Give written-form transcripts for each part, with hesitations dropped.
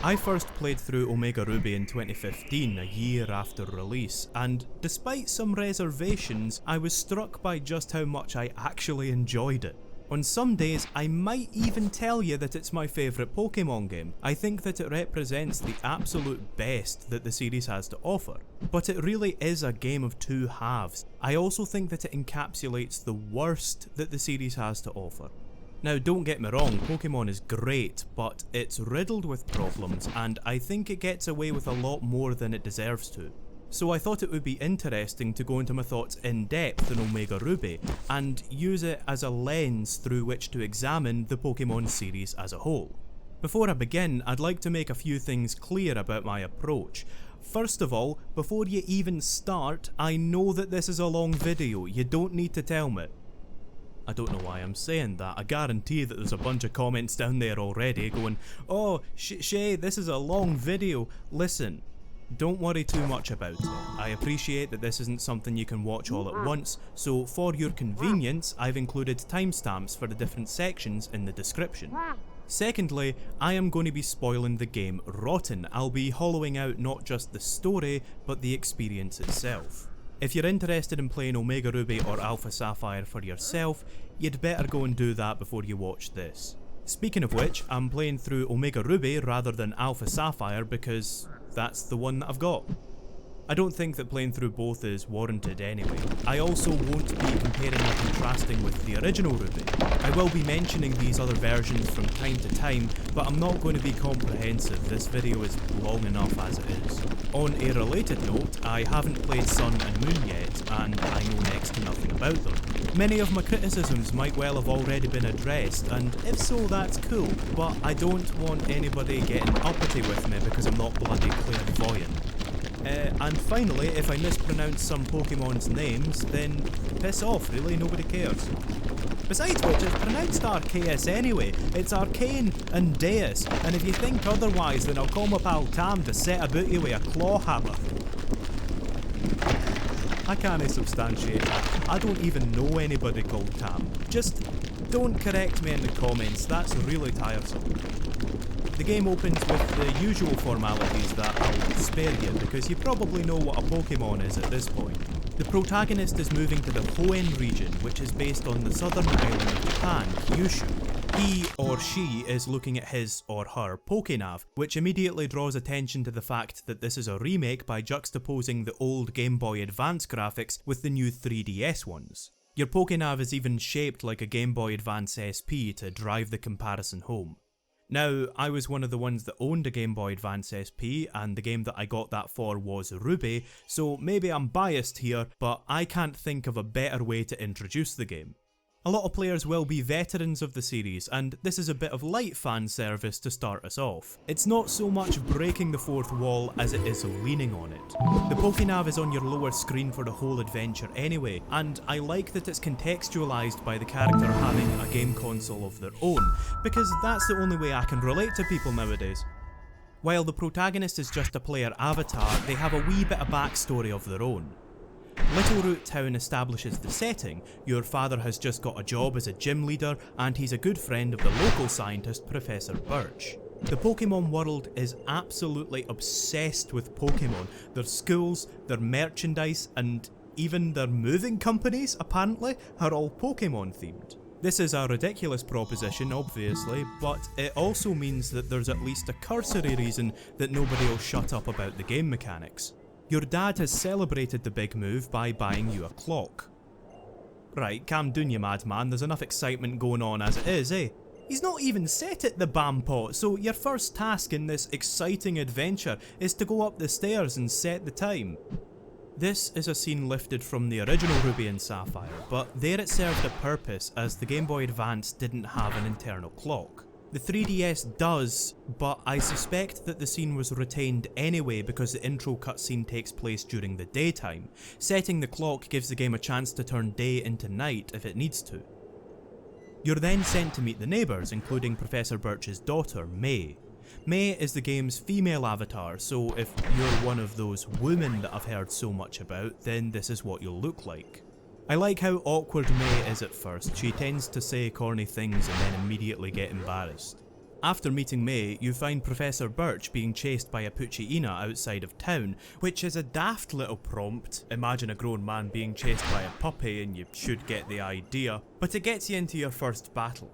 I first played through Omega Ruby in 2015, a year after release, and despite some reservations, I was struck by just how much I actually enjoyed it. On some days, I might even tell you that it's my favourite Pokemon game. I think that it represents the absolute best that the series has to offer. But it really is a game of two halves. I also think that it encapsulates the worst that the series has to offer. Now, don't get me wrong, Pokemon is great, but it's riddled with problems, and I think it gets away with a lot more than it deserves to. So I thought it would be interesting to go into my thoughts in depth on Omega Ruby, and use it as a lens through which to examine the Pokemon series as a whole. Before I begin, I'd like to make a few things clear about my approach. First of all, before you even start, I know that this is a long video, you don't need to tell me. I don't know why I'm saying that. I guarantee that there's a bunch of comments down there already going, "Oh, Shay, this is a long video." Listen, don't worry too much about it. I appreciate that this isn't something you can watch all at once, so for your convenience, I've included timestamps for the different sections in the description. Secondly, I am going to be spoiling the game rotten. I'll be hollowing out not just the story, but the experience itself. If you're interested in playing Omega Ruby or Alpha Sapphire for yourself, you'd better go and do that before you watch this. Speaking of which, I'm playing through Omega Ruby rather than Alpha Sapphire because that's the one that I've got. I don't think that playing through both is warranted anyway. I also won't be comparing or contrasting with the original Ruby. I will be mentioning these other versions from time to time, but I'm not going to be comprehensive. This video is long enough as it is. On a related note, I haven't played Sun and Moon yet, and I know next to nothing about them. Many of my criticisms might well have already been addressed, and if so, that's cool, but I don't want anybody getting uppity with me because I'm not bloody clairvoyant. And finally, if I mispronounce some Pokemon's names, then piss off, really, nobody cares. Besides which, it's pronounced Arceus anyway. It's Arcane and Deus, and if you think otherwise, then I'll call my pal Tam to set about you with a claw hammer. I can't substantiate that. I don't even know anybody called Tam. Just don't correct me in the comments, that's really tiresome. The game opens with the usual formalities that I'll spare you because you probably know what a Pokemon is at this point. The protagonist is moving to the Hoenn region, which is based on the southern island of Japan, Kyushu. He or she is looking at his or her Pokénav, which immediately draws attention to the fact that this is a remake by juxtaposing the old Game Boy Advance graphics with the new 3DS ones. Your Pokénav is even shaped like a Game Boy Advance SP to drive the comparison home. Now, I was one of the ones that owned a Game Boy Advance SP, and the game that I got that for was Ruby, so maybe I'm biased here, but I can't think of a better way to introduce the game. A lot of players will be veterans of the series, and this is a bit of light fan service to start us off. It's not so much breaking the fourth wall as it is leaning on it. The Pokénav is on your lower screen for the whole adventure anyway, and I like that it's contextualised by the character having a game console of their own, because that's the only way I can relate to people nowadays. While the protagonist is just a player avatar, they have a wee bit of backstory of their own. Little Root Town establishes the setting. Your father has just got a job as a gym leader, and he's a good friend of the local scientist, Professor Birch. The Pokemon world is absolutely obsessed with Pokemon. Their schools, their merchandise, and even their moving companies, apparently, are all Pokemon themed. This is a ridiculous proposition, obviously, but it also means that there's at least a cursory reason that nobody will shut up about the game mechanics. Your dad has celebrated the big move by buying you a clock. Right, calm down you madman, there's enough excitement going on as it is, eh? He's not even set at the Bampot, so your first task in this exciting adventure is to go up the stairs and set the time. This is a scene lifted from the original Ruby and Sapphire, but there it served a purpose as the Game Boy Advance didn't have an internal clock. The 3DS does, but I suspect that the scene was retained anyway because the intro cutscene takes place during the daytime. Setting the clock gives the game a chance to turn day into night if it needs to. You're then sent to meet the neighbours, including Professor Birch's daughter, May. May is the game's female avatar, so if you're one of those women that I've heard so much about, then this is what you'll look like. I like how awkward May is at first. She tends to say corny things and then immediately get embarrassed. After meeting May, you find Professor Birch being chased by a Pucciina outside of town, which is a daft little prompt. Imagine a grown man being chased by a puppy and you should get the idea, but it gets you into your first battle.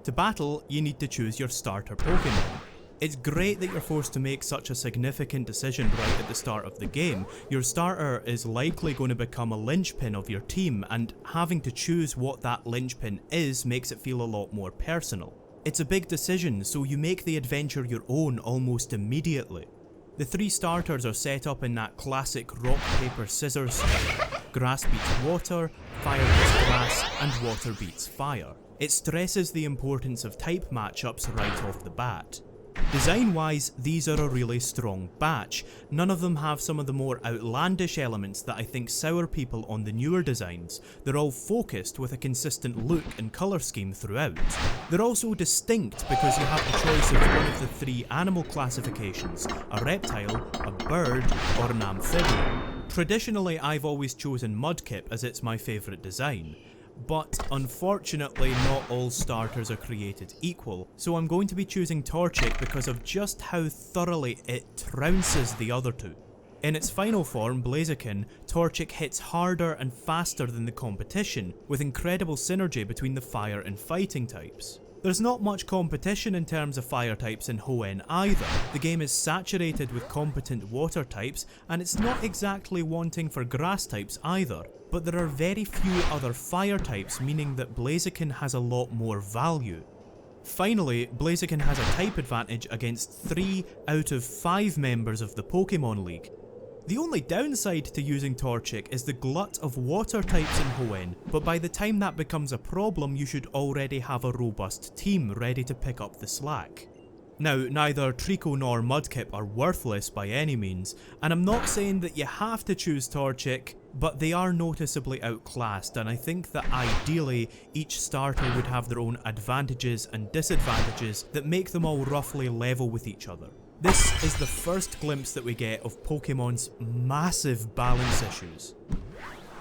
To battle, you need to choose your starter Pokemon. It's great that you're forced to make such a significant decision right at the start of the game. Your starter is likely going to become a linchpin of your team, and having to choose what that linchpin is makes it feel a lot more personal. It's a big decision, so you make the adventure your own almost immediately. The 3 starters are set up in that classic rock, paper, scissors style. Grass beats water, fire beats grass, and water beats fire. It stresses the importance of type matchups right off the bat. Design-wise, these are a really strong batch. None of them have some of the more outlandish elements that I think sour people on the newer designs. They're all focused with a consistent look and colour scheme throughout. They're also distinct because you have the choice of one of the 3 animal classifications: a reptile, a bird, or an amphibian. Traditionally, I've always chosen Mudkip as it's my favourite design. But unfortunately not all starters are created equal, so I'm going to be choosing Torchic because of just how thoroughly it trounces the other 2. In its final form, Blaziken, Torchic hits harder and faster than the competition, with incredible synergy between the fire and fighting types. There's not much competition in terms of fire types in Hoenn either. The game is saturated with competent water types, and it's not exactly wanting for grass types either. But there are very few other fire types, meaning that Blaziken has a lot more value. Finally, Blaziken has a type advantage against 3 out of 5 members of the Pokemon League. The only downside to using Torchic is the glut of water types in Hoenn, but by the time that becomes a problem you should already have a robust team ready to pick up the slack. Now, neither Trico nor Mudkip are worthless by any means, and I'm not saying that you have to choose Torchic, but they are noticeably outclassed, and I think that ideally each starter would have their own advantages and disadvantages that make them all roughly level with each other. This is the first glimpse that we get of Pokemon's massive balance issues.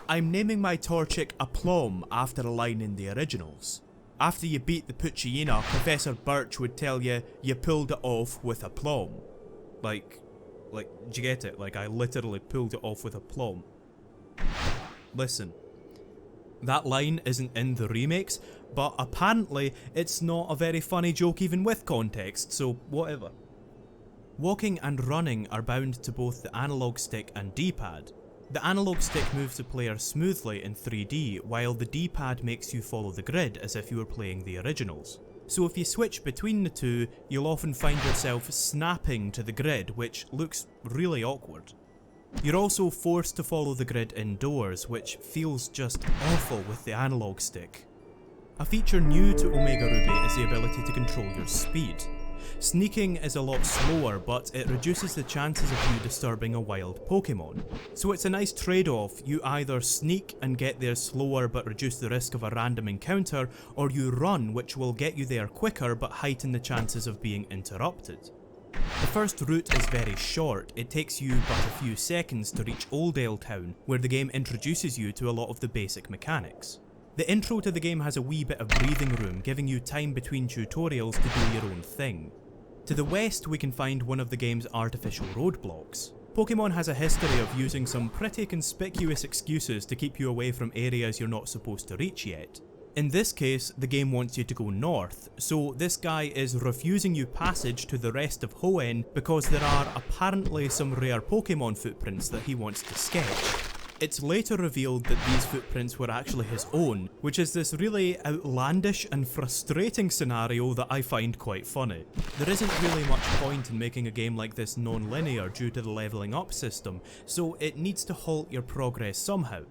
I'm naming my Torchic Aplomb after a line in the originals. After you beat the Pucciina, Professor Birch would tell you, you pulled it off with aplomb. Like, do you get it? Like, I literally pulled it off with aplomb. Listen, that line isn't in the remakes, but apparently it's not a very funny joke even with context, so whatever. Walking and running are bound to both the analog stick and D-pad. The analog stick moves the player smoothly in 3D, while the D-pad makes you follow the grid as if you were playing the originals. So if you switch between the two, you'll often find yourself snapping to the grid, which looks really awkward. You're also forced to follow the grid indoors, which feels just awful with the analog stick. A feature new to Omega Ruby is the ability to control your speed. Sneaking is a lot slower, but it reduces the chances of you disturbing a wild Pokemon. So it's a nice trade-off. You either sneak and get there slower but reduce the risk of a random encounter, or you run, which will get you there quicker but heighten the chances of being interrupted. The first route is very short. It takes you but a few seconds to reach Oldale Town, where the game introduces you to a lot of the basic mechanics. The intro to the game has a wee bit of breathing room, giving you time between tutorials to do your own thing. To the west we can find one of the game's artificial roadblocks. Pokemon has a history of using some pretty conspicuous excuses to keep you away from areas you're not supposed to reach yet. In this case, the game wants you to go north, so this guy is refusing you passage to the rest of Hoenn because there are apparently some rare Pokemon footprints that he wants to sketch. It's later revealed that these footprints were actually his own, which is this really outlandish and frustrating scenario that I find quite funny. There isn't really much point in making a game like this non-linear due to the levelling up system, so it needs to halt your progress somehow.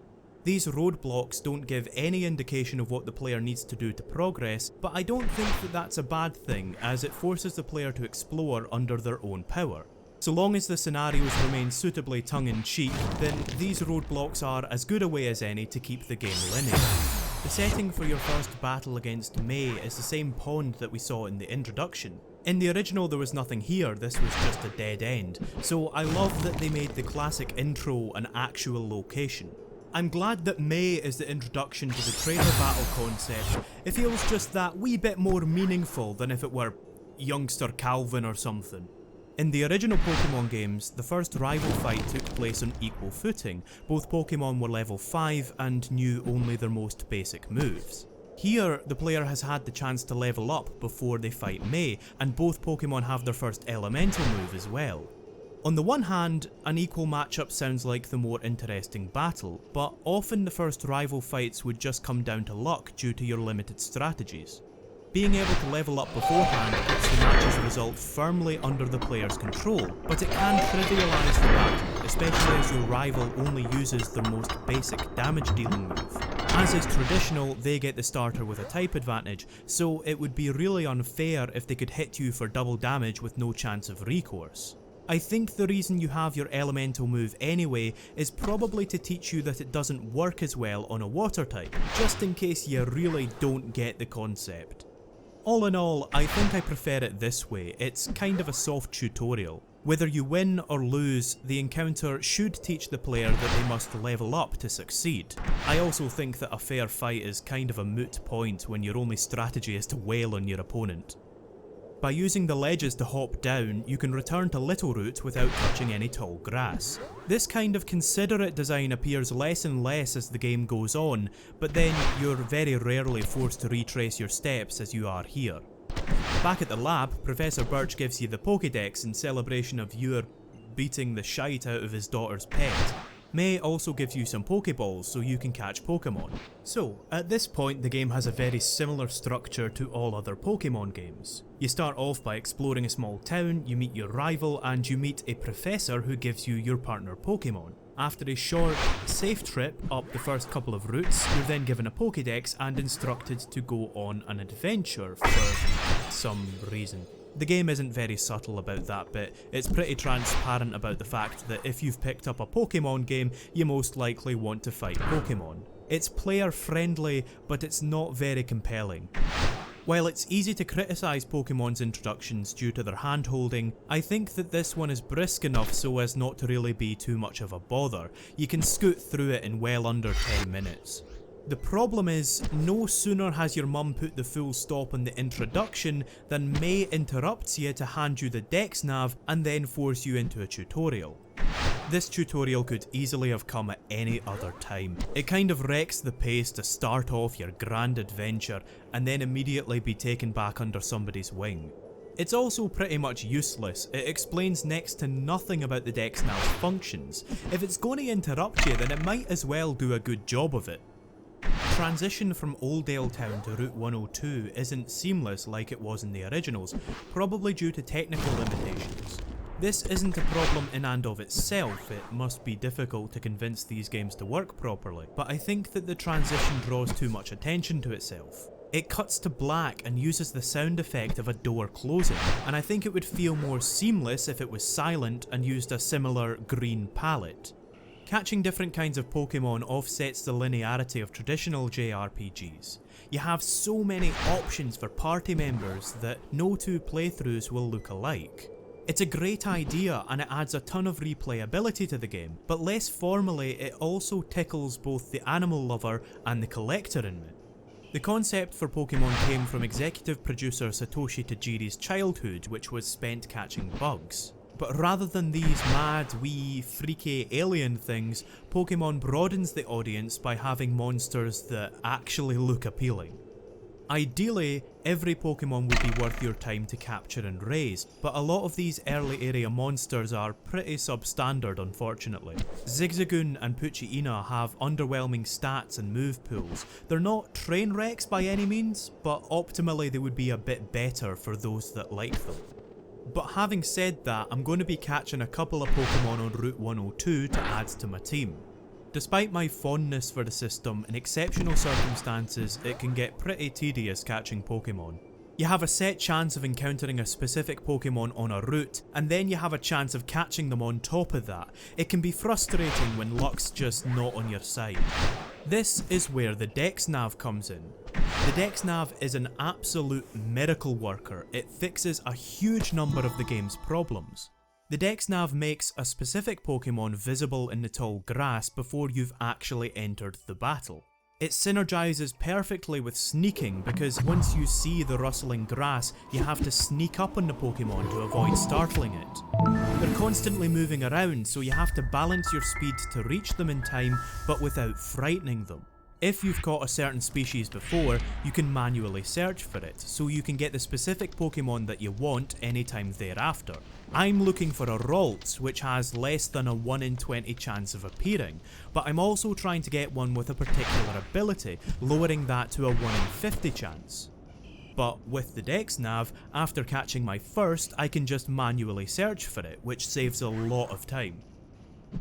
These roadblocks don't give any indication of what the player needs to do to progress, but I don't think that that's a bad thing, as it forces the player to explore under their own power. So long as the scenarios remain suitably tongue-in-cheek, then these roadblocks are as good a way as any to keep the game linear. The setting for your first battle against May is the same pond that we saw in the introduction. In the original there was nothing here, this was just a dead end, so I love that they made the classic intro an actual location. I'm glad that May is the introduction to the trainer battle concept. It feels just that wee bit more meaningful than if it were youngster Calvin or something. In the original Pokemon games, the first rival fight took place on equal footing. Both Pokemon were level 5 and knew only their most basic moves. Here, the player has had the chance to level up before they fight May, and both Pokemon have their first elemental move as well. On the one hand, an equal matchup sounds like the more interesting battle, but often the first rival fights would just come down to luck due to your limited strategies. Being able to level up beforehand puts the match's result firmly under the player's control, but it can trivialise the battle, especially as your rival only uses their most basic damage dealing move. As is traditional, they get the starter with a type advantage, so it would be really unfair if they could hit you for double damage with no chance of recourse. I think the reason you have your elemental move anyway is probably to teach you that it doesn't work as well on a water type, just in case you really don't get the concept. All in all, I think I prefer it this way. It's kind of a soft tutorial. Whether you win or lose, the encounter should teach the player that they must level up to succeed. I also think that a fair fight is kind of a moot point when your only strategy is to wail on your opponent. By using the ledges to hop down, you can return to Littleroot without touching any tall grass. This kind of considerate design appears less and less as the game goes on, but then you're very rarely forced to retrace your steps as you are here. Back at the lab, Professor Birch gives you the Pokédex in celebration of your beating the shite out of his daughter's pet. May also gives you some Pokeballs so you can catch Pokemon. So, at this point the game has a very similar structure to all other Pokemon games. You start off by exploring a small town, you meet your rival, and you meet a professor who gives you your partner Pokemon. After a short, safe trip up the first couple of routes, you're then given a Pokédex and instructed to go on an adventure for some reason. The game isn't very subtle about that bit. It's pretty transparent about the fact that if you've picked up a Pokemon game, you most likely want to fight Pokemon. It's player friendly, but it's not very compelling. While it's easy to criticise Pokemon's introductions due to their hand-holding, I think that this one is brisk enough so as not to really be too much of a bother. You can scoot through it in well under 10 minutes. The problem is, no sooner has your mum put the full stop on the introduction than May interrupts you to hand you the Dex Nav and then force you into a tutorial. This tutorial could easily have come at any other time. It kind of wrecks the pace to start off your grand adventure and then immediately be taken back under somebody's wing. It's also pretty much useless. It explains next to nothing about the Dex Nav's functions. If it's going to interrupt you, then it might as well do a good job of it. The transition from Oldale Town to Route 102 isn't seamless like it was in the originals, probably due to technical limitations. This isn't a problem in and of itself, it must be difficult to convince these games to work properly, but I think that the transition draws too much attention to itself. It cuts to black and uses the sound effect of a door closing, and I think it would feel more seamless if it was silent and used a similar green palette. Catching different kinds of Pokemon offsets the linearity of traditional JRPGs. You have so many options for party members that no two playthroughs will look alike. It's a great idea and it adds a ton of replayability to the game, but less formally it also tickles both the animal lover and the collector in me. The concept for Pokemon came from executive producer Satoshi Tajiri's childhood, which was spent catching bugs. But rather than these mad, wee, freaky alien things, Pokemon broadens the audience by having monsters that actually look appealing. Ideally, every Pokemon would be worth your time to capture and raise, but a lot of these early area monsters are pretty substandard unfortunately. Zigzagoon and Poochyena have underwhelming stats and move pools. They're not train wrecks by any means, but optimally they would be a bit better for those that like them. But having said that, I'm going to be catching a couple of Pokemon on Route 102 to add to my team. Despite my fondness for the system, in exceptional circumstances it can get pretty tedious catching Pokemon. You have a set chance of encountering a specific Pokemon on a route, and then you have a chance of catching them on top of that. It can be frustrating when luck's just not on your side. This is where the Dex Nav comes in. The Dex Nav is an absolute miracle worker. It fixes a huge number of the game's problems. The Dex Nav makes a specific Pokemon visible in the tall grass before you've actually entered the battle. It synergizes perfectly with sneaking because once you see the rustling grass, you have to sneak up on the Pokemon to avoid startling it. They're constantly moving around, so you have to balance your speed to reach them in time, but without frightening them. If you've caught a certain species before, you can manually search for it, so you can get the specific Pokemon that you want anytime thereafter. I'm looking for a Ralts, which has less than a 1 in 20 chance of appearing, but I'm also trying to get one with a particular ability, lowering that to a 1 in 50 chance. But with the Dex Nav, after catching my first, I can just manually search for it, which saves a lot of time.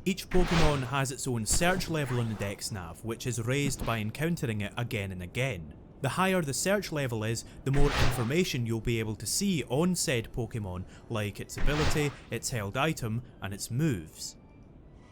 Each Pokemon has its own search level on the Dex Nav, which is raised by encountering it again and again. The higher the search level is, the more information you'll be able to see on said Pokemon, like its ability, its held item, and its moves.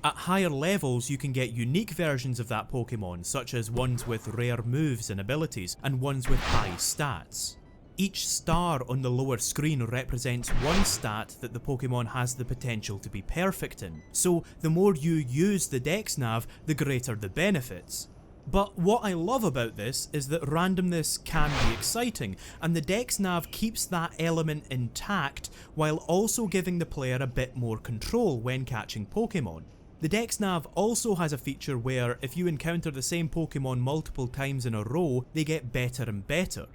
At higher levels you can get unique versions of that Pokemon, such as ones with rare moves and abilities, and ones with high stats. Each star on the lower screen represents one stat that the Pokemon has the potential to be perfect in, so the more you use the Dex Nav, the greater the benefits. But what I love about this is that randomness can be exciting, and the Dex Nav keeps that element intact while also giving the player a bit more control when catching Pokemon. The Dex Nav also has a feature where if you encounter the same Pokemon multiple times in a row, they get better and better.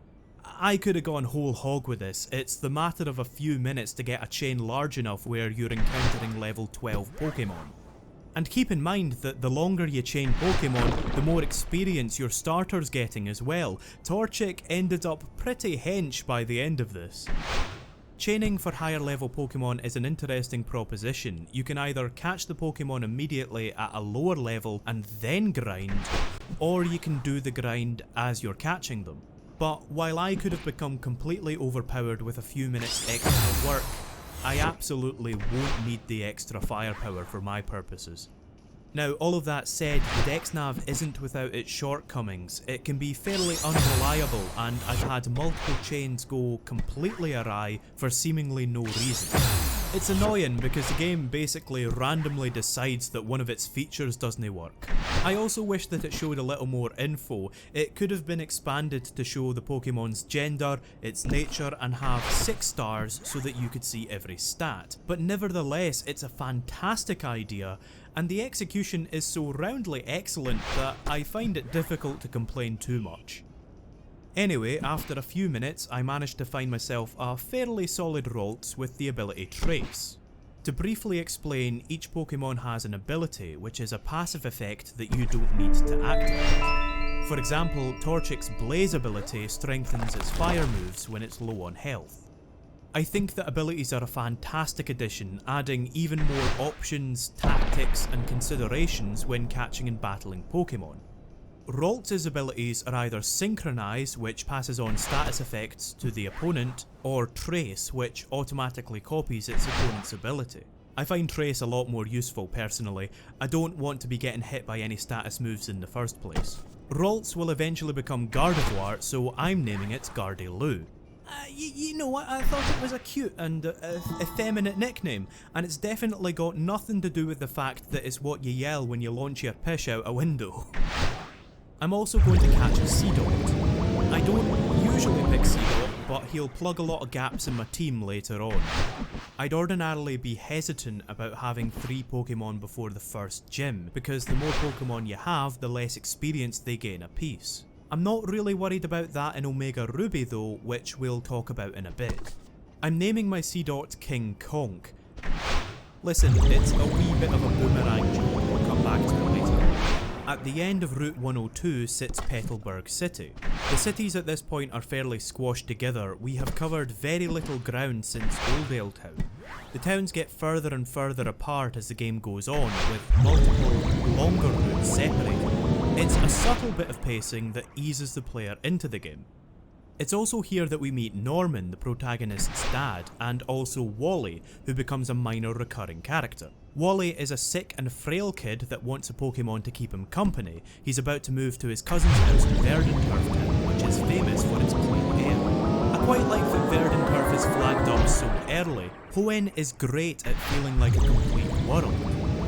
I could have gone whole hog with this. It's the matter of a few minutes to get a chain large enough where you're encountering level 12 Pokemon. And keep in mind that the longer you chain Pokemon, the more experience your starter's getting as well. Torchic ended up pretty hench by the end of this. Chaining for higher level Pokemon is an interesting proposition. You can either catch the Pokemon immediately at a lower level and then grind, or you can do the grind as you're catching them. But while I could have become completely overpowered with a few minutes extra work, I absolutely won't need the extra firepower for my purposes. Now, all of that said, the Dex Nav isn't without its shortcomings. It can be fairly unreliable, and I've had multiple chains go completely awry for seemingly no reason. It's annoying because the game basically randomly decides that one of its features doesn't work. I also wish that it showed a little more info. It could have been expanded to show the Pokemon's gender, its nature, and have 6 stars so that you could see every stat. But nevertheless, it's a fantastic idea, and the execution is so roundly excellent that I find it difficult to complain too much. Anyway, after a few minutes, I managed to find myself a fairly solid Ralts with the ability Trace. To briefly explain, each Pokemon has an ability, which is a passive effect that you don't need to activate. For example, Torchic's Blaze ability strengthens its fire moves when it's low on health. I think that abilities are a fantastic addition, adding even more options, tactics, and considerations when catching and battling Pokemon. Ralts' abilities are either Synchronize, which passes on status effects to the opponent, or Trace, which automatically copies its opponent's ability. I find Trace a lot more useful personally. I don't want to be getting hit by any status moves in the first place. Ralts will eventually become Gardevoir, so I'm naming it Gardevoir. You know what, I thought it was a cute and effeminate nickname, and it's definitely got nothing to do with the fact that it's what you yell when you launch your pish out a window. I'm also going to catch a Seedot. I don't usually pick Seedot, but he'll plug a lot of gaps in my team later on. I'd ordinarily be hesitant about having 3 Pokemon before the first gym, because the more Pokemon you have, the less experience they gain apiece. I'm not really worried about that in Omega Ruby though, which we'll talk about in a bit. I'm naming my Seedot King Konk. Listen, it's a wee bit of a boomerang joke, we'll come back to it later. At the end of Route 102 sits Petalburg City. The cities at this point are fairly squashed together. We have covered very little ground since Oldale Town. The towns get further and further apart as the game goes on, with multiple longer routes separated. It's a subtle bit of pacing that eases the player into the game. It's also here that we meet Norman, the protagonist's dad, and also Wally, who becomes a minor recurring character. Wally is a sick and frail kid that wants a Pokemon to keep him company. He's about to move to his cousin's house in Verdanturf Town, which is famous for its clean air. I quite like that Verdanturf is flagged up so early. Hoenn is great at feeling like a complete world.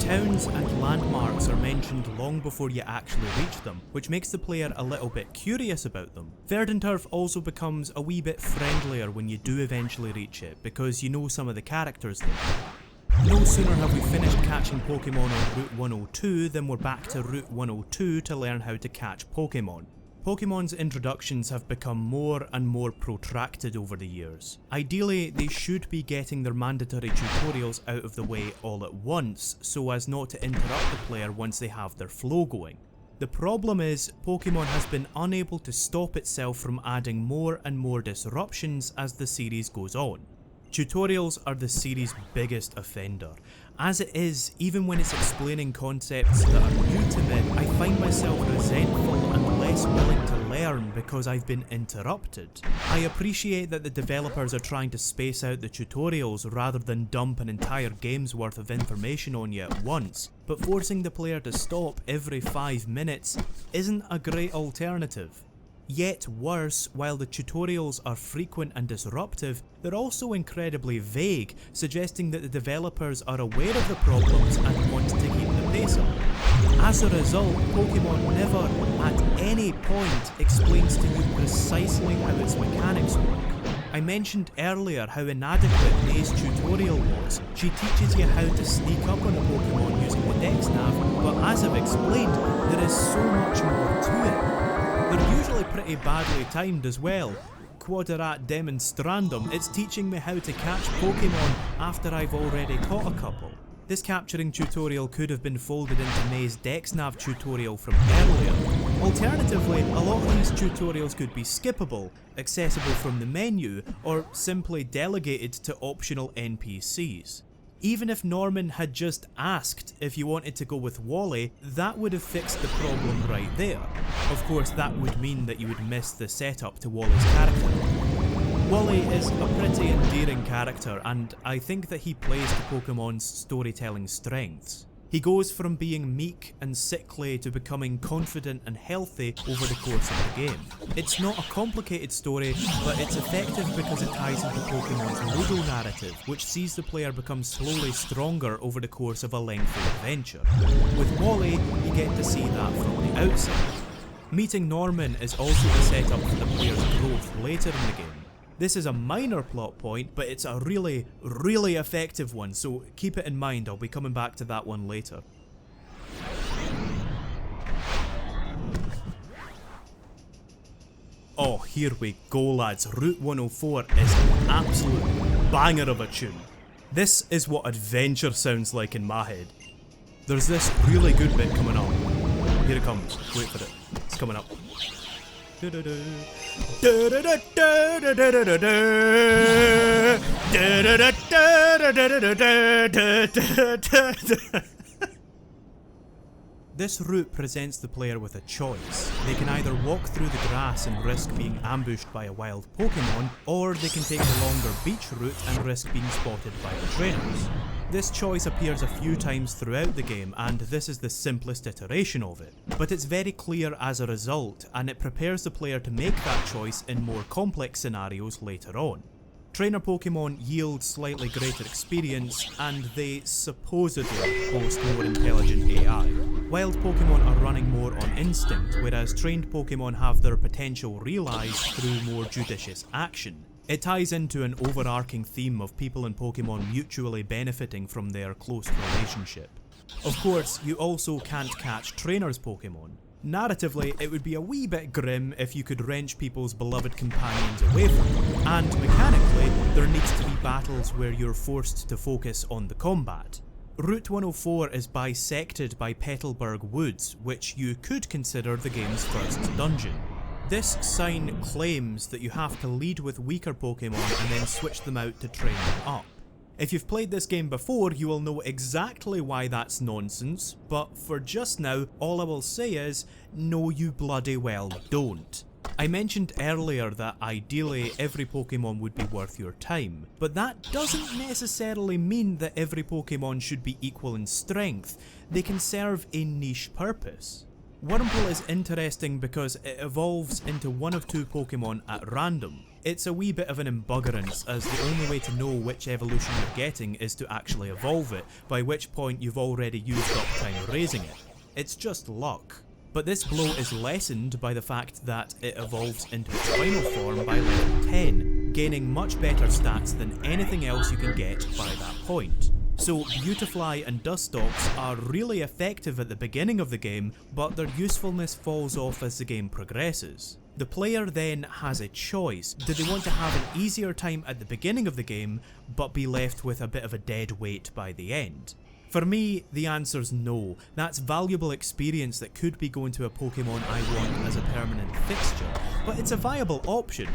Towns and landmarks are mentioned long before you actually reach them, which makes the player a little bit curious about them. Verdanturf also becomes a wee bit friendlier when you do eventually reach it, because you know some of the characters there. No sooner have we finished catching Pokemon on Route 102 than we're back to Route 102 to learn how to catch Pokemon. Pokemon's introductions have become more and more protracted over the years. Ideally, they should be getting their mandatory tutorials out of the way all at once, so as not to interrupt the player once they have their flow going. The problem is, Pokemon has been unable to stop itself from adding more and more disruptions as the series goes on. Tutorials are the series' biggest offender. As it is, even when it's explaining concepts that are new to me, I find myself resentful and less willing to learn because I've been interrupted. I appreciate that the developers are trying to space out the tutorials rather than dump an entire game's worth of information on you at once, but forcing the player to stop every 5 minutes isn't a great alternative. Yet worse, while the tutorials are frequent and disruptive, they're also incredibly vague, suggesting that the developers are aware of the problems and want to keep the pace up. As a result, Pokemon never, at any point, explains to you precisely how its mechanics work. I mentioned earlier how inadequate May's tutorial was. She teaches you how to sneak up on a Pokemon using the Dex Nav, but as I've explained, there is so much more to it. They're usually pretty badly timed as well. Quaderat demonstrandum, it's teaching me how to catch Pokemon after I've already caught a couple. This capturing tutorial could have been folded into May's DexNav tutorial from earlier. Alternatively, a lot of these tutorials could be skippable, accessible from the menu, or simply delegated to optional NPCs. Even if Norman had just asked if you wanted to go with Wally, that would have fixed the problem right there. Of course, that would mean that you would miss the setup to Wally's character. Wally is a pretty endearing character, and I think that he plays to Pokemon's storytelling strengths. He goes from being meek and sickly to becoming confident and healthy over the course of the game. It's not a complicated story, but it's effective because it ties into Pokemon's Ludo narrative, which sees the player become slowly stronger over the course of a lengthy adventure. With Wally, you get to see that from the outset. Meeting Norman is also the setup for the player's growth later in the game. This is a minor plot point, but it's a really, really effective one, so keep it in mind. I'll be coming back to that one later. Oh, here we go lads, Route 104 is an absolute banger of a tune. This is what adventure sounds like in my head. There's this really good bit coming up. Here it comes, wait for it, it's coming up. This route presents the player with a choice. They can either walk through the grass and risk being ambushed by a wild Pokemon, or they can take the longer beach route and risk being spotted by the trainers. This choice appears a few times throughout the game, and this is the simplest iteration of it. But it's very clear as a result, and it prepares the player to make that choice in more complex scenarios later on. Trainer Pokemon yield slightly greater experience, and they supposedly boast more intelligent AI. Wild Pokemon are running more on instinct, whereas trained Pokemon have their potential realised through more judicious action. It ties into an overarching theme of people and Pokemon mutually benefiting from their close relationship. Of course, you also can't catch trainers' Pokemon. Narratively, it would be a wee bit grim if you could wrench people's beloved companions away from them, and mechanically, there needs to be battles where you're forced to focus on the combat. Route 104 is bisected by Petalburg Woods, which you could consider the game's first dungeon. This sign claims that you have to lead with weaker Pokemon and then switch them out to train them up. If you've played this game before, you will know exactly why that's nonsense, but for just now, all I will say is, no you bloody well don't. I mentioned earlier that ideally every Pokemon would be worth your time, but that doesn't necessarily mean that every Pokemon should be equal in strength. They can serve a niche purpose. Wurmple is interesting because it evolves into one of two Pokemon at random. It's a wee bit of an embuggerance, as the only way to know which evolution you're getting is to actually evolve it, by which point you've already used up time raising it. It's just luck. But this blow is lessened by the fact that it evolves into its final form by level 10, gaining much better stats than anything else you can get by that point. So Beautifly and Dustox are really effective at the beginning of the game, but their usefulness falls off as the game progresses. The player then has a choice. Do they want to have an easier time at the beginning of the game, but be left with a bit of a dead weight by the end? For me, the answer's no. That's valuable experience that could be going to a Pokemon I want as a permanent fixture, but it's a viable option.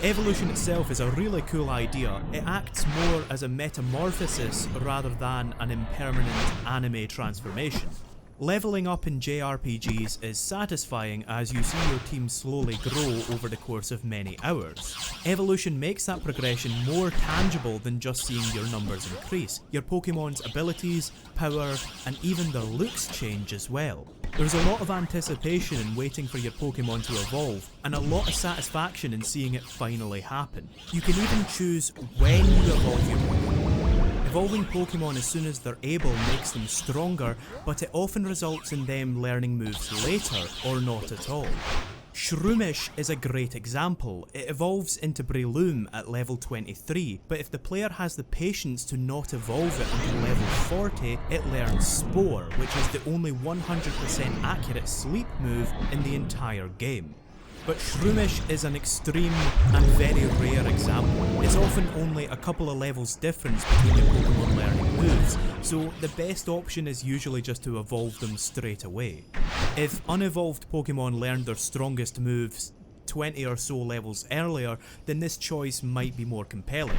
Evolution itself is a really cool idea. It acts more as a metamorphosis rather than an impermanent anime transformation. Leveling up in JRPGs is satisfying as you see your team slowly grow over the course of many hours. Evolution makes that progression more tangible than just seeing your numbers increase. Your Pokemon's abilities, power, and even their looks change as well. There's a lot of anticipation in waiting for your Pokemon to evolve, and a lot of satisfaction in seeing it finally happen. You can even choose when you evolve your Pokemon. Evolving Pokemon as soon as they're able makes them stronger, but it often results in them learning moves later, or not at all. Shroomish is a great example. It evolves into Breloom at level 23, but if the player has the patience to not evolve it until level 40, it learns Spore, which is the only 100% accurate sleep move in the entire game. But Shroomish is an extreme and very rare example. It's often only a couple of levels difference between your Pokemon learning moves, so the best option is usually just to evolve them straight away. If unevolved Pokemon learned their strongest moves 20 or so levels earlier, then this choice might be more compelling.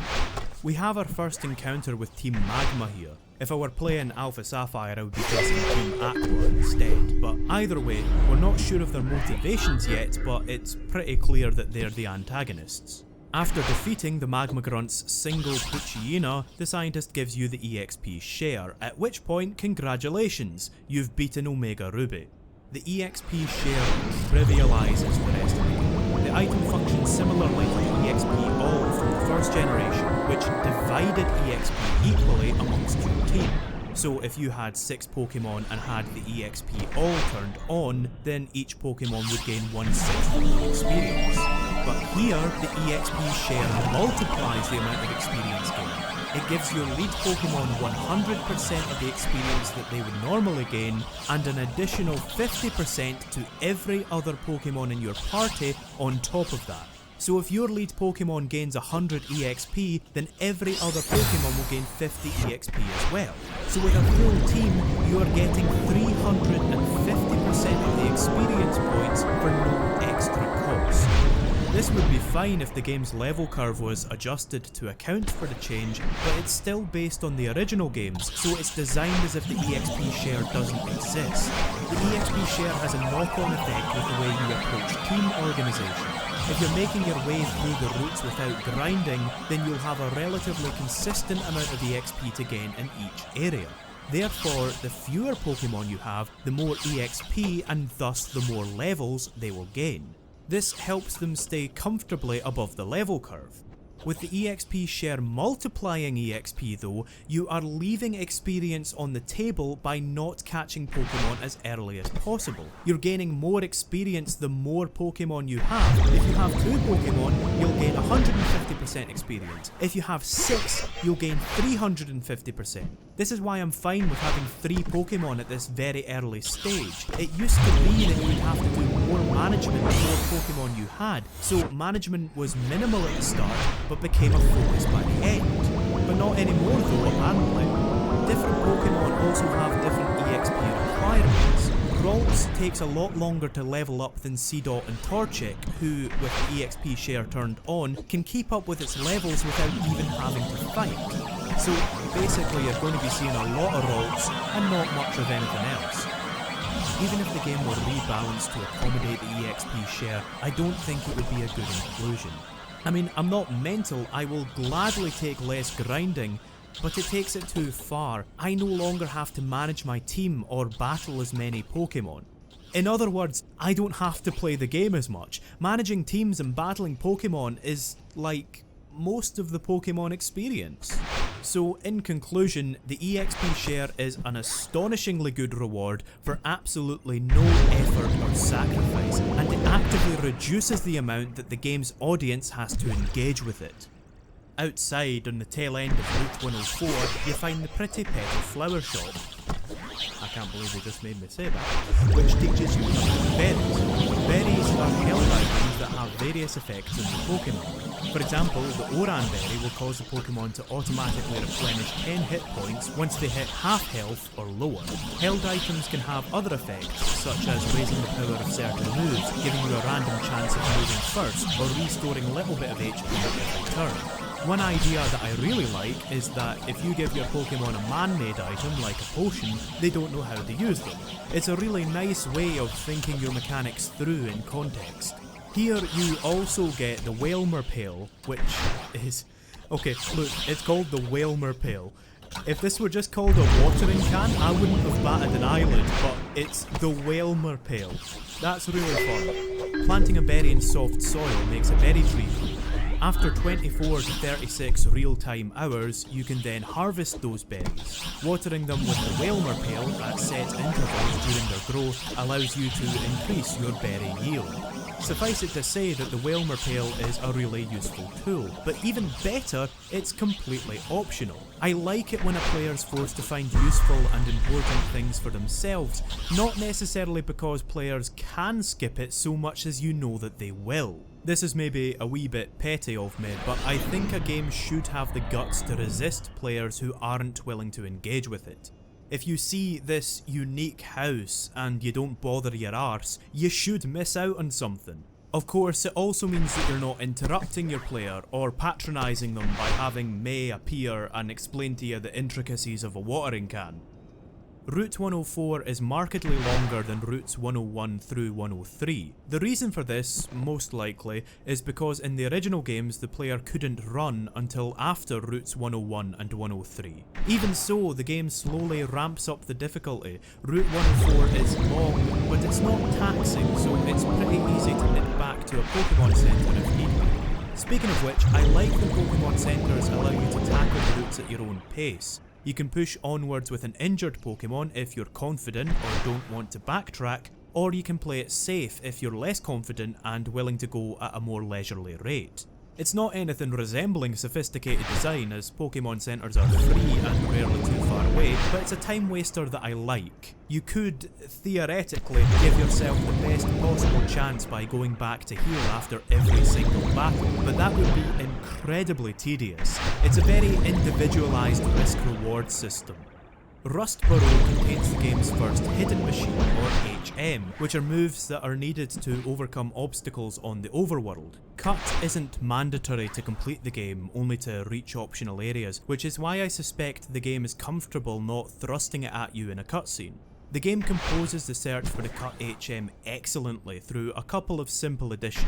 We have our first encounter with Team Magma here. If I were playing Alpha Sapphire, I would be facing Team Aqua instead, but either way, we're not sure of their motivations yet, but it's pretty clear that they're the antagonists. After defeating the Magma Grunt's single Poochyena, the scientist gives you the EXP share, at which point, congratulations, you've beaten Omega Ruby. The EXP share trivializes the rest of the game. The item functions similarly to the EXP All from the first generation, which divided EXP equally amongst your team. So if you had 6 Pokemon and had the EXP All turned on, then each Pokemon would gain 1/6 of the experience. But here, the EXP share multiplies the amount of experience gained. It gives your lead Pokemon 100% of the experience that they would normally gain, and an additional 50% to every other Pokemon in your party on top of that. So if your lead Pokemon gains 100 EXP, then every other Pokemon will gain 50 EXP as well. So with a full team, you are getting 350% of the experience points for no extra cost. This would be fine if the game's level curve was adjusted to account for the change, but it's still based on the original games, so it's designed as if the EXP share doesn't exist. The EXP share has a knock-on effect with the way you approach team organisation. If you're making your way through the routes without grinding, then you'll have a relatively consistent amount of EXP to gain in each area. Therefore, the fewer Pokemon you have, the more EXP and thus the more levels they will gain. This helps them stay comfortably above the level curve. With the EXP share multiplying EXP though, you are leaving experience on the table by not catching Pokemon as early as possible. You're gaining more experience the more Pokemon you have. If you have 2 Pokemon, you'll gain 150% experience. If you have 6, you'll gain 350%. This is why I'm fine with having 3 Pokemon at this very early stage. It used to be that you would have to do more management the more Pokemon you had, so management was minimal at the start, but became a focus by the end. But not anymore though, apparently. Different Pokemon also have different EXP requirements. Ralts takes a lot longer to level up than Seedot and Torchic, who, with the EXP share turned on, can keep up with its levels without even having to fight. So basically you're going to be seeing a lot of Ralts and not much of anything else. Even if the game were rebalanced to accommodate the EXP share, I don't think it would be a good inclusion. I mean, I'm not mental, I will gladly take less grinding, but it takes it too far. I no longer have to manage my team or battle as many Pokemon. In other words, I don't have to play the game as much. Managing teams and battling Pokemon is like most of the Pokemon experience. So in conclusion, the EXP share is an astonishingly good reward for absolutely no effort or sacrifice, and it actively reduces the amount that the game's audience has to engage with it. Outside, on the tail end of Route 104, you find the pretty petty flower shop. I can't believe they just made me say that. Which teaches you about berries. Berries are held items that have various effects on the Pokemon. For example, the Oran berry will cause the Pokemon to automatically replenish 10 hit points once they hit half health or lower. Held items can have other effects, such as raising the power of certain moves, giving you a random chance of moving first, or restoring a little bit of HP every turn. One idea that I really like is that if you give your Pokemon a man-made item like a potion, they don't know how to use them. It's a really nice way of thinking your mechanics through in context. Here you also get the Wailmer Pail, which is... okay, look, it's called the Wailmer Pail. If this were just called a watering can, I wouldn't have batted an eyelid, but it's the Wailmer Pail. That's really fun. Planting a berry in soft soil makes a berry tree. After 24 to 36 real-time hours, you can then harvest those berries. Watering them with the Wailmer Pail at set intervals during their growth allows you to increase your berry yield. Suffice it to say that the Wailmer Pail is a really useful tool, but even better, it's completely optional. I like it when a player's forced to find useful and important things for themselves, not necessarily because players can skip it so much as you know that they will. This is maybe a wee bit petty of me, but I think a game should have the guts to resist players who aren't willing to engage with it. If you see this unique house and you don't bother your arse, you should miss out on something. Of course, it also means that you're not interrupting your player or patronising them by having May appear and explain to you the intricacies of a watering can. Route 104 is markedly longer than routes 101 through 103. The reason for this, most likely, is because in the original games the player couldn't run until after routes 101 and 103. Even so, the game slowly ramps up the difficulty. Route 104 is long, but it's not taxing, so it's pretty easy to nip back to a Pokemon Centre if need be. Speaking of which, I like that Pokemon Centres allow you to tackle the routes at your own pace. You can push onwards with an injured Pokemon if you're confident or don't want to backtrack, or you can play it safe if you're less confident and willing to go at a more leisurely rate. It's not anything resembling sophisticated design, as Pokemon Centres are free and rarely too far away, but it's a time waster that I like. You could, theoretically, give yourself the best possible chance by going back to heal after every single battle, but that would be incredibly tedious. It's a very individualised risk-reward system. Rustboro contains the game's first hidden machine, or HM, which are moves that are needed to overcome obstacles on the overworld. Cut isn't mandatory to complete the game, only to reach optional areas, which is why I suspect the game is comfortable not thrusting it at you in a cutscene. The game composes the search for the cut HM excellently through a couple of simple additions.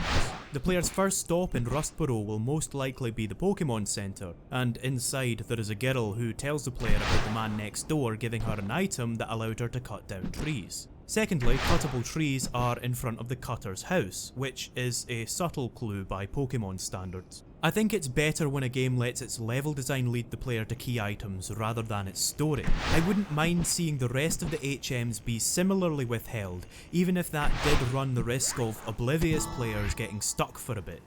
The player's first stop in Rustboro will most likely be the Pokemon Centre, and inside there is a girl who tells the player about the man next door giving her an item that allowed her to cut down trees. Secondly, cuttable trees are in front of the cutter's house, which is a subtle clue by Pokemon standards. I think it's better when a game lets its level design lead the player to key items rather than its story. I wouldn't mind seeing the rest of the HMs be similarly withheld, even if that did run the risk of oblivious players getting stuck for a bit.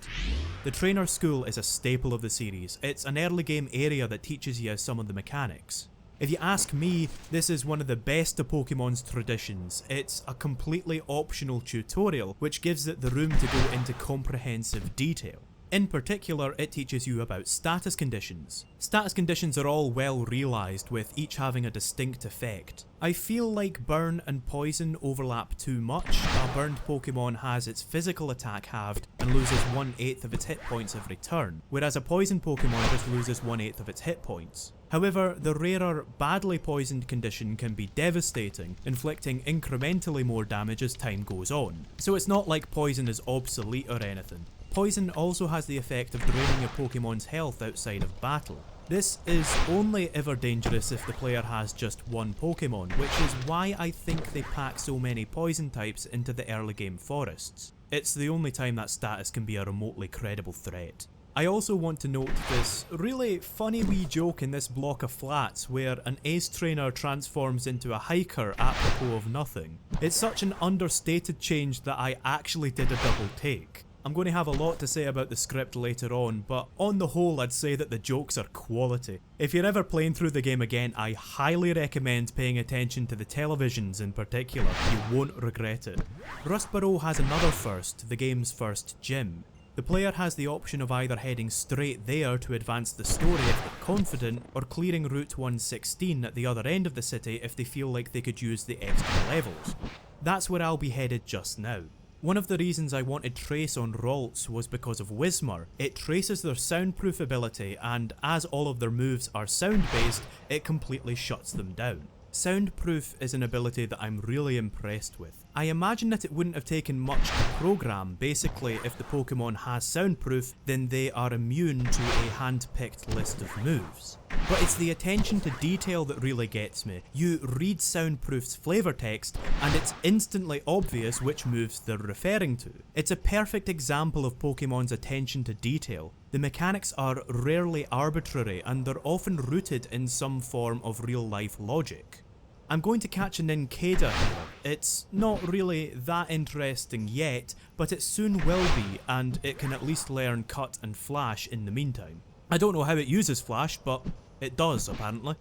The Trainer School is a staple of the series. It's an early game area that teaches you some of the mechanics. If you ask me, this is one of the best of Pokemon's traditions. It's a completely optional tutorial, which gives it the room to go into comprehensive detail. In particular, it teaches you about status conditions. Status conditions are all well realised, with each having a distinct effect. I feel like Burn and Poison overlap too much. A burned Pokemon has its physical attack halved and loses 1/8 of its hit points every turn, whereas a poisoned Pokemon just loses 1/8 of its hit points. However, the rarer, badly poisoned condition can be devastating, inflicting incrementally more damage as time goes on. So it's not like poison is obsolete or anything. Poison also has the effect of draining your Pokemon's health outside of battle. This is only ever dangerous if the player has just one Pokemon, which is why I think they pack so many poison types into the early game forests. It's the only time that status can be a remotely credible threat. I also want to note this really funny wee joke in this block of flats where an ace trainer transforms into a hiker apropos of nothing. It's such an understated change that I actually did a double take. I'm going to have a lot to say about the script later on, but on the whole I'd say that the jokes are quality. If you're ever playing through the game again, I highly recommend paying attention to the televisions in particular, you won't regret it. Rustboro has another first, the game's first gym. The player has the option of either heading straight there to advance the story if they're confident, or clearing Route 116 at the other end of the city if they feel like they could use the extra levels. That's where I'll be headed just now. One of the reasons I wanted Trace on Ralts was because of Whismur. It traces their soundproof ability, and as all of their moves are sound based, it completely shuts them down. Soundproof is an ability that I'm really impressed with. I imagine that it wouldn't have taken much to program. Basically, if the Pokemon has soundproof, then they are immune to a hand-picked list of moves. But it's the attention to detail that really gets me. You read Soundproof's flavour text, and it's instantly obvious which moves they're referring to. It's a perfect example of Pokemon's attention to detail. The mechanics are rarely arbitrary, and they're often rooted in some form of real-life logic. I'm going to catch an Nincada here. It's not really that interesting yet, but it soon will be, and it can at least learn Cut and Flash in the meantime. I don't know how it uses Flash, but it does apparently.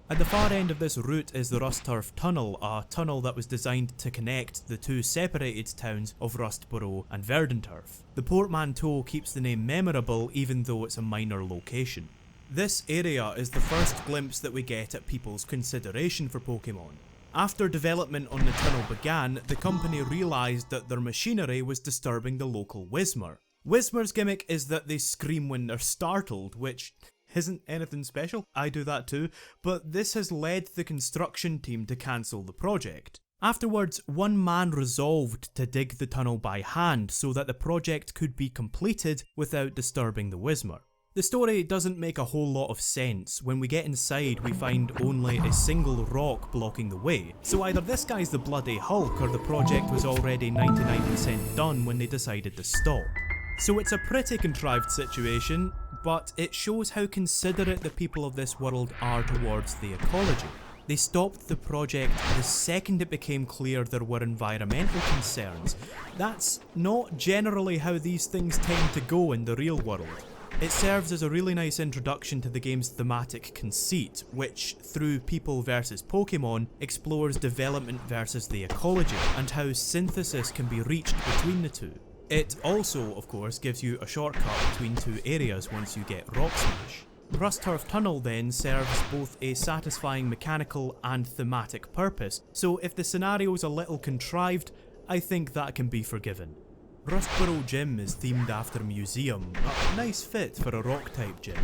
At the far end of this route is the Rustturf Tunnel, a tunnel that was designed to connect the two separated towns of Rustboro and Verdanturf. The portmanteau keeps the name memorable even though it's a minor location. This area is the first glimpse that we get at people's consideration for Pokemon. After development on the tunnel began, the company realised that their machinery was disturbing the local Whismur. Whismur's gimmick is that they scream when they're startled, which isn't anything special, I do that too, but this has led the construction team to cancel the project. Afterwards, one man resolved to dig the tunnel by hand so that the project could be completed without disturbing the Whismur. The story doesn't make a whole lot of sense. When we get inside, we find only a single rock blocking the way. So either this guy's the bloody Hulk or the project was already 99% done when they decided to stop. So it's a pretty contrived situation, but it shows how considerate the people of this world are towards the ecology. They stopped the project the second it became clear there were environmental concerns. That's not generally how these things tend to go in the real world. It serves as a really nice introduction to the game's thematic conceit, which, through People vs Pokemon, explores development versus the ecology, and how synthesis can be reached between the two. It also, of course, gives you a shortcut between two areas once you get Rock Smash. Rustturf Tunnel then serves both a satisfying mechanical and thematic purpose, so if the scenario's a little contrived, I think that can be forgiven. Rustboro Gym is themed after a museum, a nice fit for a rock-type gym.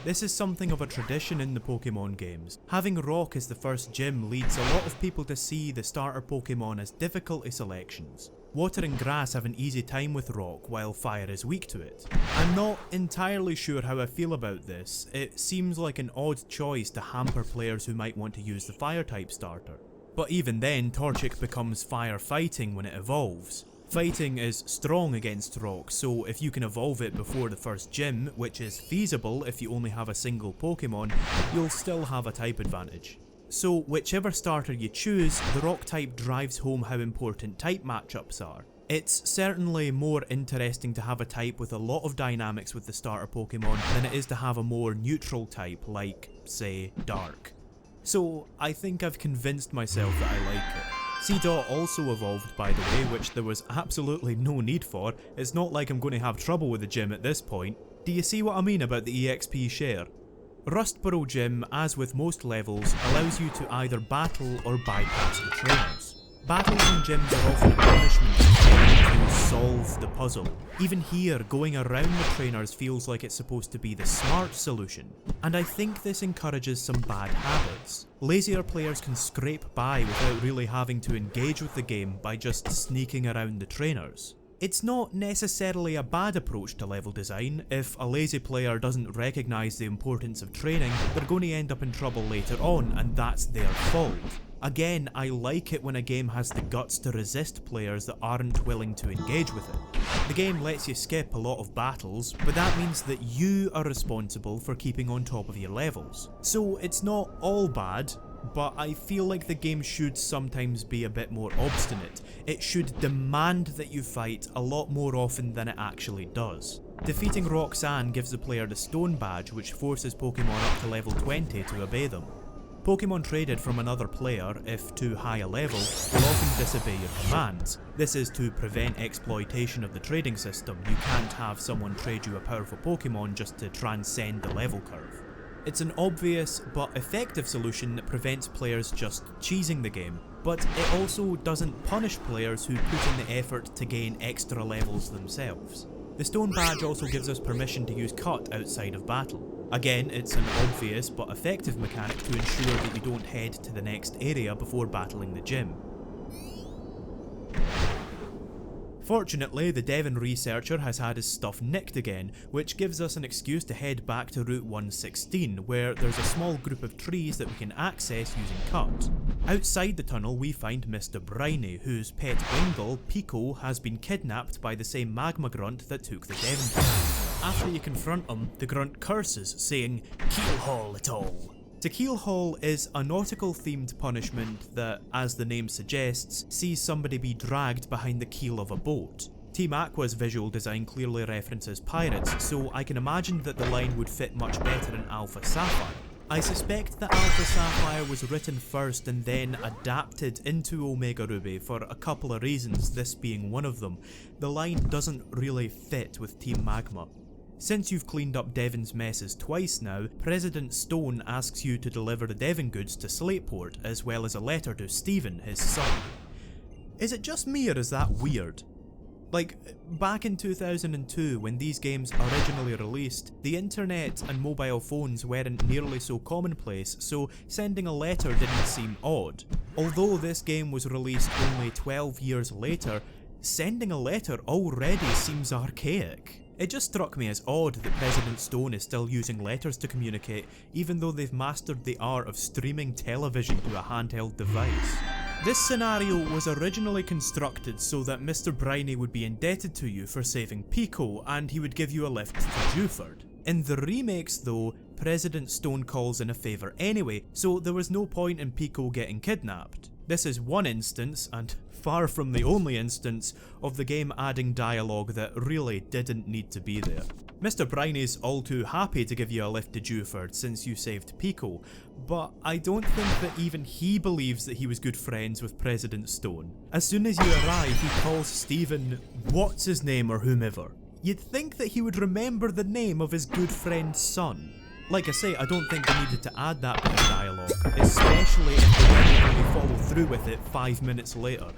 This is something of a tradition in the Pokemon games. Having rock as the first gym leads a lot of people to see the starter Pokemon as difficulty selections. Water and grass have an easy time with rock, while fire is weak to it. I'm not entirely sure how I feel about this. It seems like an odd choice to hamper players who might want to use the fire-type starter. But even then, Torchic becomes fire fighting when it evolves. Fighting is strong against rock, so if you can evolve it before the first gym, which is feasible if you only have a single Pokemon, you'll still have a type advantage. So whichever starter you choose, the rock type drives home how important type matchups are. It's certainly more interesting to have a type with a lot of dynamics with the starter Pokemon than it is to have a more neutral type like, say, Dark. So I think I've convinced myself that I like it. C-Dot also evolved, by the way, which there was absolutely no need for. It's not like I'm going to have trouble with the gym at this point. Do you see what I mean about the EXP share? Rustboro Gym, as with most levels, allows you to either battle or bypass the trainers. Battles in gyms are often a punishment to solve the puzzle. Even here, going around the trainers feels like it's supposed to be the smart solution. And I think this encourages some bad habits. Lazier players can scrape by without really having to engage with the game by just sneaking around the trainers. It's not necessarily a bad approach to level design. If a lazy player doesn't recognise the importance of training, they're going to end up in trouble later on, and that's their fault. Again, I like it when a game has the guts to resist players that aren't willing to engage with it. The game lets you skip a lot of battles, but that means that you are responsible for keeping on top of your levels. So it's not all bad, but I feel like the game should sometimes be a bit more obstinate. It should demand that you fight a lot more often than it actually does. Defeating Roxanne gives the player the stone badge, which forces Pokemon up to level 20 to obey them. Pokemon traded from another player, if too high a level, will often disobey your commands. This is to prevent exploitation of the trading system. You can't have someone trade you a powerful Pokemon just to transcend the level curve. It's an obvious but effective solution that prevents players just cheesing the game, but it also doesn't punish players who put in the effort to gain extra levels themselves. The stone badge also gives us permission to use cut outside of battle. Again, it's an obvious but effective mechanic to ensure that you don't head to the next area before battling the gym. Fortunately, the Devon researcher has had his stuff nicked again, which gives us an excuse to head back to Route 116, where there's a small group of trees that we can access using cut. Outside the tunnel we find Mr. Briny, whose pet Wingull, Pico, has been kidnapped by the same magma grunt that took the Devon tunnel. After you confront him, the grunt curses, saying, "Keelhaul it all." To keelhaul is a nautical themed punishment that, as the name suggests, sees somebody be dragged behind the keel of a boat. Team Aqua's visual design clearly references pirates, so I can imagine that the line would fit much better in Alpha Sapphire. I suspect that Alpha Sapphire was written first and then adapted into Omega Ruby for a couple of reasons, this being one of them. The line doesn't really fit with Team Magma. Since you've cleaned up Devon's messes twice now, President Stone asks you to deliver the Devon goods to Slateport, as well as a letter to Stephen, his son. Is it just me or is that weird? Like, back in 2002, when these games originally released, the internet and mobile phones weren't nearly so commonplace, so sending a letter didn't seem odd. Although this game was released only 12 years later, sending a letter already seems archaic. It just struck me as odd that President Stone is still using letters to communicate, even though they've mastered the art of streaming television to a handheld device. This scenario was originally constructed so that Mr. Briny would be indebted to you for saving Pico, and he would give you a lift to Dewford. In the remakes though, President Stone calls in a favour anyway, so there was no point in Pico getting kidnapped. This is one instance, and far from the only instance, of the game adding dialogue that really didn't need to be there. Mr. Briny's all too happy to give you a lift to Dewford since you saved Pico, but I don't think that even he believes that he was good friends with President Stone. As soon as you arrive, he calls Stephen what's his name or whomever. You'd think that he would remember the name of his good friend's son. Like I say, I don't think they needed to add that bit of dialogue, especially if they didn't really follow through with it 5 minutes later.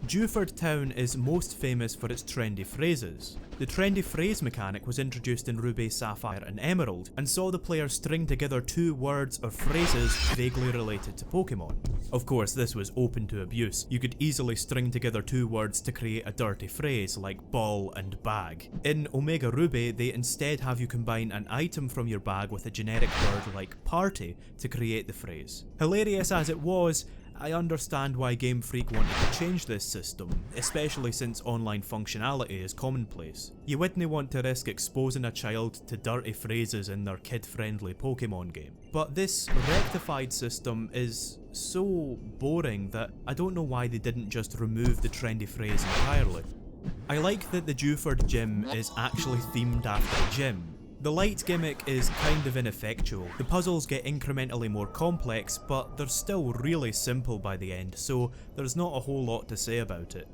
Dewford Town is most famous for its trendy phrases. The trendy phrase mechanic was introduced in Ruby, Sapphire and Emerald, and saw the player string together 2 words or phrases vaguely related to Pokemon. Of course, this was open to abuse. You could easily string together 2 words to create a dirty phrase like ball and bag. In Omega Ruby, they instead have you combine an item from your bag with a generic word like party to create the phrase. Hilarious as it was, I understand why Game Freak wanted to change this system, especially since online functionality is commonplace. You wouldn't want to risk exposing a child to dirty phrases in their kid-friendly Pokemon game. But this rectified system is so boring that I don't know why they didn't just remove the trendy phrase entirely. I like that the Dewford gym is actually themed after a gym. The light gimmick is kind of ineffectual. The puzzles get incrementally more complex, but they're still really simple by the end, so there's not a whole lot to say about it.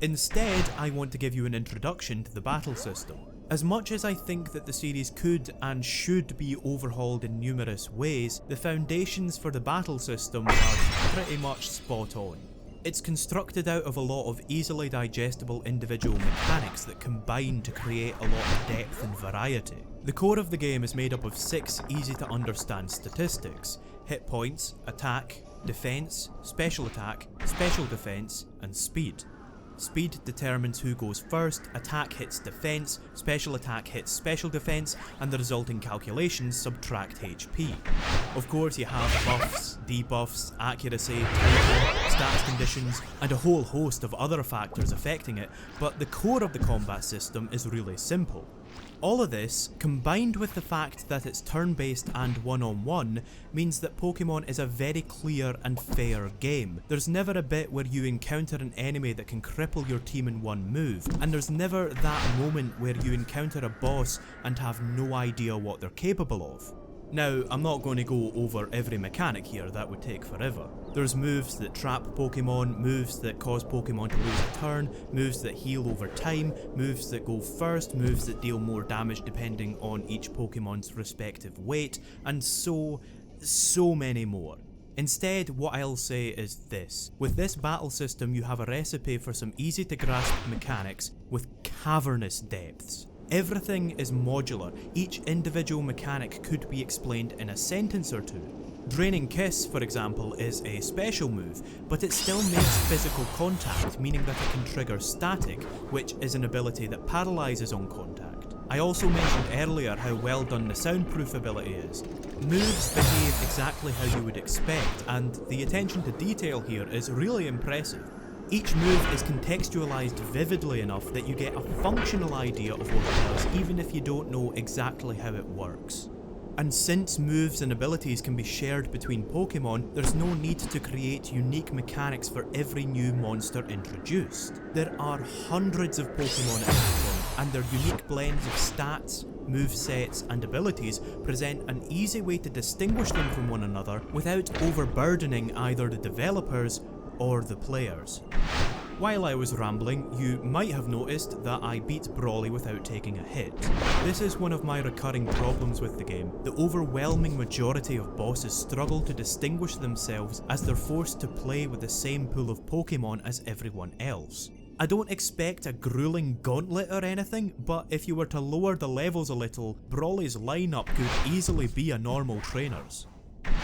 Instead, I want to give you an introduction to the battle system. As much as I think that the series could and should be overhauled in numerous ways, the foundations for the battle system are pretty much spot on. It's constructed out of a lot of easily digestible individual mechanics that combine to create a lot of depth and variety. The core of the game is made up of 6 easy to understand statistics: hit points, attack, defense, special defense, and speed. Speed determines who goes first, attack hits defense, special attack hits special defense, and the resulting calculations subtract HP. Of course, you have buffs, debuffs, accuracy, timing, stats conditions, and a whole host of other factors affecting it, but the core of the combat system is really simple. All of this, combined with the fact that it's turn-based and one-on-one, means that Pokemon is a very clear and fair game. There's never a bit where you encounter an enemy that can cripple your team in one move, and there's never that moment where you encounter a boss and have no idea what they're capable of. Now, I'm not going to go over every mechanic here, that would take forever. There's moves that trap Pokemon, moves that cause Pokemon to lose a turn, moves that heal over time, moves that go first, moves that deal more damage depending on each Pokemon's respective weight, and so many more. Instead, what I'll say is this. With this battle system, you have a recipe for some easy to grasp mechanics with cavernous depths. Everything is modular, each individual mechanic could be explained in a sentence or two. Draining Kiss, for example, is a special move, but it still makes physical contact, meaning that it can trigger static, which is an ability that paralyzes on contact. I also mentioned earlier how well done the soundproof ability is. Moves behave exactly how you would expect, and the attention to detail here is really impressive. Each move is contextualized vividly enough that you get a functional idea of what it does, even if you don't know exactly how it works. And since moves and abilities can be shared between Pokemon, there's no need to create unique mechanics for every new monster introduced. There are hundreds of Pokemon at this point, and their unique blends of stats, movesets, and abilities present an easy way to distinguish them from one another without overburdening either the developers or the players. While I was rambling, you might have noticed that I beat Brawly without taking a hit. This is one of my recurring problems with the game. The overwhelming majority of bosses struggle to distinguish themselves as they're forced to play with the same pool of Pokemon as everyone else. I don't expect a grueling gauntlet or anything, but if you were to lower the levels a little, Brawly's lineup could easily be a normal trainer's.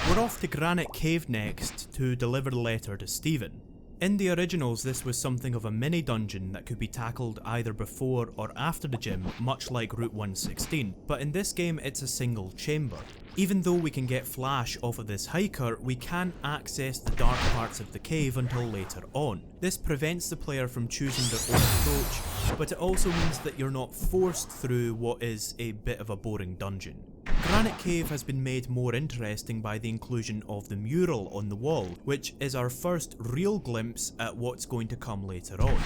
We're off to Granite Cave next to deliver the letter to Steven. In the originals, this was something of a mini dungeon that could be tackled either before or after the gym, much like Route 116, but in this game it's a single chamber. Even though we can get Flash off of this hiker, we can't access the dark parts of the cave until later on. This prevents the player from choosing their own approach, but it also means that you're not forced through what is a bit of a boring dungeon. Granite Cave has been made more interesting by the inclusion of the mural on the wall, which is our first real glimpse at what's going to come later on.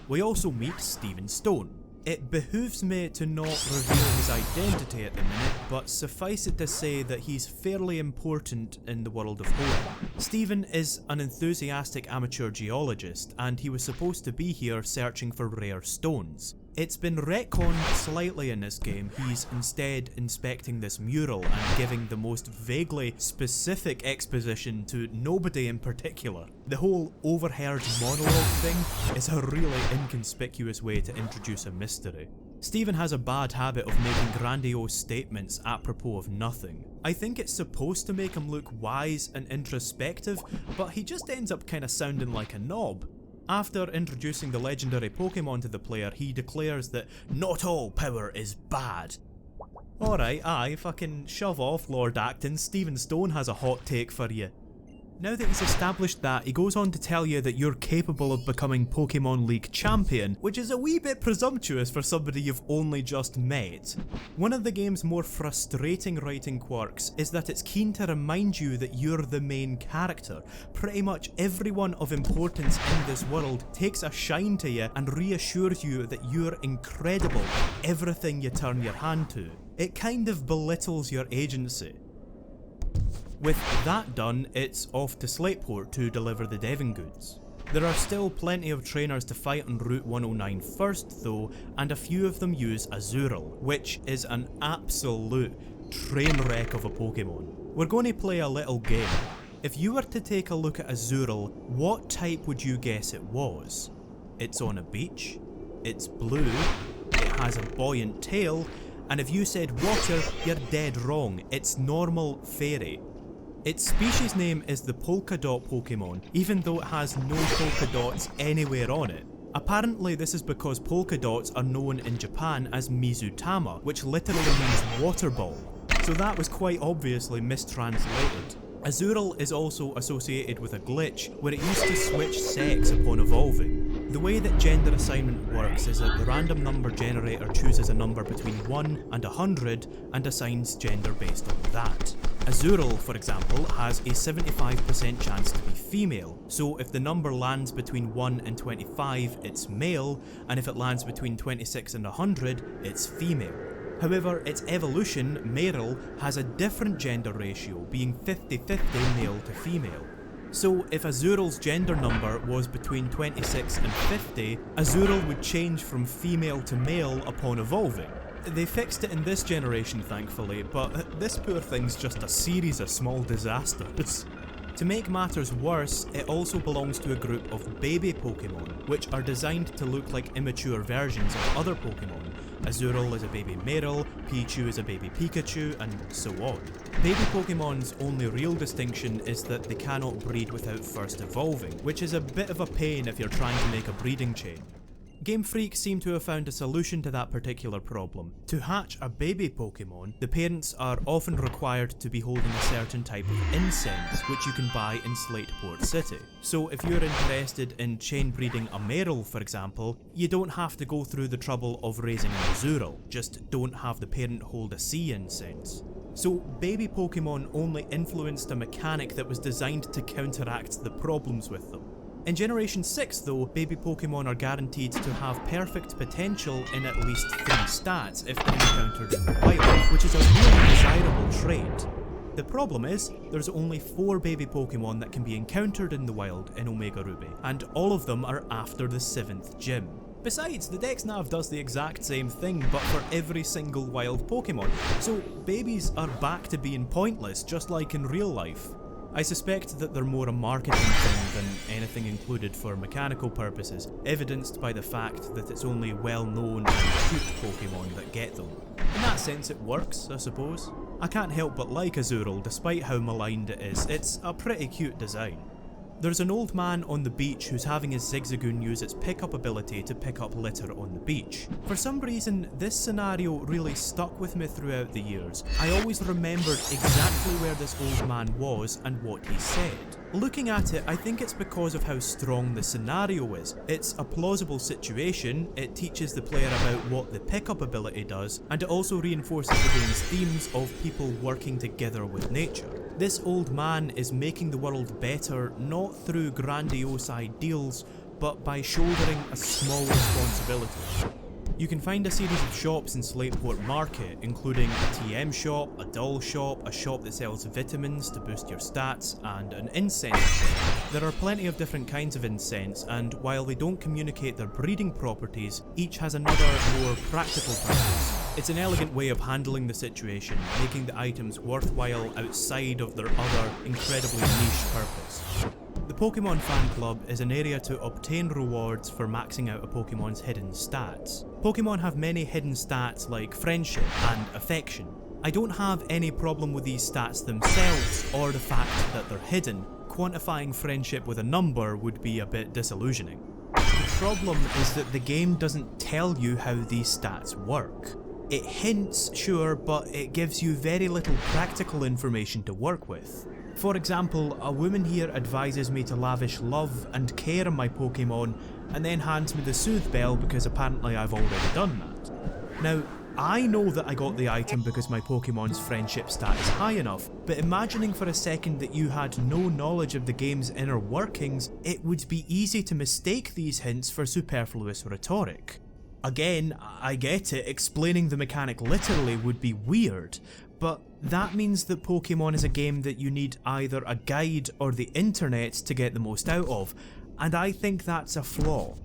We also meet Steven Stone. It behooves me to not reveal his identity at the minute, but suffice it to say that he's fairly important in the world of Hoenn. Steven is an enthusiastic amateur geologist, and he was supposed to be here searching for rare stones. It's been retconned slightly in this game. He's instead inspecting this mural and giving the most vaguely specific exposition to nobody in particular. The whole overheard monologue thing is a really inconspicuous way to introduce a mystery. Steven has a bad habit of making grandiose statements apropos of nothing. I think it's supposed to make him look wise and introspective, but he just ends up kinda sounding like a knob. After introducing the legendary Pokemon to the player, he declares that not all power is bad. Alright, aye, fucking shove off, Lord Acton. Steven Stone has a hot take for you. Now that he's established that, he goes on to tell you that you're capable of becoming Pokemon League champion, which is a wee bit presumptuous for somebody you've only just met. One of the game's more frustrating writing quirks is that it's keen to remind you that you're the main character. Pretty much everyone of importance in this world takes a shine to you and reassures you that you're incredible at everything you turn your hand to. It kind of belittles your agency. With that done, it's off to Slateport to deliver the Devon goods. There are still plenty of trainers to fight on Route 109 first though, and a few of them use Azurill, which is an absolute train wreck of a Pokemon. We're going to play a little game. If you were to take a look at Azurill, what type would you guess it was? It's on a beach, it's blue, it has a buoyant tail, and if you said water, you're dead wrong, it's normal fairy. Its species name is the Polka Dot Pokemon, even though it has no polka dots anywhere on it. Apparently this is because polka dots are known in Japan as Mizutama, which literally means water ball. So that was quite obviously mistranslated. Azurill is also associated with a glitch where it used to switch sex upon evolving. The way that gender assignment works is that the random number generator chooses a number between 1 and 100 and assigns gender based on that. Azurill, for example, has a 75% chance to be female, so if the number lands between 1 and 25, it's male, and if it lands between 26 and 100, it's female. However, its evolution, Meryl, has a different gender ratio, being 50-50 male to female. So if Azurill's gender number was between 26 and 50, Azurill would change from female to male upon evolving. They fixed it in this generation thankfully, but this poor thing's just a series of small disasters. To make matters worse, it also belongs to a group of baby Pokemon, which are designed to look like immature versions of other Pokemon. Azurill is a baby Meryl, Pichu is a baby Pikachu, and so on. Baby Pokemon's only real distinction is that they cannot breed without first evolving, which is a bit of a pain if you're trying to make a breeding chain. Game Freak seem to have found a solution to that particular problem. To hatch a baby Pokemon, the parents are often required to be holding a certain type of incense, which you can buy in Slateport City. So if you're interested in chain breeding a Meryl, for example, you don't have to go through the trouble of raising an Azurill, just don't have the parent hold a sea incense. So baby Pokemon only influenced a mechanic that was designed to counteract the problems with them. In Generation 6 though, baby Pokemon are guaranteed to have perfect potential in at least 3 stats if encountered in the wild, which is a really desirable trait. The problem is, there's only 4 baby Pokemon that can be encountered in the wild in Omega Ruby, and all of them are after the 7th gym. Besides, the Dex Nav does the exact same thing but for every single wild Pokemon, so babies are back to being pointless just like in real life. I suspect that they're more a marketing thing than anything included for mechanical purposes, evidenced by the fact that it's only well-known and cute Pokemon that get them. In that sense it works, I suppose. I can't help but like Azurill despite how maligned it is, it's a pretty cute design. There's an old man on the beach who's having his Zigzagoon use its pickup ability to pick up litter on the beach. For some reason, this scenario really stuck with me throughout the years. I always remembered exactly where this old man was and what he said. Looking at it, I think it's because of how strong the scenario is. It's a plausible situation, it teaches the player about what the pickup ability does, and it also reinforces the game's themes of people working together with nature. This old man is making the world better not through grandiose ideals, but by shouldering a small responsibility. You can find a series of shops in Slateport Market, including a TM shop, a doll shop, a shop that sells vitamins to boost your stats, and an incense shop. There are plenty of different kinds of incense, and while they don't communicate their breeding properties, each has another, more practical purpose. It's an elegant way of handling the situation, making the items worthwhile outside of their other, incredibly niche purpose. The Pokemon Fan Club is an area to obtain rewards for maxing out a Pokemon's hidden stats. Pokemon have many hidden stats like friendship and affection. I don't have any problem with these stats themselves or the fact that they're hidden. Quantifying friendship with a number would be a bit disillusioning. The problem is that the game doesn't tell you how these stats work. It hints, sure, but it gives you very little practical information to work with. For example, a woman here advises me to lavish love and care on my Pokemon and then hands me the Soothe Bell because apparently I've already done that. Now, I know that I got the item because my Pokemon's friendship stat is high enough, but imagining for a second that you had no knowledge of the game's inner workings, it would be easy to mistake these hints for superfluous rhetoric. Again, I get it, explaining the mechanic literally would be weird, but that means that Pokemon is a game that you need either a guide or the internet to get the most out of, and I think that's a flaw.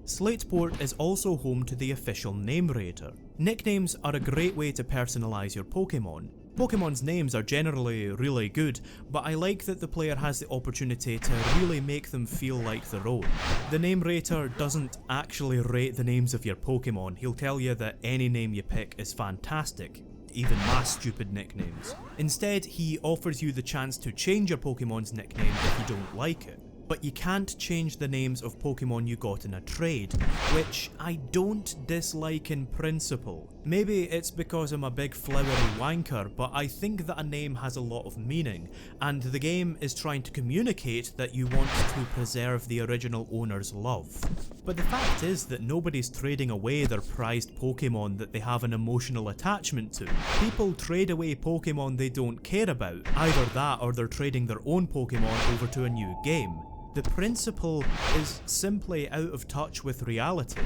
Slateport is also home to the official name rater. Nicknames are a great way to personalise your Pokemon. Pokemon's names are generally really good, but I like that the player has the opportunity to really make them feel like their own. The name rater doesn't actually rate the names of your Pokemon, he'll tell you that any name you pick is fantastic, even my stupid nicknames. Instead, he offers you the chance to change your Pokemon's nickname if you don't like it. but you can't change the names of Pokemon you got in a trade, which I don't dislike in principle. Maybe it's because I'm a big flowery wanker, but I think that a name has a lot of meaning, and the game is trying to communicate that you want to preserve the original owner's love. But the fact is that nobody's trading away their prized Pokemon that they have an emotional attachment to. People trade away Pokemon they don't care about, either that or they're trading their own Pokemon over to a new game. The principle is simply out of touch with reality.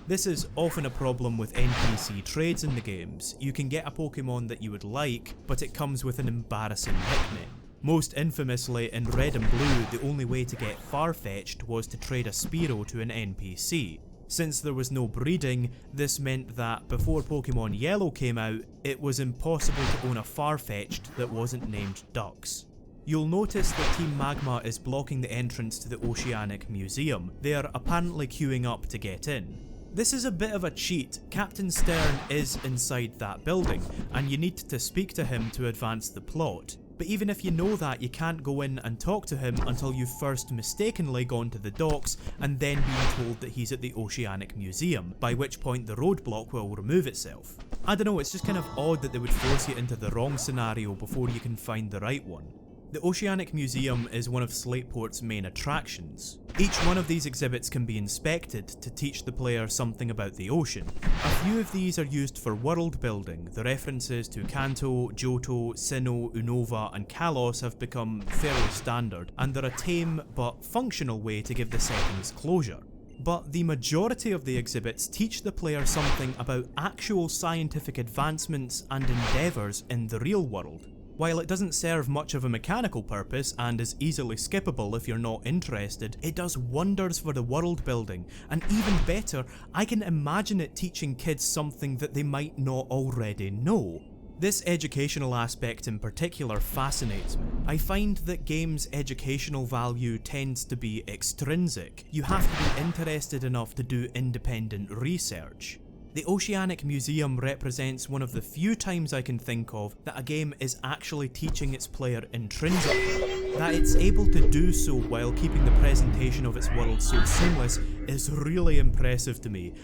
This is often a problem with NPC trades in the games. You can get a Pokemon that you would like, but it comes with an embarrassing nickname. Most infamously, in Red and Blue, the only way to get Farfetch'd was to trade a Spearow to an NPC. Since there was no breeding, this meant that before Pokemon Yellow came out, it was impossible to own a Farfetch'd that wasn't named Dux. You'll notice that Team Magma is blocking the entrance to the Oceanic Museum. They are apparently queuing up to get in. This is a bit of a cheat. Captain Stern is inside that building, and you need to speak to him to advance the plot. But even if you know that, you can't go in and talk to him until you've first mistakenly gone to the docks and then been told that he's at the Oceanic Museum, by which point the roadblock will remove itself. I don't know, it's just kind of odd that they would force you into the wrong scenario before you can find the right one. The Oceanic Museum is one of Slateport's main attractions. Each one of these exhibits can be inspected to teach the player something about the ocean. A few of these are used for world building. The references to Kanto, Johto, Sinnoh, Unova and Kalos have become fairly standard, and they're a tame but functional way to give the settings closure. But the majority of the exhibits teach the player something about actual scientific advancements and endeavours in the real world. While it doesn't serve much of a mechanical purpose and is easily skippable if you're not interested, it does wonders for the world building, and even better, I can imagine it teaching kids something that they might not already know. This educational aspect in particular fascinates me. I find that games' educational value tends to be extrinsic. You have to be interested enough to do independent research. The Oceanic Museum represents one of the few times I can think of that a game is actually teaching its player intrinsically. That it's able to do so while keeping the presentation of its world so seamless is really impressive to me.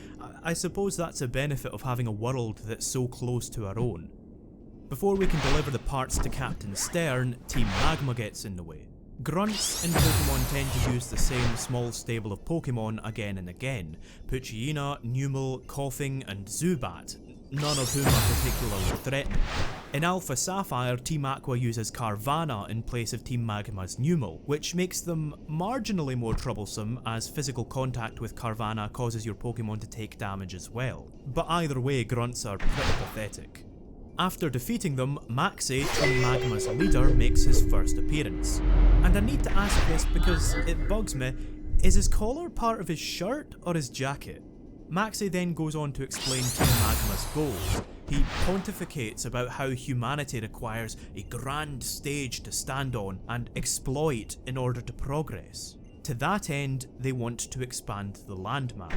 I suppose that's a benefit of having a world that's so close to our own. Before we can deliver the parts to Captain Stern, Team Magma gets in the way. Grunts in Pokemon tend to use the same small stable of Pokemon again and again: Poochyena, Numel, Koffing and Zubat, none of whom are particularly threatening. In Alpha Sapphire, Team Aqua uses Carvanha in place of Team Magma's Numel, which makes them marginally more troublesome as physical contact with Carvanha causes your Pokemon to take damage as well. But either way, Grunts are pretty pathetic. After defeating them, Maxie, Team Magma's leader, makes his first appearance. And I need to ask this because it bugs me, is his collar part of his shirt or his jacket? Maxie then goes on to explain Team Magma's goals. He pontificates about how humanity requires a grand stage to stand on and exploit in order to progress. To that end, they want to expand the landmass.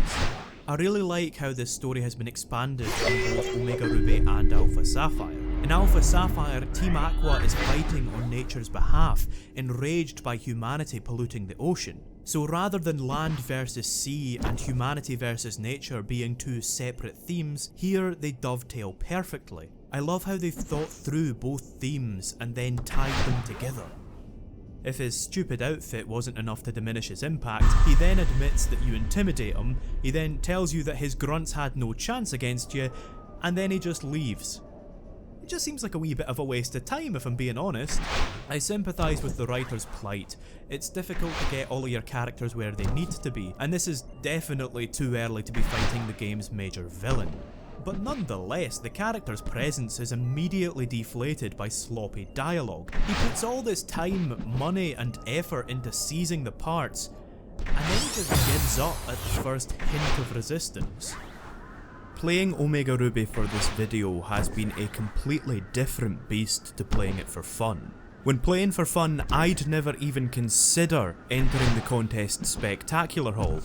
I really like how this story has been expanded in both Omega Ruby and Alpha Sapphire. In Alpha Sapphire, Team Aqua is fighting on nature's behalf, enraged by humanity polluting the ocean. So rather than land versus sea and humanity versus nature being two separate themes, here they dovetail perfectly. I love how they've thought through both themes and then tied them together. If his stupid outfit wasn't enough to diminish his impact, he then admits that you intimidate him, he then tells you that his grunts had no chance against you, and then he just leaves. It just seems like a wee bit of a waste of time if I'm being honest. I sympathise with the writer's plight. It's difficult to get all of your characters where they need to be, and this is definitely too early to be fighting the game's major villain. But nonetheless, the character's presence is immediately deflated by sloppy dialogue. He puts all this time, money and effort into seizing the parts, and then he just gives up at the first hint of resistance. Playing Omega Ruby for this video has been a completely different beast to playing it for fun. When playing for fun, I'd never even consider entering the contest Spectacular Hall,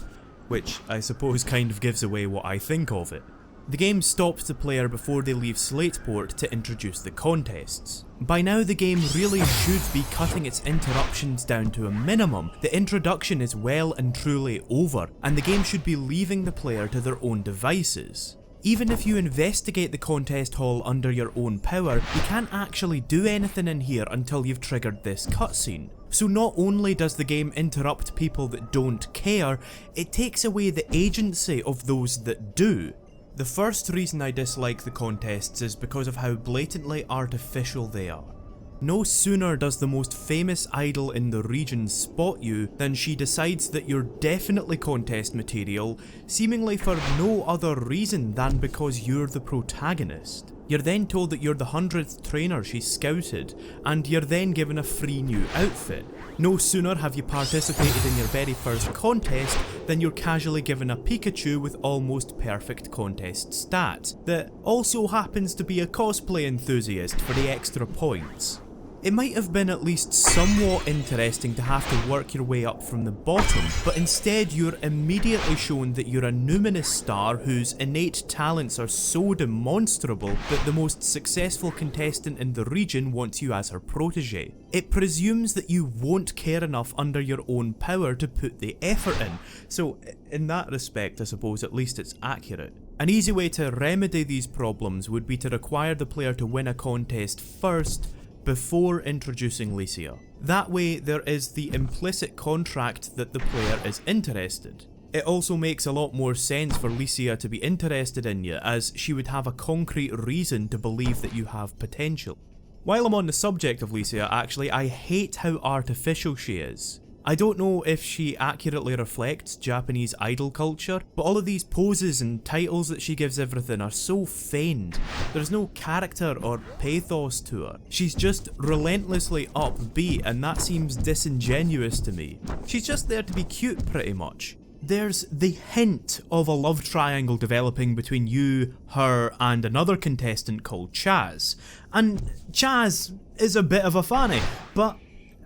which I suppose kind of gives away what I think of it. The game stops the player before they leave Slateport to introduce the contests. By now the game really should be cutting its interruptions down to a minimum. The introduction is well and truly over, and the game should be leaving the player to their own devices. Even if you investigate the contest hall under your own power, you can't actually do anything in here until you've triggered this cutscene. So not only does the game interrupt people that don't care, it takes away the agency of those that do. The first reason I dislike the contests is because of how blatantly artificial they are. No sooner does the most famous idol in the region spot you than she decides that you're definitely contest material, seemingly for no other reason than because you're the protagonist. You're then told that you're the 100th trainer she scouted, and you're then given a free new outfit. No sooner have you participated in your very first contest than you're casually given a Pikachu with almost perfect contest stats, that also happens to be a cosplay enthusiast for the extra points. It might have been at least somewhat interesting to have to work your way up from the bottom, but instead you're immediately shown that you're a numinous star whose innate talents are so demonstrable that the most successful contestant in the region wants you as her protege. It presumes that you won't care enough under your own power to put the effort in, so in that respect I suppose at least it's accurate. An easy way to remedy these problems would be to require the player to win a contest first, before introducing Licia. That way there is the implicit contract that the player is interested. It also makes a lot more sense for Licia to be interested in you, as she would have a concrete reason to believe that you have potential. While I'm on the subject of Licia actually, I hate how artificial she is. I don't know if she accurately reflects Japanese idol culture, but all of these poses and titles that she gives everything are so feigned. There's no character or pathos to her. She's just relentlessly upbeat, and that seems disingenuous to me. She's just there to be cute pretty much. There's the hint of a love triangle developing between you, her, and another contestant called Chaz. And Chaz is a bit of a fanny, but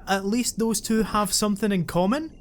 at least those two have something in common?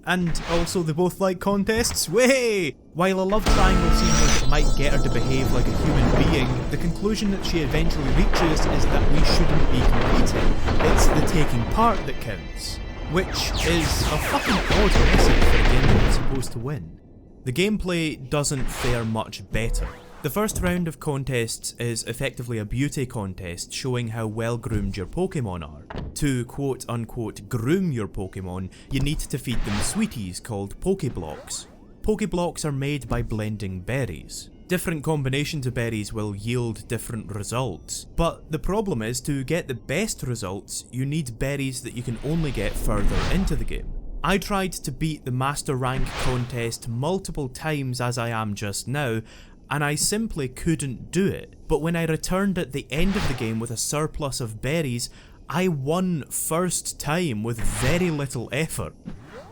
And also they both like contests? Way! While a love triangle seems like it might get her to behave like a human being, the conclusion that she eventually reaches is that we shouldn't be competing. It's the taking part that counts. Which is a fucking odd message for a game that is supposed to win. The gameplay doesn't fare much better. The first round of contests is effectively a beauty contest showing how well groomed your Pokemon are. To quote unquote groom your Pokemon, you need to feed them sweeties called Pokeblocks. Pokeblocks are made by blending berries. Different combinations of berries will yield different results, but the problem is to get the best results you need berries that you can only get further into the game. I tried to beat the Master Rank contest multiple times as I am just now, and I simply couldn't do it. But when I returned at the end of the game with a surplus of berries, I won first time with very little effort.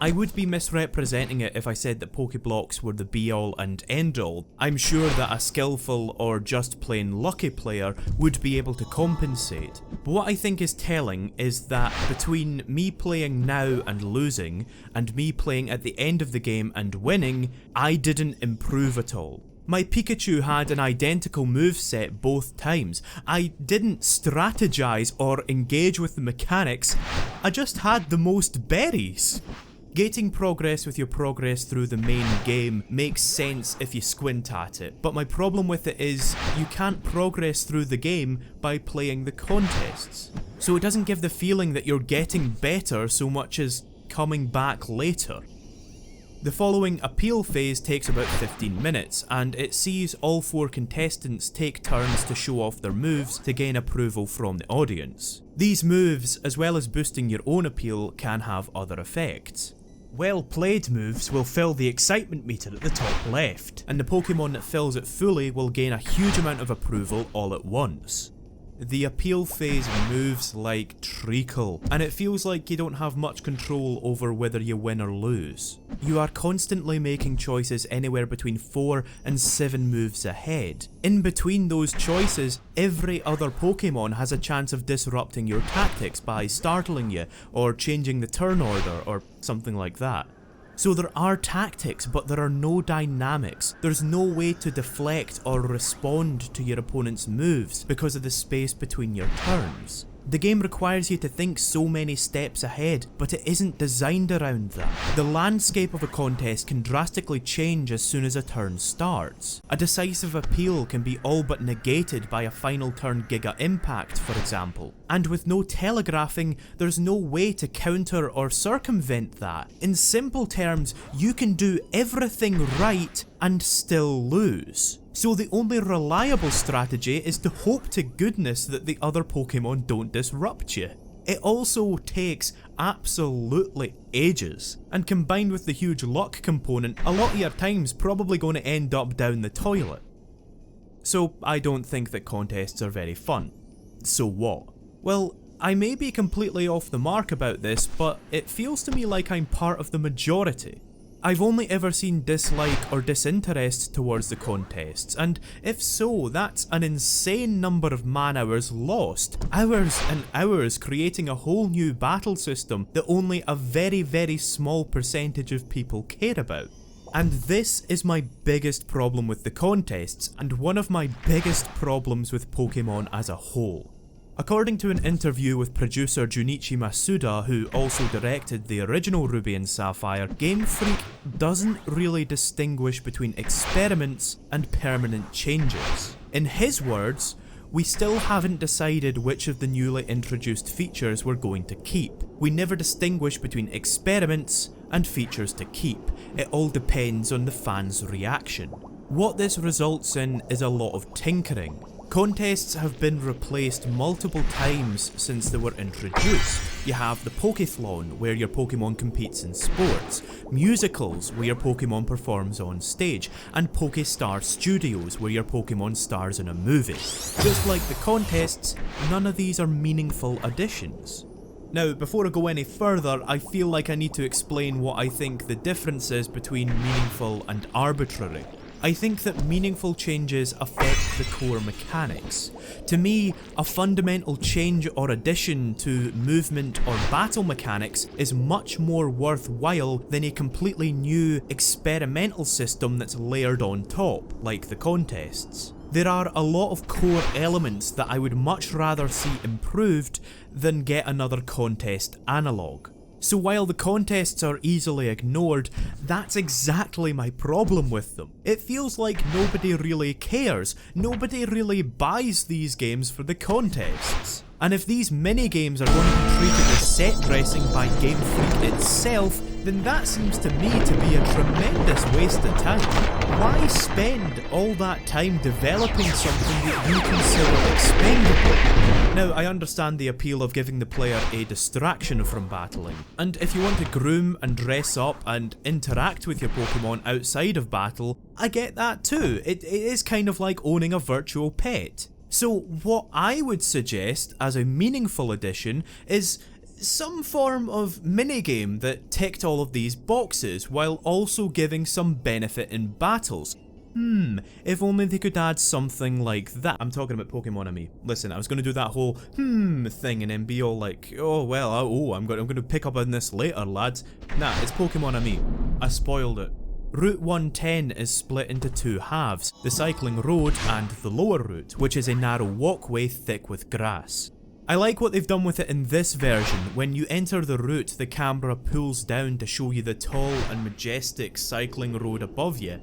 I would be misrepresenting it if I said that Pokeblocks were the be-all and end-all. I'm sure that a skillful or just plain lucky player would be able to compensate. But what I think is telling is that between me playing now and losing, and me playing at the end of the game and winning, I didn't improve at all. My Pikachu had an identical moveset both times. I didn't strategize or engage with the mechanics, I just had the most berries. Gating progress with your progress through the main game makes sense if you squint at it, but my problem with it is you can't progress through the game by playing the contests. So it doesn't give the feeling that you're getting better so much as coming back later. The following appeal phase takes about 15 minutes, and it sees all 4 contestants take turns to show off their moves to gain approval from the audience. These moves, as well as boosting your own appeal, can have other effects. Well played moves will fill the excitement meter at the top left, and the Pokemon that fills it fully will gain a huge amount of approval all at once. The appeal phase moves like treacle, and it feels like you don't have much control over whether you win or lose. You are constantly making choices anywhere between 4 and 7 moves ahead. In between those choices, every other Pokemon has a chance of disrupting your tactics by startling you, or changing the turn order, or something like that. So there are tactics, but there are no dynamics. There's no way to deflect or respond to your opponent's moves because of the space between your turns. The game requires you to think so many steps ahead, but it isn't designed around that. The landscape of a contest can drastically change as soon as a turn starts. A decisive appeal can be all but negated by a final turn Giga Impact, for example. And with no telegraphing, there's no way to counter or circumvent that. In simple terms, you can do everything right and still lose. So the only reliable strategy is to hope to goodness that the other Pokemon don't disrupt you. It also takes absolutely ages, and combined with the huge luck component, a lot of your time's probably going to end up down the toilet. So I don't think that contests are very fun. So what? Well, I may be completely off the mark about this, but it feels to me like I'm part of the majority. I've only ever seen dislike or disinterest towards the contests, and if so, that's an insane number of man-hours lost. Hours and hours creating a whole new battle system that only a very, very small percentage of people care about. And this is my biggest problem with the contests, and one of my biggest problems with Pokemon as a whole. According to an interview with producer Junichi Masuda, who also directed the original Ruby and Sapphire, Game Freak doesn't really distinguish between experiments and permanent changes. In his words, we still haven't decided which of the newly introduced features we're going to keep. We never distinguish between experiments and features to keep. It all depends on the fans' reaction. What this results in is a lot of tinkering. Contests have been replaced multiple times since they were introduced. You have the Pokethlon, where your Pokemon competes in sports, musicals, where your Pokemon performs on stage, and Pokestar Studios, where your Pokemon stars in a movie. Just like the contests, none of these are meaningful additions. Now, before I go any further, I feel like I need to explain what I think the difference is between meaningful and arbitrary. I think that meaningful changes affect the core mechanics. To me, a fundamental change or addition to movement or battle mechanics is much more worthwhile than a completely new experimental system that's layered on top, like the contests. There are a lot of core elements that I would much rather see improved than get another contest analogue. So while the contests are easily ignored, that's exactly my problem with them. It feels like nobody really cares, nobody really buys these games for the contests. And if these mini-games are going to be treated as set dressing by Game Freak itself, then that seems to me to be a tremendous waste of time. Why spend all that time developing something that you consider expendable? Now, I understand the appeal of giving the player a distraction from battling, and if you want to groom and dress up and interact with your Pokemon outside of battle, I get that too. It is kind of like owning a virtual pet. So what I would suggest as a meaningful addition is some form of minigame that ticked all of these boxes while also giving some benefit in battles. If only they could add something like that. I'm talking about Pokemon Ami. Listen, I was going to do that whole thing and then be all like, oh well, I'm going to pick up on this later, lads. Nah, it's Pokemon Ami. I spoiled it. Route 110 is split into two halves, the cycling road and the lower route, which is a narrow walkway thick with grass. I like what they've done with it in this version. When you enter the route, the camera pulls down to show you the tall and majestic cycling road above you,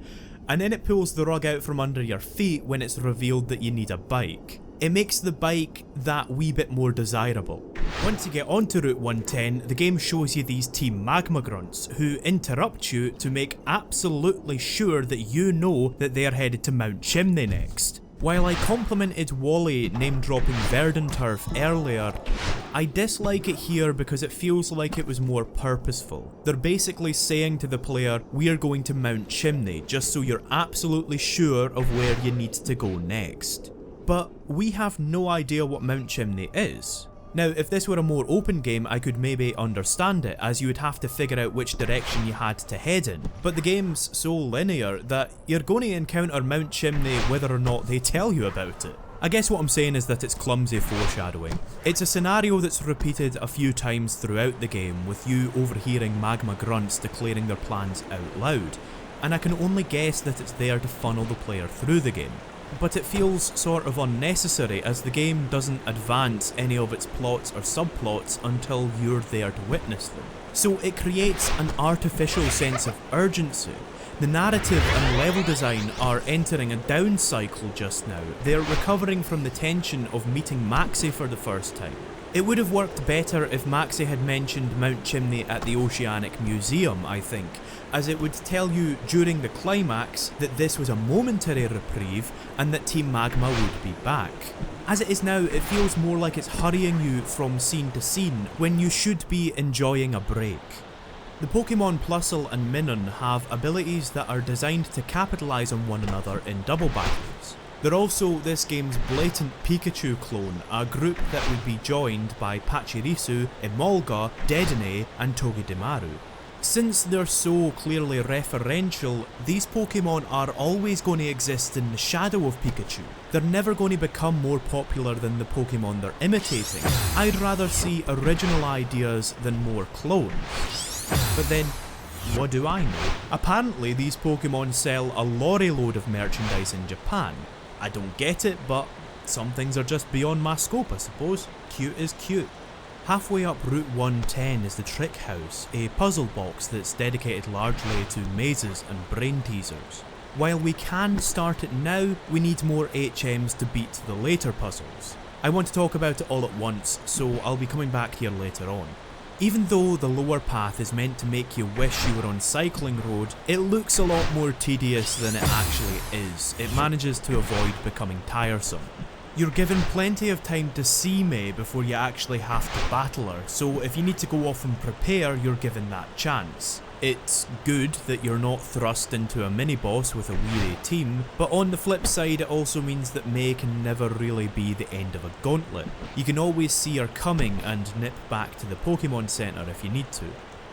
and then it pulls the rug out from under your feet when it's revealed that you need a bike. It makes the bike that wee bit more desirable. Once you get onto Route 110, the game shows you these Team Magma Grunts, who interrupt you to make absolutely sure that you know that they are headed to Mount Chimney next. While I complimented Wally name-dropping Verdanturf earlier, I dislike it here because it feels like it was more purposeful. They're basically saying to the player, we're going to Mount Chimney, just so you're absolutely sure of where you need to go next. But we have no idea what Mount Chimney is. Now, if this were a more open game, I could maybe understand it, as you would have to figure out which direction you had to head in. But the game's so linear that you're going to encounter Mount Chimney whether or not they tell you about it. I guess what I'm saying is that it's clumsy foreshadowing. It's a scenario that's repeated a few times throughout the game, with you overhearing magma grunts declaring their plans out loud, and I can only guess that it's there to funnel the player through the game. But it feels sort of unnecessary, as the game doesn't advance any of its plots or subplots until you're there to witness them. So it creates an artificial sense of urgency. The narrative and level design are entering a down cycle just now. They're recovering from the tension of meeting Maxie for the first time. It would have worked better if Maxie had mentioned Mount Chimney at the Oceanic Museum, I think, as it would tell you during the climax that this was a momentary reprieve and that Team Magma would be back. As it is now, it feels more like it's hurrying you from scene to scene when you should be enjoying a break. The Pokemon Plusle and Minun have abilities that are designed to capitalise on one another in double battles. They're also this game's blatant Pikachu clone, a group that would be joined by Pachirisu, Emolga, Dedenne and Togedemaru. Since they're so clearly referential, these Pokemon are always going to exist in the shadow of Pikachu. They're never going to become more popular than the Pokemon they're imitating. I'd rather see original ideas than more clones. But then, what do I know? Apparently these Pokemon sell a lorry load of merchandise in Japan. I don't get it, but some things are just beyond my scope, I suppose. Cute is cute. Halfway up Route 110 is the Trick House, a puzzle box that's dedicated largely to mazes and brain teasers. While we can start it now, we need more HMs to beat the later puzzles. I want to talk about it all at once, so I'll be coming back here later on. Even though the lower path is meant to make you wish you were on Cycling Road, it looks a lot more tedious than it actually is. It manages to avoid becoming tiresome. You're given plenty of time to see May before you actually have to battle her, so if you need to go off and prepare, you're given that chance. It's good that you're not thrust into a mini-boss with a weary team, but on the flip side it also means that May can never really be the end of a gauntlet. You can always see her coming and nip back to the Pokemon Center if you need to.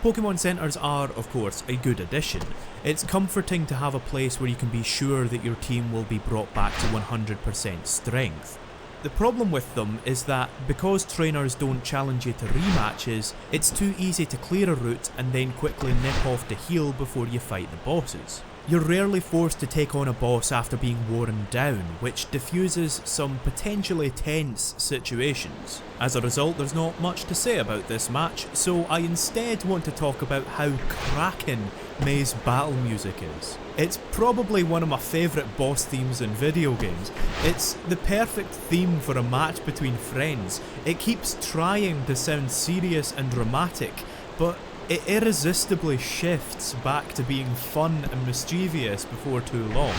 Pokemon Centres are, of course, a good addition. It's comforting to have a place where you can be sure that your team will be brought back to 100% strength. The problem with them is that because trainers don't challenge you to rematches, it's too easy to clear a route and then quickly nip off to heal before you fight the bosses. You're rarely forced to take on a boss after being worn down, which diffuses some potentially tense situations. As a result, there's not much to say about this match, so I instead want to talk about how cracking May's battle music is. It's probably one of my favourite boss themes in video games. It's the perfect theme for a match between friends. It keeps trying to sound serious and dramatic, but it irresistibly shifts back to being fun and mischievous before too long.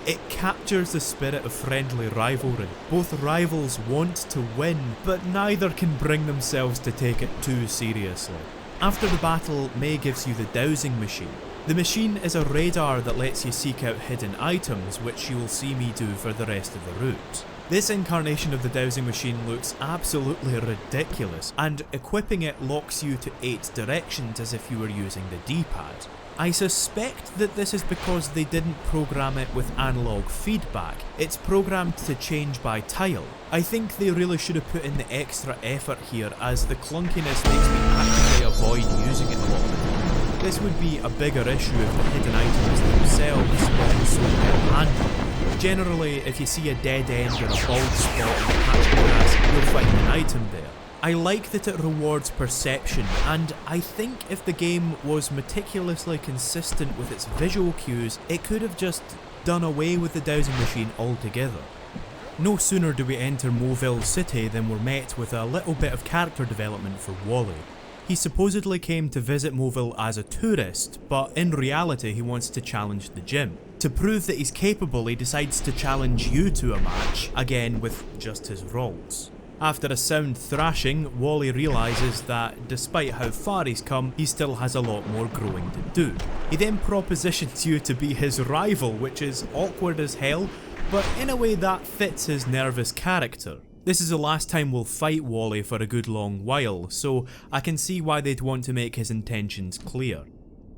It captures the spirit of friendly rivalry. Both rivals want to win, but neither can bring themselves to take it too seriously. After the battle, May gives you the dowsing machine. The machine is a radar that lets you seek out hidden items, which you will see me do for the rest of the route. This incarnation of the dowsing machine looks absolutely ridiculous, and equipping it locks you to 8 directions as if you were using the D-pad. I suspect that this is because they didn't program it with analog feedback. It's programmed to change by tile. I think they really should have put in the extra effort here, as the clunkiness makes me actively avoid using it a lot. This would be a bigger issue if the hidden items themselves weren't so well handled. Generally, if you see a dead end or a bald spot in a patch of grass, you'll find an item there. I like that it rewards perception, and I think if the game was meticulously consistent with its visual cues, it could have just done away with the dowsing machine altogether. No sooner do we enter Mauville City than we're met with a little bit of character development for Wally. He supposedly came to visit Mauville as a tourist, but in reality he wants to challenge the gym. To prove that he's capable, he decides to challenge you to a match, again with just his rolls. After a sound thrashing, Wally realises that despite how far he's come, he still has a lot more growing to do. He then propositions you to be his rival, which is awkward as hell, but in a way that fits his nervous character. This is the last time we'll fight Wally for a good long while, so I can see why they'd want to make his intentions clear.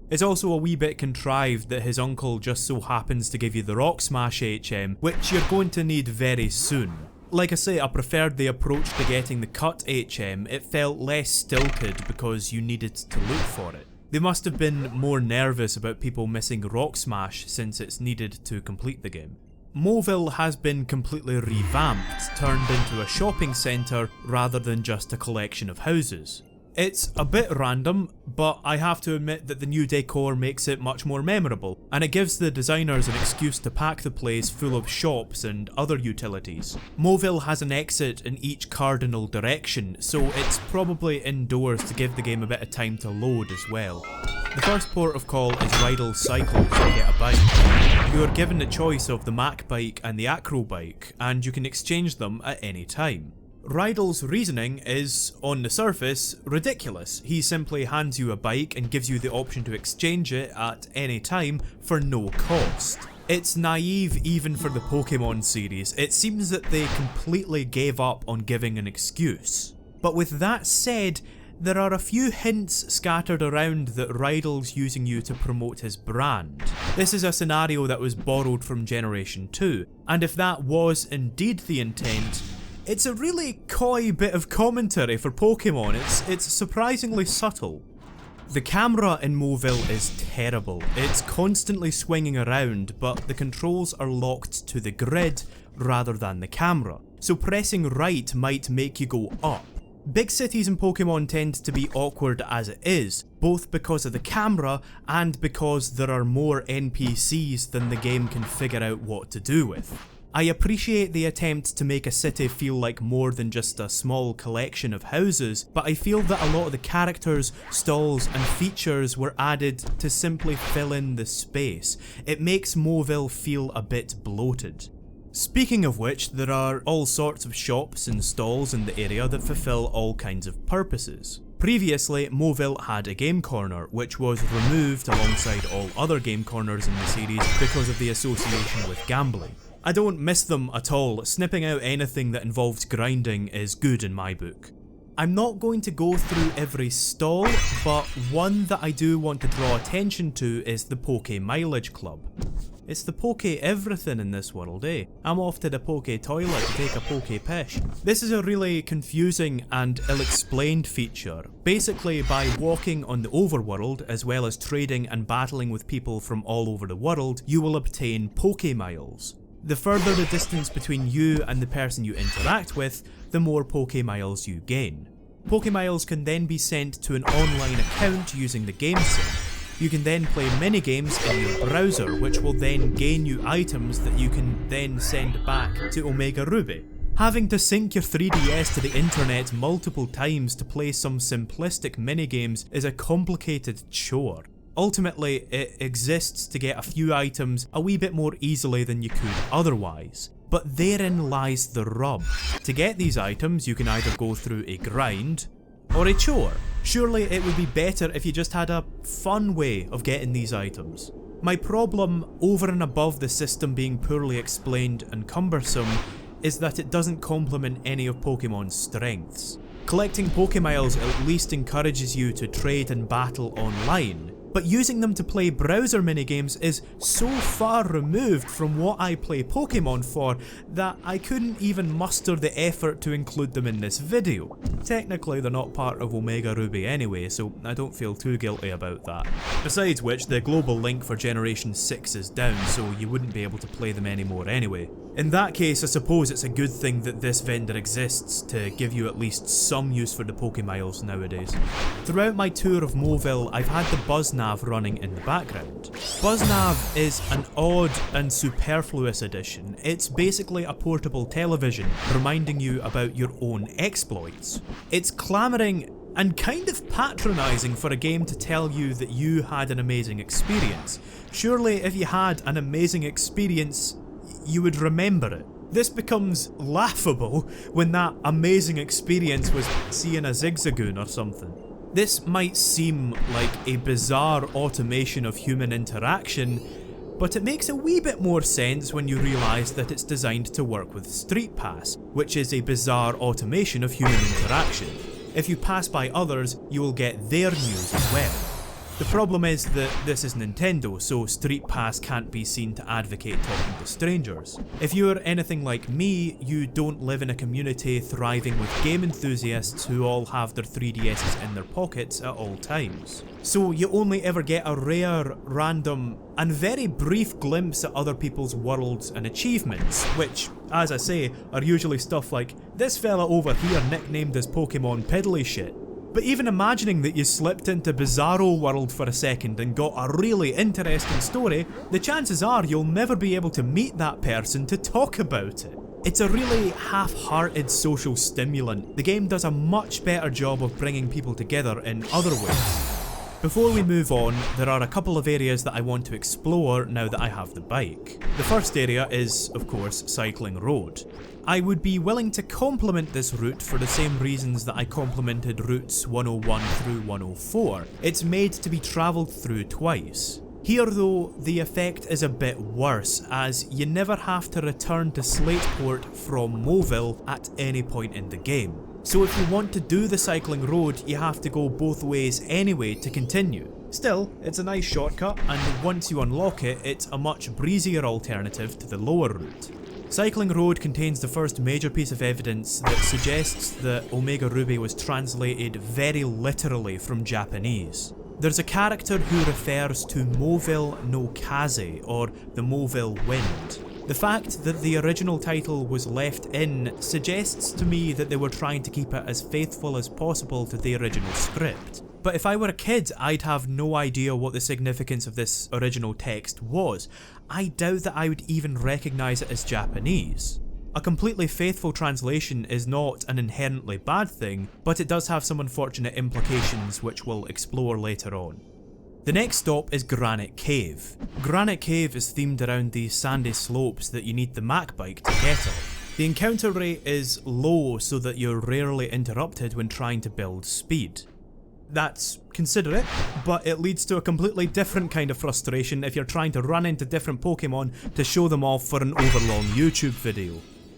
It's also a wee bit contrived that his uncle just so happens to give you the Rock Smash HM, which you're going to need very soon. Like I say, I preferred the approach to getting the cut HM. It felt less stilted because you needed to look for it. They must have been more nervous about people missing Rock Smash since it's needed to complete the game. Moville has been completely revamped, turned into a shopping centre rather than just a collection of houses. It's a bit random, but I have to admit that the new decor makes it much more memorable, and it gives the designers an excuse to pack the place full of shops and other utilities. Moville has an exit in each cardinal direction, so it's probably indoors to give the game a bit of time to load as well. The first port of call is Rydell Cycles to get a bike. You are given the choice of the Mac bike and the Acro bike, and you can exchange them at any time. Rydell's reasoning is, on the surface, ridiculous. He simply hands you a bike and gives you the option to exchange it at any time for no cost. It's naive even for the Pokemon series. It seems that they completely gave up on giving an excuse. But with that said, there are a few hints scattered around that Rydell's using you to promote his brand. This is a scenario that was borrowed from Generation 2, and if that was indeed the intent, it's a really coy bit of commentary for Pokemon. It's surprisingly subtle. The camera in Moville is terrible. It's constantly swinging around, but the controls are locked to the grid rather than the camera, so pressing right might make you go up. Big cities in Pokemon tend to be awkward as it is, both because of the camera and because there are more NPCs than the game can figure out what to do with. I appreciate the attempt to make a city feel like more than just a small collection of houses, but I feel that a lot of the characters, stalls and features were added to simply fill in the space. It makes Moville feel a bit bloated. Speaking of which, there are all sorts of shops and stalls in the area that fulfill all kinds of purposes. Previously, Moville had a game corner, which was removed alongside all other game corners in the series because of the association with gambling. I don't miss them at all. Snipping out anything that involves grinding is good in my book. I'm not going to go through every stall, but one that I do want to draw attention to is the Poke Mileage Club. It's the Poke everything in this world, eh? I'm off to the Poke toilet to take a Poke pish. This is a really confusing and ill-explained feature. Basically, by walking on the overworld, as well as trading and battling with people from all over the world, you will obtain Poke Miles. The further the distance between you and the person you interact with, the more Poke Miles you gain. Poke Miles can then be sent to an online account using the game sim. You can then play mini-games in your browser, which will then gain you items that you can then send back to Omega Ruby. Having to sync your 3DS to the internet multiple times to play some simplistic mini-games is a complicated chore. Ultimately, it exists to get a few items a wee bit more easily than you could otherwise. But therein lies the rub. To get these items, you can either go through a grind or a chore. Surely it would be better if you just had a fun way of getting these items. My problem, over and above the system being poorly explained and cumbersome, is that it doesn't complement any of Pokemon's strengths. Collecting Pokemiles at least encourages you to trade and battle online, but using them to play browser minigames is so far removed from what I play Pokemon for that I couldn't even muster the effort to include them in this video. Technically they're not part of Omega Ruby anyway, so I don't feel too guilty about that. Besides which, the global link for Generation 6 is down, so you wouldn't be able to play them anymore anyway. In that case, I suppose it's a good thing that this vendor exists to give you at least some use for the Pokemiles nowadays. Throughout my tour of Moville, I've had the BuzzNav running in the background. BuzzNav is an odd and superfluous addition. It's basically a portable television, reminding you about your own exploits. It's clamouring and kind of patronising for a game to tell you that you had an amazing experience. Surely if you had an amazing experience, you would remember it. This becomes laughable when that amazing experience was seeing a Zigzagoon or something. This might seem like a bizarre automation of human interaction, but it makes a wee bit more sense when you realise that it's designed to work with Street Pass, which is a bizarre automation of human interaction. If you pass by others, you will get their news as well. The problem is that this is Nintendo, so Street Pass can't be seen to advocate talking to strangers. If you're anything like me, you don't live in a community thriving with game enthusiasts who all have their 3DSs in their pockets at all times. So you only ever get a rare, random, and very brief glimpse at other people's worlds and achievements, which, as I say, are usually stuff like, this fella over here nicknamed as Pokemon Piddly Shit. But even imagining that you slipped into Bizarro World for a second and got a really interesting story, the chances are you'll never be able to meet that person to talk about it. It's a really half-hearted social stimulant. The game does a much better job of bringing people together in other ways. Before we move on, there are a couple of areas that I want to explore now that I have the bike. The first area is, of course, Cycling Road. I would be willing to compliment this route for the same reasons that I complimented routes 101 through 104. It's made to be travelled through twice. Here though, the effect is a bit worse, as you never have to return to Slateport from Moville at any point in the game. So if you want to do the cycling road, you have to go both ways anyway to continue. Still, it's a nice shortcut, and once you unlock it, it's a much breezier alternative to the lower route. Cycling Road contains the first major piece of evidence that suggests that Omega Ruby was translated very literally from Japanese. There's a character who refers to Moville no Kaze, or the Moville Wind. The fact that the original title was left in suggests to me that they were trying to keep it as faithful as possible to the original script. But if I were a kid, I'd have no idea what the significance of this original text was. I doubt that I would even recognise it as Japanese. A completely faithful translation is not an inherently bad thing, but it does have some unfortunate implications which we'll explore later on. The next stop is Granite Cave. Granite Cave is themed around the sandy slopes that you need the Mac bike to get up. The encounter rate is low so that you're rarely interrupted when trying to build speed. That's considerate, but it leads to a completely different kind of frustration if you're trying to run into different Pokemon to show them off for an overlong YouTube video.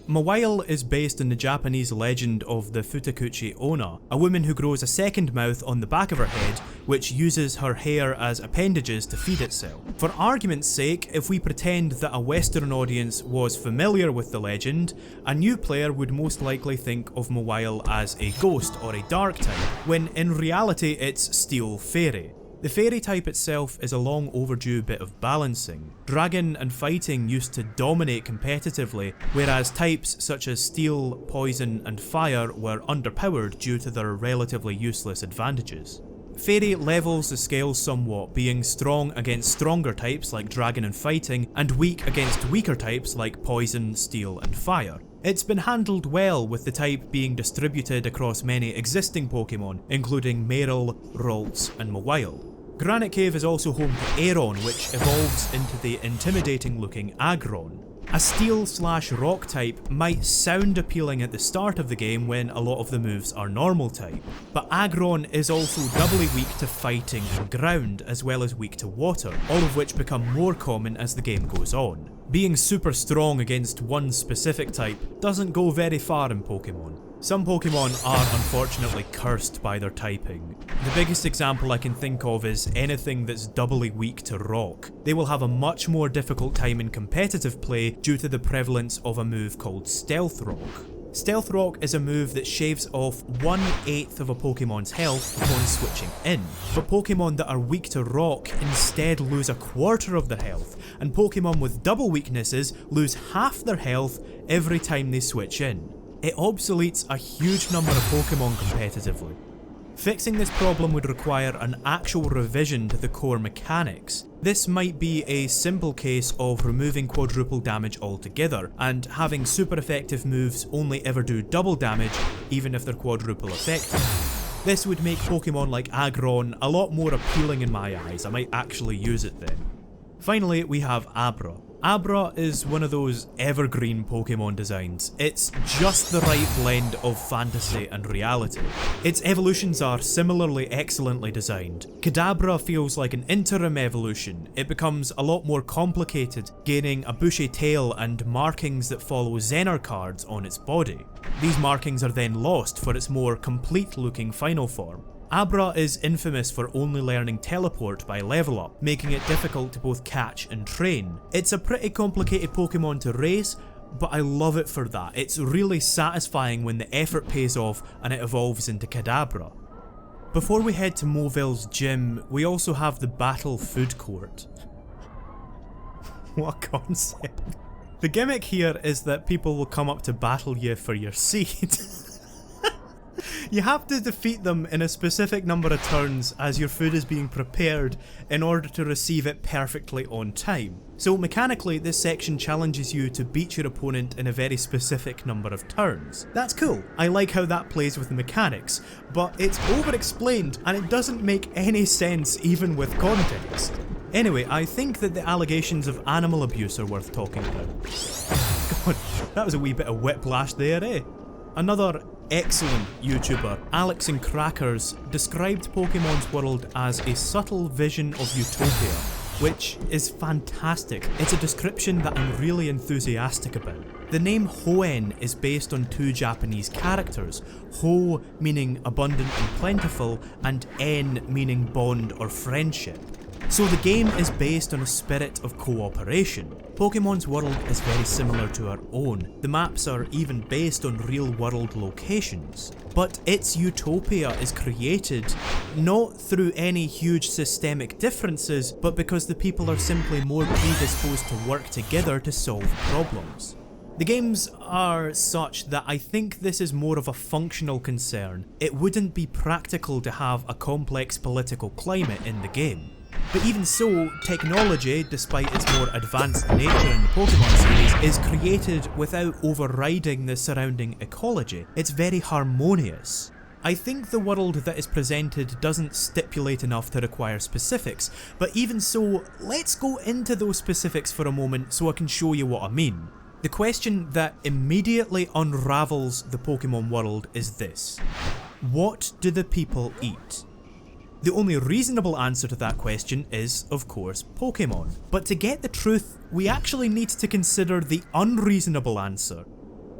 Mawile is based on the Japanese legend of the Futakuchi Onna, a woman who grows a second mouth on the back of her head, which uses her hair as appendages to feed itself. For argument's sake, if we pretend that a Western audience was familiar with the legend, a new player would most likely think of Mawile as a ghost or a dark type, when in reality it's Steel Fairy. The fairy type itself is a long overdue bit of balancing. Dragon and fighting used to dominate competitively, whereas types such as steel, poison and fire were underpowered due to their relatively useless advantages. Fairy levels the scale somewhat, being strong against stronger types like dragon and fighting, and weak against weaker types like poison, steel and fire. It's been handled well, with the type being distributed across many existing Pokemon, including Marill, Ralts and Mawile. Granite Cave is also home to Aeron, which evolves into the intimidating looking Aggron. A steel/rock type might sound appealing at the start of the game when a lot of the moves are normal type, but Aggron is also doubly weak to fighting and ground, as well as weak to water, all of which become more common as the game goes on. Being super strong against one specific type doesn't go very far in Pokemon. Some Pokemon are unfortunately cursed by their typing. The biggest example I can think of is anything that's doubly weak to rock. They will have a much more difficult time in competitive play due to the prevalence of a move called Stealth Rock. Stealth Rock is a move that shaves off 1/8 of a Pokemon's health upon switching in, but Pokemon that are weak to rock instead lose 1/4 of their health, and Pokemon with double weaknesses lose half their health every time they switch in. It obsoletes a huge number of Pokemon competitively. Fixing this problem would require an actual revision to the core mechanics. This might be a simple case of removing quadruple damage altogether, and having super effective moves only ever do double damage, even if they're quadruple effective. This would make Pokemon like Aggron a lot more appealing in my eyes. I might actually use it then. Finally, we have Abra. Abra is one of those evergreen Pokemon designs. It's just the right blend of fantasy and reality. Its evolutions are similarly excellently designed. Kadabra feels like an interim evolution. It becomes a lot more complicated, gaining a bushy tail and markings that follow Xenar cards on its body. These markings are then lost for its more complete looking final form. Abra is infamous for only learning Teleport by level up, making it difficult to both catch and train. It's a pretty complicated Pokemon to raise, but I love it for that. It's really satisfying when the effort pays off and it evolves into Kadabra. Before we head to Moville's gym, we also have the Battle Food Court. What a concept. The gimmick here is that people will come up to battle you for your seed. You have to defeat them in a specific number of turns as your food is being prepared in order to receive it perfectly on time. So mechanically, this section challenges you to beat your opponent in a very specific number of turns. That's cool, I like how that plays with the mechanics, but it's over-explained and it doesn't make any sense even with context. Anyway, I think that the allegations of animal abuse are worth talking about. God, that was a wee bit of whiplash there, eh? Another excellent YouTuber, Alex and Crackers, described Pokemon's world as a subtle vision of utopia, which is fantastic. It's a description that I'm really enthusiastic about. The name Hoenn is based on two Japanese characters, Ho meaning abundant and plentiful, and En meaning bond or friendship. So the game is based on a spirit of cooperation. Pokemon's world is very similar to our own. The maps are even based on real world locations. But its utopia is created not through any huge systemic differences, but because the people are simply more predisposed to work together to solve problems. The games are such that I think this is more of a functional concern. It wouldn't be practical to have a complex political climate in the game. But even so, technology, despite its more advanced nature in the Pokemon series, is created without overriding the surrounding ecology. It's very harmonious. I think the world that is presented doesn't stipulate enough to require specifics, but even so, let's go into those specifics for a moment so I can show you what I mean. The question that immediately unravels the Pokemon world is this: what do the people eat? The only reasonable answer to that question is, of course, Pokemon. But to get the truth, we actually need to consider the unreasonable answer.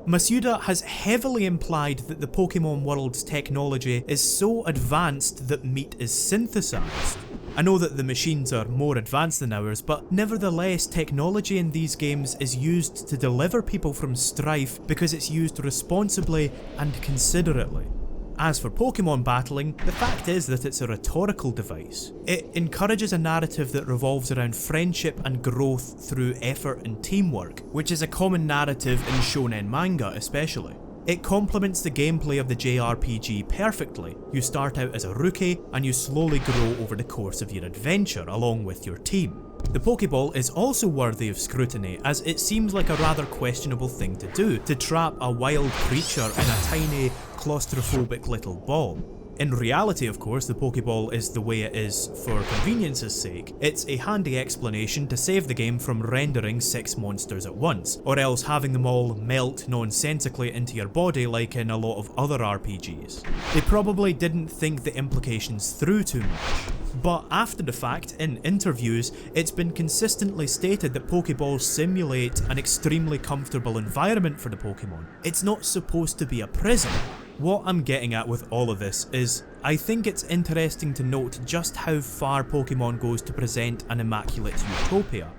Masuda has heavily implied that the Pokemon world's technology is so advanced that meat is synthesized. I know that the machines are more advanced than ours, but nevertheless, technology in these games is used to deliver people from strife because it's used responsibly and considerately. As for Pokemon battling, the fact is that it's a rhetorical device. It encourages a narrative that revolves around friendship and growth through effort and teamwork, which is a common narrative in shonen manga especially. It complements the gameplay of the JRPG perfectly. You start out as a rookie and you slowly grow over the course of your adventure along with your team. The Pokeball is also worthy of scrutiny, as it seems like a rather questionable thing to do, to trap a wild creature in a tiny, claustrophobic little ball. In reality, of course, the Pokeball is the way it is for convenience's sake. It's a handy explanation to save the game from rendering 6 monsters at once, or else having them all melt nonsensically into your body like in a lot of other RPGs. They probably didn't think the implications through too much. But after the fact, in interviews, it's been consistently stated that Pokeballs simulate an extremely comfortable environment for the Pokemon. It's not supposed to be a prison. What I'm getting at with all of this is, I think it's interesting to note just how far Pokemon goes to present an immaculate utopia.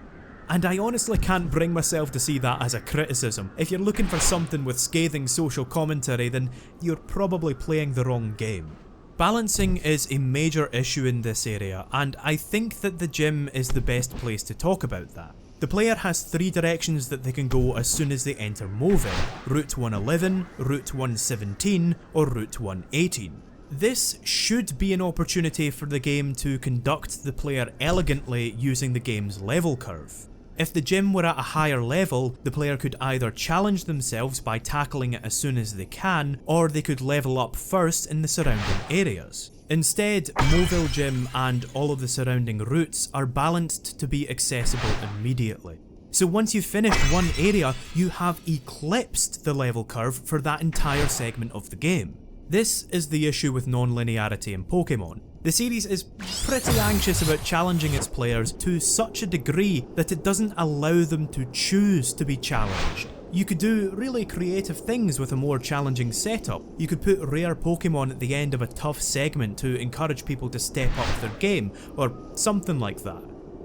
And I honestly can't bring myself to see that as a criticism. If you're looking for something with scathing social commentary, then you're probably playing the wrong game. Balancing is a major issue in this area, and I think that the gym is the best place to talk about that. The player has 3 directions that they can go as soon as they enter Moville: Route 111, Route 117, or Route 118. This should be an opportunity for the game to conduct the player elegantly using the game's level curve. If the gym were at a higher level, the player could either challenge themselves by tackling it as soon as they can, or they could level up first in the surrounding areas. Instead, Moville Gym and all of the surrounding routes are balanced to be accessible immediately. So once you've finished one area, you have eclipsed the level curve for that entire segment of the game. This is the issue with non-linearity in Pokemon. The series is pretty anxious about challenging its players to such a degree that it doesn't allow them to choose to be challenged. You could do really creative things with a more challenging setup. You could put rare Pokemon at the end of a tough segment to encourage people to step up their game, or something like that.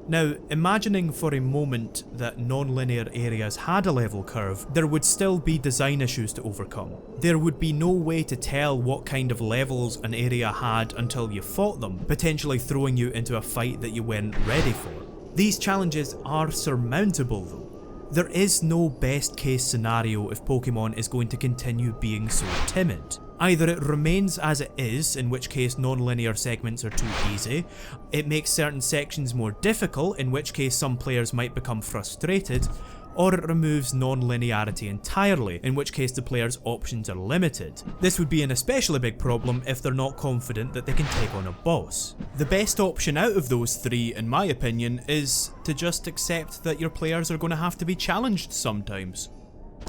Now, imagining for a moment that non-linear areas had a level curve, there would still be design issues to overcome. There would be no way to tell what kind of levels an area had until you fought them, potentially throwing you into a fight that you weren't ready for. These challenges are surmountable though. There is no best case scenario if Pokemon is going to continue being so timid. Either it remains as it is, in which case non-linear segments are too easy, it makes certain sections more difficult, in which case some players might become frustrated, or it removes non-linearity entirely, in which case the player's options are limited. This would be an especially big problem if they're not confident that they can take on a boss. The best option out of those three, in my opinion, is to just accept that your players are going to have to be challenged sometimes.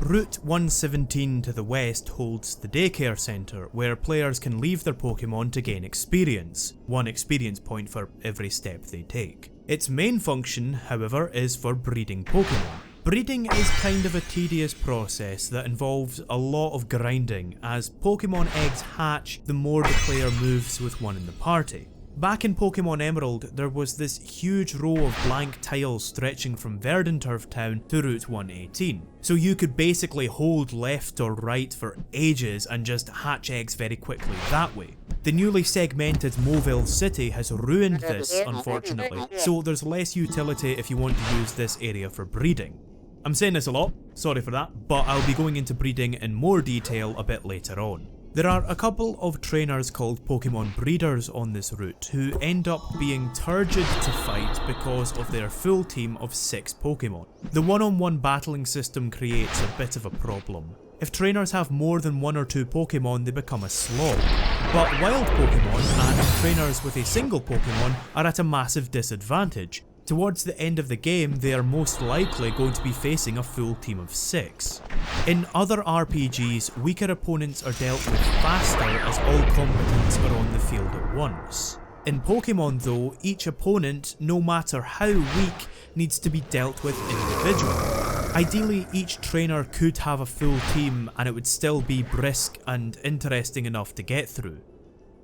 Route 117 to the west holds the daycare centre, where players can leave their Pokemon to gain experience, 1 experience point for every step they take. Its main function, however, is for breeding Pokemon. Breeding is kind of a tedious process that involves a lot of grinding, as Pokemon eggs hatch the more the player moves with one in the party. Back in Pokemon Emerald, there was this huge row of blank tiles stretching from Verdanturf Town to Route 118. So you could basically hold left or right for ages and just hatch eggs very quickly that way. The newly segmented Mauville City has ruined this, unfortunately, so there's less utility if you want to use this area for breeding. I'm saying this a lot, sorry for that, but I'll be going into breeding in more detail a bit later on. There are a couple of trainers called Pokemon Breeders on this route who end up being turgid to fight because of their full team of 6 Pokemon. The one-on-one battling system creates a bit of a problem. If trainers have more than 1 or 2 Pokemon, they become a slog. But wild Pokemon and trainers with a single Pokemon are at a massive disadvantage. Towards the end of the game, they are most likely going to be facing a full team of 6. In other RPGs, weaker opponents are dealt with faster as all combatants are on the field at once. In Pokemon though, each opponent, no matter how weak, needs to be dealt with individually. Ideally, each trainer could have a full team and it would still be brisk and interesting enough to get through.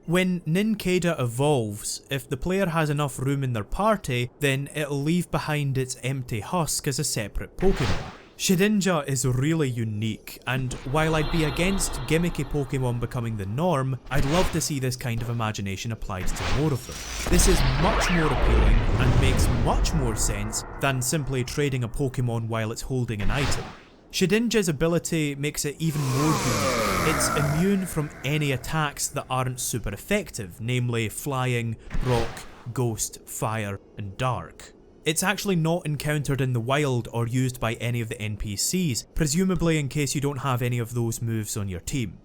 When Nincada evolves, if the player has enough room in their party, then it'll leave behind its empty husk as a separate Pokemon. Shedinja is really unique, and while I'd be against gimmicky Pokemon becoming the norm, I'd love to see this kind of imagination applied to more of them. This is much more appealing and makes much more sense than simply trading a Pokemon while it's holding an item. Shedinja's ability makes it even more unique. It's immune from any attacks that aren't super effective, namely flying, rock, ghost, fire, and dark. It's actually not encountered in the wild or used by any of the NPCs, presumably in case you don't have any of those moves on your team.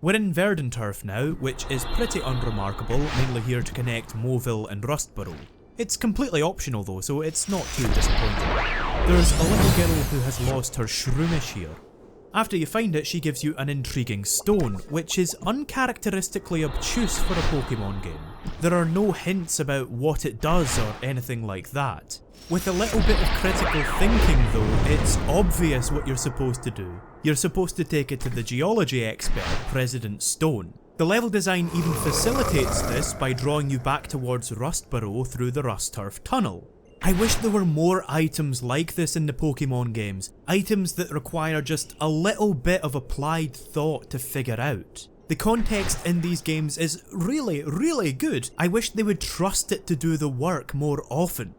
We're in Verdanturf now, which is pretty unremarkable, mainly here to connect Mauville and Rustboro. It's completely optional though, so it's not too disappointing. There's a little girl who has lost her Shroomish here. After you find it, she gives you an intriguing stone, which is uncharacteristically obtuse for a Pokemon game. There are no hints about what it does or anything like that. With a little bit of critical thinking though, it's obvious what you're supposed to do. You're supposed to take it to the geology expert, President Stone. The level design even facilitates this by drawing you back towards Rustboro through the Rustturf Tunnel. I wish there were more items like this in the Pokemon games, items that require just a little bit of applied thought to figure out. The context in these games is really good. I wish they would trust it to do the work more often.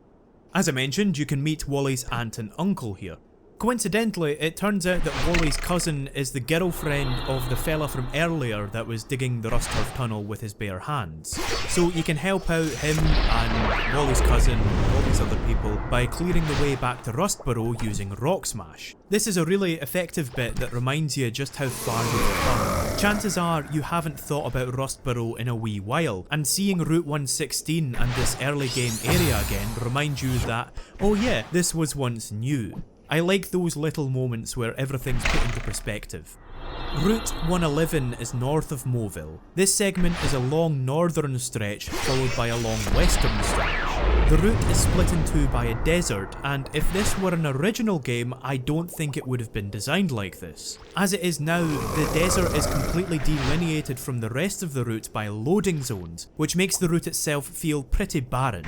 As I mentioned, you can meet Wally's aunt and uncle here. Coincidentally, it turns out that Wally's cousin is the girlfriend of the fella from earlier that was digging the rust turf tunnel with his bare hands. So you can help out him and Wally's cousin and all these other people by clearing the way back to Rustboro using Rock Smash. This is a really effective bit that reminds you just how far you've come. Chances are you haven't thought about Rustboro in a wee while, and seeing Route 116 and this early game area again reminds you that, oh yeah, this was once new. I like those little moments where everything's put into perspective. Route 111 is north of Moville. This segment is a long northern stretch followed by a long western stretch. The route is split in two by a desert, and if this were an original game, I don't think it would have been designed like this. As it is now, the desert is completely delineated from the rest of the route by loading zones, which makes the route itself feel pretty barren.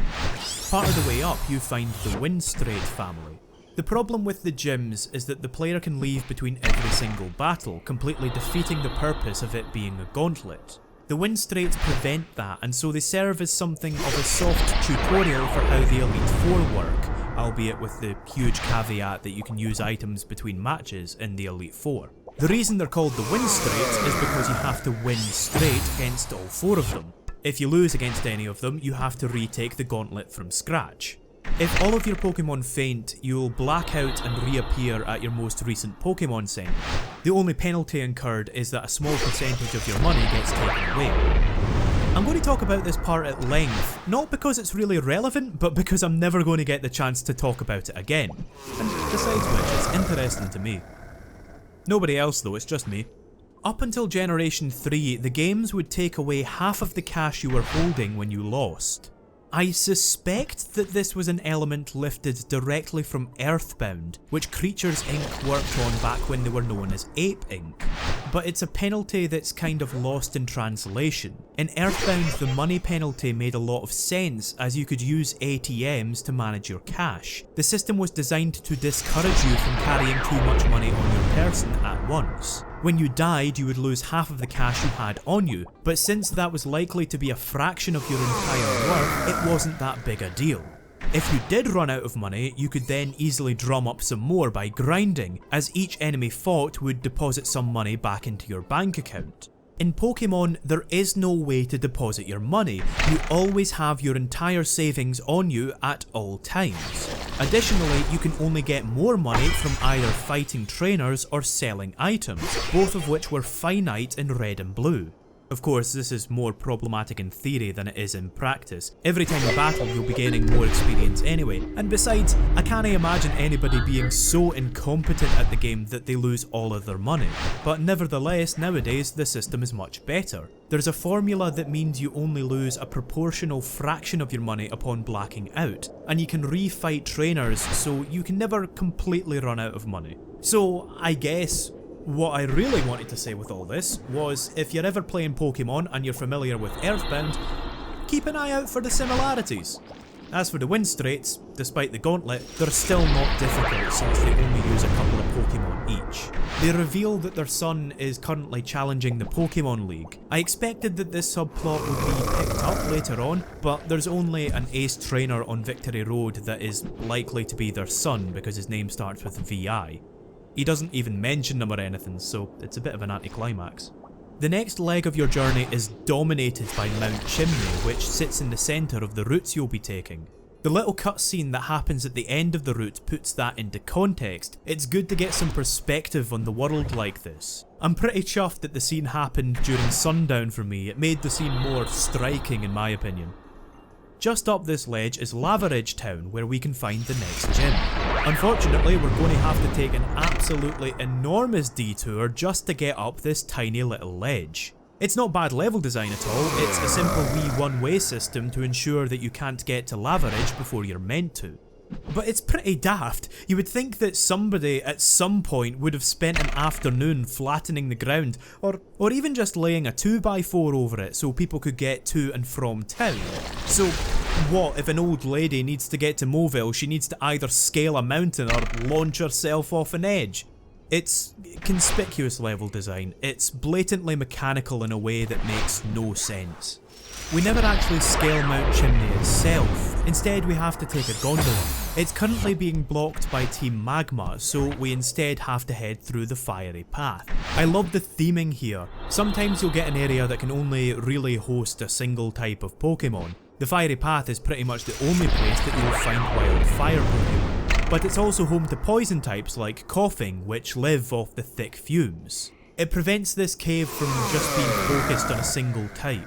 Part of the way up, you find the Windstrait family. The problem with the gyms is that the player can leave between every single battle, completely defeating the purpose of it being a gauntlet. The Windstraits prevent that, and so they serve as something of a soft tutorial for how the Elite Four work, albeit with the huge caveat that you can use items between matches in the Elite Four. The reason they're called the Windstraits is because you have to win straight against all four of them. If you lose against any of them, you have to retake the gauntlet from scratch. If all of your Pokemon faint, you'll black out and reappear at your most recent Pokemon Center. The only penalty incurred is that a small percentage of your money gets taken away. I'm going to talk about this part at length, not because it's really relevant, but because I'm never going to get the chance to talk about it again. And besides which, it's interesting to me. Nobody else though, it's just me. Up until Generation 3, the games would take away half of the cash you were holding when you lost. I suspect that this was an element lifted directly from Earthbound, which Creatures Inc. worked on back when they were known as Ape Inc. But it's a penalty that's kind of lost in translation. In Earthbound, the money penalty made a lot of sense as you could use ATMs to manage your cash. The system was designed to discourage you from carrying too much money on your person at once. When you died, you would lose half of the cash you had on you, but since that was likely to be a fraction of your entire worth, it wasn't that big a deal. If you did run out of money, you could then easily drum up some more by grinding, as each enemy fought would deposit some money back into your bank account. In Pokemon, there is no way to deposit your money. You always have your entire savings on you at all times. Additionally, you can only get more money from either fighting trainers or selling items, both of which were finite in red and blue. Of course, this is more problematic in theory than it is in practice. Every time you battle, you'll be gaining more experience anyway, and besides, I can't imagine anybody being so incompetent at the game that they lose all of their money. But nevertheless, nowadays, the system is much better. There's a formula that means you only lose a proportional fraction of your money upon blacking out, and you can refight trainers, so you can never completely run out of money. So, I guess what I really wanted to say with all this was, if you're ever playing Pokemon and you're familiar with Earthbound, keep an eye out for the similarities. As for the Windstraits, despite the gauntlet, they're still not difficult since they only use a couple of Pokemon each. They reveal that their son is currently challenging the Pokemon League. I expected that this subplot would be picked up later on, but there's only an ace trainer on Victory Road that is likely to be their son because his name starts with VI. He doesn't even mention them or anything, so it's a bit of an anticlimax. The next leg of your journey is dominated by Mount Chimney, which sits in the centre of the routes you'll be taking. The little cutscene that happens at the end of the route puts that into context. It's good to get some perspective on the world like this. I'm pretty chuffed that the scene happened during sundown for me. It made the scene more striking in my opinion. Just up this ledge is Lava Ridge Town, where we can find the next gym. Unfortunately, we're going to have to take an absolutely enormous detour just to get up this tiny little ledge. It's not bad level design at all, it's a simple wee one-way system to ensure that you can't get to Lava Ridge before you're meant to. But it's pretty daft. You would think that somebody at some point would have spent an afternoon flattening the ground, or even just laying a 2x4 over it so people could get to and from town. So what if an old lady needs to get to Moville, she needs to either scale a mountain or launch herself off an edge? It's conspicuous level design. It's blatantly mechanical in a way that makes no sense. We never actually scale Mount Chimney itself. Instead, we have to take a gondola. It's currently being blocked by Team Magma, so we instead have to head through the fiery path. I love the theming here. Sometimes you'll get an area that can only really host a single type of Pokemon. The fiery path is pretty much the only place that you'll find wild fire Pokemon. But it's also home to poison types like Coughing, which live off the thick fumes. It prevents this cave from just being focused on a single type.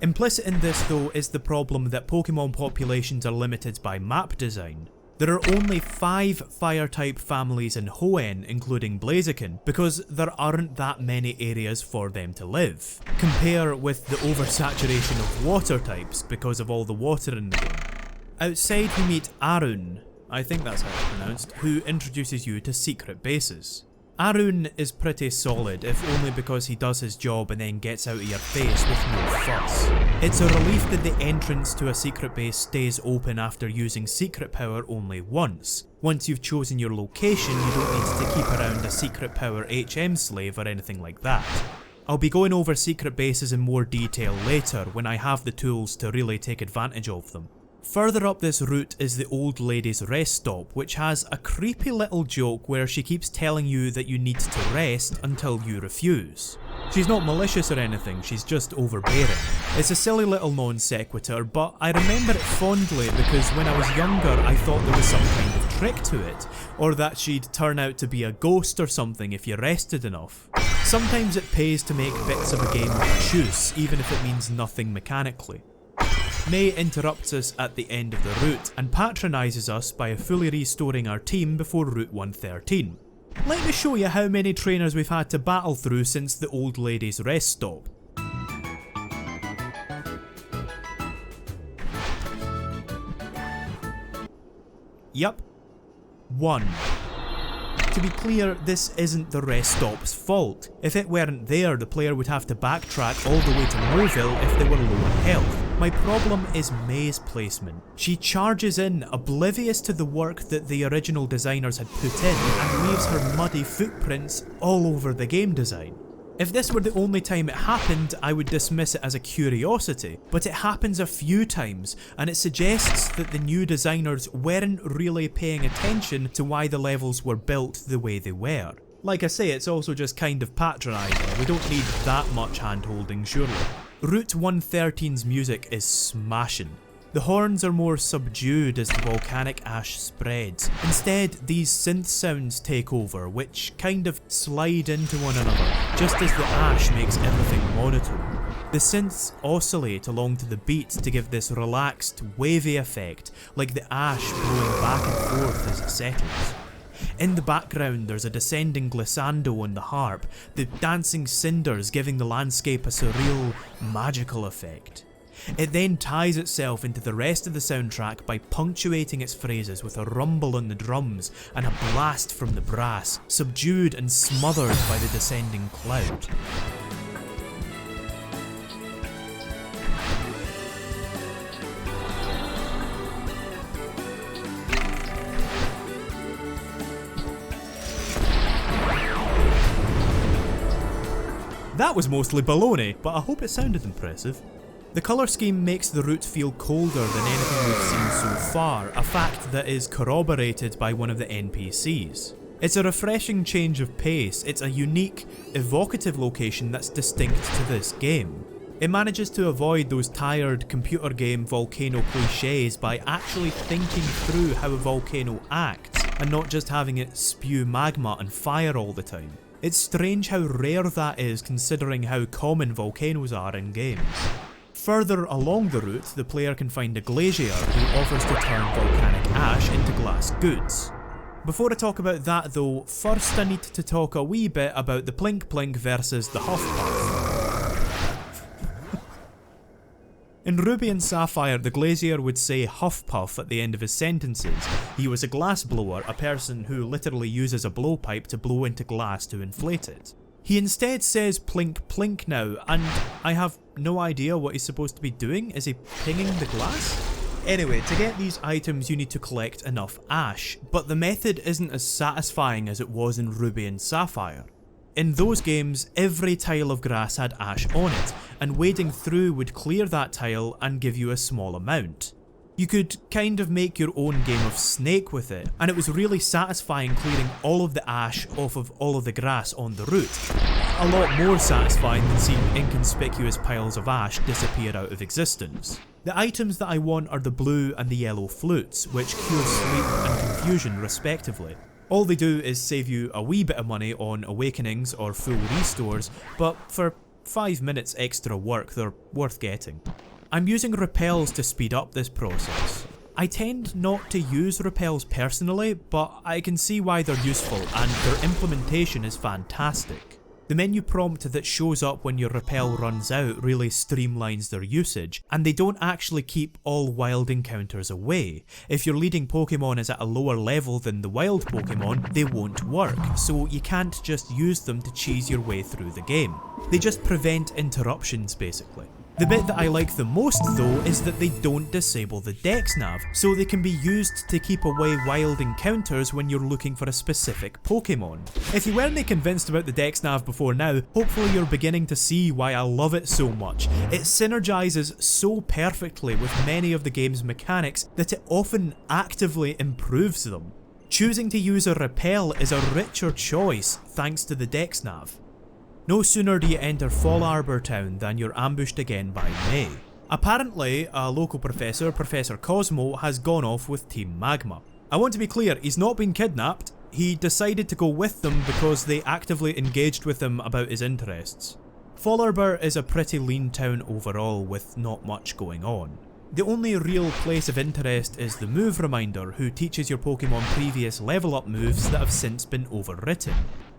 Implicit in this though is the problem that Pokemon populations are limited by map design. There are only 5 fire-type families in Hoenn, including Blaziken, because there aren't that many areas for them to live. Compare with the oversaturation of water types because of all the water in the game. Outside we meet Arun, I think that's how it's pronounced, who introduces you to secret bases. Arun is pretty solid, if only because he does his job and then gets out of your face with no fuss. It's a relief that the entrance to a secret base stays open after using secret power only once. Once you've chosen your location, you don't need to keep around a secret power HM slave or anything like that. I'll be going over secret bases in more detail later when I have the tools to really take advantage of them. Further up this route is the old lady's rest stop, which has a creepy little joke where she keeps telling you that you need to rest until you refuse. She's not malicious or anything, she's just overbearing. It's a silly little non sequitur, but I remember it fondly because when I was younger I thought there was some kind of trick to it, or that she'd turn out to be a ghost or something if you rested enough. Sometimes it pays to make bits of a game obtuse, even if it means nothing mechanically. May interrupts us at the end of the route and patronises us by fully restoring our team before Route 113. Let me show you how many trainers we've had to battle through since the old lady's rest stop. Yup. 1. To be clear, this isn't the rest stop's fault. If it weren't there, the player would have to backtrack all the way to Moville if they were low on health. My problem is May's placement. She charges in, oblivious to the work that the original designers had put in, and leaves her muddy footprints all over the game design. If this were the only time it happened, I would dismiss it as a curiosity, but it happens a few times, and it suggests that the new designers weren't really paying attention to why the levels were built the way they were. Like I say, it's also just kind of patronising. We don't need that much hand-holding, surely. Route 113's music is smashing. The horns are more subdued as the volcanic ash spreads. Instead, these synth sounds take over, which kind of slide into one another, just as the ash makes everything monotone. The synths oscillate along to the beat to give this relaxed, wavy effect, like the ash blowing back and forth as it settles. In the background there's a descending glissando on the harp, the dancing cinders giving the landscape a surreal, magical effect. It then ties itself into the rest of the soundtrack by punctuating its phrases with a rumble on the drums and a blast from the brass, subdued and smothered by the descending cloud. That was mostly baloney, but I hope it sounded impressive. The colour scheme makes the route feel colder than anything we've seen so far, a fact that is corroborated by one of the NPCs. It's a refreshing change of pace, it's a unique, evocative location that's distinct to this game. It manages to avoid those tired computer game volcano cliches by actually thinking through how a volcano acts, and not just having it spew magma and fire all the time. It's strange how rare that is considering how common volcanoes are in games. Further along the route, the player can find a glacier who offers to turn volcanic ash into glass goods. Before I talk about that though, first I need to talk a wee bit about the Plink Plink versus the Huffpuff. In Ruby and Sapphire, the glazier would say Huffpuff at the end of his sentences. He was a glass blower, a person who literally uses a blowpipe to blow into glass to inflate it. He instead says Plink Plink now, and I have no idea what he's supposed to be doing. Is he pinging the glass? Anyway, to get these items you need to collect enough ash, but the method isn't as satisfying as it was in Ruby and Sapphire. In those games, every tile of grass had ash on it, and wading through would clear that tile and give you a small amount. You could kind of make your own game of Snake with it, and it was really satisfying clearing all of the ash off of all of the grass on the route. A lot more satisfying than seeing inconspicuous piles of ash disappear out of existence. The items that I want are the blue and the yellow flutes, which cure sleep and confusion respectively. All they do is save you a wee bit of money on awakenings or full restores, but for 5 minutes extra work they're worth getting. I'm using repels to speed up this process. I tend not to use repels personally, but I can see why they're useful and their implementation is fantastic. The menu prompt that shows up when your repel runs out really streamlines their usage, and they don't actually keep all wild encounters away. If your leading Pokemon is at a lower level than the wild Pokemon, they won't work, so you can't just use them to cheese your way through the game. They just prevent interruptions basically. The bit that I like the most though is that they don't disable the Dex Nav, so they can be used to keep away wild encounters when you're looking for a specific Pokemon. If you weren't convinced about the Dex Nav before now, hopefully you're beginning to see why I love it so much. It synergizes so perfectly with many of the game's mechanics that it often actively improves them. Choosing to use a repel is a richer choice thanks to the Dex Nav. No sooner do you enter Fall Arbor Town than you're ambushed again by May. Apparently, a local professor, Professor Cosmo, has gone off with Team Magma. I want to be clear, he's not been kidnapped, he decided to go with them because they actively engaged with him about his interests. Fall Arbor is a pretty lean town overall with not much going on. The only real place of interest is the Move Reminder, who teaches your Pokemon previous level up moves that have since been overwritten.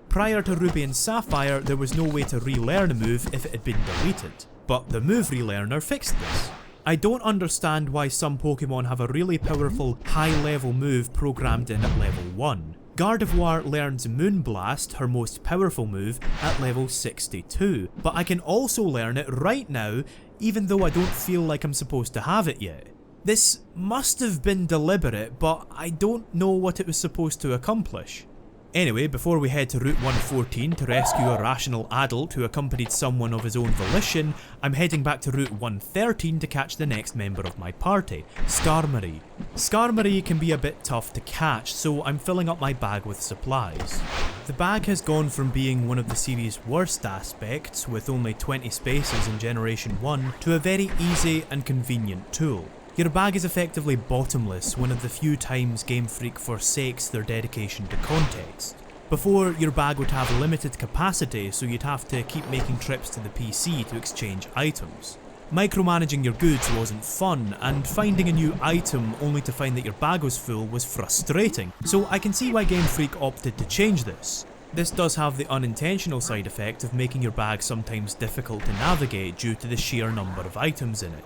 Prior to Ruby and Sapphire, there was no way to relearn a move if it had been deleted, but the Move Relearner fixed this. I don't understand why some Pokemon have a really powerful high level move programmed in at level 1. Gardevoir learns Moonblast, her most powerful move, at level 62, but I can also learn it right now even though I don't feel like I'm supposed to have it yet. This must have been deliberate, but I don't know what it was supposed to accomplish. Anyway, before we head to Route 114 to rescue a rational adult who accompanied someone of his own volition, I'm heading back to Route 113 to catch the next member of my party, Skarmory. Skarmory can be a bit tough to catch, so I'm filling up my bag with supplies. The bag has gone from being one of the series' worst aspects, with only 20 spaces in Generation 1, to a very easy and convenient tool. Your bag is effectively bottomless, one of the few times Game Freak forsakes their dedication to context. Before, your bag would have limited capacity, so you'd have to keep making trips to the PC to exchange items. Micromanaging your goods wasn't fun, and finding a new item only to find that your bag was full was frustrating, so I can see why Game Freak opted to change this. This does have the unintentional side effect of making your bag sometimes difficult to navigate due to the sheer number of items in it.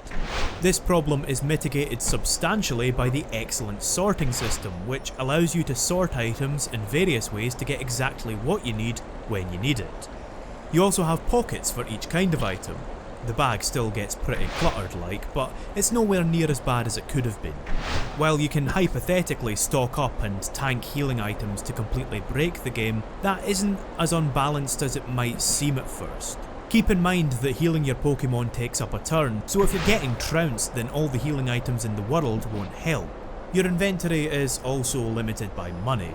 This problem is mitigated substantially by the excellent sorting system, which allows you to sort items in various ways to get exactly what you need when you need it. You also have pockets for each kind of item. The bag still gets pretty cluttered like, but it's nowhere near as bad as it could have been. While you can hypothetically stock up and tank healing items to completely break the game, that isn't as unbalanced as it might seem at first. Keep in mind that healing your Pokemon takes up a turn, so if you're getting trounced then all the healing items in the world won't help. Your inventory is also limited by money.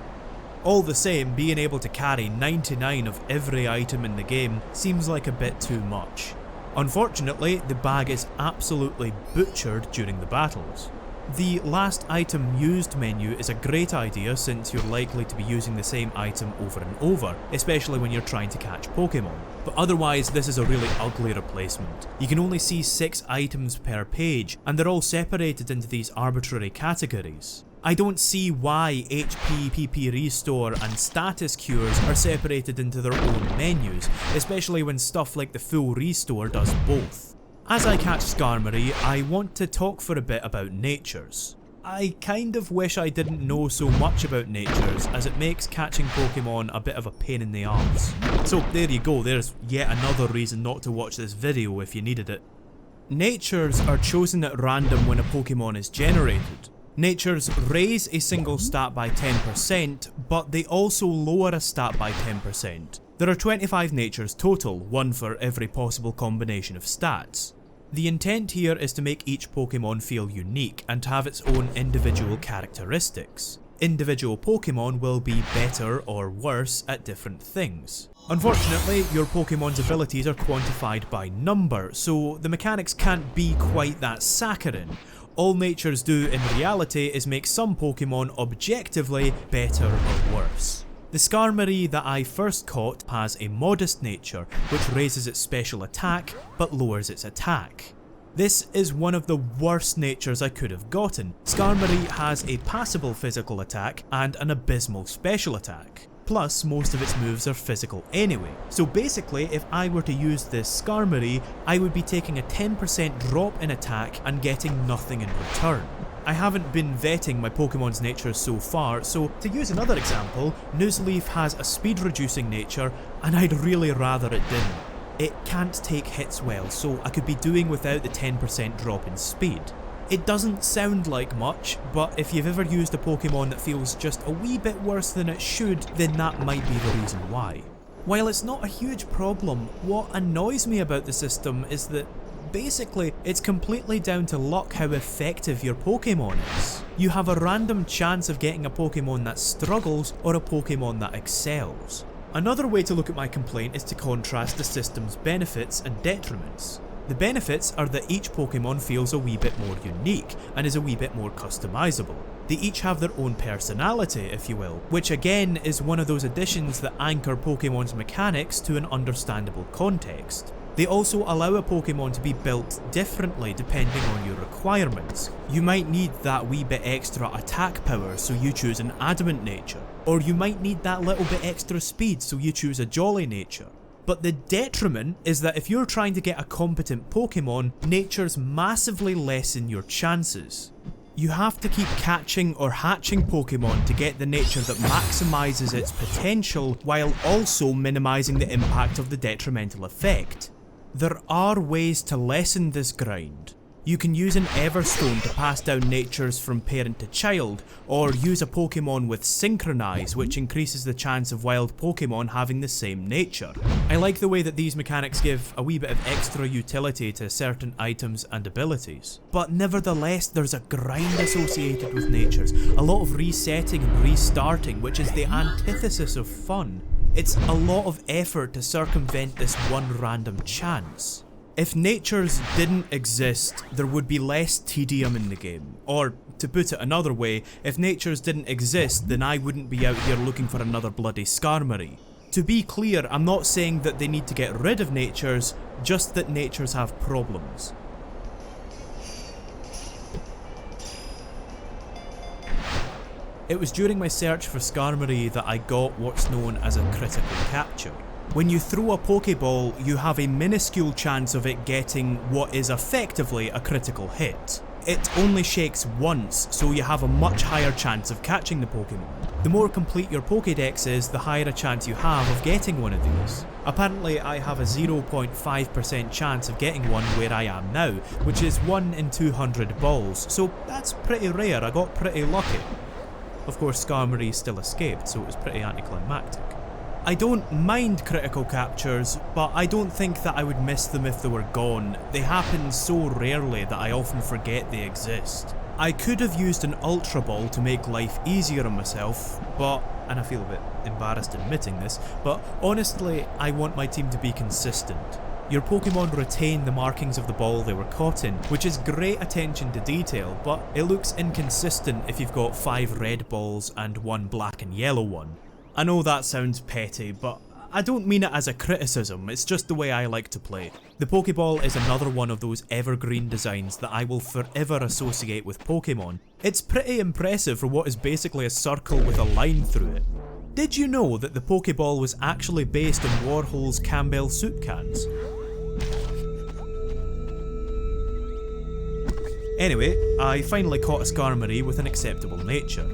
All the same, being able to carry 99 of every item in the game seems like a bit too much. Unfortunately, the bag is absolutely butchered during the battles. The last item used menu is a great idea since you're likely to be using the same item over and over, especially when you're trying to catch Pokemon. But otherwise, this is a really ugly replacement. You can only see 6 items per page, and they're all separated into these arbitrary categories. I don't see why HP, PP Restore and Status Cures are separated into their own menus, especially when stuff like the Full Restore does both. As I catch Skarmory, I want to talk for a bit about Natures. I kind of wish I didn't know so much about Natures, as it makes catching Pokemon a bit of a pain in the arse. So there you go, there's yet another reason not to watch this video if you needed it. Natures are chosen at random when a Pokemon is generated. Natures raise a single stat by 10%, but they also lower a stat by 10%. There are 25 natures total, one for every possible combination of stats. The intent here is to make each Pokemon feel unique and to have its own individual characteristics. Individual Pokemon will be better or worse at different things. Unfortunately, your Pokemon's abilities are quantified by number, so the mechanics can't be quite that saccharine. All natures do in reality is make some Pokemon objectively better or worse. The Skarmory that I first caught has a modest nature, which raises its special attack, but lowers its attack. This is one of the worst natures I could have gotten. Skarmory has a passable physical attack and an abysmal special attack. Plus, most of its moves are physical anyway. So basically, if I were to use this Skarmory, I would be taking a 10% drop in attack and getting nothing in return. I haven't been vetting my Pokemon's natures so far, so to use another example, Nuzleaf has a speed reducing nature and I'd really rather it didn't. It can't take hits well, so I could be doing without the 10% drop in speed. It doesn't sound like much, but if you've ever used a Pokemon that feels just a wee bit worse than it should, then that might be the reason why. While it's not a huge problem, what annoys me about the system is that basically it's completely down to luck how effective your Pokemon is. You have a random chance of getting a Pokemon that struggles or a Pokemon that excels. Another way to look at my complaint is to contrast the system's benefits and detriments. The benefits are that each Pokemon feels a wee bit more unique and is a wee bit more customizable. They each have their own personality, if you will, which again is one of those additions that anchor Pokemon's mechanics to an understandable context. They also allow a Pokemon to be built differently depending on your requirements. You might need that wee bit extra attack power, so you choose an adamant nature. Or you might need that little bit extra speed, so you choose a jolly nature. But the detriment is that if you're trying to get a competent Pokemon, natures massively lessen your chances. You have to keep catching or hatching Pokemon to get the nature that maximises its potential while also minimising the impact of the detrimental effect. There are ways to lessen this grind. You can use an Everstone to pass down natures from parent to child, or use a Pokemon with Synchronize, which increases the chance of wild Pokemon having the same nature. I like the way that these mechanics give a wee bit of extra utility to certain items and abilities. But nevertheless, there's a grind associated with natures, a lot of resetting and restarting, which is the antithesis of fun. It's a lot of effort to circumvent this one random chance. If natures didn't exist, there would be less tedium in the game. Or, to put it another way, if natures didn't exist, then I wouldn't be out here looking for another bloody Skarmory. To be clear, I'm not saying that they need to get rid of natures, just that natures have problems. It was during my search for Skarmory that I got what's known as a critical capture. When you throw a Pokeball, you have a minuscule chance of it getting what is effectively a critical hit. It only shakes once, so you have a much higher chance of catching the Pokemon. The more complete your Pokédex is, the higher a chance you have of getting one of these. Apparently I have a 0.5% chance of getting one where I am now, which is 1 in 200 balls, so that's pretty rare. I got pretty lucky. Of course, Skarmory still escaped, so it was pretty anticlimactic. I don't mind critical captures, but I don't think that I would miss them if they were gone. They happen so rarely that I often forget they exist. I could have used an Ultra Ball to make life easier on myself, but, and I feel a bit embarrassed admitting this, but honestly, I want my team to be consistent. Your Pokemon retain the markings of the ball they were caught in, which is great attention to detail, but it looks inconsistent if you've got 5 red balls and 1 black and yellow one. I know that sounds petty, but I don't mean it as a criticism, it's just the way I like to play. The Pokeball is another one of those evergreen designs that I will forever associate with Pokemon. It's pretty impressive for what is basically a circle with a line through it. Did you know that the Pokeball was actually based on Warhol's Campbell soup cans? Anyway, I finally caught a Skarmory with an acceptable nature.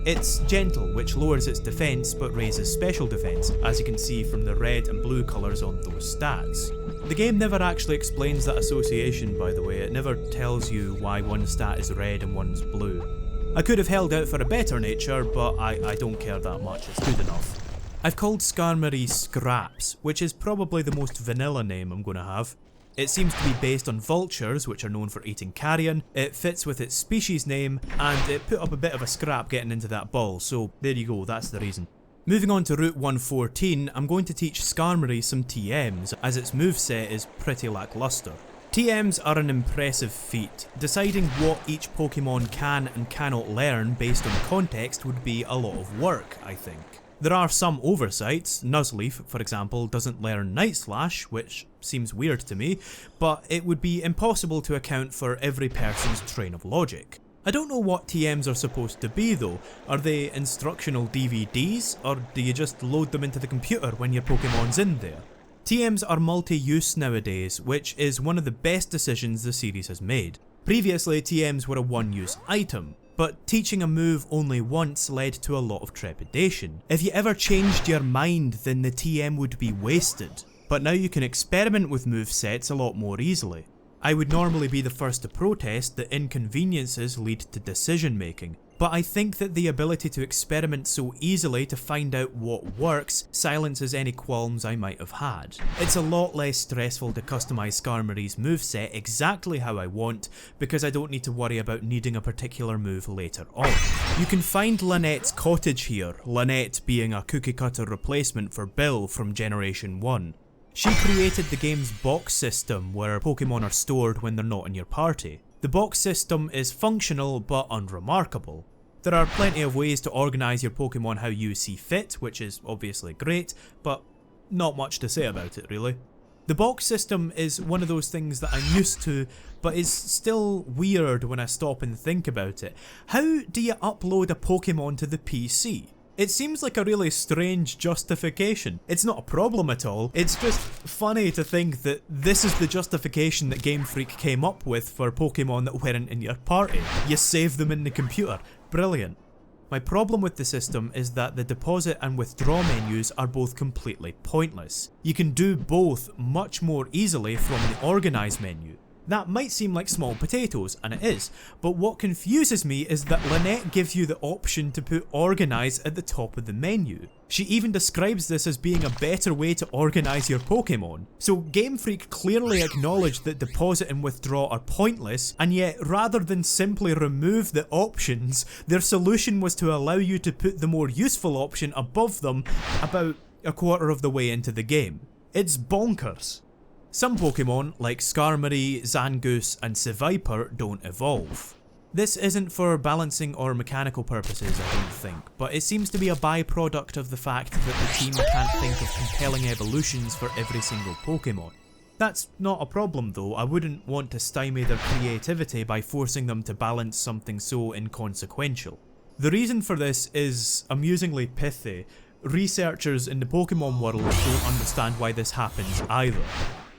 It's gentle, which lowers its defense but raises special defense, as you can see from the red and blue colours on those stats. The game never actually explains that association, by the way. It never tells you why one stat is red and one's blue. I could have held out for a better nature, but I don't care that much, it's good enough. I've called Skarmory Scraps, which is probably the most vanilla name I'm gonna have. It seems to be based on vultures, which are known for eating carrion, it fits with its species name, and it put up a bit of a scrap getting into that ball, so there you go, that's the reason. Moving on to Route 114, I'm going to teach Skarmory some TMs, as its moveset is pretty lackluster. TMs are an impressive feat. Deciding what each Pokemon can and cannot learn based on context would be a lot of work, I think. There are some oversights. Nuzleaf, for example, doesn't learn Night Slash, which seems weird to me, but it would be impossible to account for every person's train of logic. I don't know what TMs are supposed to be though. Are they instructional DVDs, or do you just load them into the computer when your Pokemon's in there? TMs are multi-use nowadays, which is one of the best decisions the series has made. Previously, TMs were a one-use item, but teaching a move only once led to a lot of trepidation. If you ever changed your mind, then the TM would be wasted. But now you can experiment with movesets a lot more easily. I would normally be the first to protest that inconveniences lead to decision making, but I think that the ability to experiment so easily to find out what works silences any qualms I might have had. It's a lot less stressful to customise Skarmory's moveset exactly how I want, because I don't need to worry about needing a particular move later on. You can find Lynette's cottage here, Lynette being a cookie cutter replacement for Bill from Generation 1. She created the game's box system, where Pokemon are stored when they're not in your party. The box system is functional but unremarkable. There are plenty of ways to organise your Pokemon how you see fit, which is obviously great, but not much to say about it really. The box system is one of those things that I'm used to, but is still weird when I stop and think about it. How do you upload a Pokemon to the PC? It seems like a really strange justification. It's not a problem at all, it's just funny to think that this is the justification that Game Freak came up with for Pokemon that weren't in your party. You save them in the computer. Brilliant. My problem with the system is that the deposit and withdraw menus are both completely pointless. You can do both much more easily from the organise menu. That might seem like small potatoes, and it is, but what confuses me is that Lynette gives you the option to put organise at the top of the menu. She even describes this as being a better way to organise your Pokemon. So Game Freak clearly acknowledged that deposit and withdraw are pointless, and yet rather than simply remove the options, their solution was to allow you to put the more useful option above them about a quarter of the way into the game. It's bonkers. Some Pokemon, like Skarmory, Zangoose and Seviper, don't evolve. This isn't for balancing or mechanical purposes, I don't think, but it seems to be a byproduct of the fact that the team can't think of compelling evolutions for every single Pokemon. That's not a problem though. I wouldn't want to stymie their creativity by forcing them to balance something so inconsequential. The reason for this is amusingly pithy. Researchers in the Pokemon world don't understand why this happens either.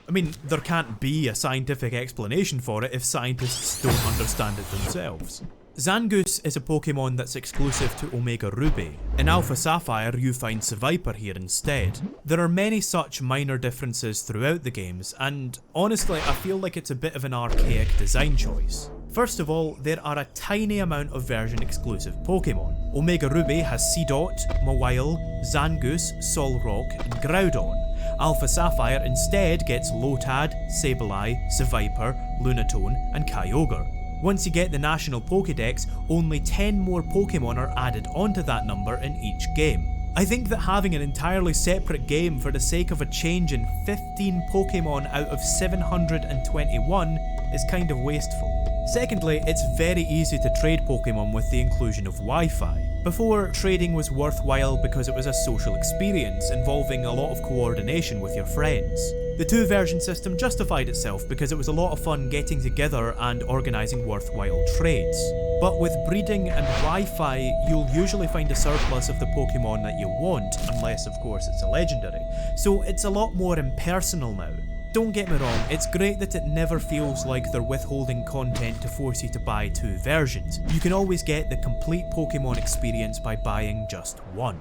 I mean, there can't be a scientific explanation for it if scientists don't understand it themselves. Zangoose is a Pokemon that's exclusive to Omega Ruby. In Alpha Sapphire you find Seviper here instead. There are many such minor differences throughout the games, and honestly I feel like it's a bit of an archaic design choice. First of all, there are a tiny amount of version exclusive Pokemon. Omega Ruby has Seedot, Mawile, Zangoose, Solrock and Groudon. Alpha Sapphire instead gets Lotad, Sableye, Seviper, Lunatone and Kyogre. Once you get the national Pokédex, only 10 more Pokemon are added onto that number in each game. I think that having an entirely separate game for the sake of a change in 15 Pokemon out of 721 is kind of wasteful. Secondly, it's very easy to trade Pokemon with the inclusion of Wi-Fi. Before, trading was worthwhile because it was a social experience involving a lot of coordination with your friends. The two-version system justified itself because it was a lot of fun getting together and organising worthwhile trades. But with breeding and Wi-Fi, you'll usually find a surplus of the Pokemon that you want, unless of course it's a legendary. So it's a lot more impersonal now. Don't get me wrong, it's great that it never feels like they're withholding content to force you to buy two versions. You can always get the complete Pokemon experience by buying just one.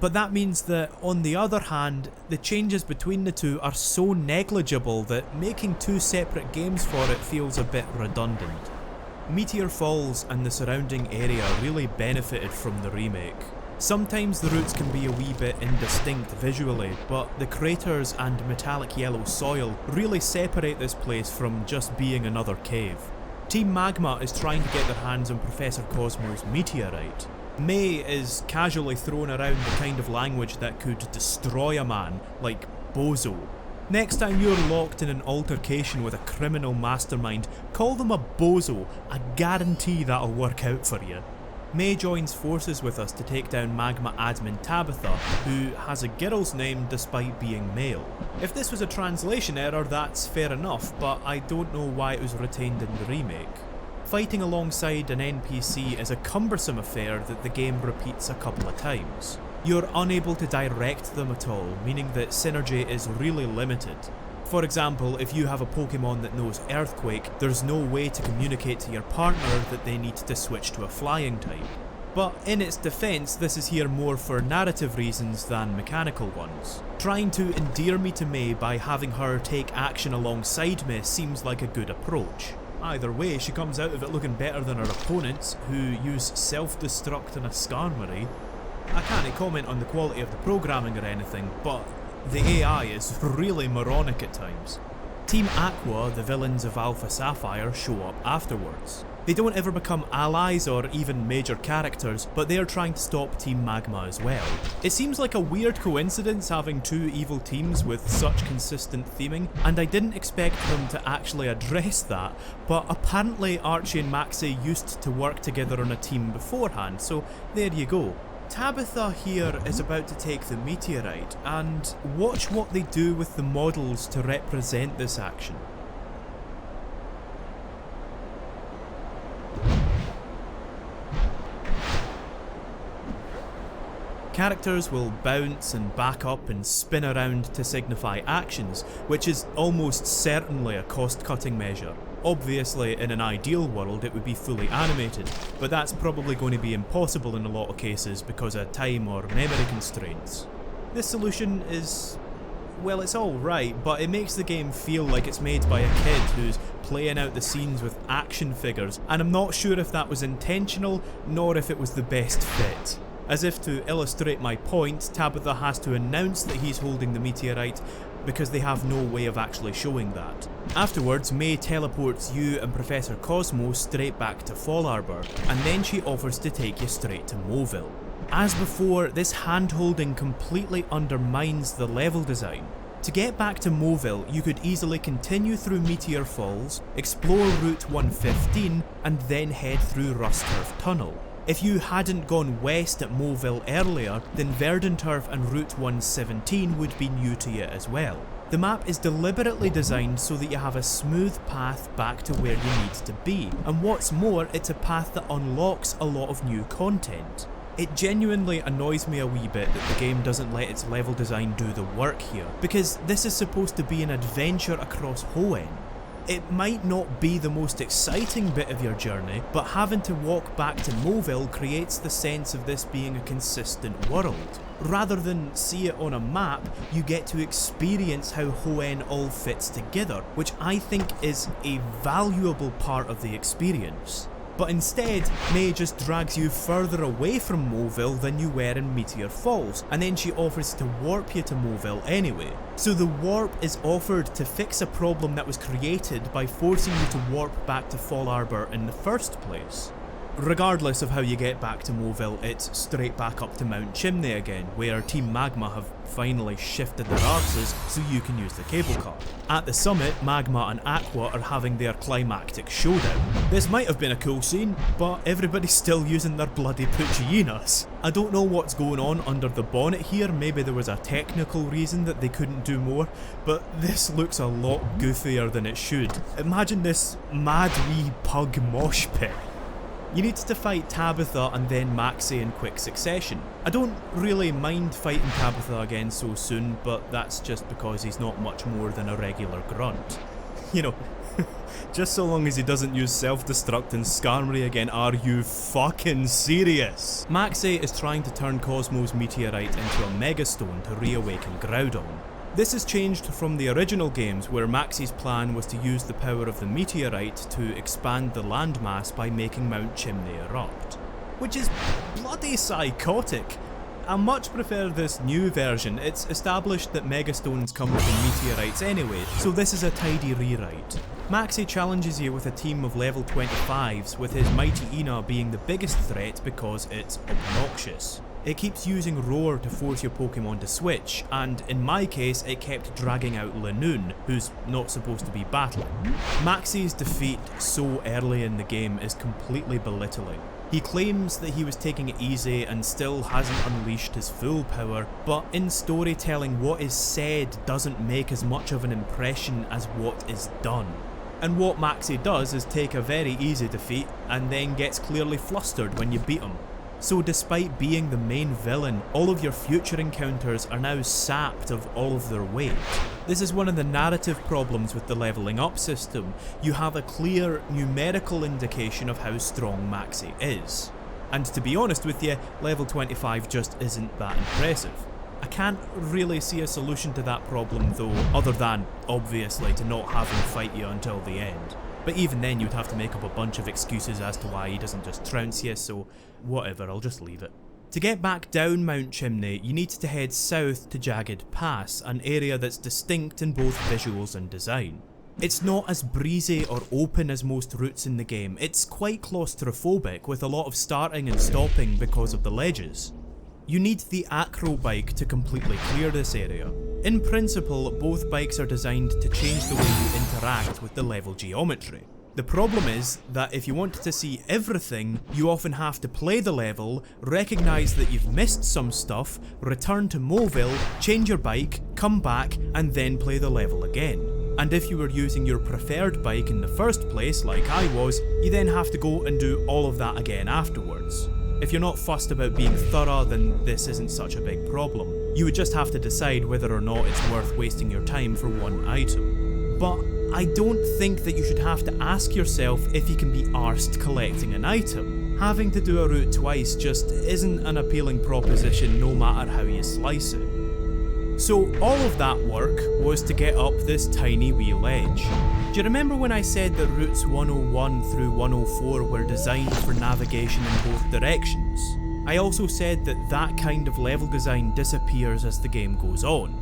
But that means that, on the other hand, the changes between the two are so negligible that making two separate games for it feels a bit redundant. Meteor Falls and the surrounding area really benefited from the remake. Sometimes the routes can be a wee bit indistinct visually, but the craters and metallic yellow soil really separate this place from just being another cave. Team Magma is trying to get their hands on Professor Cosmo's meteorite. May is casually throwing around the kind of language that could destroy a man, like bozo. Next time you're locked in an altercation with a criminal mastermind, call them a bozo. I guarantee that'll work out for you. May joins forces with us to take down Magma admin Tabitha, who has a girl's name despite being male. If this was a translation error, that's fair enough, but I don't know why it was retained in the remake. Fighting alongside an NPC is a cumbersome affair that the game repeats a couple of times. You're unable to direct them at all, meaning that synergy is really limited. For example, if you have a Pokemon that knows Earthquake, there's no way to communicate to your partner that they need to switch to a flying type. But in its defence, this is here more for narrative reasons than mechanical ones. Trying to endear me to May by having her take action alongside me seems like a good approach. Either way, she comes out of it looking better than her opponents, who use self-destruct in a Skarmory. I can't comment on the quality of the programming or anything, but the AI is really moronic at times. Team Aqua, the villains of Alpha Sapphire, show up afterwards. They don't ever become allies or even major characters, but they are trying to stop Team Magma as well. It seems like a weird coincidence having two evil teams with such consistent theming, and I didn't expect them to actually address that, but apparently Archie and Maxie used to work together on a team beforehand, so there you go. Tabitha here is about to take the meteorite, and watch what they do with the models to represent this action. Characters will bounce and back up and spin around to signify actions, which is almost certainly a cost-cutting measure. Obviously, in an ideal world it would be fully animated, but that's probably going to be impossible in a lot of cases because of time or memory constraints. This solution is, well, it's alright, but it makes the game feel like it's made by a kid who's playing out the scenes with action figures, and I'm not sure if that was intentional, nor if it was the best fit. As if to illustrate my point, Tabitha has to announce that he's holding the meteorite because they have no way of actually showing that. Afterwards, May teleports you and Professor Cosmo straight back to Fall Arbor, and then she offers to take you straight to Mauville. As before, this hand-holding completely undermines the level design. To get back to Mauville, you could easily continue through Meteor Falls, explore Route 115, and then head through Rustturf Tunnel. If you hadn't gone west at Mauville earlier, then Verdanturf and Route 117 would be new to you as well. The map is deliberately designed so that you have a smooth path back to where you need to be, and what's more, it's a path that unlocks a lot of new content. It genuinely annoys me a wee bit that the game doesn't let its level design do the work here, because this is supposed to be an adventure across Hoenn. It might not be the most exciting bit of your journey, but having to walk back to Mauville creates the sense of this being a consistent world. Rather than see it on a map, you get to experience how Hoenn all fits together, which I think is a valuable part of the experience. But instead, May just drags you further away from Mauville than you were in Meteor Falls, and then she offers to warp you to Mauville anyway. So the warp is offered to fix a problem that was created by forcing you to warp back to Fall Arbor in the first place. Regardless of how you get back to Mauville, it's straight back up to Mount Chimney again, where Team Magma have finally shifted their arses so you can use the cable car. At the summit, Magma and Aqua are having their climactic showdown. This might have been a cool scene, but everybody's still using their bloody Puccinas. I don't know what's going on under the bonnet here, maybe there was a technical reason that they couldn't do more, but this looks a lot goofier than it should. Imagine this mad wee pug mosh pit. You need to fight Tabitha and then Maxie in quick succession. I don't really mind fighting Tabitha again so soon, but that's just because he's not much more than a regular grunt. You know, just so long as he doesn't use self-destruct and Skarmory again, are you fucking serious? Maxie is trying to turn Cosmo's meteorite into a megastone to reawaken Groudon. This has changed from the original games where Maxie's plan was to use the power of the meteorite to expand the landmass by making Mount Chimney erupt. Which is bloody psychotic. I much prefer this new version. It's established that Megastones come from meteorites anyway, so this is a tidy rewrite. Maxi challenges you with a team of level 25s, with his Mighty Ina being the biggest threat because it's obnoxious. It keeps using Roar to force your Pokemon to switch, and in my case it kept dragging out Lanoon, who's not supposed to be battling. Maxi's defeat so early in the game is completely belittling. He claims that he was taking it easy and still hasn't unleashed his full power, but in storytelling what is said doesn't make as much of an impression as what is done. And what Maxi does is take a very easy defeat and then gets clearly flustered when you beat him. So despite being the main villain, all of your future encounters are now sapped of all of their weight. This is one of the narrative problems with the levelling up system. You have a clear numerical indication of how strong Maxi is. And to be honest with you, level 25 just isn't that impressive. I can't really see a solution to that problem though, other than, obviously, to not have him fight you until the end. But even then you'd have to make up a bunch of excuses as to why he doesn't just trounce you, so whatever, I'll just leave it. To get back down Mount Chimney, you need to head south to Jagged Pass, an area that's distinct in both visuals and design. It's not as breezy or open as most routes in the game, it's quite claustrophobic with a lot of starting and stopping because of the ledges. You need the Acro bike to completely clear this area. In principle, both bikes are designed to change the way you interact with the level geometry. The problem is that if you want to see everything, you often have to play the level, recognise that you've missed some stuff, return to Moville, change your bike, come back, and then play the level again. And if you were using your preferred bike in the first place, like I was, you then have to go and do all of that again afterwards. If you're not fussed about being thorough, then this isn't such a big problem. You would just have to decide whether or not it's worth wasting your time for one item. But I don't think that you should have to ask yourself if you can be arsed collecting an item. Having to do a route twice just isn't an appealing proposition no matter how you slice it. So all of that work was to get up this tiny wee ledge. Do you remember when I said that routes 101 through 104 were designed for navigation in both directions? I also said that that kind of level design disappears as the game goes on.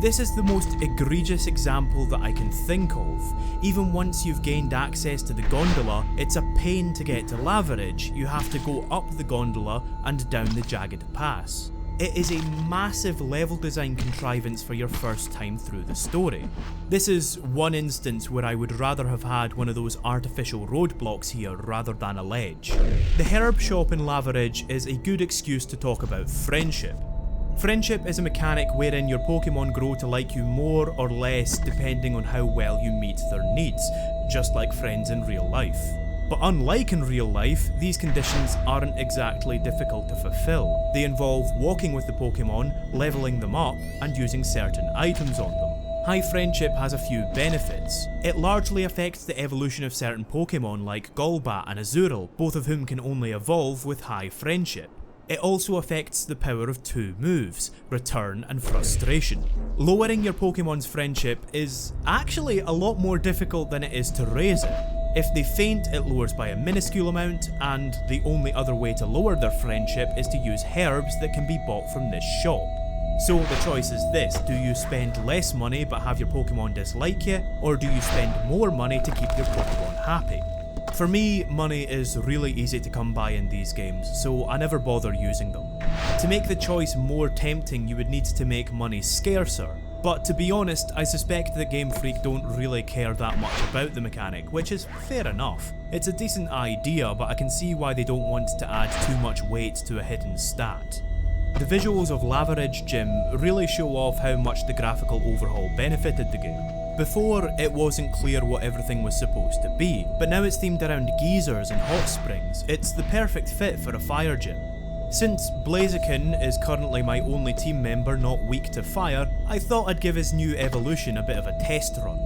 This is the most egregious example that I can think of. Even once you've gained access to the gondola, it's a pain to get to Laveridge. You have to go up the gondola and down the Jagged Pass. It is a massive level design contrivance for your first time through the story. This is one instance where I would rather have had one of those artificial roadblocks here rather than a ledge. The herb shop in Laveridge is a good excuse to talk about friendship. Friendship is a mechanic wherein your Pokemon grow to like you more or less depending on how well you meet their needs, just like friends in real life. But unlike in real life, these conditions aren't exactly difficult to fulfill. They involve walking with the Pokemon, leveling them up, and using certain items on them. High friendship has a few benefits. It largely affects the evolution of certain Pokemon like Golbat and Azurill, both of whom can only evolve with high friendship. It also affects the power of two moves, Return and Frustration. Lowering your Pokemon's friendship is actually a lot more difficult than it is to raise it. If they faint, it lowers by a minuscule amount, and the only other way to lower their friendship is to use herbs that can be bought from this shop. So the choice is this: do you spend less money but have your Pokemon dislike you, or do you spend more money to keep your Pokemon happy? For me, money is really easy to come by in these games, so I never bother using them. To make the choice more tempting, you would need to make money scarcer. But to be honest, I suspect that Game Freak don't really care that much about the mechanic, which is fair enough. It's a decent idea, but I can see why they don't want to add too much weight to a hidden stat. The visuals of Laveridge Gym really show off how much the graphical overhaul benefited the game. Before, it wasn't clear what everything was supposed to be, but now it's themed around geysers and hot springs. It's the perfect fit for a fire gym. Since Blaziken is currently my only team member not weak to fire, I thought I'd give his new evolution a bit of a test run.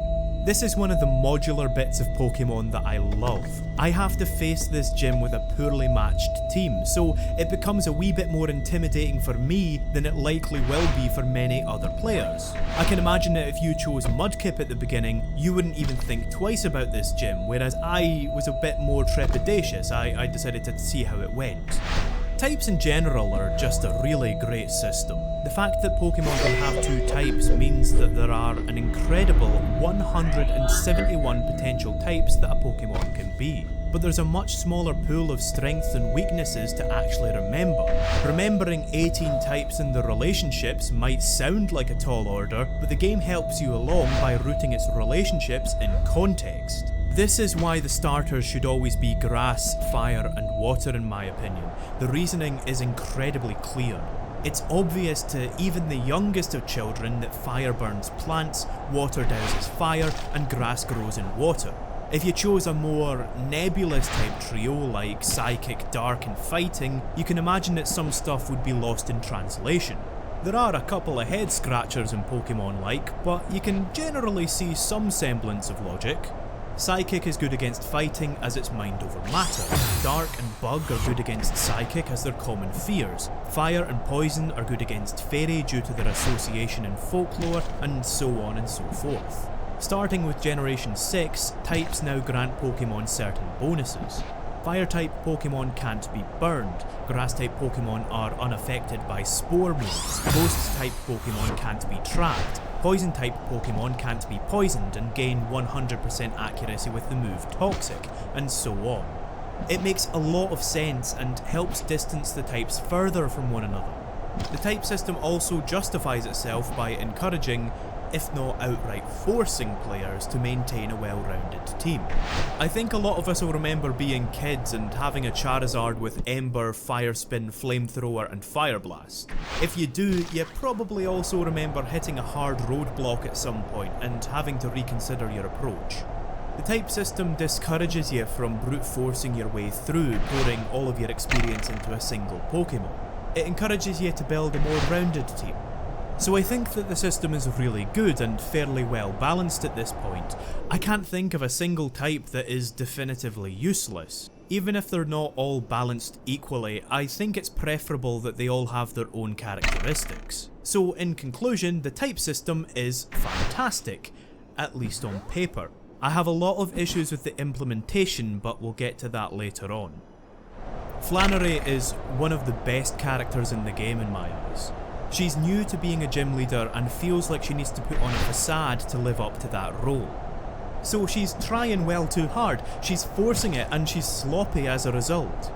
This is one of the modular bits of Pokemon that I love. I have to face this gym with a poorly matched team, so it becomes a wee bit more intimidating for me than it likely will be for many other players. I can imagine that if you chose Mudkip at the beginning, you wouldn't even think twice about this gym, whereas I was a bit more trepidatious. I decided to see how it went. Types in general are just a really great system. The fact that Pokemon can have 2 types means that there are an incredible 171 potential types that a Pokemon can be. But there's a much smaller pool of strengths and weaknesses to actually remember. Remembering 18 types and their relationships might sound like a tall order, but the game helps you along by rooting its relationships in context. This is why the starters should always be grass, fire and water in my opinion. The reasoning is incredibly clear. It's obvious to even the youngest of children that fire burns plants, water douses fire, and grass grows in water. If you chose a more nebulous type trio like Psychic, Dark and Fighting, you can imagine that some stuff would be lost in translation. There are a couple of head scratchers in Pokemon like, but you can generally see some semblance of logic. Psychic is good against Fighting as it's mind over matter. Dark and Bug are good against Psychic as they're common fears. Fire and Poison are good against Fairy due to their association in folklore, and so on and so forth. Starting with Generation 6, types now grant Pokemon certain bonuses. Fire-type Pokemon can't be burned, Grass-type Pokemon are unaffected by Spore moves, Ghost-type Pokemon can't be trapped, Poison-type Pokemon can't be poisoned and gain 100% accuracy with the move Toxic, and so on. It makes a lot of sense and helps distance the types further from one another. The type system also justifies itself by encouraging, if not outright forcing players to maintain a well-rounded team. I think a lot of us will remember being kids and having a Charizard with Ember, Fire Spin, Flamethrower and Fire Blast. If you do, you probably also remember hitting a hard roadblock at some point and having to reconsider your approach. The type system discourages you from brute forcing your way through, pouring all of your experience into a single Pokemon. It encourages you to build a more rounded team. So I think that the system is really good and fairly well balanced at this point. I can't think of a single type that is definitively useless. Even if they're not all balanced equally, I think it's preferable that they all have their own characteristics. So in conclusion, the type system is fantastic, at least on paper. I have a lot of issues with the implementation, but we'll get to that later on. Flannery is one of the best characters in the game in my eyes. She's new to being a gym leader and feels like she needs to put on a facade to live up to that role. So she's trying well too hard, she's forcing it and she's sloppy as a result.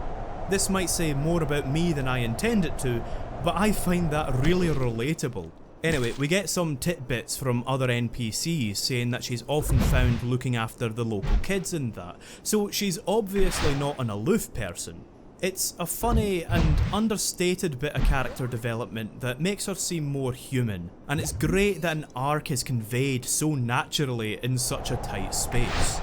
This might say more about me than I intend it to, but I find that really relatable. Anyway, we get some tidbits from other NPCs saying that she's often found looking after the local kids and that, so she's obviously not an aloof person. It's a funny and understated bit of character development that makes her seem more human, and it's great that an arc is conveyed so naturally in such a tight space.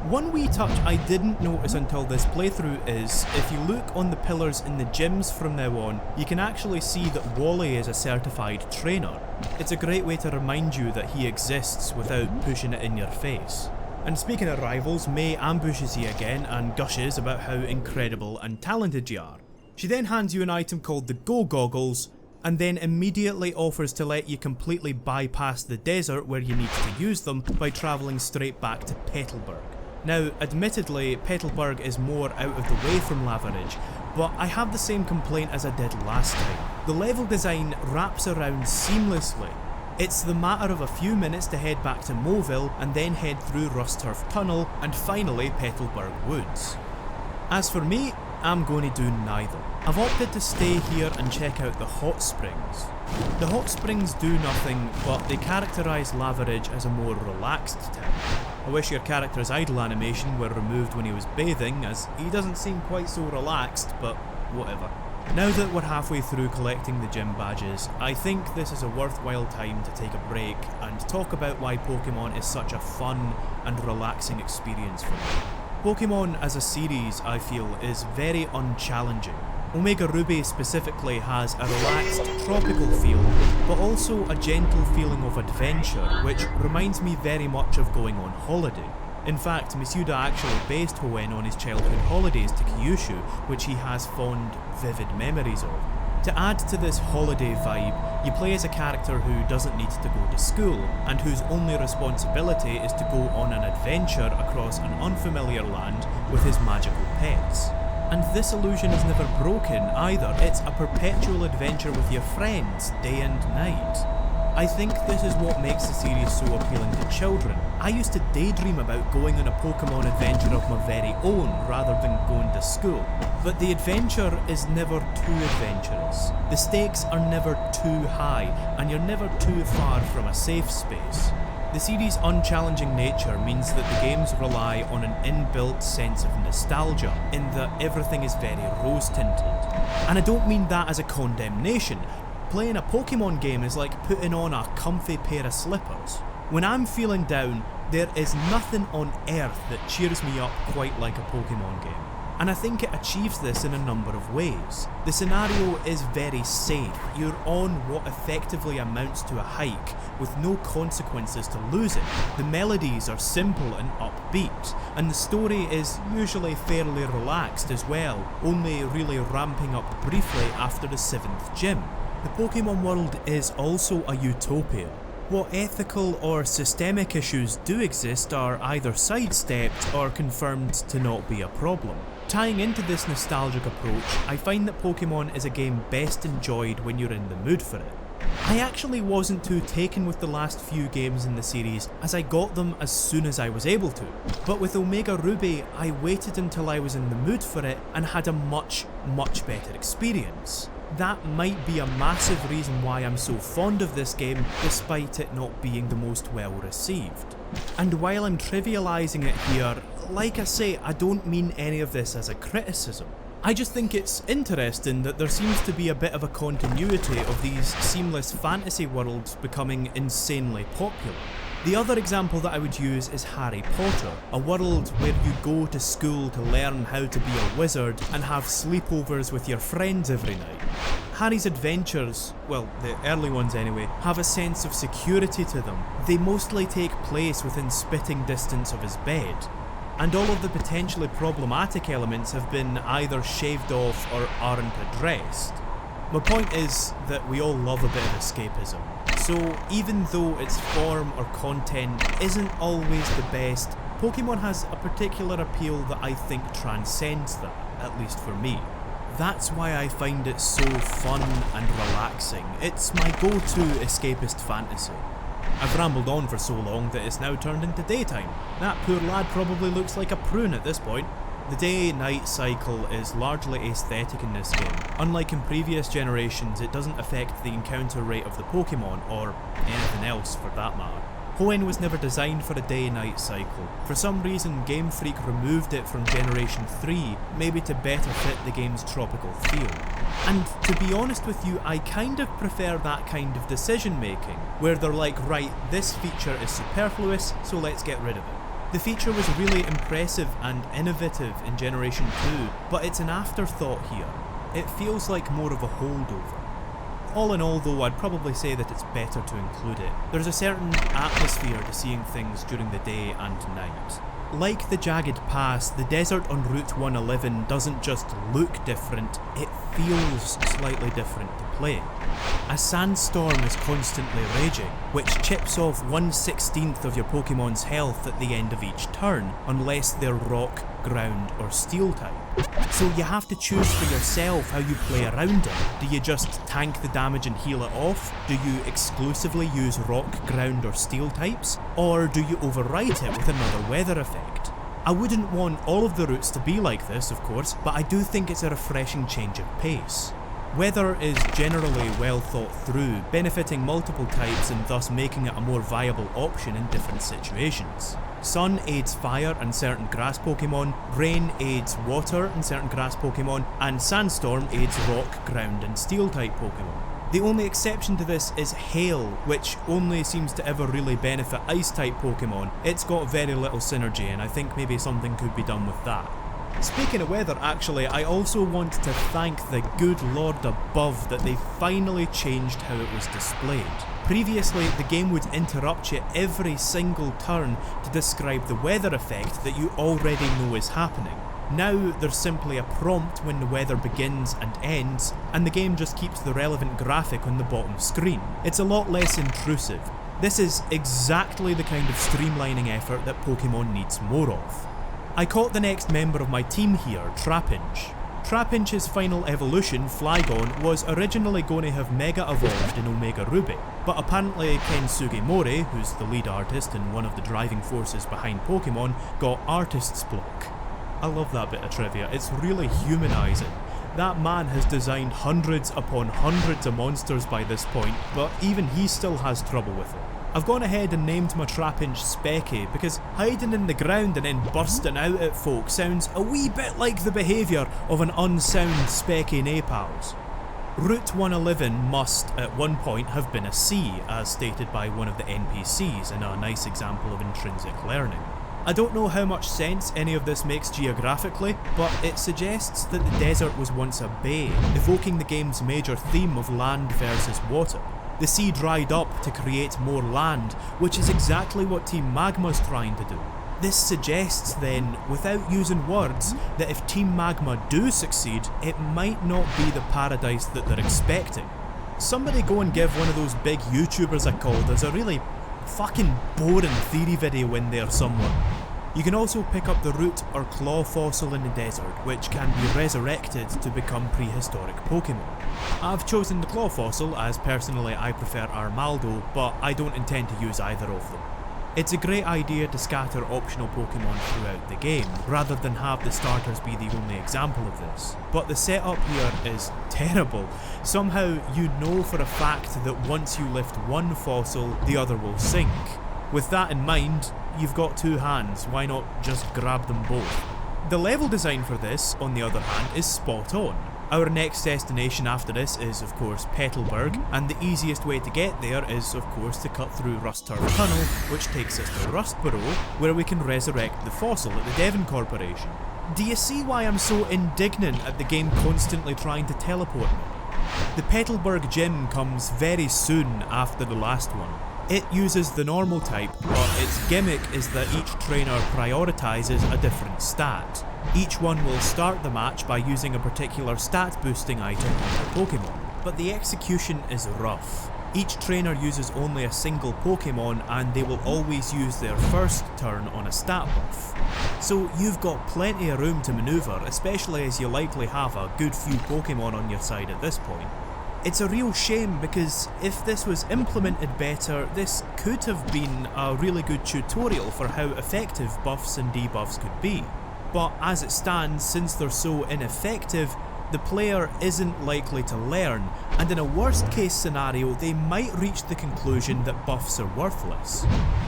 One wee touch I didn't notice until this playthrough is, if you look on the pillars in the gyms from now on, you can actually see that Wally is a certified trainer. It's a great way to remind you that he exists without pushing it in your face. And speaking of rivals, May ambushes you again and gushes about how incredible and talented you are. She then hands you an item called the Go Goggles, and then immediately offers to let you completely bypass the desert where you need to use them by travelling straight back to Petalburg. Now, admittedly, Petalburg is more out of the way from Lava Ridge, but I have the same complaint as I did last time. The level design wraps around seamlessly. It's the matter of a few minutes to head back to Moville and then head through Rustturf Tunnel and finally Petalburg Woods. As for me, I'm going to do neither. I've opted to stay here and check out the hot springs. The hot springs do nothing, but they characterise Lava Ridge as a more relaxed town. I wish your character's idle animation were removed when he was bathing, as he doesn't seem quite so relaxed, but whatever. Now that we're halfway through collecting the gym badges, I think this is a worthwhile time to take a break and talk about why Pokemon is such a fun and relaxing experience for me. Pokemon as a series, I feel, is very unchallenging. Omega Ruby specifically has a relaxed, tropical feel, but also a gentle feeling of adventure, which reminds me very much of going on holiday. In fact, Masuda actually based Hoenn on his childhood holidays to Kyushu, which he has fond, vivid memories of. To add to this holiday vibe, you play as a character who doesn't need to go to school, and whose only responsibility is to go on an adventure across an unfamiliar land with his magical pets. And this illusion is never broken either. It's a perpetual adventure with your friends, day and night. I think this is what makes the series so appealing to children. I used to daydream about going on a Pokemon adventure of my very own rather than going to school. But the adventure is never too adventurous. The stakes are never too high, and you're never too far from a safe space. The series' unchallenging nature means that the games rely on an inbuilt sense of nostalgia, in that everything is very rose-tinted. And I don't mean that as a condemnation. Playing a Pokemon game is like putting on a comfy pair of slippers. When I'm feeling down, there is nothing on earth that cheers me up quite like a Pokemon game. And I think it achieves this in a number of ways. The scenario is very safe. You're on what effectively amounts to a hike, with no consequences to losing. The melodies are simple and upbeat, and the story is usually fairly relaxed as well, only really ramping up briefly after the 7th gym. The Pokemon world is also a utopia. What ethical or systemic issues do exist are either sidestepped or confirmed to not be a problem. Tying into this nostalgic approach, I find that Pokemon is a game best enjoyed when you're in the mood for it. I actually wasn't too taken with the last few games in the series, as I got them as soon as I was able to. But with Omega Ruby, I waited until I was in the mood for it and had a much better experience. That might be a massive reason why I'm so fond of this game, despite it not being the most well received. And while I'm trivialising it here, like I say, I don't mean any of this as a criticism. I just think it's interesting that there seems to be a bit of a continuity of these seamless fantasy worlds becoming insanely popular. The other example that I would use is Harry Potter, a world where you go to school to learn how to be a wizard and have sleepovers with your friends every night. Harry's adventures, well, the early ones anyway, have a sense of security to them. They mostly take place within spitting distance of his bed, and all of the potentially problematic elements have been either shaved off or aren't addressed. My point is that we all love a bit of escapism. So even though its form or content isn't always the best, Pokemon has a particular appeal that I think transcends that, at least for me. That's why I find it so fun and relaxing. It's my go-to escapist fantasy. I've rambled on for so long that it's now turned into daytime. That poor lad probably looks like a prune at this point. The day-night cycle is largely aesthetic in this game. Unlike in previous generations, it doesn't affect the encounter rate of the Pokemon, or anything else for that matter. Hoenn was never designed for a day-night cycle. For some reason, Game Freak removed it from Generation 3, maybe to better fit the game's tropical feel. And to be honest with you, I kind of prefer that kind of decision making, where they're like, right, this feature is superfluous, so let's get rid of it. The feature was really impressive and innovative in Generation 2, but it's an afterthought here. It feels like more of a holdover. All in all though, I'd probably say that it's better to include it. There's a certain atmosphere to seeing things during the day and night. Like the Jagged Pass, the desert on Route 111 doesn't just look different, it feels slightly different to play. A sandstorm is constantly raging, which chips off 1/16 of your Pokemon's health at the end of each turn, unless they're rock, ground or steel type. So you have to choose for yourself how you play around it. Do you just tank the damage and heal it off? Do you exclusively use rock, ground or steel types? Or do you overwrite it with another weather effect? I wouldn't want all of the routes to be like this, of course, but I do think it's a refreshing change of pace. Weather is generally well thought through, benefiting multiple types and thus making it a more viable option in different situations. Sun aids fire and certain grass Pokemon, rain aids water and certain grass Pokemon, and sandstorm aids rock, ground and steel type Pokemon. The only exception to this is hail, which only seems to ever really benefit ice type Pokemon. It's got very little synergy and I think maybe something could be done with that. Speaking of weather actually, I also want to thank the good Lord above that they finally changed how it was displayed. Previously, the game would interrupt you every single turn to describe the weather effect that you already know is happening. Now there's simply a prompt when the weather begins and ends, and the game just keeps the relevant graphic on the bottom screen. It's a lot less intrusive. This is exactly the kind of streamlining effort that Pokemon needs more of. I caught the next member of my team here, Trapinch. Trapinch's final evolution, Flygon, was originally going to have Mega Evolved in Omega Ruby, but apparently Ken Sugimori, who's the lead artist and one of the driving forces behind Pokemon, got artist's block. I love that bit of trivia, it's really humanising. That man has designed hundreds upon hundreds of monsters by this point, but even he still has trouble with it. I've gone ahead and named my Trapinch Specky because hiding in the ground and then bursting out at folk sounds a wee bit like the behaviour of an unsound Specky Napals. Route 111 must, at one point, have been a C, as stated by one of the NPCs in a nice example of intrinsic learning. I don't know how much sense any of this makes geographically, but it suggests that the desert was once a bay, evoking the game's major theme of land versus water. The sea dried up to create more land, which is exactly what Team Magma's trying to do. This suggests then, without using words, that if Team Magma do succeed, it might not be the paradise that they're expecting. Somebody go and give one of those big YouTubers a call, there's a really fucking boring theory video in there somewhere. You can also pick up the root or claw fossil in the desert, which can be resurrected to become prehistoric Pokemon. I've chosen the claw fossil as personally I prefer Armaldo, but I don't intend to use either of them. It's a great idea to scatter optional Pokemon throughout the game, rather than have the starters be the only example of this. But the setup here is terrible. Somehow you know for a fact that once you lift one fossil, the other will sink. With that in mind, you've got two hands, why not just grab them both? The level design for this, on the other hand, is spot on. Our next destination after this is of course Petalburg, and the easiest way to get there is of course to cut through Rust Turf Tunnel, which takes us to Rustboro, where we can resurrect the fossil at the Devon Corporation. Do you see why I'm so indignant at the game constantly trying to teleport me? The Petalburg gym comes very soon after the last one. It uses the normal type, but its gimmick is that each trainer prioritises a different stat. Each one will start the match by using a particular stat boosting item on their Pokemon, but the execution is rough. Each trainer uses only a single Pokemon and they will always use their first turn on a stat buff. So you've got plenty of room to manoeuvre, especially as you likely have a good few Pokemon on your side at this point. It's a real shame because if this was implemented better, this could have been a really good tutorial for how effective buffs and debuffs could be. But as it stands, since they're so ineffective, the player isn't likely to learn, and in a worst case scenario they might reach the conclusion that buffs are worthless.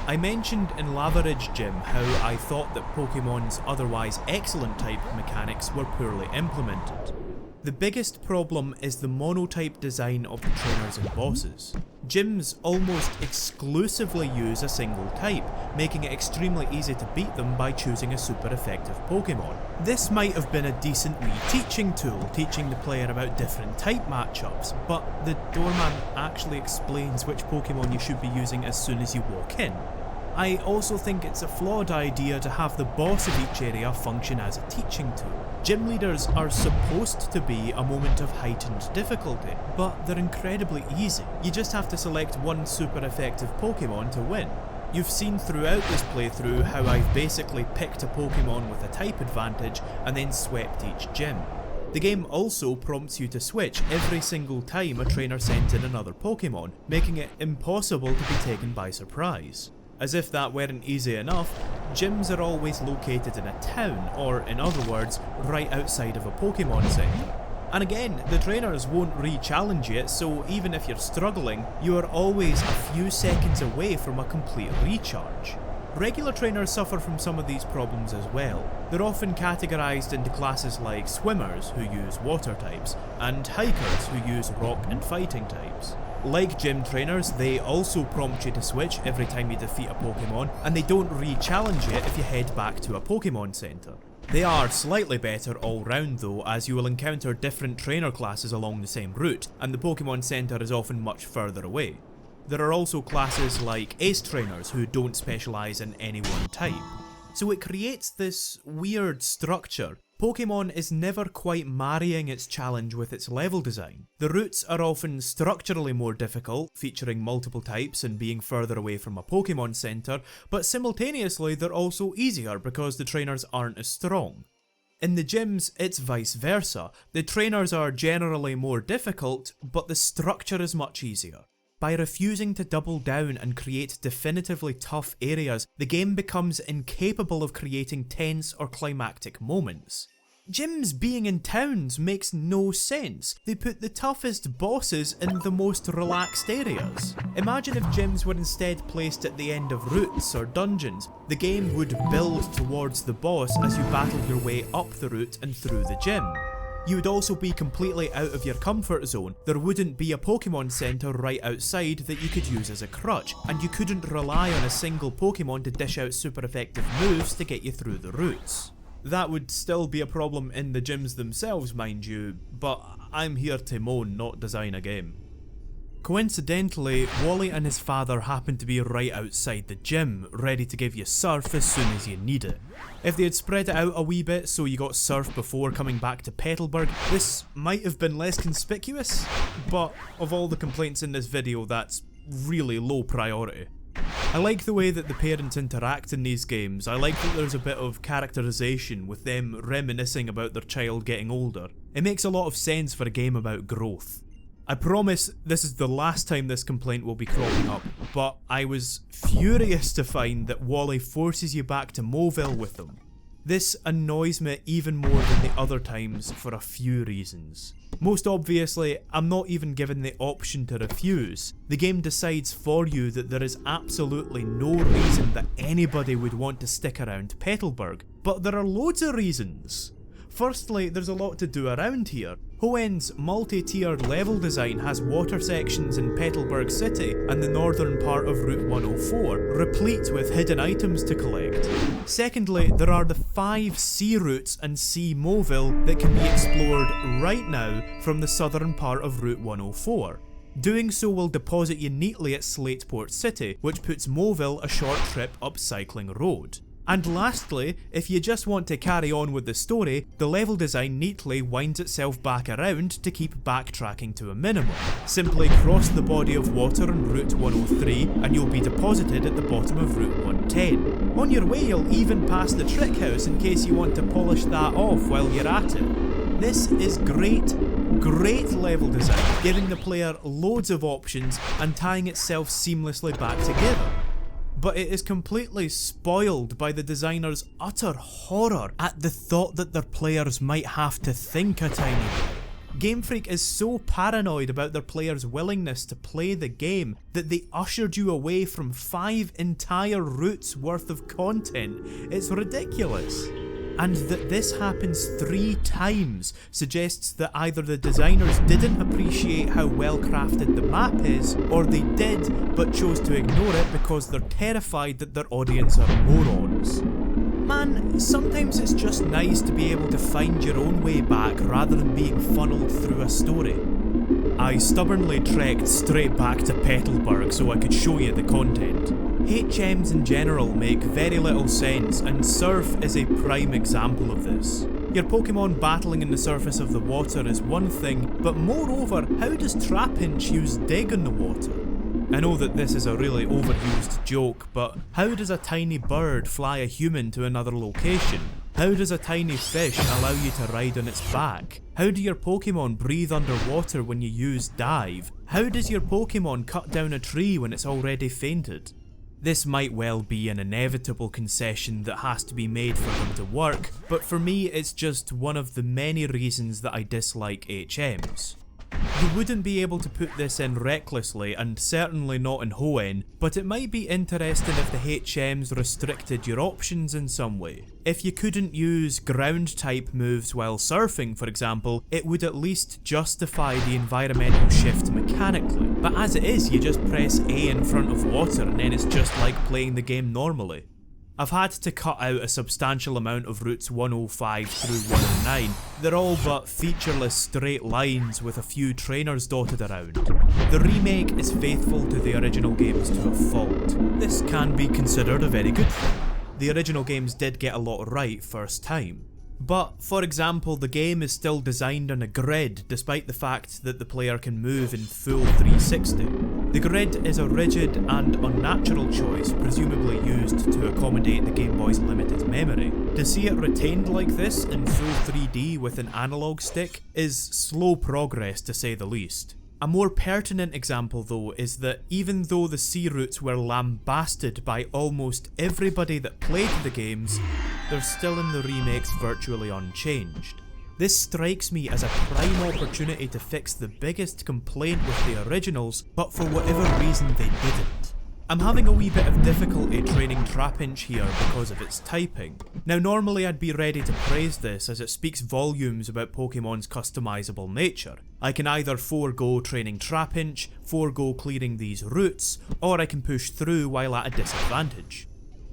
I mentioned in Lava Ridge Gym how I thought that Pokemon's otherwise excellent type mechanics were poorly implemented. The biggest problem is the monotype design of the trainers and bosses. Gyms almost exclusively use a single type, making it extremely easy to beat them by choosing a super effective Pokemon. This might have been a decent wee teaching tool, teaching the player about different type matchups, but the doorman actually explains which Pokemon you should be using as soon as you walk in. I also think it's a flawed idea to have the boss of each area function as a teaching tool. Gym leaders are supposed to be a moment of heightened difficulty, but they're incredibly easy. You just have to select one super effective Pokemon to win. You've seen throughout this playthrough how I've basically picked a Pokemon with a type advantage and then swept each gym. The game also prompts you to switch every single time a trainer sends in another Pokemon, making it impossible to be taken by surprise. As if that weren't easy enough, gyms are always located in a town, or in other words, right outside of a Pokemon Center. And again, the trainers won't re-challenge you, so even if you're struggling, you are always a few seconds away from a complete recharge. Regular trainers suffer from some of these problems as well. They're often categorised into classes like swimmers, who use water types, and hikers, who use rock and fighting types. Like gym trainers, they also prompt you to switch every time you defeat a Pokemon, and they don't re-challenge you if you head back to a Pokemon Center. They are slightly better all round though, as you will encounter different trainer classes along the same route, and the Pokemon Center is often much further away. There are also classes like Ace Trainers who don't specialise in any one type. So it creates this weird structure. Pokemon is never quite marrying its challenge with its level design. The routes are often structurally more difficult, featuring multiple types and being further away from a Pokemon Center, but simultaneously they're also easier because the trainers aren't as strong. In the gyms, it's vice versa. The trainers are generally more difficult, but the structure is much easier. By refusing to double down and create definitively tough areas, the game becomes incapable of creating tense or climactic moments. Gyms being in towns makes no sense. They put the toughest bosses in the most relaxed areas. Imagine if gyms were instead placed at the end of routes or dungeons. The game would build towards the boss as you battle your way up the route and through the gym. You would also be completely out of your comfort zone. There wouldn't be a Pokemon Center right outside that you could use as a crutch, and you couldn't rely on a single Pokemon to dish out super effective moves to get you through the routes. That would still be a problem in the gyms themselves, mind you, but I'm here to moan, not design a game. Coincidentally, Wally and his father happen to be right outside the gym, ready to give you surf as soon as you need it. If they had spread it out a wee bit so you got surf before coming back to Petalburg, this might have been less conspicuous, but of all the complaints in this video, that's really low priority. I like the way that the parents interact in these games. I like that there's a bit of characterization with them reminiscing about their child getting older. It makes a lot of sense for a game about growth. I promise this is the last time this complaint will be cropping up, but I was furious to find that Wally forces you back to Moville with him. This annoys me even more than the other times for a few reasons. Most obviously, I'm not even given the option to refuse. The game decides for you that there is absolutely no reason that anybody would want to stick around Petalburg, but there are loads of reasons. Firstly, there's a lot to do around here. Hoenn's multi-tiered level design has water sections in Petalburg City and the northern part of Route 104, replete with hidden items to collect. Secondly, there are the 5 sea routes and Sea Moville that can be explored right now from the southern part of Route 104. Doing so will deposit you neatly at Slateport City, which puts Moville a short trip up Cycling Road. And lastly, if you just want to carry on with the story, the level design neatly winds itself back around to keep backtracking to a minimum. Simply cross the body of water on Route 103 and you'll be deposited at the bottom of Route 110. On your way you'll even pass the trick house in case you want to polish that off while you're at it. This is great level design, giving the player loads of options and tying itself seamlessly back together. But it is completely spoiled by the designer's utter horror at the thought that their players might have to think a tiny bit. Game Freak is so paranoid about their players' willingness to play the game that they ushered you away from 5 entire routes worth of content. It's ridiculous. And that this happens 3 times suggests that either the designers didn't appreciate how well crafted the map is, or they did but chose to ignore it because they're terrified that their audience are morons. Man, sometimes it's just nice to be able to find your own way back rather than being funneled through a story. I stubbornly trekked straight back to Petalburg so I could show you the content. HMs in general make very little sense, and Surf is a prime example of this. Your Pokemon battling in the surface of the water is one thing, but moreover, how does Trapinch use Dig on the water? I know that this is a really overused joke, but how does a tiny bird fly a human to another location? How does a tiny fish allow you to ride on its back? How do your Pokemon breathe underwater when you use Dive? How does your Pokemon cut down a tree when it's already fainted? This might well be an inevitable concession that has to be made for them to work, but for me it's just one of the many reasons that I dislike HMs. You wouldn't be able to put this in recklessly, and certainly not in Hoenn, but it might be interesting if the HMs restricted your options in some way. If you couldn't use ground type moves while surfing, for example, it would at least justify the environmental shift mechanically. But as it is, you just press A in front of water and then it's just like playing the game normally. I've had to cut out a substantial amount of routes 105 through 109. They're all but featureless straight lines with a few trainers dotted around. The remake is faithful to the original games to a fault. This can be considered a very good thing. The original games did get a lot right first time. But, for example, the game is still designed on a grid despite the fact that the player can move in full 360. The grid is a rigid and unnatural choice, presumably used to accommodate the Game Boy's limited memory. To see it retained like this in full 3D with an analog stick is slow progress to say the least. A more pertinent example though is that even though the C routes were lambasted by almost everybody that played the games, they're still in the remakes virtually unchanged. This strikes me as a prime opportunity to fix the biggest complaint with the originals, but for whatever reason they didn't. I'm having a wee bit of difficulty training Trapinch here because of its typing. Now normally I'd be ready to praise this as it speaks volumes about Pokemon's customizable nature. I can either forego training Trapinch, forego clearing these routes, or I can push through while at a disadvantage.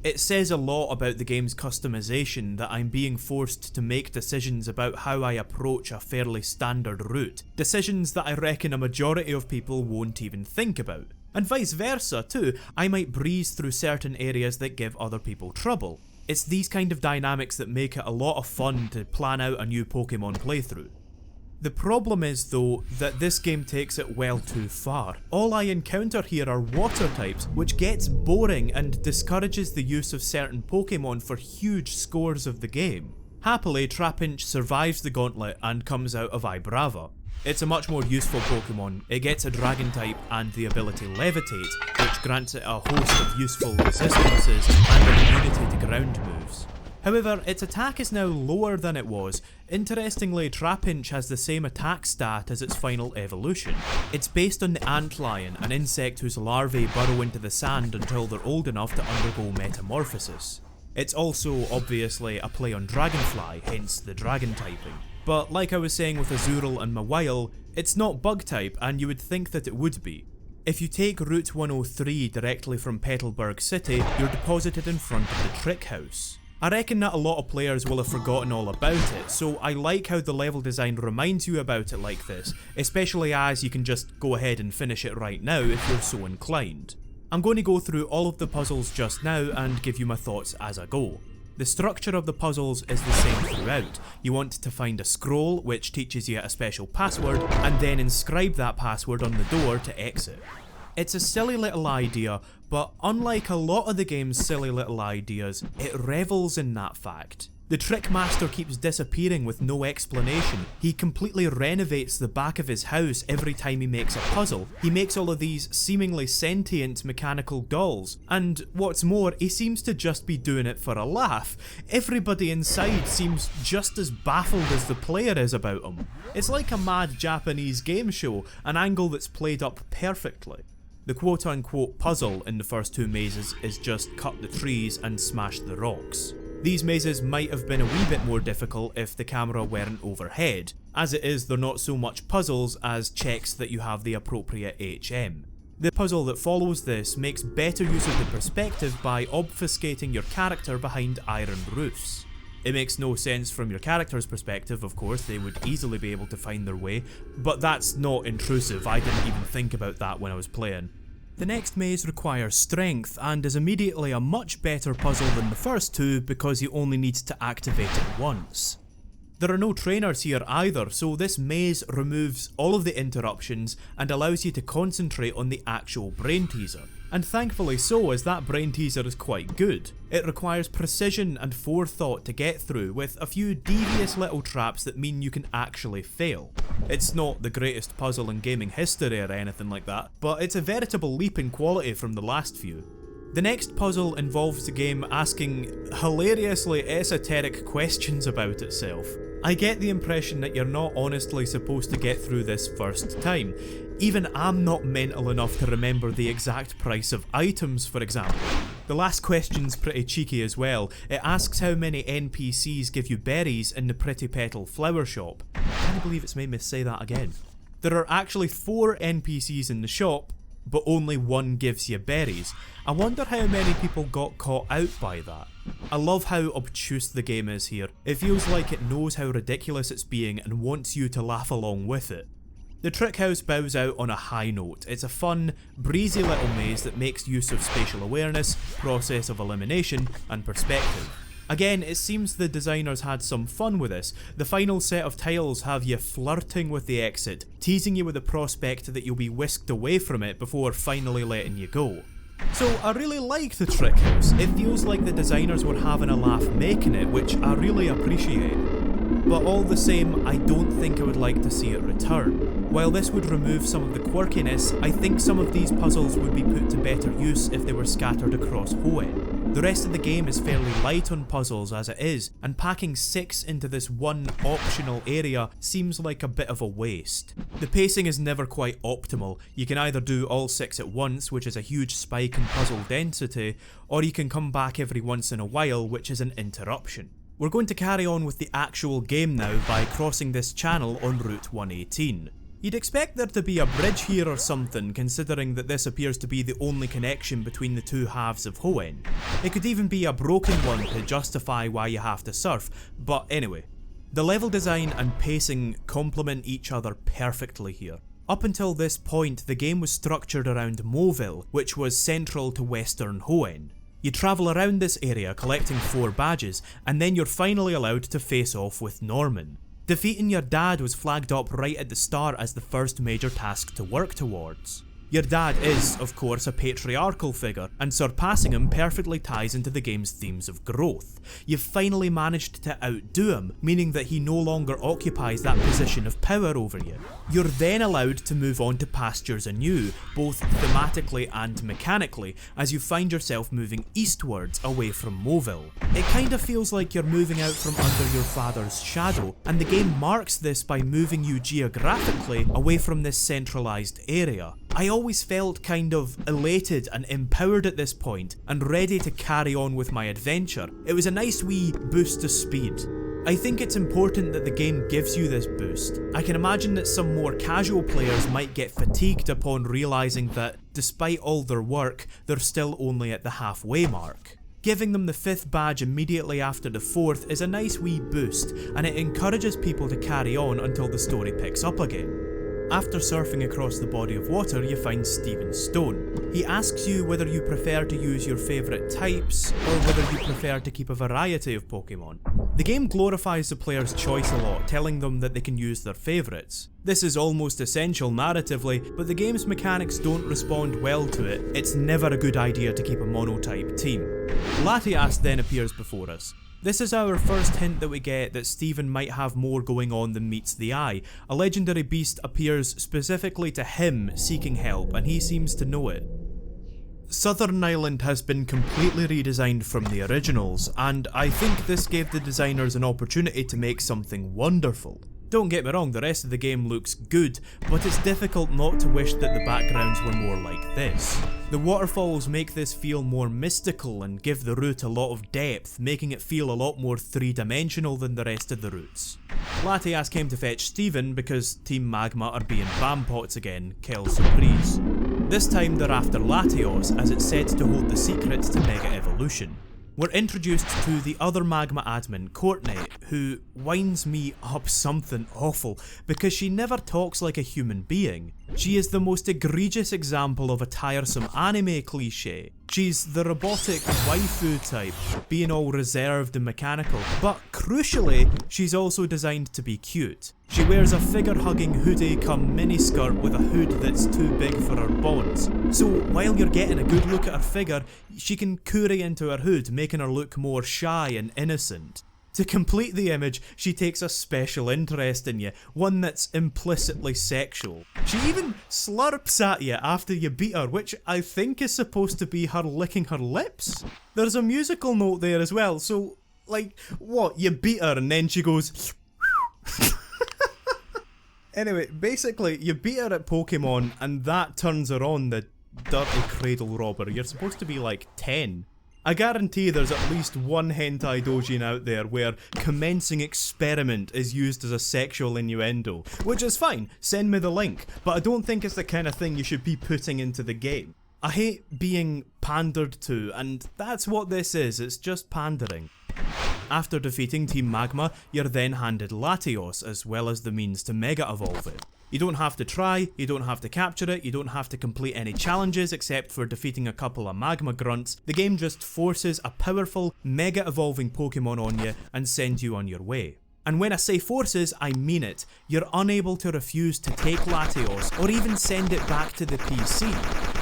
It says a lot about the game's customization that I'm being forced to make decisions about how I approach a fairly standard route, decisions that I reckon a majority of people won't even think about. And vice versa too, I might breeze through certain areas that give other people trouble. It's these kind of dynamics that make it a lot of fun to plan out a new Pokemon playthrough. The problem is though, that this game takes it well too far. All I encounter here are water types, which gets boring and discourages the use of certain Pokemon for huge scores of the game. Happily, Trapinch survives the gauntlet and comes out of Ibrava. It's a much more useful Pokemon. It gets a Dragon type and the ability Levitate, which grants it a host of useful resistances and an immunity to ground moves. However, its attack is now lower than it was. Interestingly, Trapinch has the same attack stat as its final evolution. It's based on the antlion, an insect whose larvae burrow into the sand until they're old enough to undergo metamorphosis. It's also, obviously, a play on Dragonfly, hence the dragon typing. But like I was saying with Azurill and Mawile, it's not bug type and you would think that it would be. If you take Route 103 directly from Petalburg City, you're deposited in front of the Trick House. I reckon that a lot of players will have forgotten all about it, so I like how the level design reminds you about it like this, especially as you can just go ahead and finish it right now if you're so inclined. I'm going to go through all of the puzzles just now and give you my thoughts as I go. The structure of the puzzles is the same throughout. You want to find a scroll which teaches you a special password, and then inscribe that password on the door to exit. It's a silly little idea, but unlike a lot of the game's silly little ideas, it revels in that fact. The Trick Master keeps disappearing with no explanation. He completely renovates the back of his house every time he makes a puzzle. He makes all of these seemingly sentient mechanical dolls, and what's more, he seems to just be doing it for a laugh. Everybody inside seems just as baffled as the player is about him. It's like a mad Japanese game show, an angle that's played up perfectly. The quote-unquote puzzle in the first two mazes is just cut the trees and smash the rocks. These mazes might have been a wee bit more difficult if the camera weren't overhead. As it is, they're not so much puzzles as checks that you have the appropriate HM. The puzzle that follows this makes better use of the perspective by obfuscating your character behind iron roofs. It makes no sense from your character's perspective, of course, they would easily be able to find their way, but that's not intrusive, I didn't even think about that when I was playing. The next maze requires strength and is immediately a much better puzzle than the first two because you only need to activate it once. There are no trainers here either, so this maze removes all of the interruptions and allows you to concentrate on the actual brain teaser. And thankfully so, as that brain teaser is quite good. It requires precision and forethought to get through, with a few devious little traps that mean you can actually fail. It's not the greatest puzzle in gaming history or anything like that, but it's a veritable leap in quality from the last few. The next puzzle involves the game asking hilariously esoteric questions about itself. I get the impression that you're not honestly supposed to get through this first time. Even I'm not mental enough to remember the exact price of items, for example. The last question's pretty cheeky as well. It asks how many NPCs give you berries in the Pretty Petal flower shop. I can't believe it's made me say that again. There are actually 4 NPCs in the shop, but only one gives you berries. I wonder how many people got caught out by that. I love how obtuse the game is here. It feels like it knows how ridiculous it's being and wants you to laugh along with it. The Trick House bows out on a high note. It's a fun, breezy little maze that makes use of spatial awareness, process of elimination, and perspective. Again, it seems the designers had some fun with this. The final set of tiles have you flirting with the exit, teasing you with the prospect that you'll be whisked away from it before finally letting you go. So I really like the trick house. It feels like the designers were having a laugh making it, which I really appreciate. But all the same, I don't think I would like to see it return. While this would remove some of the quirkiness, I think some of these puzzles would be put to better use if they were scattered across Hoenn. The rest of the game is fairly light on puzzles as it is, and packing 6 into this one optional area seems like a bit of a waste. The pacing is never quite optimal. You can either do all 6 at once, which is a huge spike in puzzle density, or you can come back every once in a while, which is an interruption. We're going to carry on with the actual game now by crossing this channel on Route 118. You'd expect there to be a bridge here or something, considering that this appears to be the only connection between the two halves of Hoenn. It could even be a broken one to justify why you have to surf, but anyway. The level design and pacing complement each other perfectly here. Up until this point, the game was structured around Mauville, which was central to Western Hoenn. You travel around this area collecting 4 badges, and then you're finally allowed to face off with Norman. Defeating your dad was flagged up right at the start as the first major task to work towards. Your dad is, of course, a patriarchal figure, and surpassing him perfectly ties into the game's themes of growth. You've finally managed to outdo him, meaning that he no longer occupies that position of power over you. You're then allowed to move on to pastures anew, both thematically and mechanically, as you find yourself moving eastwards away from Mauville. It kind of feels like you're moving out from under your father's shadow, and the game marks this by moving you geographically away from this centralised area. I always felt kind of elated and empowered at this point, and ready to carry on with my adventure. It was a nice wee boost to speed. I think it's important that the game gives you this boost. I can imagine that some more casual players might get fatigued upon realising that, despite all their work, they're still only at the halfway mark. Giving them the 5th badge immediately after the 4th is a nice wee boost, and it encourages people to carry on until the story picks up again. After surfing across the body of water, you find Stephen Stone. He asks you whether you prefer to use your favourite types, or whether you prefer to keep a variety of Pokemon. The game glorifies the player's choice a lot, telling them that they can use their favourites. This is almost essential narratively, but the game's mechanics don't respond well to it. It's never a good idea to keep a monotype team. Latias then appears before us. This is our first hint that we get that Stephen might have more going on than meets the eye. A legendary beast appears specifically to him seeking help, and he seems to know it. Southern Island has been completely redesigned from the originals, and I think this gave the designers an opportunity to make something wonderful. Don't get me wrong, the rest of the game looks good, but it's difficult not to wish that the backgrounds were more like this. The waterfalls make this feel more mystical and give the route a lot of depth, making it feel a lot more 3-dimensional than the rest of the routes. Latias came to fetch Stephen because Team Magma are being bampots again, quelle surprise. This time they're after Latios, as it's said to hold the secrets to Mega Evolution. We're introduced to the other Magma admin, Courtney, who winds me up something awful because she never talks like a human being. She is the most egregious example of a tiresome anime cliche. She's the robotic waifu type, being all reserved and mechanical, but crucially, she's also designed to be cute. She wears a figure-hugging hoodie cum miniskirt with a hood that's too big for her bonds. So while you're getting a good look at her figure, she can curry into her hood, making her look more shy and innocent. To complete the image, she takes a special interest in you, one that's implicitly sexual. She even slurps at you after you beat her, which I think is supposed to be her licking her lips. There's a musical note there as well, so, like, what, you beat her and then she goes... Anyway, basically, you beat her at Pokemon and that turns her on, the dirty cradle robber. You're supposed to be like 10. I guarantee there's at least one hentai doujin out there where commencing experiment is used as a sexual innuendo, which is fine, send me the link, but I don't think it's the kind of thing you should be putting into the game. I hate being pandered to, and that's what this is, it's just pandering. After defeating Team Magma, you're then handed Latios, as well as the means to Mega Evolve it. You don't have to try, you don't have to capture it, you don't have to complete any challenges except for defeating a couple of magma grunts. The game just forces a powerful, mega evolving Pokemon on you and sends you on your way. And when I say forces, I mean it. You're unable to refuse to take Latios or even send it back to the PC.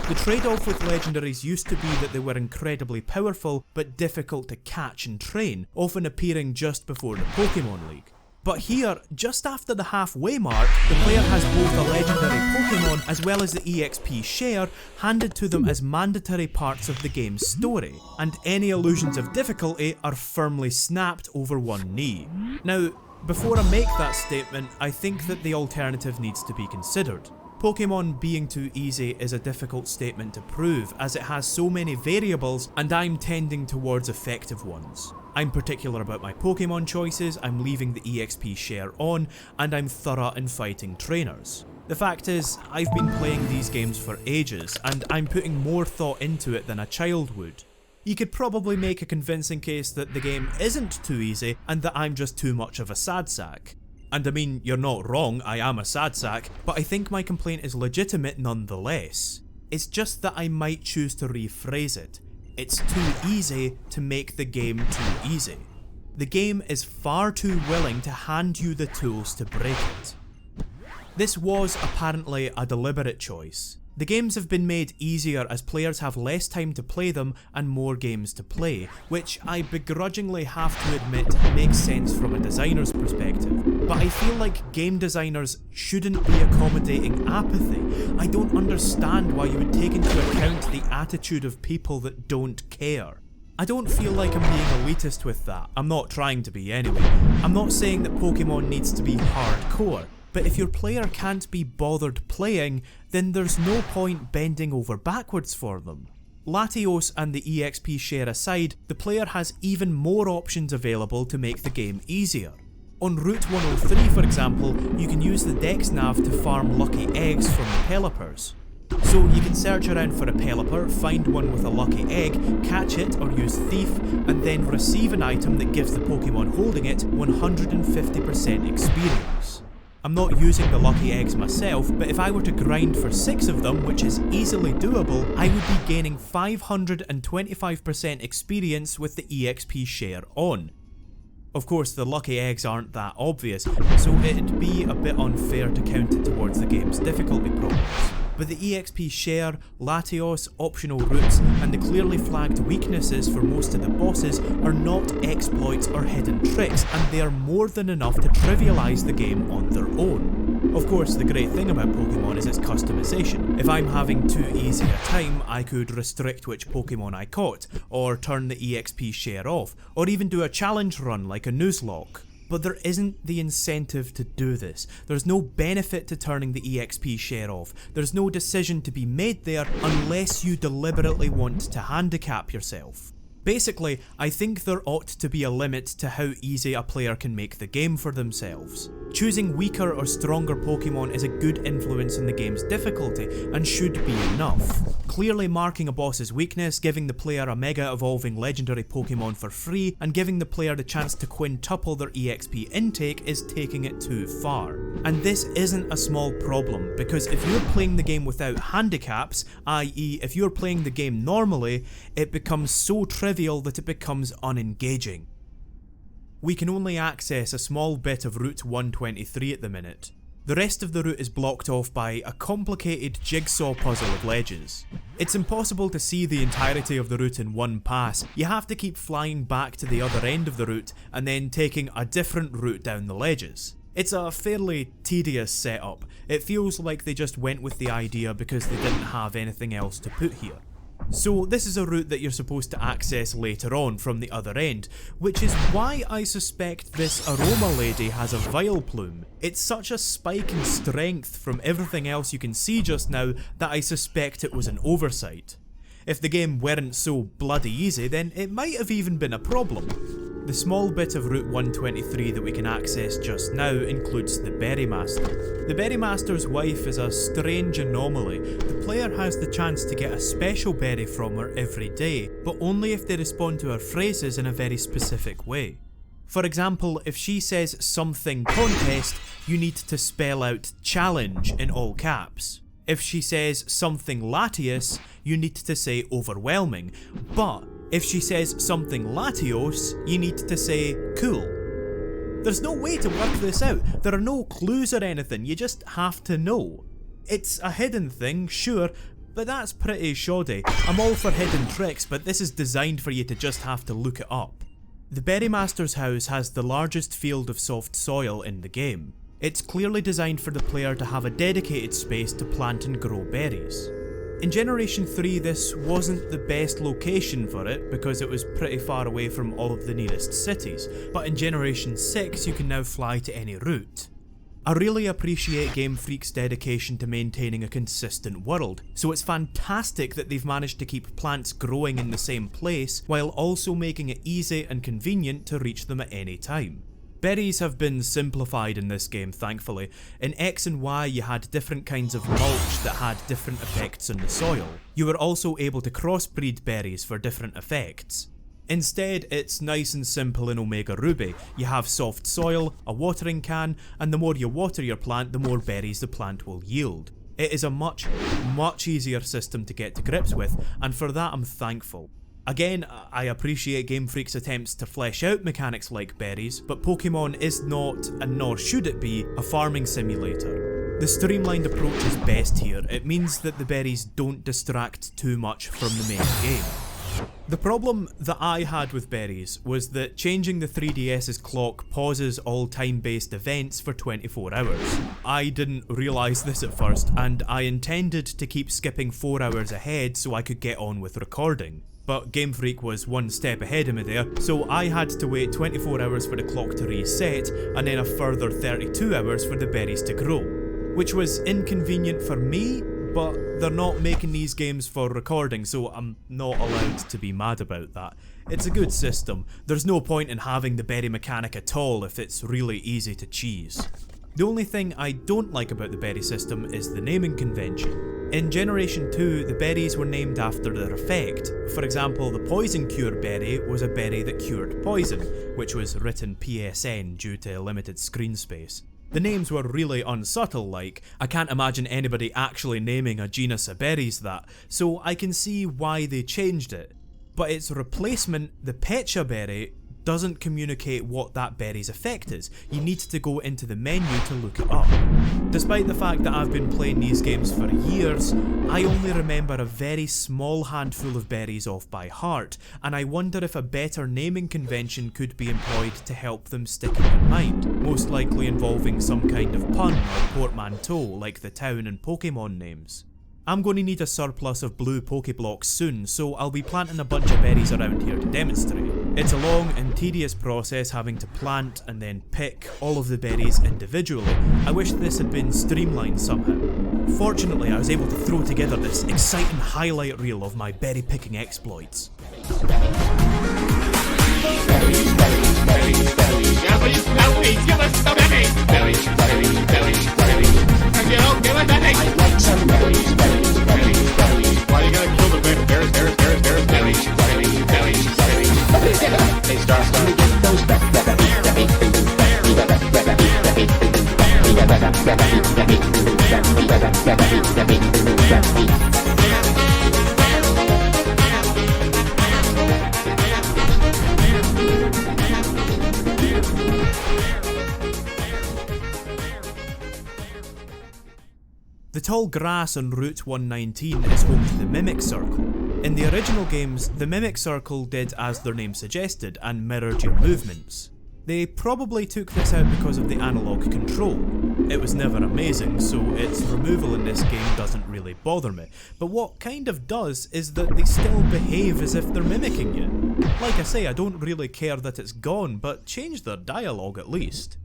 The trade-off with legendaries used to be that they were incredibly powerful but difficult to catch and train, often appearing just before the Pokemon League. But here, just after the halfway mark, the player has both a legendary Pokemon as well as the EXP share handed to them as mandatory parts of the game's story, and any illusions of difficulty are firmly snapped over one knee. Now, before I make that statement, I think that the alternative needs to be considered. Pokemon being too easy is a difficult statement to prove as it has so many variables, and I'm tending towards effective ones. I'm particular about my Pokemon choices, I'm leaving the EXP share on, and I'm thorough in fighting trainers. The fact is, I've been playing these games for ages, and I'm putting more thought into it than a child would. You could probably make a convincing case that the game isn't too easy, and that I'm just too much of a sad sack. And I mean, you're not wrong, I am a sad sack, but I think my complaint is legitimate nonetheless. It's just that I might choose to rephrase it. It's too easy to make the game too easy. The game is far too willing to hand you the tools to break it. This was apparently a deliberate choice. The games have been made easier as players have less time to play them and more games to play, which I begrudgingly have to admit makes sense from a designer's perspective. But I feel like game designers shouldn't be accommodating apathy. I don't understand why you would take into account the attitude of people that don't care. I don't feel like I'm being elitist with that. I'm not trying to be anyway. I'm not saying that Pokemon needs to be hardcore. But if your player can't be bothered playing, then there's no point bending over backwards for them. Latios and the EXP share aside, the player has even more options available to make the game easier. On Route 103 for example, you can use the Dex Nav to farm lucky eggs from the Pelipers. So you can search around for a Pelipper, find one with a lucky egg, catch it or use Thief, and then receive an item that gives the Pokemon holding it 150% experience. I'm not using the lucky eggs myself, but if I were to grind for 6 of them, which is easily doable, I would be gaining 525% experience with the EXP share on. Of course, the lucky eggs aren't that obvious, so it'd be a bit unfair to count it towards the game's difficulty problems. But the EXP share, Latios, optional routes, and the clearly flagged weaknesses for most of the bosses are not exploits or hidden tricks, and they are more than enough to trivialise the game on their own. Of course, the great thing about Pokemon is its customization. If I'm having too easy a time, I could restrict which Pokemon I caught, or turn the EXP share off, or even do a challenge run like a Nuzlocke. But there isn't the incentive to do this. There's no benefit to turning the EXP share off. There's no decision to be made there unless you deliberately want to handicap yourself. Basically, I think there ought to be a limit to how easy a player can make the game for themselves. Choosing weaker or stronger Pokemon is a good influence in the game's difficulty and should be enough. Clearly marking a boss's weakness, giving the player a mega evolving legendary Pokemon for free, and giving the player the chance to quintuple their EXP intake is taking it too far. And this isn't a small problem, because if you're playing the game without handicaps, i.e. if you're playing the game normally, it becomes so trivial that it becomes unengaging. We can only access a small bit of Route 123 at the minute. The rest of the route is blocked off by a complicated jigsaw puzzle of ledges. It's impossible to see the entirety of the route in one pass. You have to keep flying back to the other end of the route and then taking a different route down the ledges. It's a fairly tedious setup. It feels like they just went with the idea because they didn't have anything else to put here. So this is a route that you're supposed to access later on from the other end, which is why I suspect this aroma lady has a Vileplume. It's such a spike in strength from everything else you can see just now that I suspect it was an oversight. If the game weren't so bloody easy, then it might have even been a problem. The small bit of Route 123 that we can access just now includes the Berry Master. The Berry Master's wife is a strange anomaly. The player has the chance to get a special berry from her every day, but only if they respond to her phrases in a very specific way. For example, if she says something contest, you need to spell out challenge in all caps. If she says something latios, you need to say overwhelming, but if she says something latios, you need to say cool. There's no way to work this out, there are no clues or anything, you just have to know. It's a hidden thing, sure, but that's pretty shoddy. I'm all for hidden tricks, but this is designed for you to just have to look it up. The Berrymaster's house has the largest field of soft soil in the game. It's clearly designed for the player to have a dedicated space to plant and grow berries. In Generation 3 this wasn't the best location for it because it was pretty far away from all of the nearest cities, but in Generation 6 you can now fly to any route. I really appreciate Game Freak's dedication to maintaining a consistent world, so it's fantastic that they've managed to keep plants growing in the same place while also making it easy and convenient to reach them at any time. Berries have been simplified in this game, thankfully. In X and Y you had different kinds of mulch that had different effects on the soil. You were also able to crossbreed berries for different effects. Instead, it's nice and simple in Omega Ruby. You have soft soil, a watering can, and the more you water your plant, the more berries the plant will yield. It is a much easier system to get to grips with, and for that I'm thankful. Again, I appreciate Game Freak's attempts to flesh out mechanics like berries, but Pokemon is not, and nor should it be, a farming simulator. The streamlined approach is best here. It means that the berries don't distract too much from the main game. The problem that I had with berries was that changing the 3DS's clock pauses all time-based events for 24 hours. I didn't realise this at first, and I intended to keep skipping 4 hours ahead so I could get on with recording. But Game Freak was one step ahead of me there, so I had to wait 24 hours for the clock to reset, and then a further 32 hours for the berries to grow. Which was inconvenient for me, but they're not making these games for recording, so I'm not allowed to be mad about that. It's a good system. There's no point in having the berry mechanic at all if it's really easy to cheese. The only thing I don't like about the berry system is the naming convention. In Generation 2, the berries were named after their effect. For example, the Poison Cure berry was a berry that cured poison, which was written PSN due to limited screen space. The names were really unsubtle, like, I can't imagine anybody actually naming a genus of berries that, so I can see why they changed it. But its replacement, the Pecha berry, doesn't communicate what that berry's effect is. You need to go into the menu to look it up. Despite the fact that I've been playing these games for years, I only remember a very small handful of berries off by heart, and I wonder if a better naming convention could be employed to help them stick in your mind, most likely involving some kind of pun or portmanteau like the town and Pokemon names. I'm going to need a surplus of blue Pokeblocks soon, so I'll be planting a bunch of berries around here to demonstrate. It's a long and tedious process having to plant and then pick all of the berries individually. I wish this had been streamlined somehow. Fortunately, I was able to throw together this exciting highlight reel of my berry picking exploits. Berries, berries, berries, berries. Yeah, please, give us some berries. Berries, berries, berries, berries. And you don't give us any. I want some berries, berries, berries, berries. Why are you gonna kill the berries, berries, berries, berries, berries, berries, berries, berries? Hey, Star, let me get those The tall grass on Route 119 is home to the Mimic Circle. In the original games, the Mimic Circle did as their name suggested and mirrored your movements. They probably took this out because of the analog control. It was never amazing, so its removal in this game doesn't really bother me, but what kind of does is that they still behave as if they're mimicking you. Like I say, I don't really care that it's gone, but change their dialogue at least.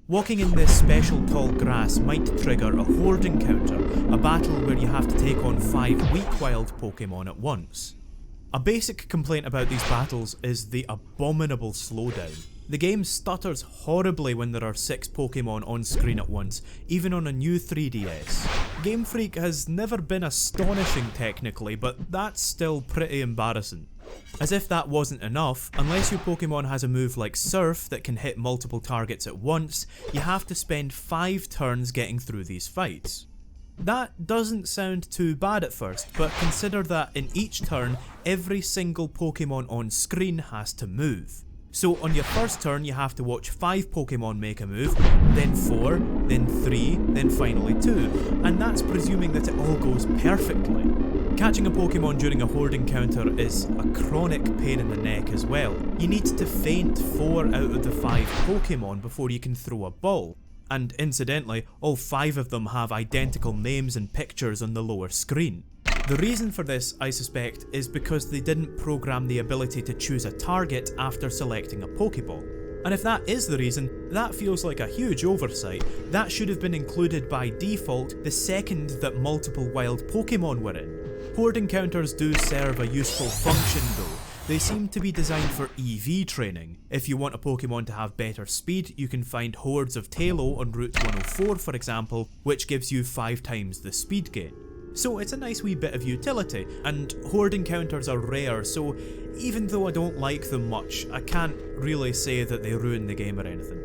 Walking in this special tall grass might trigger a horde encounter, a battle where you have to take on 5 weak wild Pokemon at once. A basic complaint about these battles is the abominable slowdown. The game stutters horribly when there are 6 Pokemon on screen at once, even on a new 3DS. Game Freak has never been astonishing technically, but that's still pretty embarrassing. As if that wasn't enough, unless your Pokemon has a move like Surf that can hit multiple targets at once, you have to spend 5 turns getting through these fights. That doesn't sound too bad at first, but consider that in each turn, every single Pokemon on screen has to move. So on your first turn you have to watch 5 Pokemon make a move, then 4, then 3, then finally 2, and that's presuming that it all goes perfectly. Catching a Pokemon during a horde encounter is a chronic pain in the neck as well. You need to feint 4 out of the 5 Pokemon before you can throw a ball. And incidentally, all 5 of them have identical names and pictures on the lower screen. The reason for this, I suspect, is because they didn't program the ability to choose a target after selecting a Pokeball. And if that is the reason, that feels like a huge oversight. That should have been included by default the second that multiple wild Pokemon were in. Horde encounters do serve a useful function though. They seem to be designed for EV training. If you want a Pokemon to have better speed, you can find hordes of Tailo on Route 104 for example, which gives you 5 times the speed gain. So it's a nice wee bit of utility, and horde encounters are rare, so even though I don't like them much, I can't really say that they ruin the game or anything.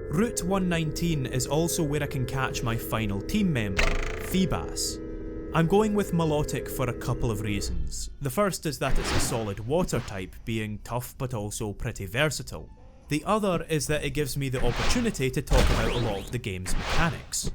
Route 119 is also where I can catch my final team member, Feebas. I'm going with Milotic for a couple of reasons. The first is that it's a solid water type, being tough but also pretty versatile. The other is that it gives me the opportunity to talk about a lot of the game's mechanics.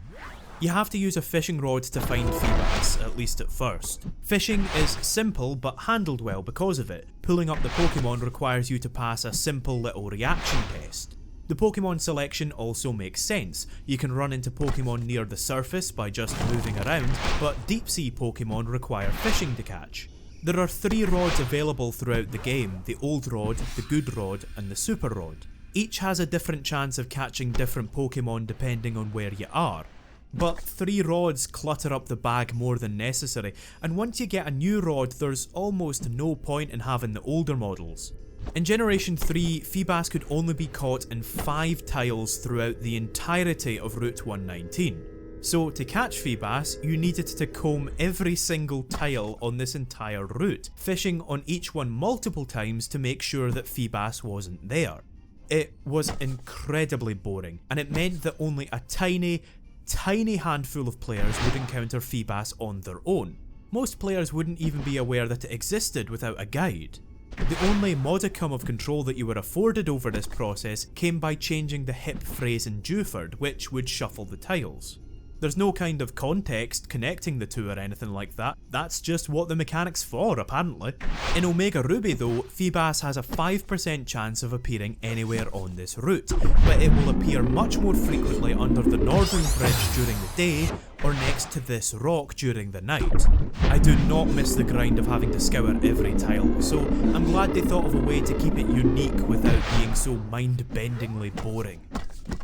You have to use a fishing rod to find Feebas, at least at first. Fishing is simple but handled well because of it. Pulling up the Pokemon requires you to pass a simple little reaction test. The Pokemon selection also makes sense. You can run into Pokemon near the surface by just moving around, but deep sea Pokemon require fishing to catch. There are 3 rods available throughout the game, the Old Rod, the Good Rod and the Super Rod. Each has a different chance of catching different Pokemon depending on where you are. But 3 rods clutter up the bag more than necessary, and once you get a new rod there's almost no point in having the older models. In Generation 3, Feebas could only be caught in 5 tiles throughout the entirety of Route 119. So to catch Feebas, you needed to comb every single tile on this entire route, fishing on each one multiple times to make sure that Feebas wasn't there. It was incredibly boring, and it meant that only a tiny handful of players would encounter Feebas on their own. Most players wouldn't even be aware that it existed without a guide. The only modicum of control that you were afforded over this process came by changing the hip phrase in Dewford, which would shuffle the tiles. There's no kind of context connecting the two or anything like that, that's just what the mechanic's for apparently. In Omega Ruby though, Feebas has a 5% chance of appearing anywhere on this route, but it will appear much more frequently under the northern bridge during the day, or next to this rock during the night. I do not miss the grind of having to scour every tile, so I'm glad they thought of a way to keep it unique without being so mind-bendingly boring.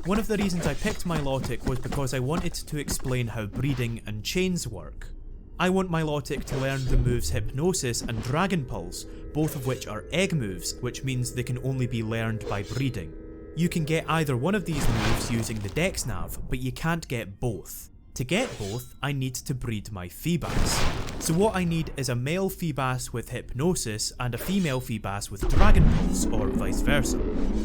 One of the reasons I picked Milotic was because I wanted to explain how breeding and chains work. I want Milotic to learn the moves Hypnosis and Dragon Pulse, both of which are egg moves, which means they can only be learned by breeding. You can get either one of these moves using the Dex Nav, but you can't get both. To get both, I need to breed my Feebas. So what I need is a male Feebas with Hypnosis and a female Feebas with Dragon Pulse, or vice versa.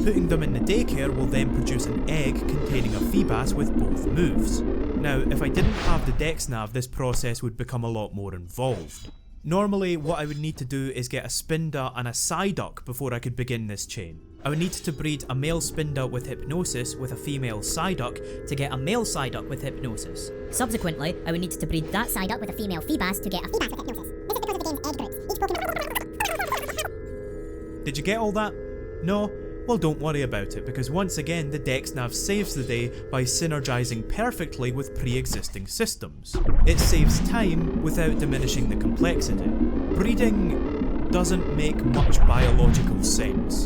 Putting them in the daycare will then produce an egg containing a Feebas with both moves. Now, if I didn't have the Dex Nav, this process would become a lot more involved. Normally, what I would need to do is get a Spinda and a Psyduck before I could begin this chain. I would need to breed a male Spinda with Hypnosis with a female Psyduck to get a male Psyduck with Hypnosis. Subsequently, I would need to breed that Psyduck with a female Feebas to get a Feebas with Hypnosis. This is because of the game's egg groups. Each Pokemon... Did you get all that? No? Well, don't worry about it, because once again the Dex Nav saves the day by synergizing perfectly with pre-existing systems. It saves time without diminishing the complexity. Breeding doesn't make much biological sense.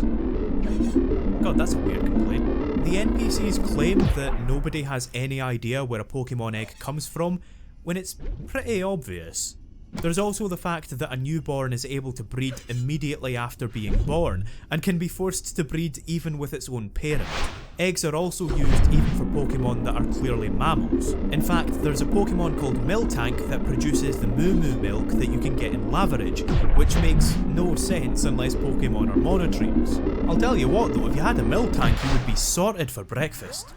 God, that's a weird complaint. The NPCs claim that nobody has any idea where a Pokemon egg comes from, when it's pretty obvious. There's also the fact that a newborn is able to breed immediately after being born, and can be forced to breed even with its own parent. Eggs are also used even for Pokemon that are clearly mammals. In fact, there's a Pokemon called Miltank that produces the Moo Moo milk that you can get in Lavarage, which makes no sense unless Pokemon are monotremes. I'll tell you what though, if you had a Miltank you would be sorted for breakfast.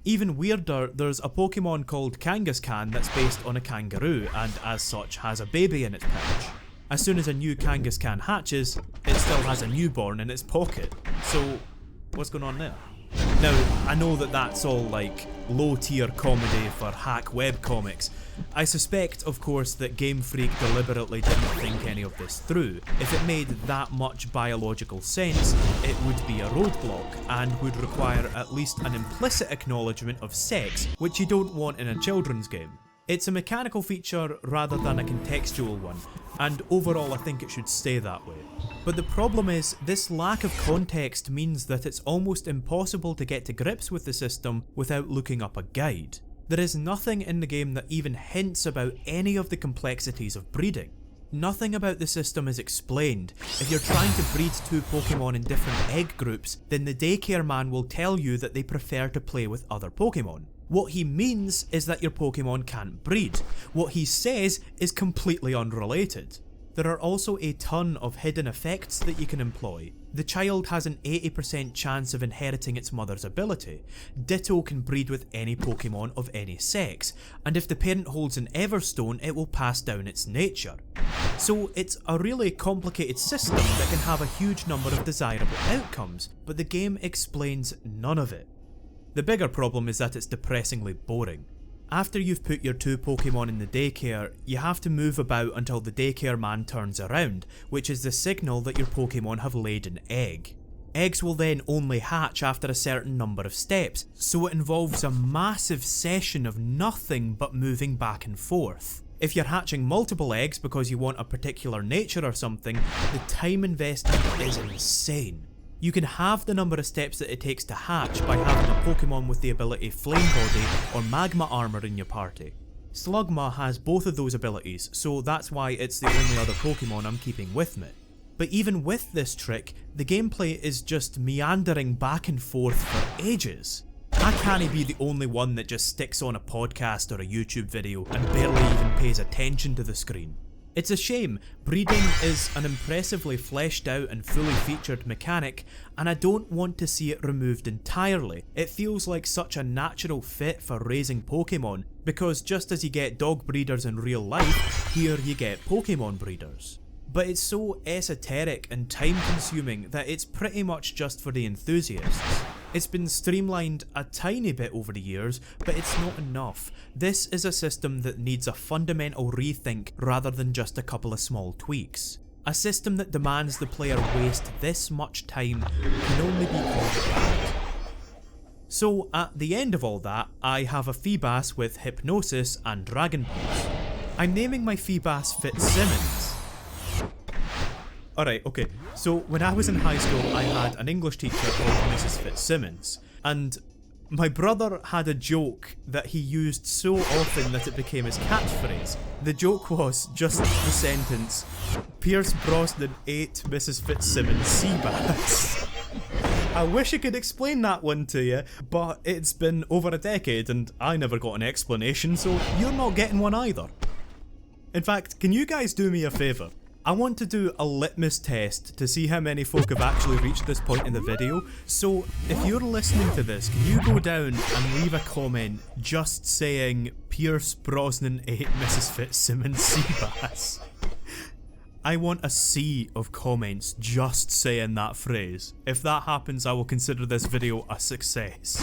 Even weirder, there's a Pokemon called Kangaskhan that's based on a kangaroo, and as such has a baby in its pouch. As soon as a new Kangaskhan hatches, it still has a newborn in its pocket. So, what's going on there? Now, I know that that's all like low tier comedy for hack webcomics. I suspect, of course, that Game Freak deliberately didn't think any of this through. If it made that much biological sense, it would be a roadblock and would require at least an implicit acknowledgement of sex, which you don't want in a children's game. It's a mechanical feature rather than a contextual one, and overall I think it should stay that way. But the problem is, this lack of context means that it's almost impossible to get to grips with the system without looking up a guide. There is nothing in the game that even hints about any of the complexities of breeding. Nothing about the system is explained. If you're trying to breed two Pokemon in different egg groups, then the daycare man will tell you that they prefer to play with other Pokemon. What he means is that your Pokemon can't breed. What he says is completely unrelated. There are also a ton of hidden effects that you can employ. The child has an 80% chance of inheriting its mother's ability. Ditto can breed with any Pokemon of any sex, and if the parent holds an Everstone, it will pass down its nature. So it's a really complicated system that can have a huge number of desirable outcomes, but the game explains none of it. The bigger problem is that it's depressingly boring. After you've put your two Pokemon in the daycare, you have to move about until the daycare man turns around, which is the signal that your Pokemon have laid an egg. Eggs will then only hatch after a certain number of steps, so it involves a massive session of nothing but moving back and forth. If you're hatching multiple eggs because you want a particular nature or something, the time invested is insane. You can halve the number of steps that it takes to hatch by having a Pokemon with the ability Flame Body or Magma Armor in your party. Slugma has both of those abilities, so that's why it's the only other Pokemon I'm keeping with me. But even with this trick, the gameplay is just meandering back and forth for ages. I can't be the only one that just sticks on a podcast or a YouTube video and barely even pays attention to the screen. It's a shame. Breeding is an impressively fleshed out and fully featured mechanic, and I don't want to see it removed entirely. It feels like such a natural fit for raising Pokemon, because just as you get dog breeders in real life, here you get Pokemon breeders. But it's so esoteric and time consuming that it's pretty much just for the enthusiasts. It's been streamlined a tiny bit over the years, but it's not enough. This is a system that needs a fundamental rethink rather than just a couple of small tweaks. A system that demands the player waste this much time can only be called bad. So at the end of all that, I have a Feebas with Hypnosis and Dragon Pulse. I'm naming my Feebas Fitzsimmons. Alright, okay, so when I was in high school I had an English teacher called Mrs. Fitzsimmons, and my brother had a joke that he used so often that it became his catchphrase. The joke was just the sentence, Pierce Brosnan ate Mrs. Fitzsimmons' sea bass. I wish I could explain that one to you, but it's been over a decade and I never got an explanation, so you're not getting one either. In fact, can you guys do me a favour? I want to do a litmus test to see how many folk have actually reached this point in the video, so if you're listening to this, can you go down and leave a comment just saying Pierce Brosnan ate Mrs. Fitzsimmons' sea bass? I want a sea of comments just saying that phrase. If that happens, I will consider this video a success.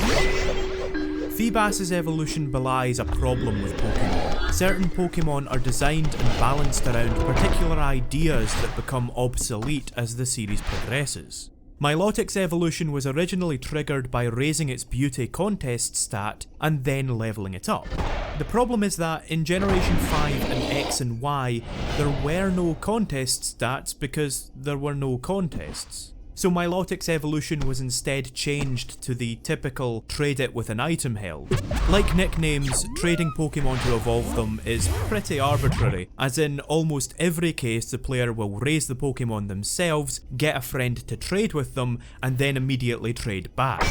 Feebas's evolution belies a problem with Pokemon. Certain Pokemon are designed and balanced around particular ideas that become obsolete as the series progresses. Milotic's evolution was originally triggered by raising its beauty contest stat and then leveling it up. The problem is that in Generation 5 and X and Y, there were no contest stats because there were no contests. So Milotic's evolution was instead changed to the typical trade it with an item held. Like nicknames, trading Pokemon to evolve them is pretty arbitrary, as in almost every case the player will raise the Pokemon themselves, get a friend to trade with them, and then immediately trade back.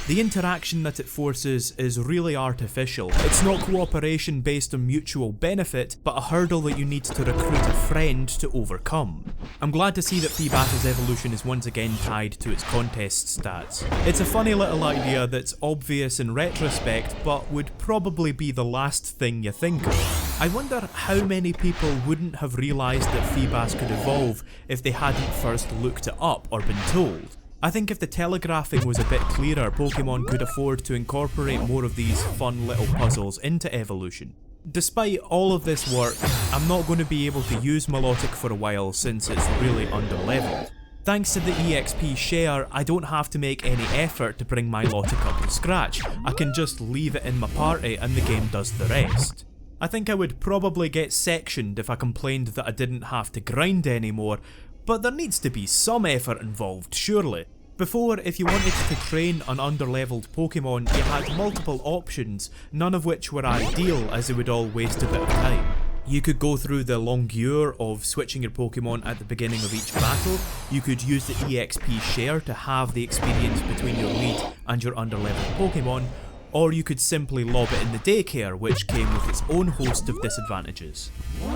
The interaction that it forces is really artificial. It's not cooperation based on mutual benefit, but a hurdle that you need to recruit a friend to overcome. I'm glad to see that Feebas's evolution is once again tied to its contest stats. It's a funny little idea that's obvious in retrospect, but would probably be the last thing you think of. I wonder how many people wouldn't have realised that Feebas could evolve if they hadn't first looked it up or been told. I think if the telegraphing was a bit clearer, Pokemon could afford to incorporate more of these fun little puzzles into evolution. Despite all of this work, I'm not going to be able to use Milotic for a while since it's really underleveled. Thanks to the EXP share, I don't have to make any effort to bring Milotic up to scratch. I can just leave it in my party and the game does the rest. I think I would probably get sectioned if I complained that I didn't have to grind anymore, but there needs to be some effort involved, surely. Before, if you wanted to train an underleveled Pokemon, you had multiple options, none of which were ideal as they would all waste a bit of time. You could go through the longueur of switching your Pokemon at the beginning of each battle, you could use the EXP share to halve the experience between your lead and your underleveled Pokemon, or you could simply lob it in the daycare, which came with its own host of disadvantages.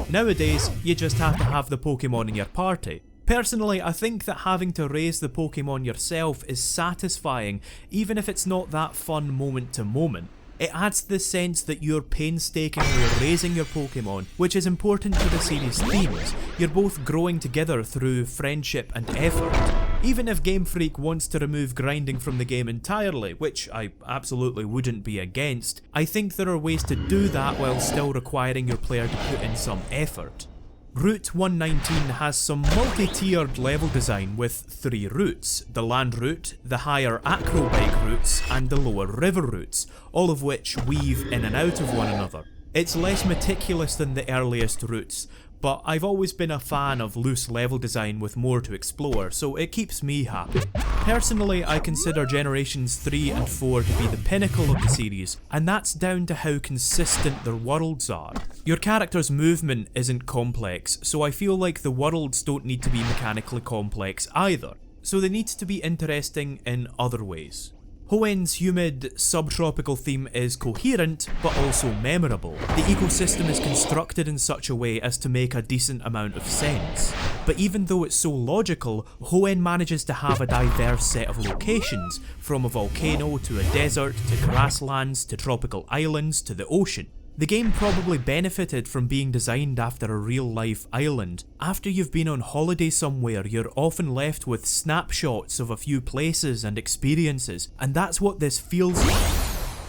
Nowadays, you just have to have the Pokemon in your party. Personally, I think that having to raise the Pokemon yourself is satisfying, even if it's not that fun moment to moment. It adds the sense that you're painstakingly raising your Pokemon, which is important to the series' themes. You're both growing together through friendship and effort. Even if Game Freak wants to remove grinding from the game entirely, which I absolutely wouldn't be against, I think there are ways to do that while still requiring your player to put in some effort. Route 119 has some multi-tiered level design with 3 routes: the land route, the higher acrobike routes, and the lower river routes, all of which weave in and out of one another. It's less meticulous than the earliest routes, but I've always been a fan of loose level design with more to explore, so it keeps me happy. Personally, I consider Generations 3 and 4 to be the pinnacle of the series, and that's down to how consistent their worlds are. Your character's movement isn't complex, so I feel like the worlds don't need to be mechanically complex either, so they need to be interesting in other ways. Hoenn's humid, subtropical theme is coherent, but also memorable. The ecosystem is constructed in such a way as to make a decent amount of sense. But even though it's so logical, Hoenn manages to have a diverse set of locations, from a volcano to a desert, to grasslands, to tropical islands, to the ocean. The game probably benefited from being designed after a real-life island. After you've been on holiday somewhere, you're often left with snapshots of a few places and experiences, and that's what this feels like.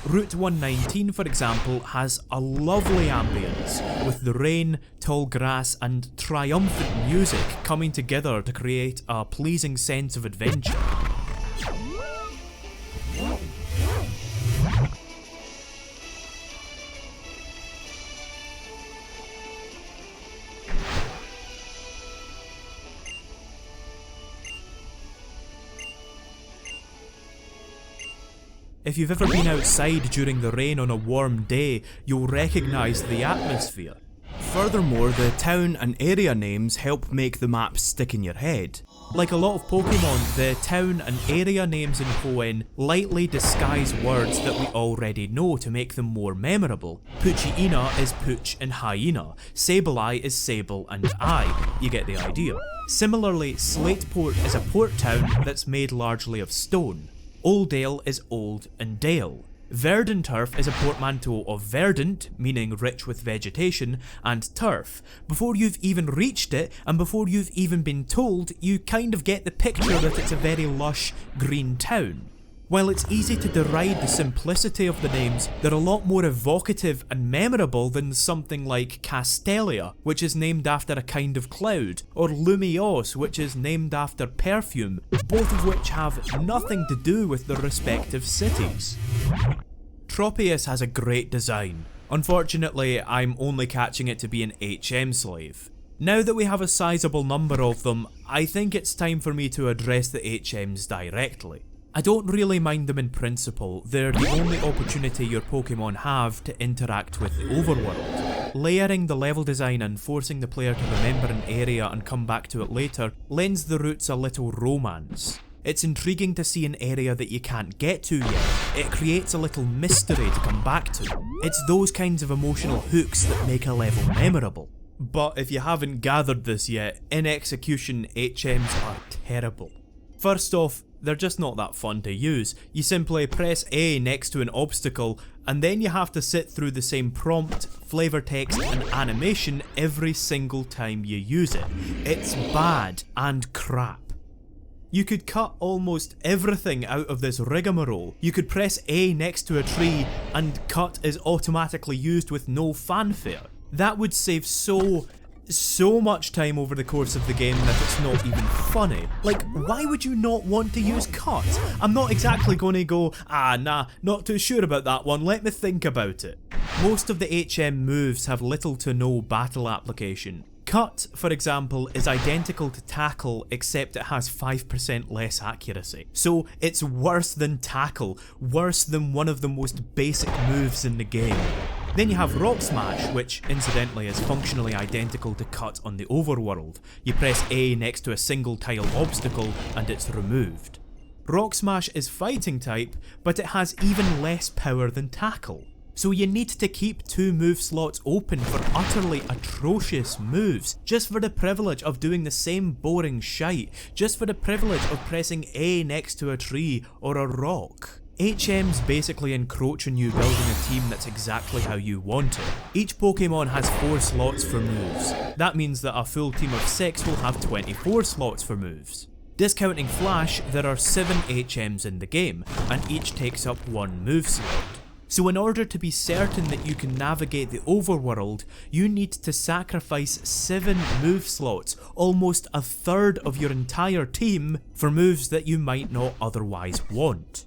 Route 119, for example, has a lovely ambience, with the rain, tall grass, and triumphant music coming together to create a pleasing sense of adventure. If you've ever been outside during the rain on a warm day, you'll recognise the atmosphere. Furthermore, the town and area names help make the map stick in your head. Like a lot of Pokemon, the town and area names in Hoenn lightly disguise words that we already know to make them more memorable. Poochyena is Pooch and Hyena, Sableye is Sable and Eye, you get the idea. Similarly, Slateport is a port town that's made largely of stone. Oldale is old and dale. Verdanturf is a portmanteau of verdant, meaning rich with vegetation, and turf. Before you've even reached it, and before you've even been told, you kind of get the picture that it's a very lush, green town. While it's easy to deride the simplicity of the names, they're a lot more evocative and memorable than something like Castelia, which is named after a kind of cloud, or Lumiose, which is named after perfume, both of which have nothing to do with their respective cities. Tropius has a great design. Unfortunately, I'm only catching it to be an HM slave. Now that we have a sizable number of them, I think it's time for me to address the HMs directly. I don't really mind them in principle, they're the only opportunity your Pokemon have to interact with the overworld. Layering the level design and forcing the player to remember an area and come back to it later lends the routes a little romance. It's intriguing to see an area that you can't get to yet. It creates a little mystery to come back to. It's those kinds of emotional hooks that make a level memorable. But if you haven't gathered this yet, in execution, HMs are terrible. First off, they're just not that fun to use. You simply press A next to an obstacle, and then you have to sit through the same prompt, flavor text and animation every single time you use it. It's bad and crap. You could cut almost everything out of this rigmarole. You could press A next to a tree and cut is automatically used with no fanfare. That would save so much time over the course of the game that it's not even funny. Like, why would you not want to use cut? I'm not exactly gonna go, nah, not too sure about that one, let me think about it. Most of the HM moves have little to no battle application. Cut, for example, is identical to Tackle except it has 5% less accuracy. So it's worse than Tackle, worse than one of the most basic moves in the game. Then you have Rock Smash, which incidentally is functionally identical to Cut on the overworld. You press A next to a single tile obstacle and it's removed. Rock Smash is fighting type, but it has even less power than Tackle. So you need to keep 2 move slots open for utterly atrocious moves, just for the privilege of doing the same boring shite, just for the privilege of pressing A next to a tree or a rock. HMs basically encroach on you building a team that's exactly how you want it. Each Pokemon has 4 slots for moves. That means that a full team of 6 will have 24 slots for moves. Discounting Flash, there are 7 HMs in the game, and each takes up 1 move slot. So in order to be certain that you can navigate the overworld, you need to sacrifice 7 move slots, almost a third of your entire team, for moves that you might not otherwise want.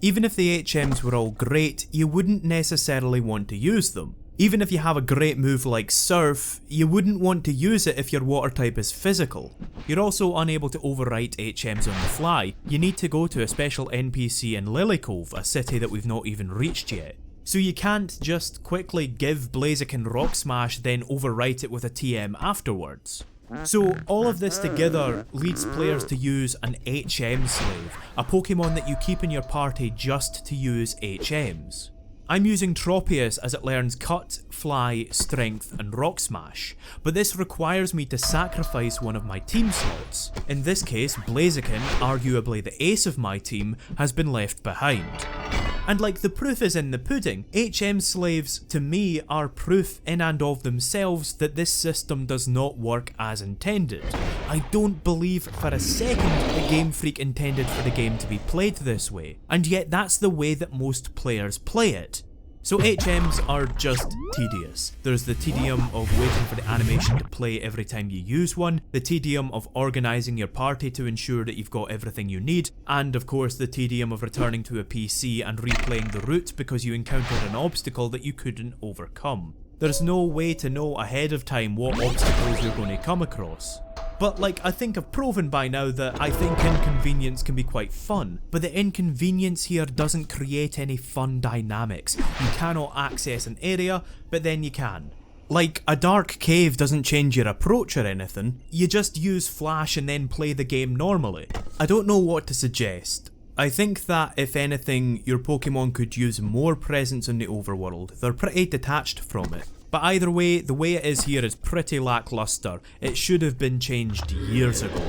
Even if the HMs were all great, you wouldn't necessarily want to use them. Even if you have a great move like Surf, you wouldn't want to use it if your water type is physical. You're also unable to overwrite HMs on the fly. You need to go to a special NPC in Lily Cove, a city that we've not even reached yet. So you can't just quickly give Blaziken Rock Smash then overwrite it with a TM afterwards. So all of this together leads players to use an HM slave, a Pokemon that you keep in your party just to use HMs. I'm using Tropius as it learns Cut, Fly, Strength and Rock Smash, but this requires me to sacrifice one of my team slots. In this case, Blaziken, arguably the ace of my team, has been left behind. And like the proof is in the pudding, HM slaves to me are proof in and of themselves that this system does not work as intended. I don't believe for a second that Game Freak intended for the game to be played this way, and yet that's the way that most players play it. So HMs are just tedious. There's the tedium of waiting for the animation to play every time you use one, the tedium of organising your party to ensure that you've got everything you need, and of course the tedium of returning to a PC and replaying the route because you encountered an obstacle that you couldn't overcome. There's no way to know ahead of time what obstacles you're going to come across. But like, I think I've proven by now that I think inconvenience can be quite fun, but the inconvenience here doesn't create any fun dynamics. You cannot access an area, but then you can. Like, a dark cave doesn't change your approach or anything, you just use Flash and then play the game normally. I don't know what to suggest. I think that, if anything, your Pokemon could use more presence in the overworld. They're pretty detached from it. But either way, the way it is here is pretty lackluster. It should have been changed years ago.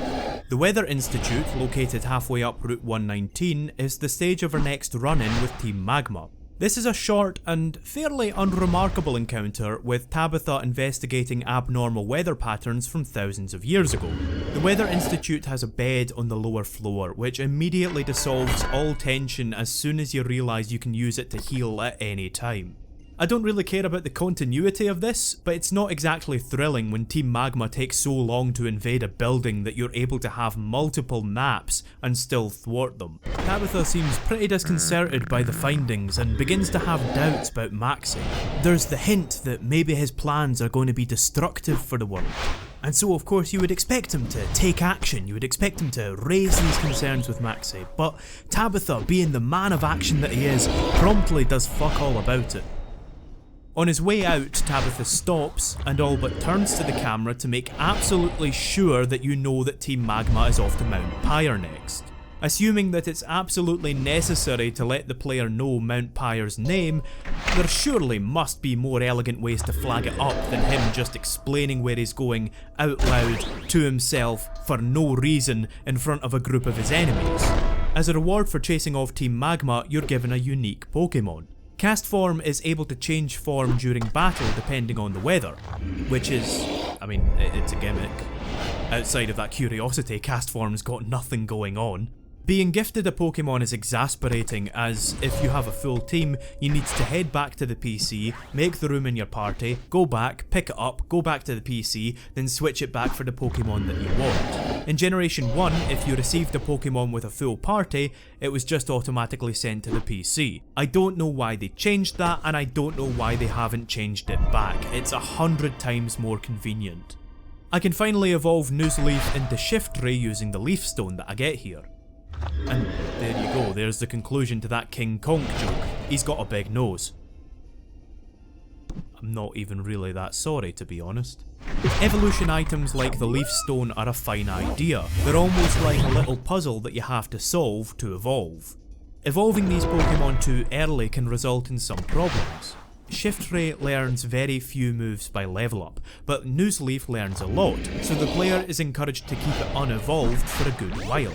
The Weather Institute, located halfway up Route 119, is the stage of our next run-in with Team Magma. This is a short and fairly unremarkable encounter with Tabitha investigating abnormal weather patterns from thousands of years ago. The Weather Institute has a bed on the lower floor, which immediately dissolves all tension as soon as you realise you can use it to heal at any time. I don't really care about the continuity of this, but it's not exactly thrilling when Team Magma takes so long to invade a building that you're able to have multiple naps and still thwart them. Tabitha seems pretty disconcerted by the findings and begins to have doubts about Maxie. There's the hint that maybe his plans are going to be destructive for the world. And so of course you would expect him to take action, you would expect him to raise these concerns with Maxi, but Tabitha, being the man of action that he is, promptly does fuck all about it. On his way out, Tabitha stops and all but turns to the camera to make absolutely sure that you know that Team Magma is off to Mount Pyre next. Assuming that it's absolutely necessary to let the player know Mount Pyre's name, there surely must be more elegant ways to flag it up than him just explaining where he's going out loud to himself for no reason in front of a group of his enemies. As a reward for chasing off Team Magma, you're given a unique Pokemon. Cast Form is able to change form during battle depending on the weather, which is, it's a gimmick. Outside of that curiosity, Cast Form's got nothing going on. Being gifted a Pokemon is exasperating, as if you have a full team, you need to head back to the PC, make the room in your party, go back, pick it up, go back to the PC, then switch it back for the Pokemon that you want. In Generation 1, if you received a Pokemon with a full party, it was just automatically sent to the PC. I don't know why they changed that, and I don't know why they haven't changed it back. It's 100 times more convenient. I can finally evolve Nuzleaf into Shiftry using the Leaf Stone that I get here. And there you go, there's the conclusion to that King Kong joke. He's got a big nose. I'm not even really that sorry, to be honest. Evolution items like the Leaf Stone are a fine idea. They're almost like a little puzzle that you have to solve to evolve. Evolving these Pokemon too early can result in some problems. Shiftry learns very few moves by level up, but Nuzleaf learns a lot, so the player is encouraged to keep it unevolved for a good while.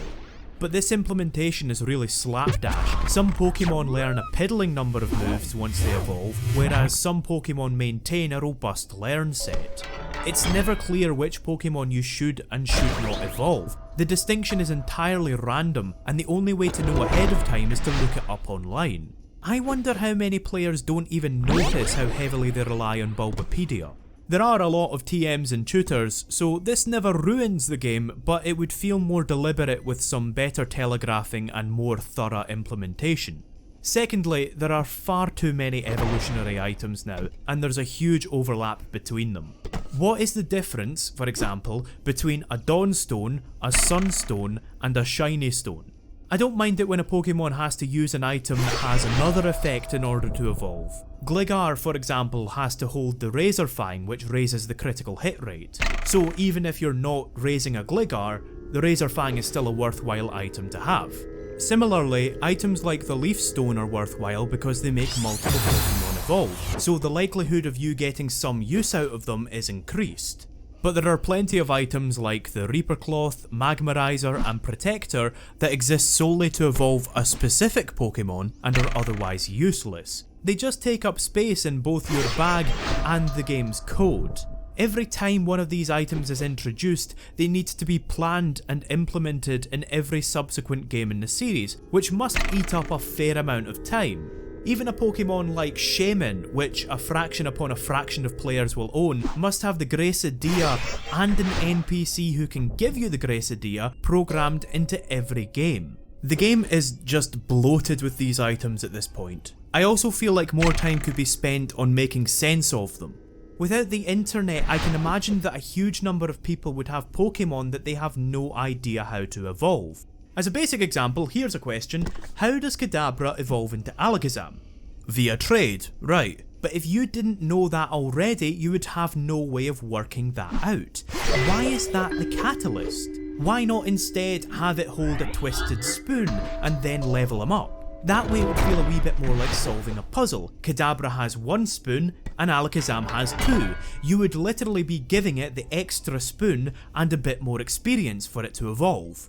But this implementation is really slapdash. Some Pokemon learn a piddling number of moves once they evolve, whereas some Pokemon maintain a robust learn set. It's never clear which Pokemon you should and should not evolve. The distinction is entirely random, and the only way to know ahead of time is to look it up online. I wonder how many players don't even notice how heavily they rely on Bulbapedia. There are a lot of TMs and tutors, so this never ruins the game, but it would feel more deliberate with some better telegraphing and more thorough implementation. Secondly, there are far too many evolutionary items now, and there's a huge overlap between them. What is the difference, for example, between a Dawnstone, a Sunstone, and a Shiny Stone? I don't mind it when a Pokemon has to use an item that has another effect in order to evolve. Gligar, for example, has to hold the Razor Fang, which raises the critical hit rate. So even if you're not raising a Gligar, the Razor Fang is still a worthwhile item to have. Similarly, items like the Leaf Stone are worthwhile because they make multiple Pokemon evolve, so the likelihood of you getting some use out of them is increased. But there are plenty of items like the Reaper Cloth, Magmarizer and Protector that exist solely to evolve a specific Pokemon and are otherwise useless. They just take up space in both your bag and the game's code. Every time one of these items is introduced, they need to be planned and implemented in every subsequent game in the series, which must eat up a fair amount of time. Even a Pokemon like Shaman, which a fraction upon a fraction of players will own, must have the Gracidea and an NPC who can give you the Gracidea programmed into every game. The game is just bloated with these items at this point. I also feel like more time could be spent on making sense of them. Without the internet, I can imagine that a huge number of people would have Pokemon that they have no idea how to evolve. As a basic example, here's a question: how does Kadabra evolve into Alakazam? Via trade, right. But if you didn't know that already, you would have no way of working that out. Why is that the catalyst? Why not instead have it hold a twisted spoon and then level him up? That way it would feel a wee bit more like solving a puzzle. Kadabra has one spoon and Alakazam has two. You would literally be giving it the extra spoon and a bit more experience for it to evolve.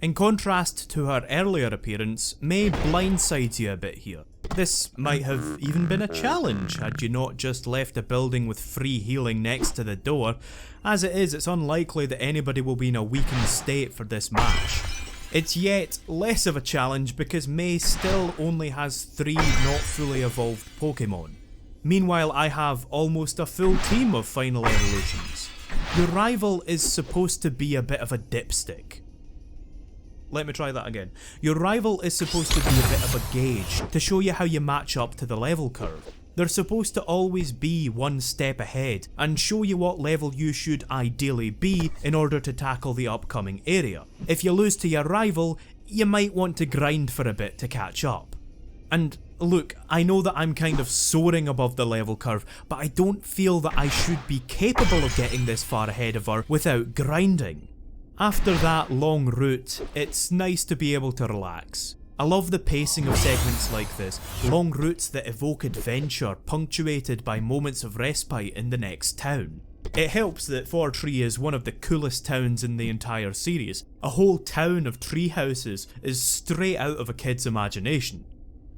In contrast to her earlier appearance, May blindsides you a bit here. This might have even been a challenge had you not just left a building with free healing next to the door. As it is, it's unlikely that anybody will be in a weakened state for this match. It's yet less of a challenge because May still only has 3 not fully evolved Pokemon. Meanwhile, I have almost a full team of final evolutions. Your rival is supposed to be a bit of a dipstick. Let me try that again. Your rival is supposed to be a bit of a gauge to show you how you match up to the level curve. They're supposed to always be one step ahead and show you what level you should ideally be in order to tackle the upcoming area. If you lose to your rival, you might want to grind for a bit to catch up. And look, I know that I'm kind of soaring above the level curve, but I don't feel that I should be capable of getting this far ahead of her without grinding. After that long route, it's nice to be able to relax. I love the pacing of segments like this, long routes that evoke adventure, punctuated by moments of respite in the next town. It helps that Fortree is one of the coolest towns in the entire series. A whole town of tree houses is straight out of a kid's imagination.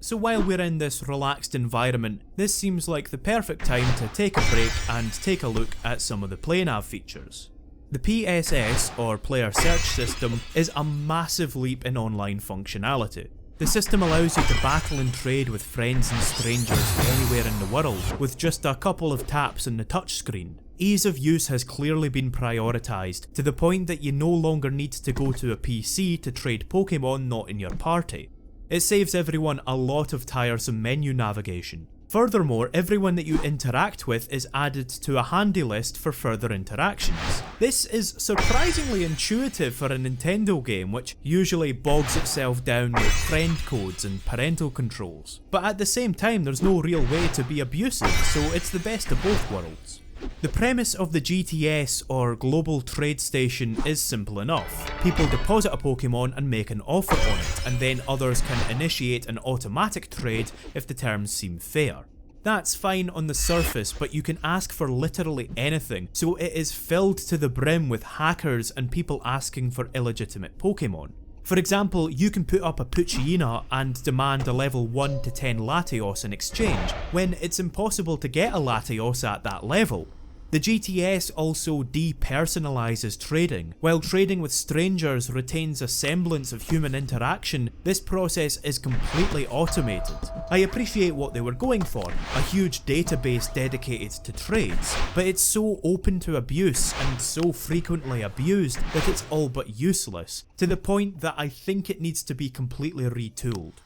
So while we're in this relaxed environment, this seems like the perfect time to take a break and take a look at some of the PlayNav features. The PSS, or Player Search System, is a massive leap in online functionality. The system allows you to battle and trade with friends and strangers anywhere in the world, with just a couple of taps on the touchscreen. Ease of use has clearly been prioritised, to the point that you no longer need to go to a PC to trade Pokemon not in your party. It saves everyone a lot of tiresome menu navigation. Furthermore, everyone that you interact with is added to a handy list for further interactions. This is surprisingly intuitive for a Nintendo game, which usually bogs itself down with friend codes and parental controls. But at the same time, there's no real way to be abusive, so it's the best of both worlds. The premise of the GTS, or Global Trade Station, is simple enough. People deposit a Pokemon and make an offer on it, and then others can initiate an automatic trade if the terms seem fair. That's fine on the surface, but you can ask for literally anything, so it is filled to the brim with hackers and people asking for illegitimate Pokemon. For example, you can put up a Poochyena and demand a level 1 to 10 Latios in exchange, when it's impossible to get a Latios at that level. The GTS also depersonalises trading. While trading with strangers retains a semblance of human interaction, this process is completely automated. I appreciate what they were going for, a huge database dedicated to trades, but it's so open to abuse and so frequently abused that it's all but useless, to the point that I think it needs to be completely retooled.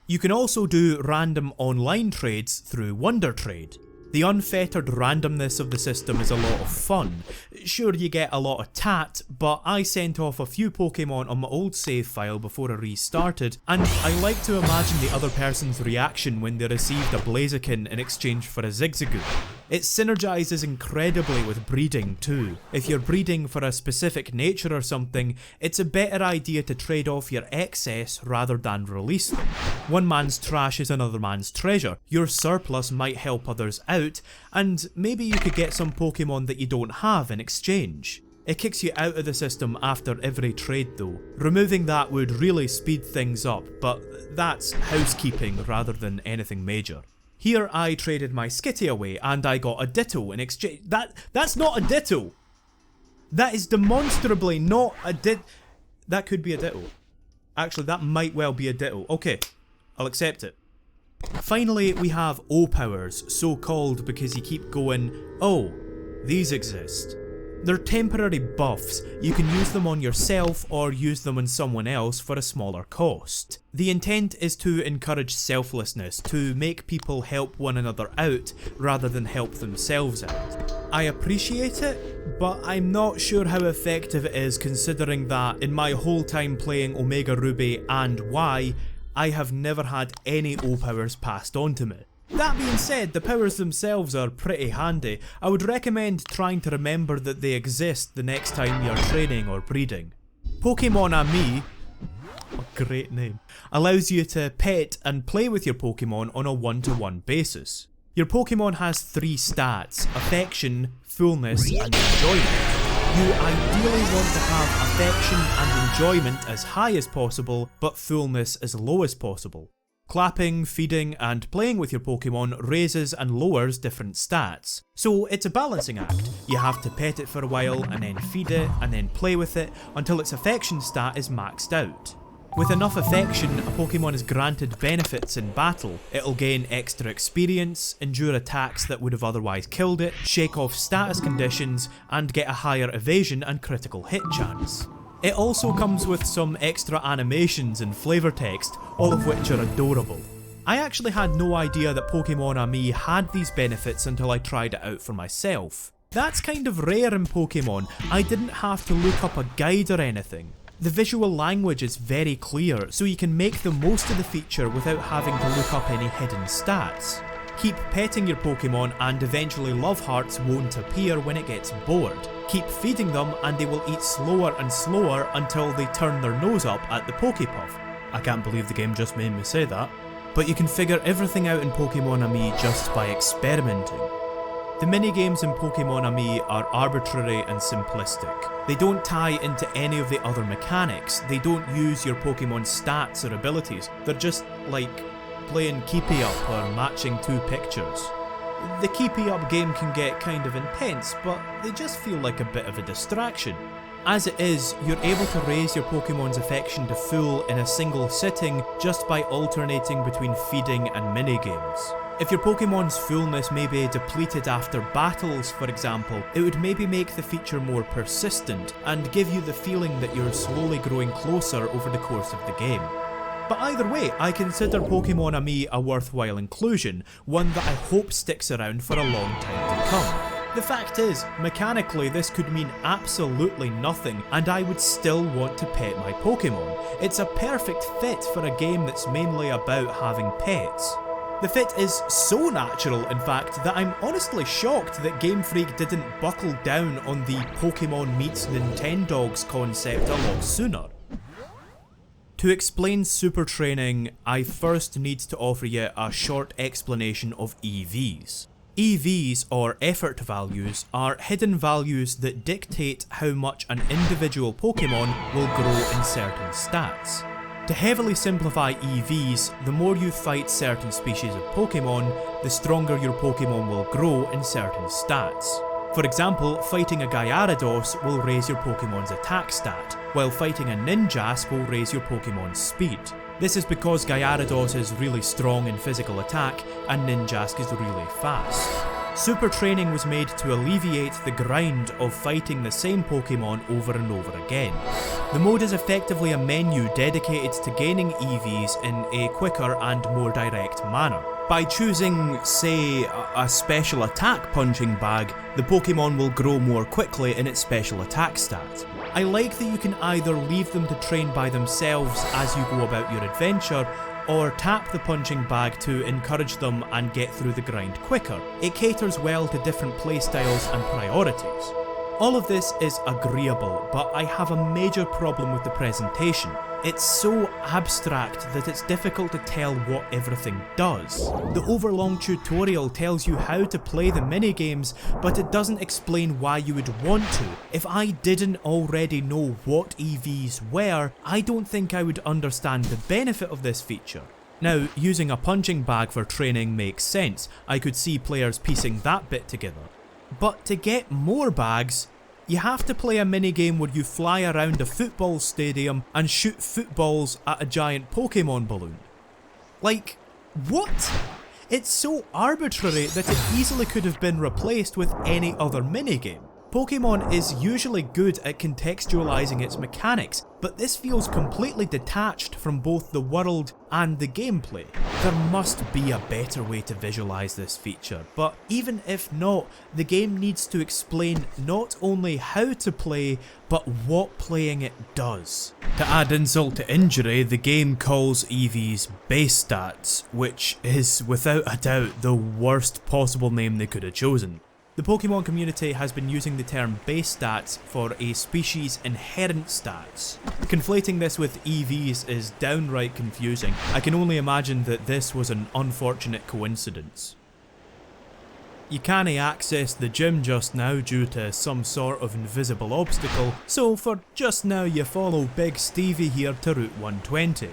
You can also do random online trades through Wonder Trade. The unfettered randomness of the system is a lot of fun. Sure, you get a lot of tat, but I sent off a few Pokemon on my old save file before I restarted, and I like to imagine the other person's reaction when they received a Blaziken in exchange for a Zigzagoon. It synergises incredibly with breeding too. If you're breeding for a specific nature or something, it's a better idea to trade off your excess rather than release them. One man's trash is another man's treasure. Your surplus might help others out, and maybe you could get some Pokemon that you don't have in exchange. It kicks you out of the system after every trade though. Removing that would really speed things up, but that's housekeeping rather than anything major. Here I traded my Skitty away and I got a Ditto in exchange. That's not a Ditto! That is demonstrably not a That could be a Ditto. Actually, that might well be a Ditto. Okay, I'll accept it. Finally, we have O-Powers, so called because you keep going, oh, these exist. They're temporary buffs. You can use them on yourself or use them on someone else for a smaller cost. The intent is to encourage selflessness, to make people help one another out rather than help themselves out. I appreciate it, but I'm not sure how effective it is considering that in my whole time playing Omega Ruby and Y, I have never had any O-Powers passed on to me. That being said, the powers themselves are pretty handy. I would recommend trying to remember that they exist the next time you're training or breeding. Pokemon Ami, a great name, allows you to pet and play with your Pokemon on a one-to-one basis. Your Pokemon has 3 stats: affection, fullness and enjoyment. You ideally want to have affection and enjoyment as high as possible, but fullness as low as possible. Clapping, feeding and playing with your Pokemon raises and lowers different stats. So it's a balancing act. You have to pet it for a while and then feed it and then play with it until its affection stat is maxed out. With enough affection, a Pokemon is granted benefits in battle. It'll gain extra experience, endure attacks that would have otherwise killed it, shake off status conditions and get a higher evasion and critical hit chance. It also comes with some extra animations and flavour text, all of which are adorable. I actually had no idea that Pokemon Ami had these benefits until I tried it out for myself. That's kind of rare in Pokemon. I didn't have to look up a guide or anything. The visual language is very clear, so you can make the most of the feature without having to look up any hidden stats. Keep petting your Pokemon and eventually love hearts won't appear when it gets bored. Keep feeding them and they will eat slower and slower until they turn their nose up at the Pokepuff. I can't believe the game just made me say that. But you can figure everything out in Pokemon Ami just by experimenting. The minigames in Pokemon Ami are arbitrary and simplistic. They don't tie into any of the other mechanics. They don't use your Pokemon's stats or abilities. They're just like playing keepy up or matching two pictures. The keepy up game can get kind of intense, but they just feel like a bit of a distraction. As it is, you're able to raise your Pokemon's affection to full in a single sitting just by alternating between feeding and minigames. If your Pokemon's fullness may be depleted after battles, for example, it would maybe make the feature more persistent and give you the feeling that you're slowly growing closer over the course of the game. But either way, I consider Pokemon Ami a worthwhile inclusion, one that I hope sticks around for a long time to come. The fact is, mechanically this could mean absolutely nothing and I would still want to pet my Pokemon. It's a perfect fit for a game that's mainly about having pets. The fit is so natural, in fact, that I'm honestly shocked that Game Freak didn't buckle down on the Pokemon meets Nintendogs concept a lot sooner. To explain super training, I first need to offer you a short explanation of EVs. EVs, or effort values, are hidden values that dictate how much an individual Pokemon will grow in certain stats. To heavily simplify EVs, the more you fight certain species of Pokemon, the stronger your Pokemon will grow in certain stats. For example, fighting a Gyarados will raise your Pokemon's attack stat, while fighting a Ninjask will raise your Pokemon's speed. This is because Gyarados is really strong in physical attack and Ninjask is really fast. Super training was made to alleviate the grind of fighting the same Pokemon over and over again. The mode is effectively a menu dedicated to gaining EVs in a quicker and more direct manner. By choosing, say, a special attack punching bag, the Pokemon will grow more quickly in its special attack stat. I like that you can either leave them to train by themselves as you go about your adventure, or tap the punching bag to encourage them and get through the grind quicker. It caters well to different playstyles and priorities. All of this is agreeable, but I have a major problem with the presentation. It's so abstract that it's difficult to tell what everything does. The overlong tutorial tells you how to play the minigames, but it doesn't explain why you would want to. If I didn't already know what EVs were, I don't think I would understand the benefit of this feature. Now, using a punching bag for training makes sense. I could see players piecing that bit together. But to get more bags, you have to play a minigame where you fly around a football stadium and shoot footballs at a giant Pokemon balloon. Like, what? It's so arbitrary that it easily could have been replaced with any other minigame. Pokemon is usually good at contextualizing its mechanics, but this feels completely detached from both the world and the gameplay. There must be a better way to visualize this feature, but even if not, the game needs to explain not only how to play, but what playing it does. To add insult to injury, the game calls EVs base stats, which is without a doubt the worst possible name they could have chosen. The Pokemon community has been using the term base stats for a species' inherent stats. Conflating this with EVs is downright confusing. I can only imagine that this was an unfortunate coincidence. You can't access the gym just now due to some sort of invisible obstacle, so for just now you follow Big Stevie here to Route 120.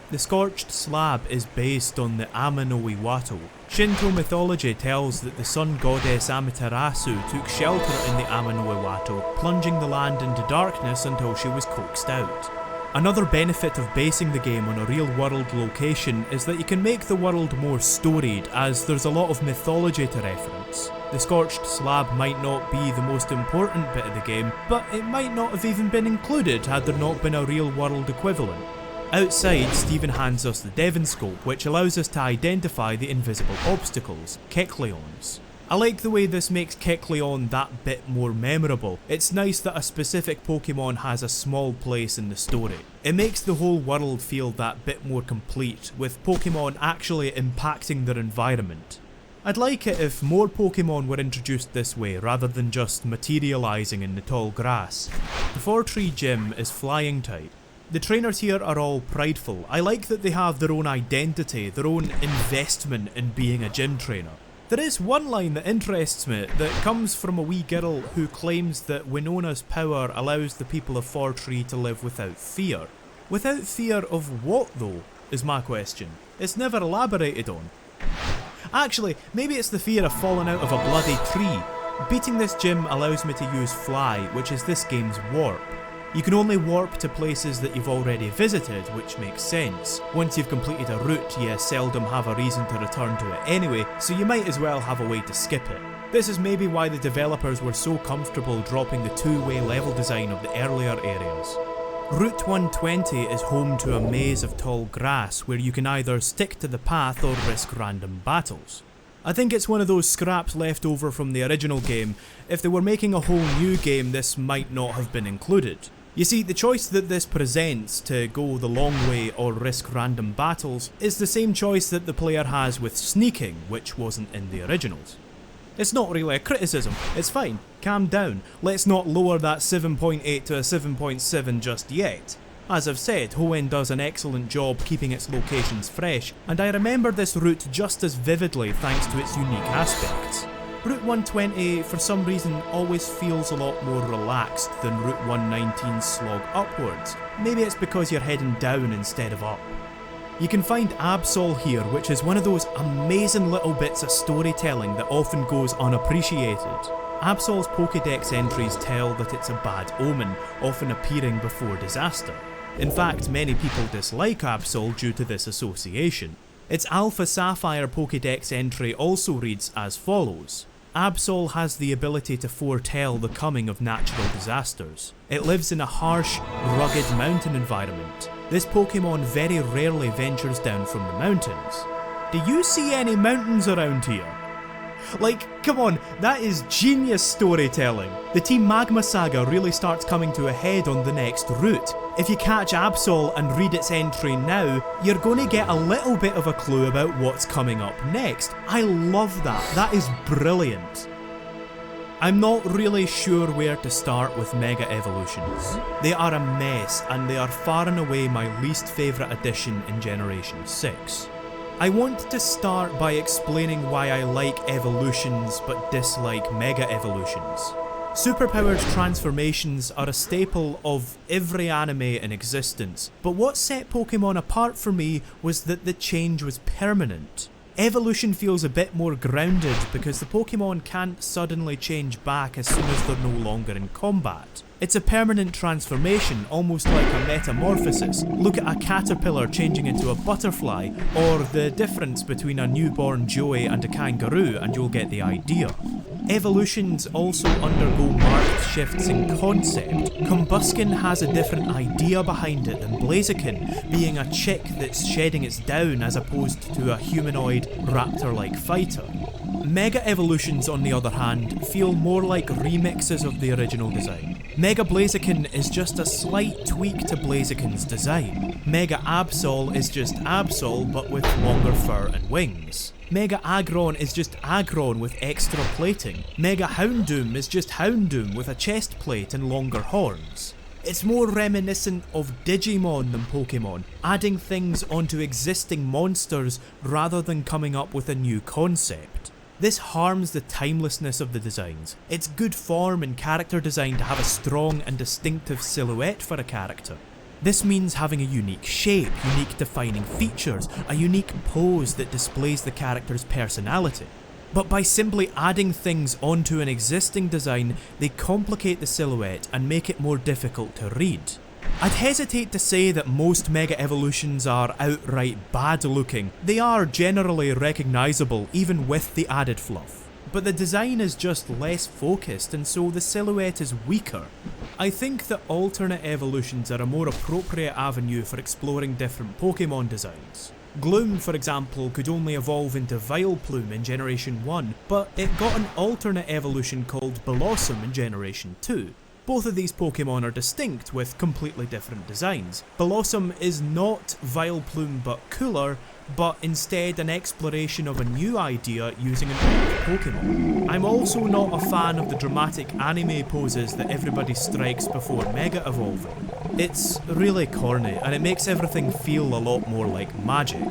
The Scorched Slab is based on the Amano-Iwato. Shinto mythology tells that the sun goddess Amaterasu took shelter in the Amano-Iwato, plunging the land into darkness until she was coaxed out. Another benefit of basing the game on a real-world location is that you can make the world more storied, as there's a lot of mythology to reference. The Scorched Slab might not be the most important bit of the game, but it might not have even been included had there not been a real-world equivalent. Outside, Stephen hands us the Devonscope, which allows us to identify the invisible obstacles, Kecleons. I like the way this makes Kecleon that bit more memorable. It's nice that a specific Pokemon has a small place in the story. It makes the whole world feel that bit more complete, with Pokemon actually impacting their environment. I'd like it if more Pokemon were introduced this way rather than just materialising in the tall grass. The 4-tree gym is flying type. The trainers here are all prideful. I like that they have their own identity, their own investment in being a gym trainer. There is one line that interests me that comes from a wee girl who claims that Winona's power allows the people of 4-tree to live without fear. Without fear of what though, is my question. It's never elaborated on. Actually, maybe it's the fear of falling out of a bloody tree. Beating this gym allows me to use Fly, which is this game's warp. You can only warp to places that you've already visited, which makes sense. Once you've completed a route, you seldom have a reason to return to it anyway, so you might as well have a way to skip it. This is maybe why the developers were so comfortable dropping the two-way level design of the earlier areas. Route 120 is home to a maze of tall grass where you can either stick to the path or risk random battles. I think it's one of those scraps left over from the original game. If they were making a whole new game, this might not have been included. You see, the choice that this presents to go the long way or risk random battles is the same choice that the player has with sneaking, which wasn't in the originals. It's not really a criticism, it's fine, calm down, let's not lower that 7.8 to a 7.7 just yet. As I've said, Hoenn does an excellent job keeping its locations fresh, and I remember this route just as vividly thanks to its unique aspects. Route 120 for some reason always feels a lot more relaxed than Route 119's slog upwards. Maybe it's because you're heading down instead of up. You can find Absol here, which is one of those amazing little bits of storytelling that often goes unappreciated. Absol's Pokédex entries tell that it's a bad omen, often appearing before disaster. In fact, many people dislike Absol due to this association. Its Alpha Sapphire Pokédex entry also reads as follows. Absol has the ability to foretell the coming of natural disasters. It lives in a harsh, rugged mountain environment. This Pokemon very rarely ventures down from the mountains. Do you see any mountains around here? Like, come on, that is genius storytelling. The Team Magma saga really starts coming to a head on the next route. If you catch Absol and read its entry now, you're going to get a little bit of a clue about what's coming up next. I love that, that is brilliant. I'm not really sure where to start with Mega Evolutions. They are a mess, and they are far and away my least favourite addition in Generation 6. I want to start by explaining why I like evolutions but dislike Mega Evolutions. Superpowered transformations are a staple of every anime in existence, but what set Pokemon apart for me was that the change was permanent. Evolution feels a bit more grounded because the Pokemon can't suddenly change back as soon as they're no longer in combat. It's a permanent transformation, almost like a metamorphosis. Look at a caterpillar changing into a butterfly, or the difference between a newborn Joey and a kangaroo, and you'll get the idea. Evolutions also undergo marked shifts in concept. Combuskin has a different idea behind it than Blaziken, being a chick that's shedding its down as opposed to a humanoid, raptor-like fighter. Mega Evolutions, on the other hand, feel more like remixes of the original design. Mega Blaziken is just a slight tweak to Blaziken's design. Mega Absol is just Absol but with longer fur and wings. Mega Aggron is just Aggron with extra plating. Mega Houndoom is just Houndoom with a chest plate and longer horns. It's more reminiscent of Digimon than Pokemon, adding things onto existing monsters rather than coming up with a new concept. This harms the timelessness of the designs. It's good form in character design to have a strong and distinctive silhouette for a character. This means having a unique shape, unique defining features, a unique pose that displays the character's personality. But by simply adding things onto an existing design, they complicate the silhouette and make it more difficult to read. I'd hesitate to say that most Mega Evolutions are outright bad looking. They are generally recognisable even with the added fluff. But the design is just less focused and so the silhouette is weaker. I think that alternate evolutions are a more appropriate avenue for exploring different Pokemon designs. Gloom, for example, could only evolve into Vileplume in Generation 1, but it got an alternate evolution called Blossom in Generation 2. Both of these Pokemon are distinct with completely different designs. Blossom is not Vileplume but cooler, but instead an exploration of a new idea using an old Pokemon. I'm also not a fan of the dramatic anime poses that everybody strikes before Mega Evolving. It's really corny and it makes everything feel a lot more like magic.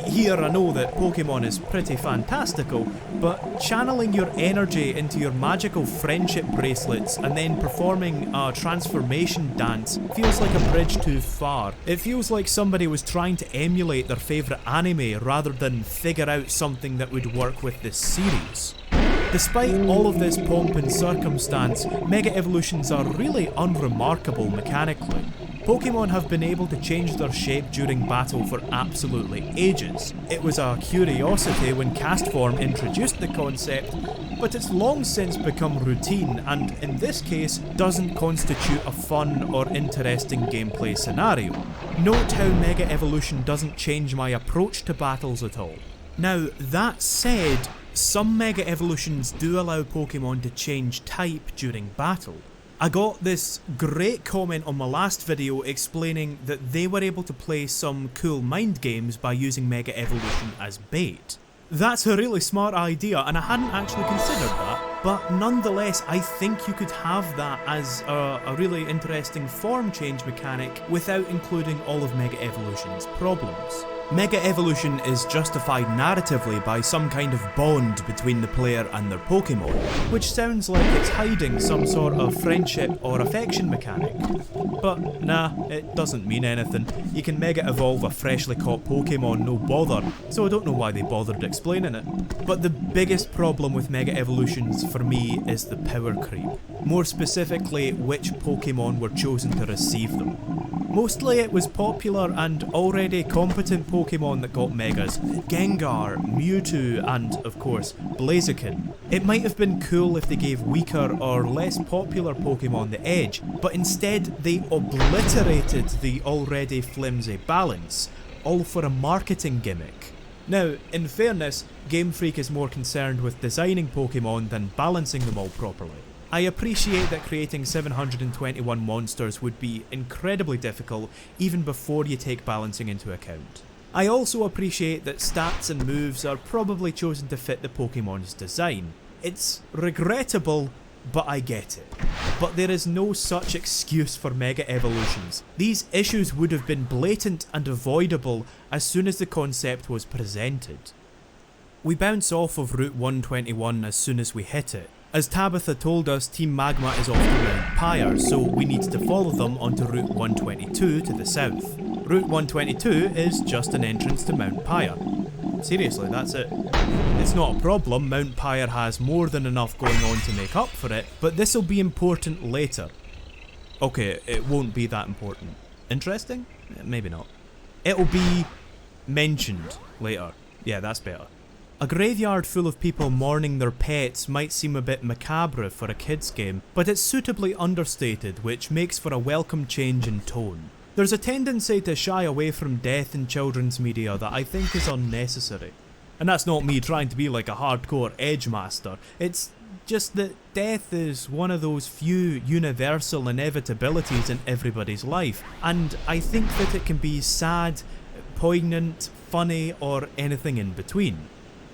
Here I know that Pokemon is pretty fantastical, but channeling your energy into your magical friendship bracelets and then performing a transformation dance feels like a bridge too far. It feels like somebody was trying to emulate their favourite anime rather than figure out something that would work with this series. Despite all of this pomp and circumstance, Mega Evolutions are really unremarkable mechanically. Pokemon have been able to change their shape during battle for absolutely ages. It was a curiosity when Castform introduced the concept, but it's long since become routine and, in this case, doesn't constitute a fun or interesting gameplay scenario. Note how Mega Evolution doesn't change my approach to battles at all. Now, that said, some Mega Evolutions do allow Pokemon to change type during battle. I got this great comment on my last video explaining that they were able to play some cool mind games by using Mega Evolution as bait. That's a really smart idea and I hadn't actually considered that, but nonetheless I think you could have that as a really interesting form change mechanic without including all of Mega Evolution's problems. Mega Evolution is justified narratively by some kind of bond between the player and their Pokemon, which sounds like it's hiding some sort of friendship or affection mechanic. But nah, it doesn't mean anything. You can Mega Evolve a freshly caught Pokemon no bother, so I don't know why they bothered explaining it. But the biggest problem with Mega Evolutions for me is the power creep. More specifically, which Pokemon were chosen to receive them. Mostly it was popular and already competent Pokemon that got Megas: Gengar, Mewtwo and, of course, Blaziken. It might have been cool if they gave weaker or less popular Pokemon the edge, but instead they obliterated the already flimsy balance, all for a marketing gimmick. Now, in fairness, Game Freak is more concerned with designing Pokemon than balancing them all properly. I appreciate that creating 721 monsters would be incredibly difficult even before you take balancing into account. I also appreciate that stats and moves are probably chosen to fit the Pokemon's design. It's regrettable, but I get it. But there is no such excuse for Mega Evolutions. These issues would have been blatant and avoidable as soon as the concept was presented. We bounce off of Route 121 as soon as we hit it. As Tabitha told us, Team Magma is off to Mount Pyre, so we need to follow them onto Route 122 to the south. Route 122 is just an entrance to Mount Pyre. Seriously, that's it. It's not a problem, Mount Pyre has more than enough going on to make up for it, but this'll be important later. Okay, it won't be that important. Interesting? Maybe not. It'll be mentioned later. Yeah, that's better. A graveyard full of people mourning their pets might seem a bit macabre for a kids game, but it's suitably understated, which makes for a welcome change in tone. There's a tendency to shy away from death in children's media that I think is unnecessary. And that's not me trying to be like a hardcore edge master, it's just that death is one of those few universal inevitabilities in everybody's life, and I think that it can be sad, poignant, funny, or anything in between.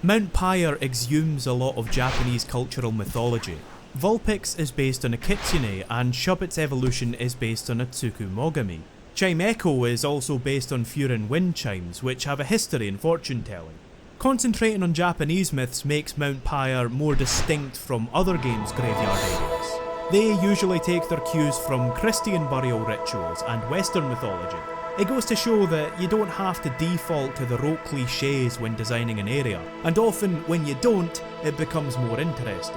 Mount Pyre exhumes a lot of Japanese cultural mythology. Vulpix is based on a kitsune, and Shubbit's evolution is based on a Tsukumogami. Chimecho is also based on Furin wind chimes, which have a history in fortune telling. Concentrating on Japanese myths makes Mount Pyre more distinct from other games' graveyard areas. They usually take their cues from Christian burial rituals and Western mythology. It goes to show that you don't have to default to the rote cliches when designing an area, and often when you don't, it becomes more interesting.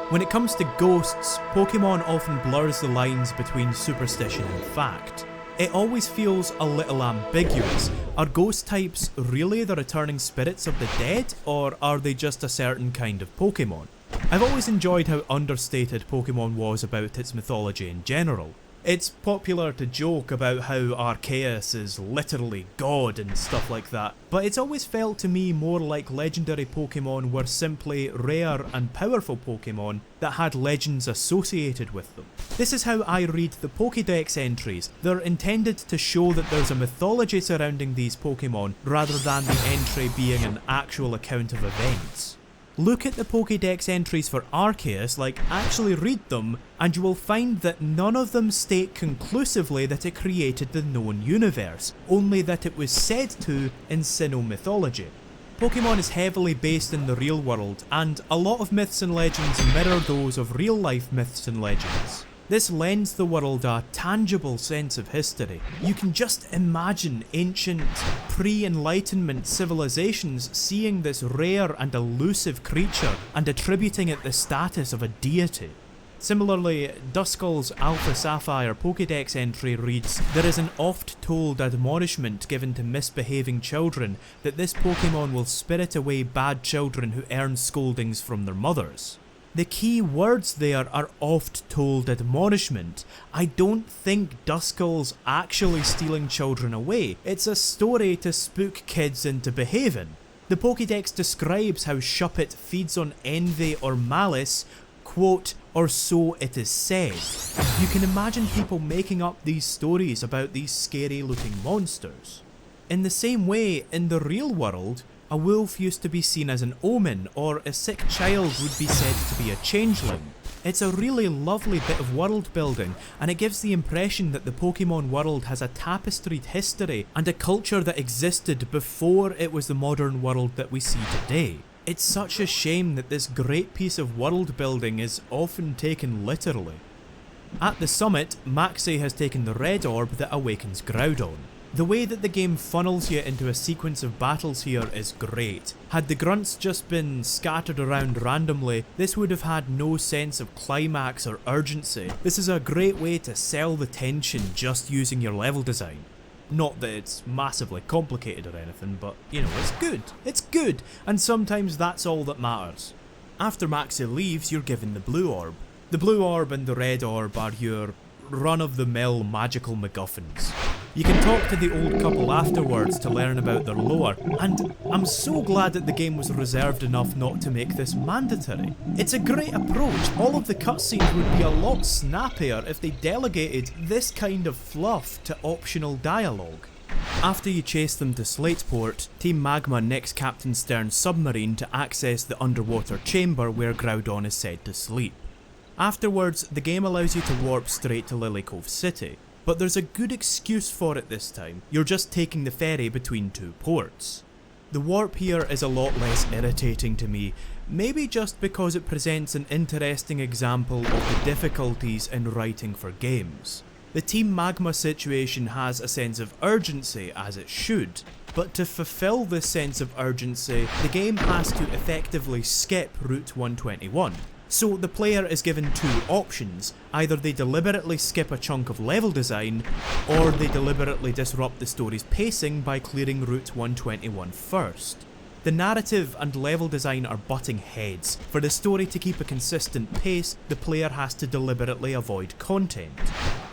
When it comes to ghosts, Pokemon often blurs the lines between superstition and fact. It always feels a little ambiguous. Are ghost types really the returning spirits of the dead, or are they just a certain kind of Pokemon? I've always enjoyed how understated Pokemon was about its mythology in general. It's popular to joke about how Arceus is literally God and stuff like that, but it's always felt to me more like legendary Pokemon were simply rare and powerful Pokemon that had legends associated with them. This is how I read the Pokédex entries. They're intended to show that there's a mythology surrounding these Pokemon rather than the entry being an actual account of events. Look at the Pokédex entries for Arceus, actually read them, and you will find that none of them state conclusively that it created the known universe, only that it was said to in Sinnoh mythology. Pokemon is heavily based in the real world, and a lot of myths and legends mirror those of real life myths and legends. This lends the world a tangible sense of history. You can just imagine ancient, pre-Enlightenment civilizations seeing this rare and elusive creature and attributing it the status of a deity. Similarly, Duskull's Alpha Sapphire Pokédex entry reads, "There is an oft-told admonishment given to misbehaving children that this Pokemon will spirit away bad children who earn scoldings from their mothers." The key words there are oft-told admonishment. I don't think Duskull's actually stealing children away. It's a story to spook kids into behaving. The Pokédex describes how Shuppet feeds on envy or malice, quote, "or so it is said." You can imagine people making up these stories about these scary looking monsters. In the same way, in the real world, a wolf used to be seen as an omen, or a sick child would be said to be a changeling. It's a really lovely bit of world building, and it gives the impression that the Pokemon world has a tapestried history and a culture that existed before it was the modern world that we see today. It's such a shame that this great piece of world building is often taken literally. At the summit, Maxie has taken the red orb that awakens Groudon. The way that the game funnels you into a sequence of battles here is great. Had the grunts just been scattered around randomly, this would have had no sense of climax or urgency. This is a great way to sell the tension just using your level design. Not that it's massively complicated or anything, but you know, it's good. It's good, and sometimes that's all that matters. After Maxie leaves, you're given the blue orb. The blue orb and the red orb are your run-of-the-mill magical MacGuffins. You can talk to the old couple afterwards to learn about their lore, and I'm so glad that the game was reserved enough not to make this mandatory. It's a great approach. All of the cutscenes would be a lot snappier if they delegated this kind of fluff to optional dialogue. After you chase them to Slateport, Team Magma nicks Captain Stern's submarine to access the underwater chamber where Groudon is said to sleep. Afterwards, the game allows you to warp straight to Lily Cove City. But there's a good excuse for it this time. You're just taking the ferry between two ports. The warp here is a lot less irritating to me, maybe just because it presents an interesting example of the difficulties in writing for games. The Team Magma situation has a sense of urgency, as it should, but to fulfill this sense of urgency, the game has to effectively skip Route 121. So the player is given two options. Either they deliberately skip a chunk of level design, or they deliberately disrupt the story's pacing by clearing Route 121 first. The narrative and level design are butting heads. For the story to keep a consistent pace, the player has to deliberately avoid content.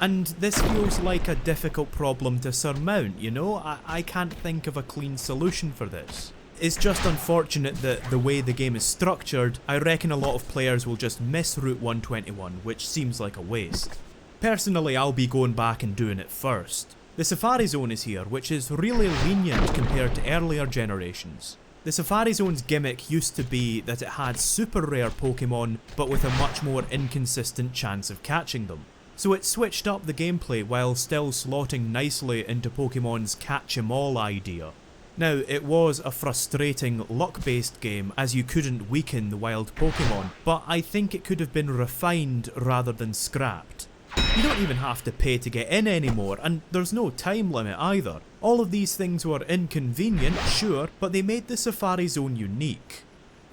And this feels like a difficult problem to surmount, you know? I can't think of a clean solution for this. It's just unfortunate that the way the game is structured, I reckon a lot of players will just miss Route 121, which seems like a waste. Personally, I'll be going back and doing it first. The Safari Zone is here, which is really lenient compared to earlier generations. The Safari Zone's gimmick used to be that it had super rare Pokemon, but with a much more inconsistent chance of catching them. So it switched up the gameplay while still slotting nicely into Pokemon's catch-em-all idea. Now, it was a frustrating luck-based game as you couldn't weaken the wild Pokemon, but I think it could have been refined rather than scrapped. You don't even have to pay to get in anymore, and there's no time limit either. All of these things were inconvenient, sure, but they made the Safari Zone unique.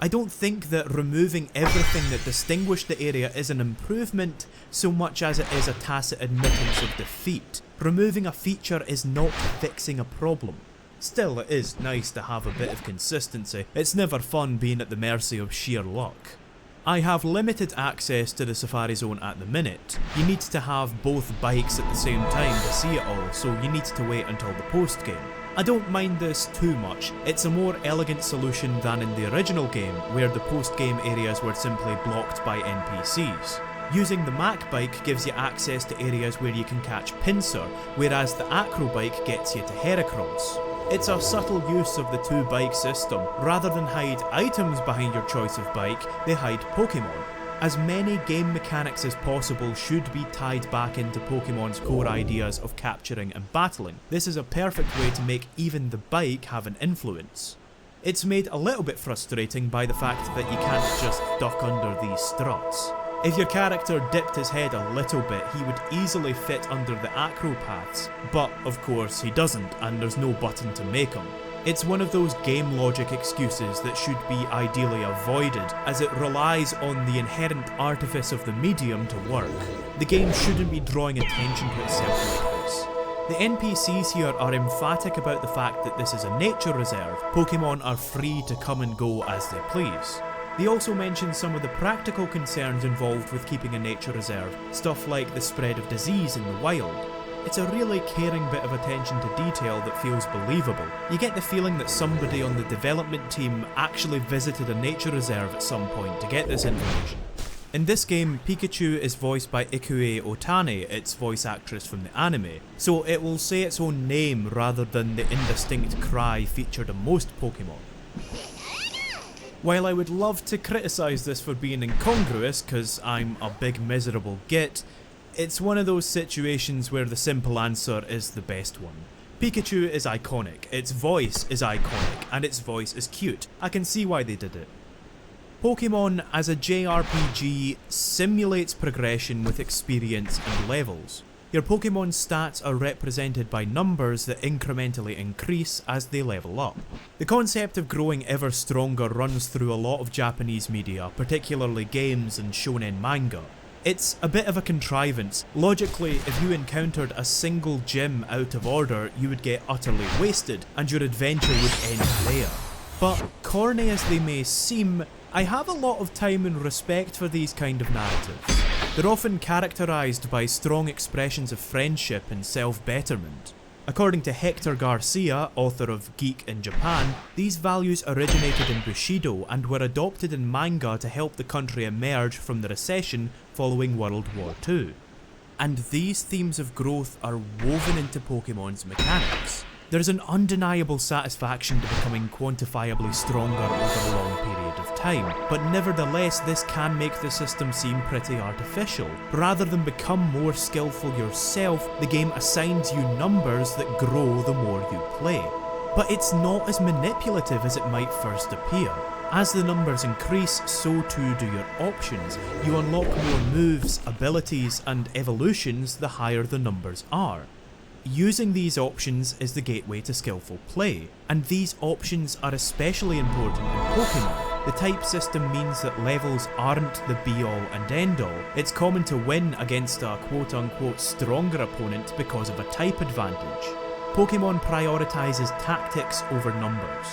I don't think that removing everything that distinguished the area is an improvement so much as it is a tacit admittance of defeat. Removing a feature is not fixing a problem. Still, it is nice to have a bit of consistency. It's never fun being at the mercy of sheer luck. I have limited access to the Safari Zone at the minute. You need to have both bikes at the same time to see it all, so you need to wait until the post game. I don't mind this too much. It's a more elegant solution than in the original game, where the post game areas were simply blocked by NPCs. Using the Mac bike gives you access to areas where you can catch Pincer, whereas the Acro bike gets you to Heracross. It's a subtle use of the two bike system. Rather than hide items behind your choice of bike, they hide Pokemon. As many game mechanics as possible should be tied back into Pokemon's core ideas of capturing and battling. This is a perfect way to make even the bike have an influence. It's made a little bit frustrating by the fact that you can't just duck under these struts. If your character dipped his head a little bit, he would easily fit under the acro paths, but of course he doesn't, and there's no button to make him. It's one of those game logic excuses that should be ideally avoided, as it relies on the inherent artifice of the medium to work. The game shouldn't be drawing attention to itself like this. The NPCs here are emphatic about the fact that this is a nature reserve. Pokemon are free to come and go as they please. They also mention some of the practical concerns involved with keeping a nature reserve, stuff like the spread of disease in the wild. It's a really caring bit of attention to detail that feels believable. You get the feeling that somebody on the development team actually visited a nature reserve at some point to get this information. In this game, Pikachu is voiced by Ikue Otani, its voice actress from the anime, so it will say its own name rather than the indistinct cry featured in most Pokemon. While I would love to criticise this for being incongruous, cause I'm a big miserable git, it's one of those situations where the simple answer is the best one. Pikachu is iconic, its voice is iconic, and its voice is cute. I can see why they did it. Pokemon as a JRPG simulates progression with experience and levels. Your Pokemon's stats are represented by numbers that incrementally increase as they level up. The concept of growing ever stronger runs through a lot of Japanese media, particularly games and shonen manga. It's a bit of a contrivance. Logically, if you encountered a single gym out of order, you would get utterly wasted, and your adventure would end there. But corny as they may seem, I have a lot of time and respect for these kind of narratives. They're often characterised by strong expressions of friendship and self-betterment. According to Hector Garcia, author of Geek in Japan, these values originated in Bushido and were adopted in manga to help the country emerge from the recession following World War II. And these themes of growth are woven into Pokemon's mechanics. There's an undeniable satisfaction to becoming quantifiably stronger over a long period of time, but nevertheless this can make the system seem pretty artificial. Rather than become more skillful yourself, the game assigns you numbers that grow the more you play. But it's not as manipulative as it might first appear. As the numbers increase, so too do your options. You unlock more moves, abilities, and evolutions the higher the numbers are. Using these options is the gateway to skillful play, and these options are especially important in Pokemon. The type system means that levels aren't the be-all and end-all. It's common to win against a quote-unquote stronger opponent because of a type advantage. Pokemon prioritises tactics over numbers.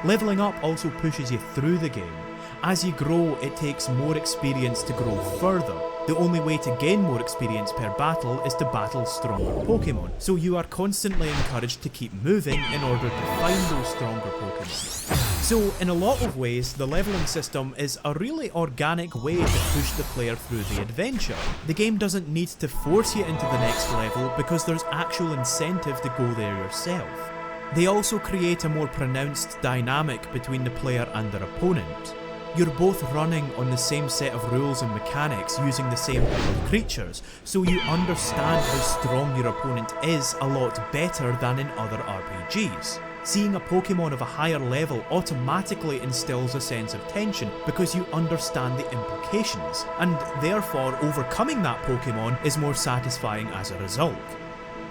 Leveling up also pushes you through the game. As you grow, it takes more experience to grow further. The only way to gain more experience per battle is to battle stronger Pokemon, so you are constantly encouraged to keep moving in order to find those stronger Pokemon. So in a lot of ways, the leveling system is a really organic way to push the player through the adventure. The game doesn't need to force you into the next level because there's actual incentive to go there yourself. They also create a more pronounced dynamic between the player and their opponent. You're both running on the same set of rules and mechanics using the same pool of creatures, so you understand how strong your opponent is a lot better than in other RPGs. Seeing a Pokemon of a higher level automatically instills a sense of tension because you understand the implications, and therefore overcoming that Pokemon is more satisfying as a result.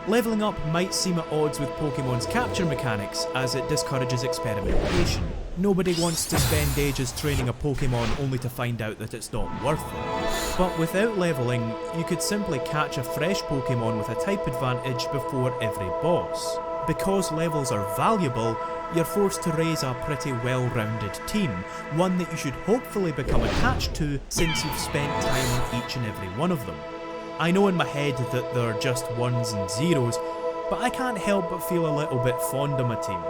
Leveling up might seem at odds with Pokemon's capture mechanics as it discourages experimentation. Nobody wants to spend ages training a Pokemon only to find out that it's not worth it. But without leveling, you could simply catch a fresh Pokemon with a type advantage before every boss. Because levels are valuable, you're forced to raise a pretty well-rounded team, one that you should hopefully become attached to since you've spent time on each and every one of them. I know in my head that they're just ones and zeros, but I can't help but feel a little bit fond of my team.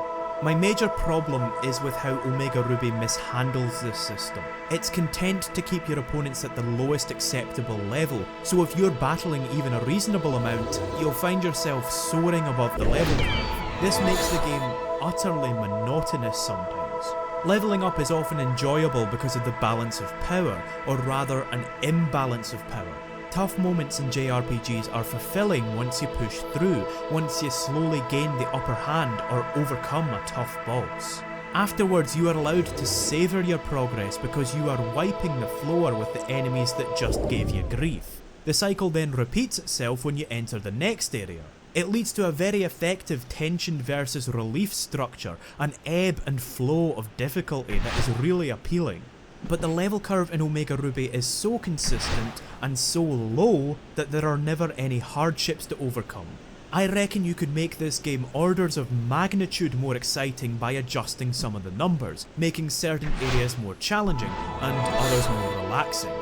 My major problem is with how Omega Ruby mishandles this system. It's content to keep your opponents at the lowest acceptable level, so if you're battling even a reasonable amount, you'll find yourself soaring above the level curve. This makes the game utterly monotonous sometimes. Leveling up is often enjoyable because of the balance of power, or rather an imbalance of power. Tough moments in JRPGs are fulfilling once you push through, once you slowly gain the upper hand or overcome a tough boss. Afterwards, you are allowed to savour your progress because you are wiping the floor with the enemies that just gave you grief. The cycle then repeats itself when you enter the next area. It leads to a very effective tension versus relief structure, an ebb and flow of difficulty that is really appealing. But the level curve in Omega Ruby is so consistent and so low that there are never any hardships to overcome. I reckon you could make this game orders of magnitude more exciting by adjusting some of the numbers, making certain areas more challenging and others more relaxing.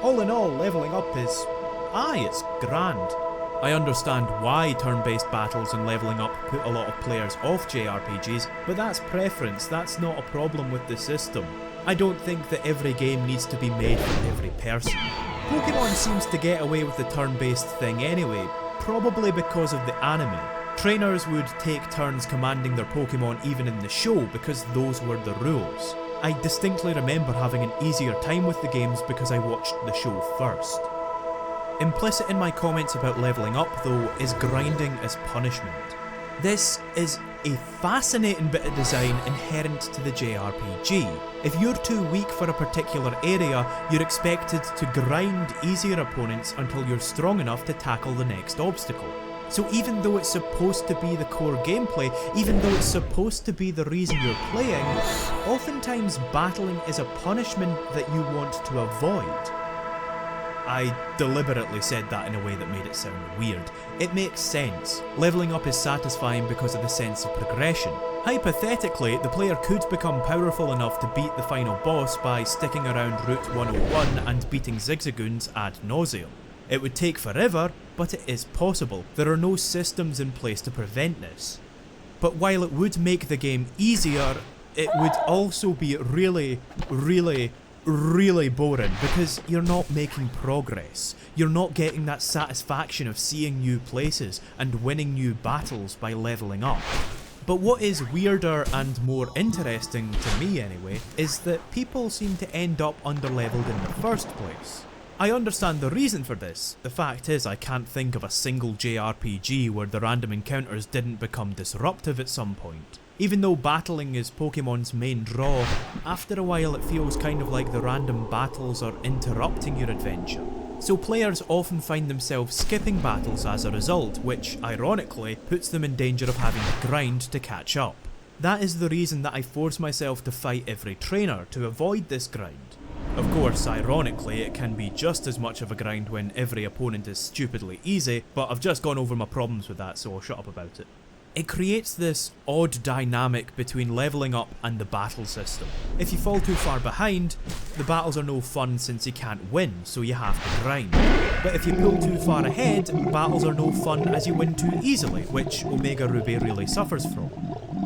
All in all, leveling up is... it's grand. I understand why turn-based battles and leveling up put a lot of players off JRPGs, but that's preference, that's not a problem with the system. I don't think that every game needs to be made for every person. Pokemon seems to get away with the turn-based thing anyway, probably because of the anime. Trainers would take turns commanding their Pokemon even in the show because those were the rules. I distinctly remember having an easier time with the games because I watched the show first. Implicit in my comments about leveling up though is grinding as punishment. This is a fascinating bit of design inherent to the JRPG. If you're too weak for a particular area, you're expected to grind easier opponents until you're strong enough to tackle the next obstacle. So even though it's supposed to be the core gameplay, even though it's supposed to be the reason you're playing, oftentimes battling is a punishment that you want to avoid. I deliberately said that in a way that made it sound weird. It makes sense. Leveling up is satisfying because of the sense of progression. Hypothetically, the player could become powerful enough to beat the final boss by sticking around Route 101 and beating Zigzagoons ad nauseum. It would take forever, but it is possible. There are no systems in place to prevent this. But while it would make the game easier, it would also be really boring because you're not making progress. You're not getting that satisfaction of seeing new places and winning new battles by leveling up. But what is weirder and more interesting, to me anyway, is that people seem to end up underleveled in the first place. I understand the reason for this. The fact is I can't think of a single JRPG where the random encounters didn't become disruptive at some point. Even though battling is Pokemon's main draw, after a while it feels kind of like the random battles are interrupting your adventure. So players often find themselves skipping battles as a result, which, ironically, puts them in danger of having to grind to catch up. That is the reason that I force myself to fight every trainer, to avoid this grind. Of course, ironically, it can be just as much of a grind when every opponent is stupidly easy, but I've just gone over my problems with that, so I'll shut up about it. It creates this odd dynamic between leveling up and the battle system. If you fall too far behind, the battles are no fun since you can't win, so you have to grind. But if you pull too far ahead, battles are no fun as you win too easily, which Omega Ruby really suffers from.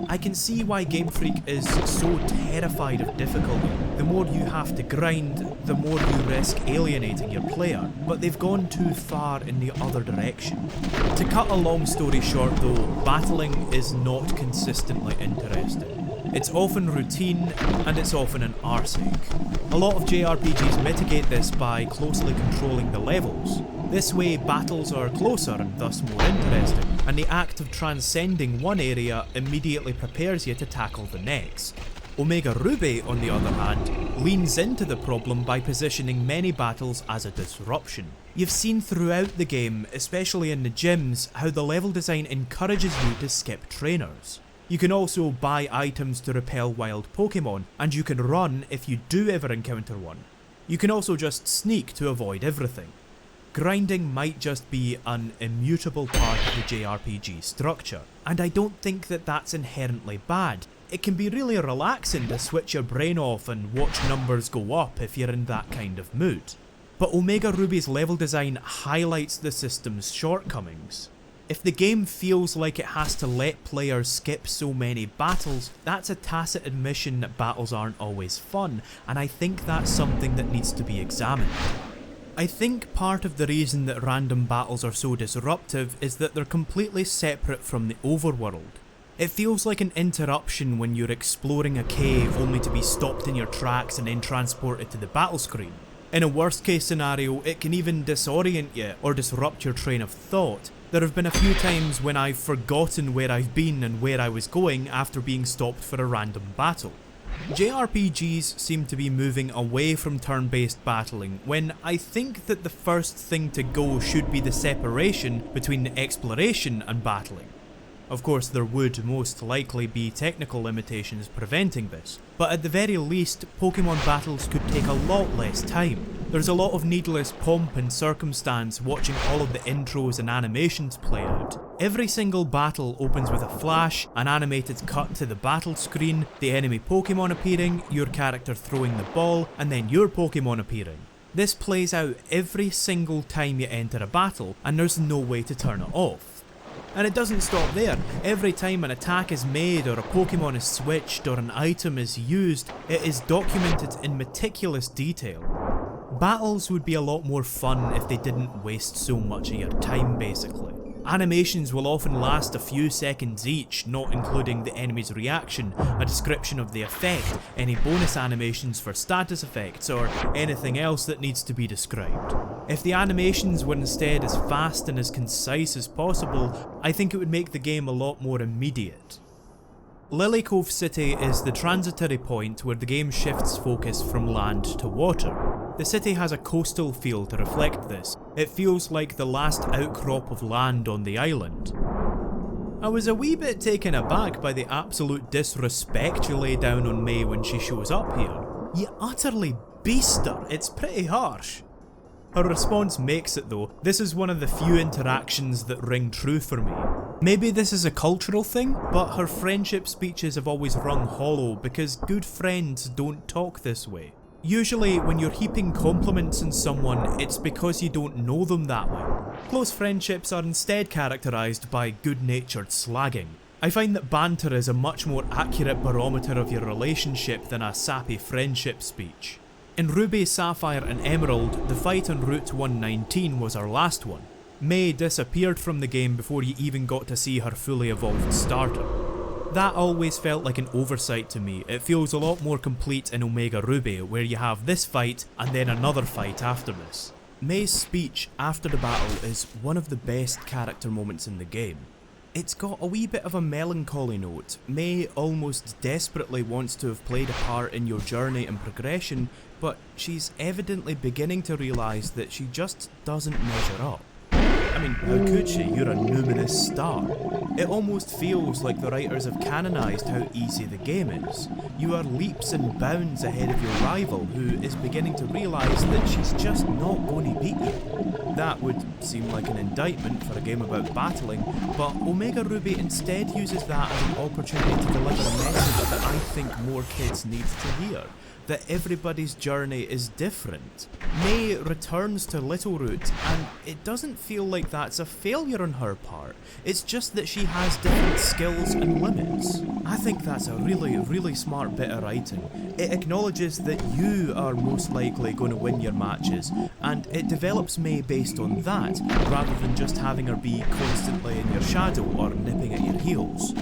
I can see why Game Freak is so terrified of difficulty. The more you have to grind, the more you risk alienating your player, but they've gone too far in the other direction. To cut a long story short though, battling is not consistently interesting. It's often routine, and it's often an arseache. A lot of JRPGs mitigate this by closely controlling the levels. This way, battles are closer and thus more interesting, and the act of transcending one area immediately prepares you to tackle the next. Omega Ruby, on the other hand, leans into the problem by positioning many battles as a disruption. You've seen throughout the game, especially in the gyms, how the level design encourages you to skip trainers. You can also buy items to repel wild Pokemon, and you can run if you do ever encounter one. You can also just sneak to avoid everything. Grinding might just be an immutable part of the JRPG structure, and I don't think that that's inherently bad. it can be really relaxing to switch your brain off and watch numbers go up if you're in that kind of mood. But Omega Ruby's level design highlights the system's shortcomings. If the game feels like it has to let players skip so many battles, that's a tacit admission that battles aren't always fun, and I think that's something that needs to be examined. I think part of the reason that random battles are so disruptive is that they're completely separate from the overworld. It feels like an interruption when you're exploring a cave only to be stopped in your tracks and then transported to the battle screen. In a worst case scenario, it can even disorient you or disrupt your train of thought. There have been a few times when I've forgotten where I've been and where I was going after being stopped for a random battle. JRPGs seem to be moving away from turn-based battling when I think that the first thing to go should be the separation between exploration and battling. Of course, there would most likely be technical limitations preventing this, but at the very least, Pokemon battles could take a lot less time. There's a lot of needless pomp and circumstance watching all of the intros and animations play out. Every single battle opens with a flash, an animated cut to the battle screen, the enemy Pokemon appearing, your character throwing the ball, and then your Pokemon appearing. This plays out every single time you enter a battle, and there's no way to turn it off. And it doesn't stop there. Every time an attack is made or a Pokemon is switched or an item is used, it is documented in meticulous detail. Battles would be a lot more fun if they didn't waste so much of your time basically. Animations will often last a few seconds each, not including the enemy's reaction, a description of the effect, any bonus animations for status effects, or anything else that needs to be described. If the animations were instead as fast and as concise as possible, I think it would make the game a lot more immediate. Lily Cove City is the transitory point where the game shifts focus from land to water. The city has a coastal feel to reflect this. It feels like the last outcrop of land on the island. I was a wee bit taken aback by the absolute disrespect you lay down on May when she shows up here. You utterly beast her, it's pretty harsh. Her response makes it though. This is one of the few interactions that ring true for me. Maybe this is a cultural thing, but her friendship speeches have always rung hollow because good friends don't talk this way. Usually when you're heaping compliments on someone, it's because you don't know them that well. Close friendships are instead characterised by good-natured slagging. I find that banter is a much more accurate barometer of your relationship than a sappy friendship speech. In Ruby, Sapphire and Emerald, the fight on Route 119 was our last one. May disappeared from the game before you even got to see her fully evolved starter. That always felt like an oversight to me. It feels a lot more complete in Omega Ruby, where you have this fight and then another fight after this. May's speech after the battle is one of the best character moments in the game. It's got a wee bit of a melancholy note. May almost desperately wants to have played a part in your journey and progression, but she's evidently beginning to realise that she just doesn't measure up. I mean, how could she? You're a numinous star. It almost feels like the writers have canonised how easy the game is. You are leaps and bounds ahead of your rival, who is beginning to realise that she's just not going to beat you. That would seem like an indictment for a game about battling, but Omega Ruby instead uses that as an opportunity to deliver a message that I think more kids need to hear. That everybody's journey is different. May returns to Littleroot, and it doesn't feel like that's a failure on her part. It's just that she has different skills and limits. I think that's a really smart bit of writing. It acknowledges that you are most likely going to win your matches, and it develops May based on that, rather than just having her be constantly in your shadow or nipping at your heels.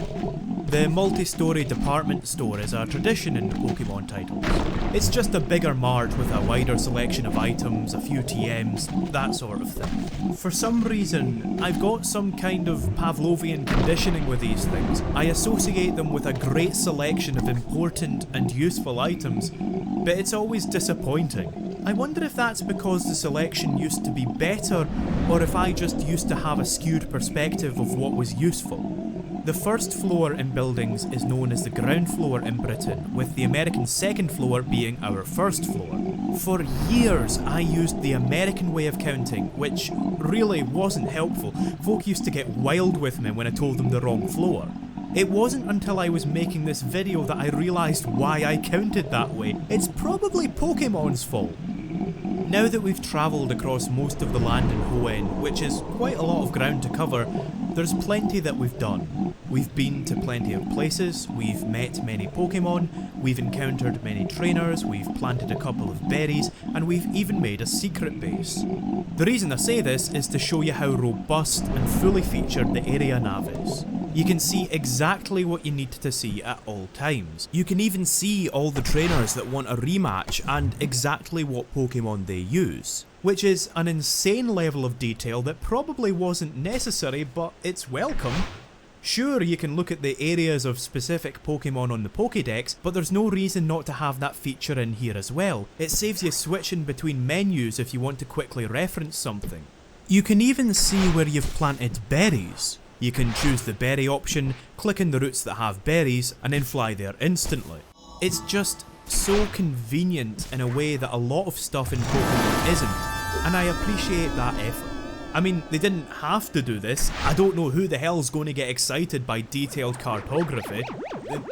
The multi-story department store is a tradition in Pokemon titles. It's just a bigger mart with a wider selection of items, a few TMs, that sort of thing. For some reason, I've got some kind of Pavlovian conditioning with these things. I associate them with a great selection of important and useful items, but it's always disappointing. I wonder if that's because the selection used to be better, or if I just used to have a skewed perspective of what was useful. The first floor in buildings is known as the ground floor in Britain, with the American second floor being our first floor. For years I used the American way of counting, which really wasn't helpful. Folk used to get wild with me when I told them the wrong floor. It wasn't until I was making this video that I realised why I counted that way. It's probably Pokemon's fault. Now that we've travelled across most of the land in Hoenn, which is quite a lot of ground to cover, there's plenty that we've done. We've been to plenty of places, we've met many Pokemon, we've encountered many trainers, we've planted a couple of berries, and we've even made a secret base. The reason I say this is to show you how robust and fully featured the area nav is. You can see exactly what you need to see at all times. You can even see all the trainers that want a rematch and exactly what Pokemon they use. Which is an insane level of detail that probably wasn't necessary, but it's welcome. Sure, you can look at the areas of specific Pokemon on the Pokédex, but there's no reason not to have that feature in here as well. It saves you switching between menus if you want to quickly reference something. You can even see where you've planted berries. You can choose the berry option, click in the routes that have berries, and then fly there instantly. It's just so convenient in a way that a lot of stuff in Pokemon isn't, and I appreciate that effort. I mean, they didn't have to do this. I don't know who the hell's going to get excited by detailed cartography.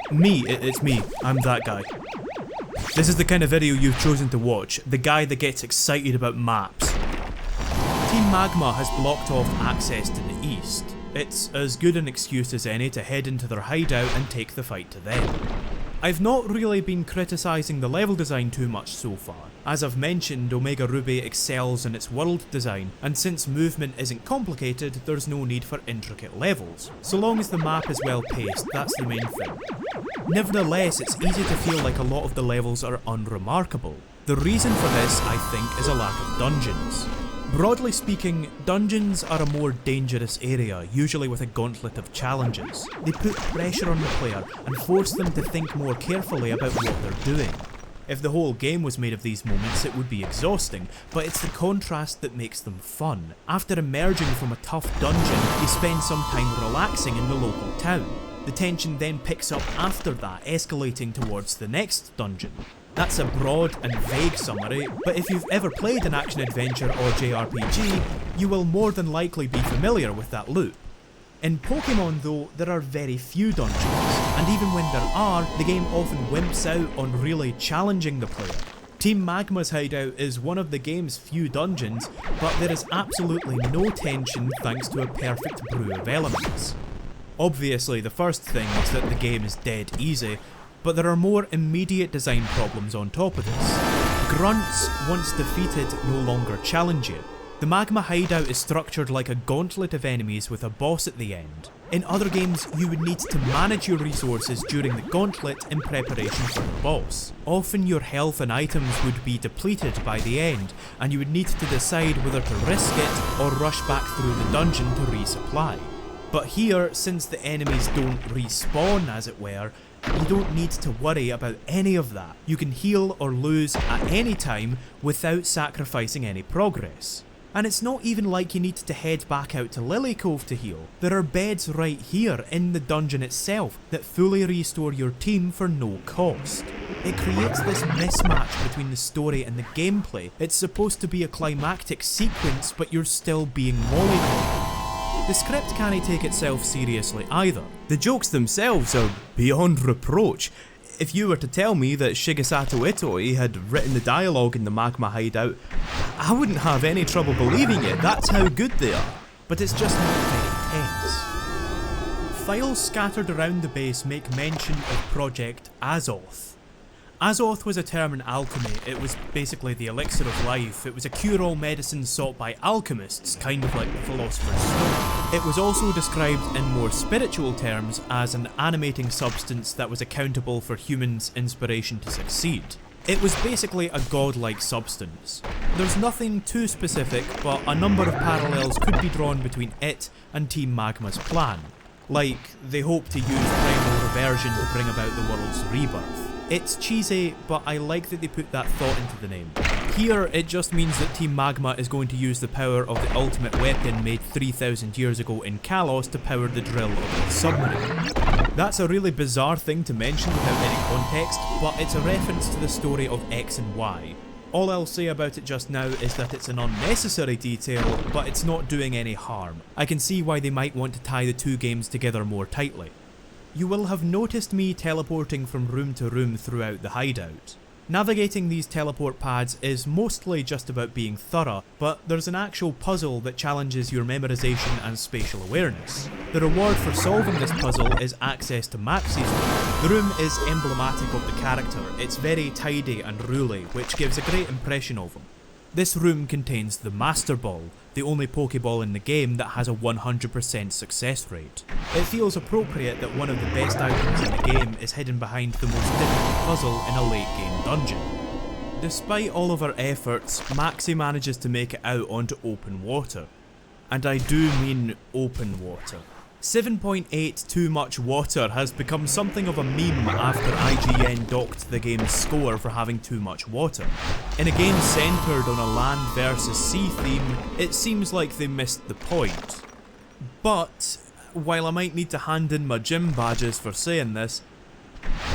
It's me. I'm that guy. This is the kind of video you've chosen to watch, the guy that gets excited about maps. Team Magma has blocked off access to the east. It's as good an excuse as any to head into their hideout and take the fight to them. I've not really been criticising the level design too much so far. As I've mentioned, Omega Ruby excels in its world design, and since movement isn't complicated, there's no need for intricate levels. So long as the map is well paced, that's the main thing. Nevertheless, it's easy to feel like a lot of the levels are unremarkable. The reason for this, I think, is a lack of dungeons. Broadly speaking, dungeons are a more dangerous area, usually with a gauntlet of challenges. They put pressure on the player and force them to think more carefully about what they're doing. If the whole game was made of these moments, it would be exhausting, but it's the contrast that makes them fun. After emerging from a tough dungeon, you spend some time relaxing in the local town. The tension then picks up after that, escalating towards the next dungeon. That's a broad and vague summary, but if you've ever played an action-adventure or JRPG, you will more than likely be familiar with that loop. In Pokemon though, there are very few dungeons, and even when there are, the game often wimps out on really challenging the player. Team Magma's hideout is one of the game's few dungeons, but there is absolutely no tension thanks to a perfect brew of elements. Obviously, the first thing is that the game is dead easy, but there are more immediate design problems on top of this. Grunts, once defeated, no longer challenge you. The Magma hideout is structured like a gauntlet of enemies with a boss at the end. In other games, you would need to manage your resources during the gauntlet in preparation for the boss. Often your health and items would be depleted by the end, and you would need to decide whether to risk it or rush back through the dungeon to resupply. But here, since the enemies don't respawn as it were, you don't need to worry about any of that. You can heal or lose at any time without sacrificing any progress. And it's not even like you need to head back out to Lily Cove to heal. There are beds right here in the dungeon itself that fully restore your team for no cost. It creates this mismatch between the story and the gameplay. It's supposed to be a climactic sequence, but you're still being mollycoddled. The script can't take itself seriously either. The jokes themselves are beyond reproach. If you were to tell me that Shigesato Itoi had written the dialogue in the Magma hideout, I wouldn't have any trouble believing it, that's how good they are. But it's just not very tense. Files scattered around the base make mention of Project Azoth. Azoth was a term in alchemy. It was basically the elixir of life. It was a cure-all medicine sought by alchemists, kind of like the Philosopher's Stone. It was also described in more spiritual terms as an animating substance that was accountable for humans' inspiration to succeed. It was basically a godlike substance. There's nothing too specific, but a number of parallels could be drawn between it and Team Magma's plan. Like, they hope to use primal reversion to bring about the world's rebirth. It's cheesy, but I like that they put that thought into the name. Here, it just means that Team Magma is going to use the power of the ultimate weapon made 3,000 years ago in Kalos to power the drill of the submarine. That's a really bizarre thing to mention without any context, but it's a reference to the story of X and Y. All I'll say about it just now is that it's an unnecessary detail, but it's not doing any harm. I can see why they might want to tie the two games together more tightly. You will have noticed me teleporting from room to room throughout the hideout. Navigating these teleport pads is mostly just about being thorough, but there's an actual puzzle that challenges your memorization and spatial awareness. The reward for solving this puzzle is access to Maxie's room. The room is emblematic of the character, it's very tidy and ruly, which gives a great impression of him. This room contains the Master Ball, the only Pokeball in the game that has a 100% success rate. It feels appropriate that one of the best items in the game is hidden behind the most difficult puzzle in a late game dungeon. Despite all of our efforts, Maxie manages to make it out onto open water. And I do mean open water. 7.8 too much water has become something of a meme after IGN docked the game's score for having too much water. In a game centred on a land versus sea theme, it seems like they missed the point. But, while I might need to hand in my gym badges for saying this,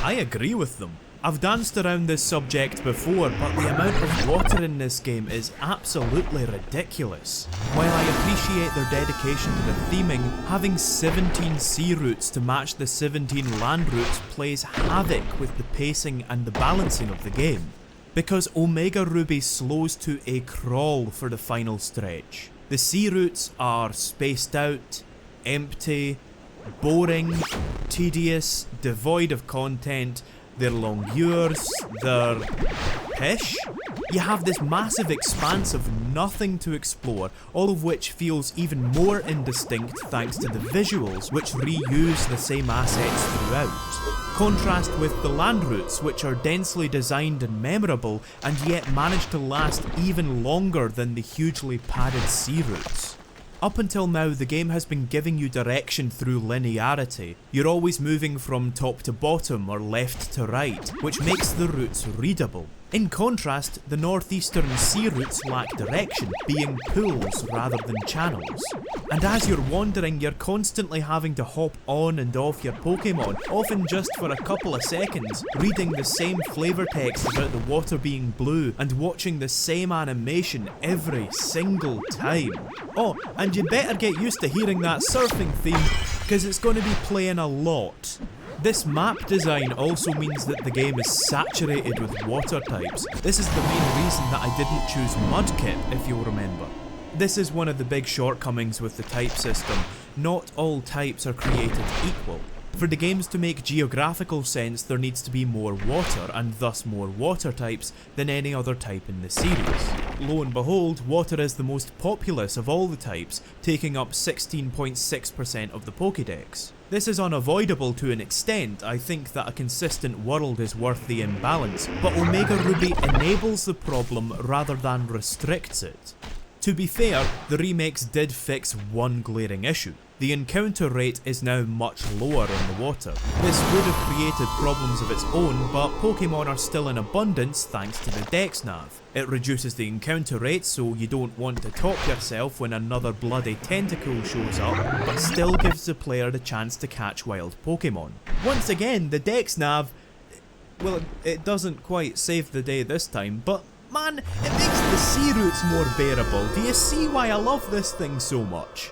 I agree with them. I've danced around this subject before, but the amount of water in this game is absolutely ridiculous. While I appreciate their dedication to the theming, having 17 sea routes to match the 17 land routes plays havoc with the pacing and the balancing of the game. Because Omega Ruby slows to a crawl for the final stretch. The sea routes are spaced out, empty, boring, tedious, devoid of content. They're longueurs, they're pish. You have this massive expanse of nothing to explore, all of which feels even more indistinct thanks to the visuals, which reuse the same assets throughout. Contrast with the land routes, which are densely designed and memorable, and yet manage to last even longer than the hugely padded sea routes. Up until now, the game has been giving you direction through linearity. You're always moving from top to bottom or left to right, which makes the routes readable. In contrast, the northeastern sea routes lack direction, being pools rather than channels. And as you're wandering, you're constantly having to hop on and off your Pokemon, often just for a couple of seconds, reading the same flavour text about the water being blue and watching the same animation every single time. Oh, and you better get used to hearing that surfing theme, because it's going to be playing a lot. This map design also means that the game is saturated with water types. This is the main reason that I didn't choose Mudkip, if you'll remember. This is one of the big shortcomings with the type system. Not all types are created equal. For the games to make geographical sense, there needs to be more water, and thus more water types, than any other type in the series. Lo and behold, water is the most populous of all the types, taking up 16.6% of the Pokédex. This is unavoidable to an extent. I think that a consistent world is worth the imbalance, but Omega Ruby enables the problem rather than restricts it. To be fair, the remakes did fix one glaring issue. The encounter rate is now much lower on the water. This would have created problems of its own, but Pokemon are still in abundance thanks to the Dex Nav. It reduces the encounter rate so you don't want to top yourself when another bloody tentacle shows up, but still gives the player the chance to catch wild Pokemon. Once again, the Dex Nav, well, it doesn't quite save the day this time, but man, it makes the sea routes more bearable. Do you see why I love this thing so much?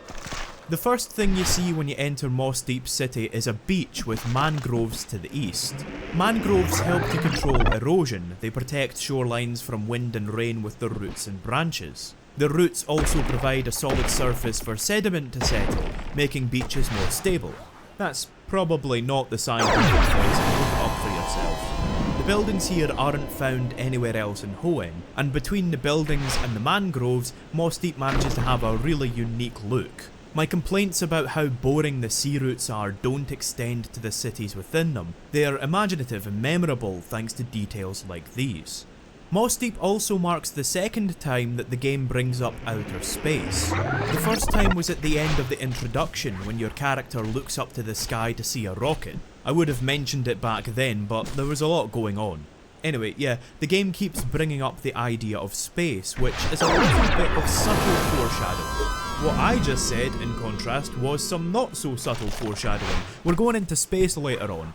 The first thing you see when you enter Moss Deep City is a beach with mangroves to the east. Mangroves help to control erosion. They protect shorelines from wind and rain with their roots and branches. The roots also provide a solid surface for sediment to settle, making beaches more stable. That's probably not the scientific phrase, look it up for yourself. The buildings here aren't found anywhere else in Hoenn, and between the buildings and the mangroves, Moss Deep manages to have a really unique look. My complaints about how boring the sea routes are don't extend to the cities within them. They are imaginative and memorable thanks to details like these. Moss Deep also marks the second time that the game brings up outer space. The first time was at the end of the introduction when your character looks up to the sky to see a rocket. I would have mentioned it back then, but there was a lot going on. Anyway, yeah, the game keeps bringing up the idea of space, which is a little bit of subtle foreshadowing. What I just said, in contrast, was some not so subtle foreshadowing. We're going into space later on.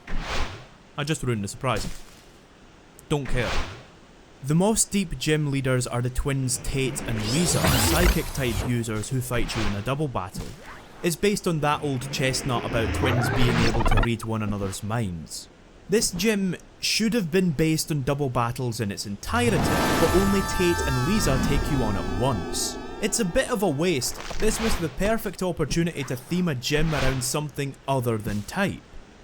I just ruined the surprise. Don't care. The Moss Deep gym leaders are the twins Tate and Lisa, psychic type users who fight you in a double battle. is based on that old chestnut about twins being able to read one another's minds. This gym should have been based on double battles in its entirety, but only Tate and Lisa take you on at once. It's a bit of a waste. This was the perfect opportunity to theme a gym around something other than type.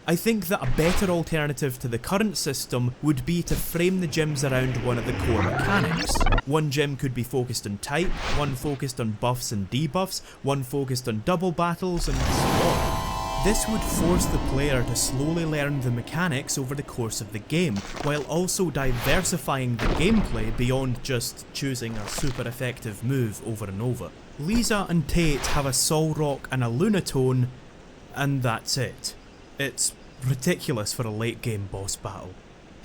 I think that a better alternative to the current system would be to frame the gyms around one of the core mechanics. One gym could be focused on type, one focused on buffs and debuffs, one focused on double battles, and so on. This would force the player to slowly learn the mechanics over the course of the game, while also diversifying the gameplay beyond just choosing a super effective move over and over. Lisa and Tate have a Solrock and a Lunatone, and that's it. It's ridiculous for a late game boss battle.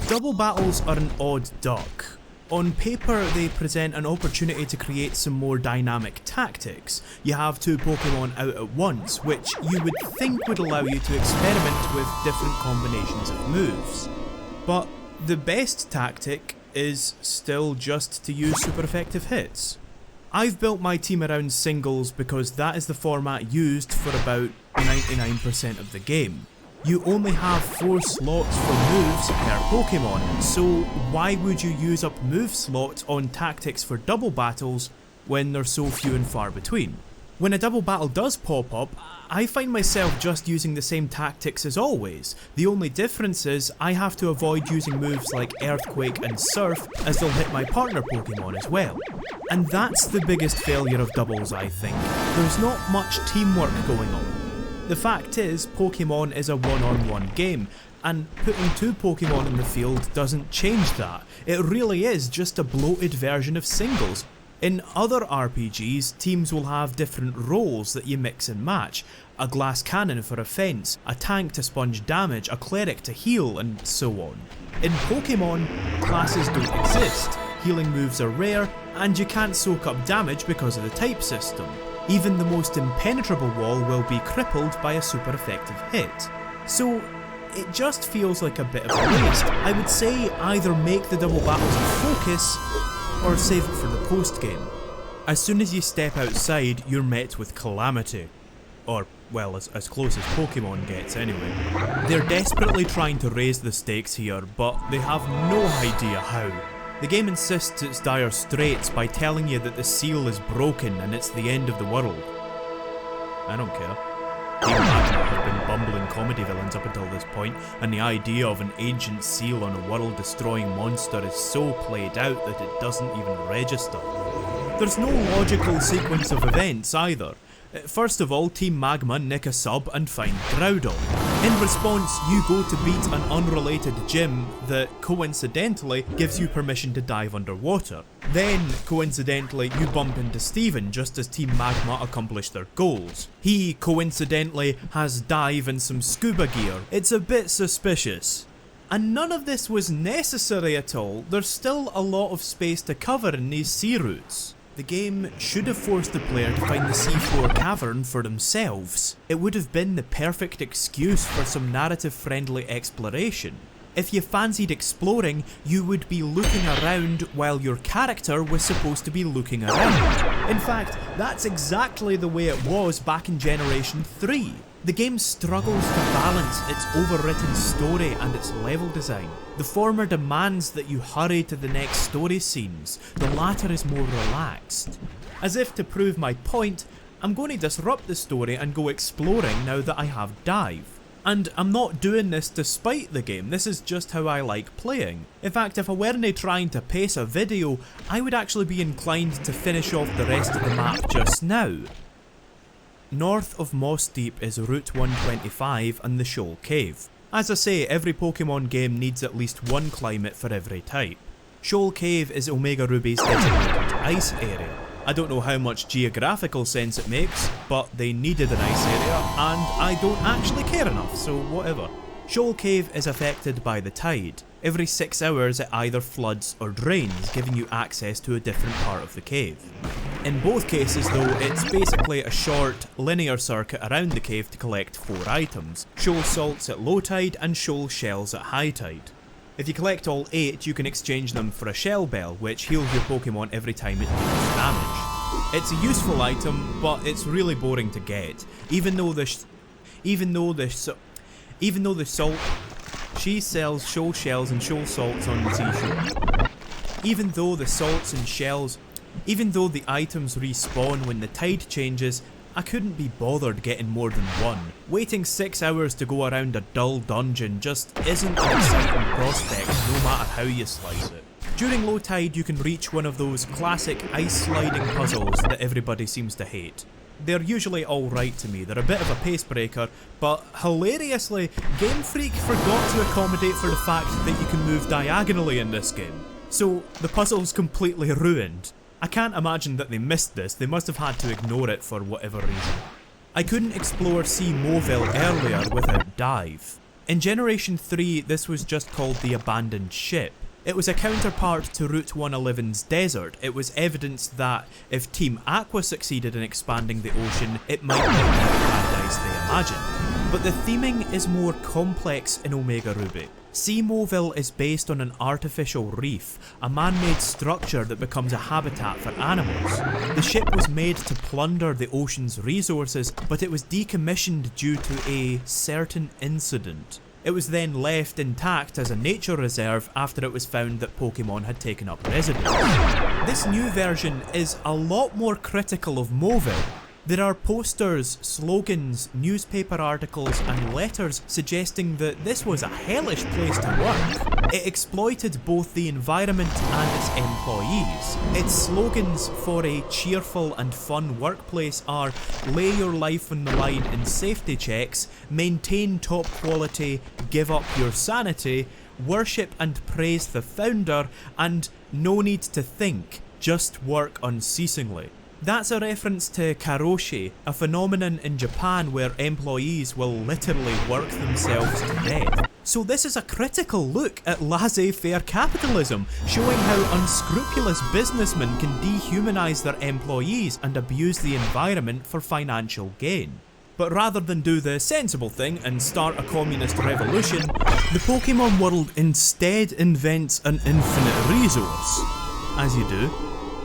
Double battles are an odd duck. On paper, they present an opportunity to create some more dynamic tactics. You have two Pokemon out at once, which you would think would allow you to experiment with different combinations of moves. But the best tactic is still just to use super effective hits. I've built my team around singles because that is the format used for about 99% of the game. You only have 4 slots for moves per Pokemon, so why would you use up move slots on tactics for double battles when they're so few and far between? When a double battle does pop up, I find myself just using the same tactics as always. The only difference is I have to avoid using moves like Earthquake and Surf as they'll hit my partner Pokemon as well. And that's the biggest failure of doubles, I think. There's not much teamwork going on. The fact is, Pokemon is a one-on-one game, and putting 2 Pokemon in the field doesn't change that. It really is just a bloated version of singles. In other RPGs, teams will have different roles that you mix and match. A glass cannon for offense, a tank to sponge damage, a cleric to heal, and so on. In Pokemon, classes don't exist, healing moves are rare, and you can't soak up damage because of the type system. Even the most impenetrable wall will be crippled by a super effective hit. So it just feels like a bit of a waste. I would say either make the double battles a focus, or save it for the post game. As soon as you step outside, you're met with calamity. Or, well, as close as Pokemon gets anyway. They're desperately trying to raise the stakes here, but they have no idea how. The game insists it's dire straits by telling you that the seal is broken and it's the end of the world. I don't care. Team Magma have been bumbling comedy villains up until this point, and the idea of an ancient seal on a world-destroying monster is so played out that it doesn't even register. There's no logical sequence of events either. First of all, Team Magma nick a sub and find Groudon. In response, you go to beat an unrelated gym that, coincidentally, gives you permission to dive underwater. Then, coincidentally, you bump into Steven just as Team Magma accomplish their goals. He, coincidentally, has dive and some scuba gear. It's a bit suspicious. And none of this was necessary at all. There's still a lot of space to cover in these sea routes. The game should have forced the player to find the seafloor cavern for themselves. It would have been the perfect excuse for some narrative-friendly exploration. If you fancied exploring, you would be looking around while your character was supposed to be looking around. In fact, that's exactly the way it was back in Generation 3. The game struggles to balance its overwritten story and its level design. The former demands that you hurry to the next story scenes, the latter is more relaxed. As if to prove my point, I'm going to disrupt the story and go exploring now that I have dive. And I'm not doing this to spite the game, this is just how I like playing. In fact, if I weren't trying to pace a video, I would actually be inclined to finish off the rest of the map just now. North of Moss Deep is Route 125 and the Shoal Cave. As I say, every Pokemon game needs at least one climate for every type. Shoal Cave is Omega Ruby's designated ice area. I don't know how much geographical sense it makes, but they needed an ice area, and I don't actually care enough, so whatever. Shoal Cave is affected by the tide. Every 6 hours it either floods or drains, giving you access to a different part of the cave. In both cases though, it's basically a short, linear circuit around the cave to collect 4 items: shoal salts at low tide and shoal shells at high tide. If you collect all 8, you can exchange them for a shell bell, which heals your Pokemon every time it deals damage. It's a useful item, but it's really boring to get. Even though the salt, she sells shoal shells and shoal salts on the seashore. Even though the items respawn when the tide changes, I couldn't be bothered getting more than one. Waiting 6 hours to go around a dull dungeon just isn't an exciting prospect, no matter how you slice it. During low tide, you can reach one of those classic ice sliding puzzles that everybody seems to hate. They're usually alright to me, they're a bit of a pace breaker, but hilariously, Game Freak forgot to accommodate for the fact that you can move diagonally in this game. So the puzzle's completely ruined. I can't imagine that they missed this, they must have had to ignore it for whatever reason. I couldn't explore Sea Moville earlier without Dive. In Generation 3, this was just called the Abandoned Ship. It was a counterpart to Route 111's Desert. It was evidence that if Team Aqua succeeded in expanding the ocean, it might not be the paradise they imagined. But the theming is more complex in Omega Ruby. Sea Moville is based on an artificial reef, a man-made structure that becomes a habitat for animals. The ship was made to plunder the ocean's resources, but it was decommissioned due to a certain incident. It was then left intact as a nature reserve after it was found that Pokemon had taken up residence. This new version is a lot more critical of Moville. There are posters, slogans, newspaper articles and letters suggesting that this was a hellish place to work. It exploited both the environment and its employees. Its slogans for a cheerful and fun workplace are "Lay your life on the line in safety checks, maintain top quality, give up your sanity, worship and praise the founder, and no need to think, just work unceasingly." That's a reference to karoshi, a phenomenon in Japan where employees will literally work themselves to death. So this is a critical look at laissez-faire capitalism, showing how unscrupulous businessmen can dehumanise their employees and abuse the environment for financial gain. But rather than do the sensible thing and start a communist revolution, the Pokemon world instead invents an infinite resource. As you do.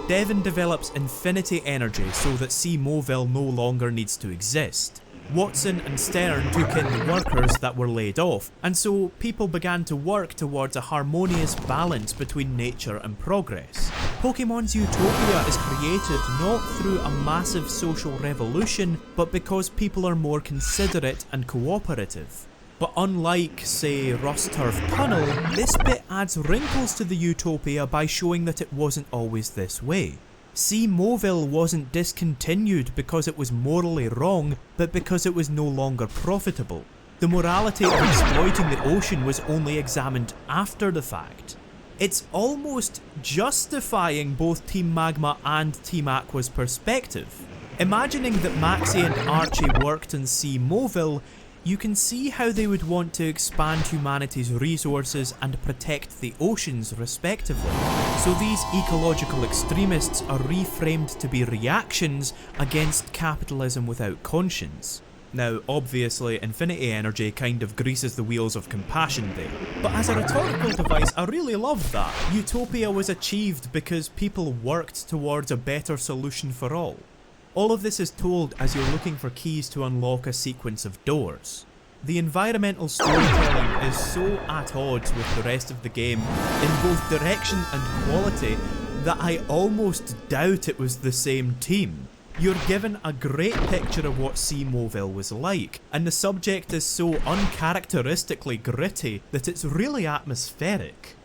Devon develops infinity energy so that Sea Moville no longer needs to exist. Watson and Stern took in the workers that were laid off, and so people began to work towards a harmonious balance between nature and progress. Pokemon's utopia is created not through a massive social revolution, but because people are more considerate and cooperative. But unlike, say, Rust Turf Tunnel, this bit adds wrinkles to the utopia by showing that it wasn't always this way. Sea Moville wasn't discontinued because it was morally wrong, but because it was no longer profitable. The morality of exploiting the ocean was only examined after the fact. It's almost justifying both Team Magma and Team Aqua's perspective. Imagining that Maxie and Archie worked on Sea Moville, you can see how they would want to expand humanity's resources and protect the oceans respectively. So these ecological extremists are reframed to be reactions against capitalism without conscience. Now obviously Infinity Energy kind of greases the wheels of compassion there, but as a rhetorical device I really love that. Utopia was achieved because people worked towards a better solution for all. All of this is told as you're looking for keys to unlock a sequence of doors. The environmental storytelling is so at odds with the rest of the game in both direction and quality that I almost doubt it was the same team. You're given a great picture of what Sea Moville was like, and the subject is so uncharacteristically gritty that it's really atmospheric.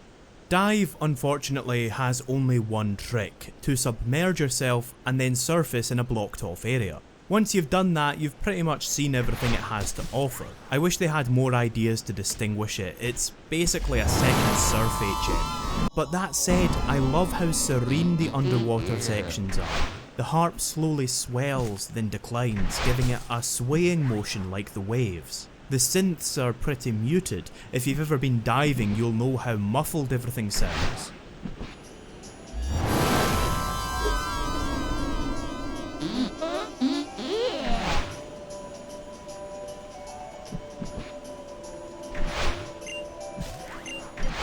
Dive, unfortunately, has only one trick, to submerge yourself and then surface in a blocked off area. Once you've done that, you've pretty much seen everything it has to offer. I wish they had more ideas to distinguish it, it's basically a second Surf HM. But that said, I love how serene the underwater sections are. The harp slowly swells, then declines, giving it a swaying motion like the waves. The synths are pretty muted. If you've ever been diving, you'll know how muffled everything sounds.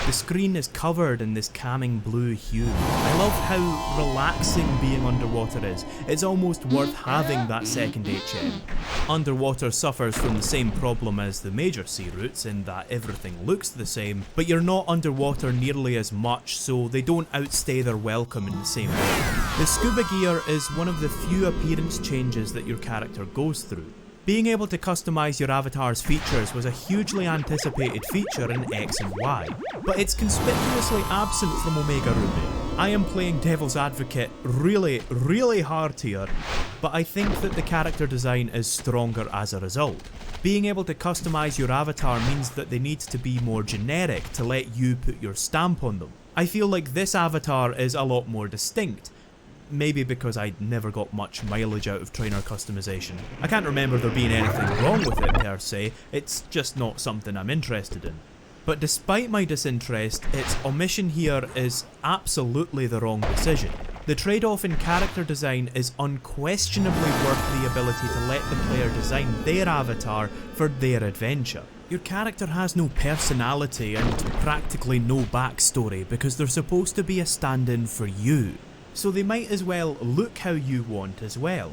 The screen is covered in this calming blue hue. I love how relaxing being underwater is. It's almost worth having that second HM. Underwater suffers from the same problem as the major sea routes in that everything looks the same, but you're not underwater nearly as much, so they don't outstay their welcome in the same way. The scuba gear is one of the few appearance changes that your character goes through. Being able to customize your avatar's features was a hugely anticipated feature in X and Y, but it's conspicuously absent from Omega Ruby. I am playing devil's advocate really hard here, but I think that the character design is stronger as a result. Being able to customize your avatar means that they need to be more generic to let you put your stamp on them. I feel like this avatar is a lot more distinct. Maybe because I never got much mileage out of trainer customization. I can't remember there being anything wrong with it per se, it's just not something I'm interested in. But despite my disinterest, its omission here is absolutely the wrong decision. The trade-off in character design is unquestionably worth the ability to let the player design their avatar for their adventure. Your character has no personality and practically no backstory because they're supposed to be a stand-in for you. So they might as well look how you want as well.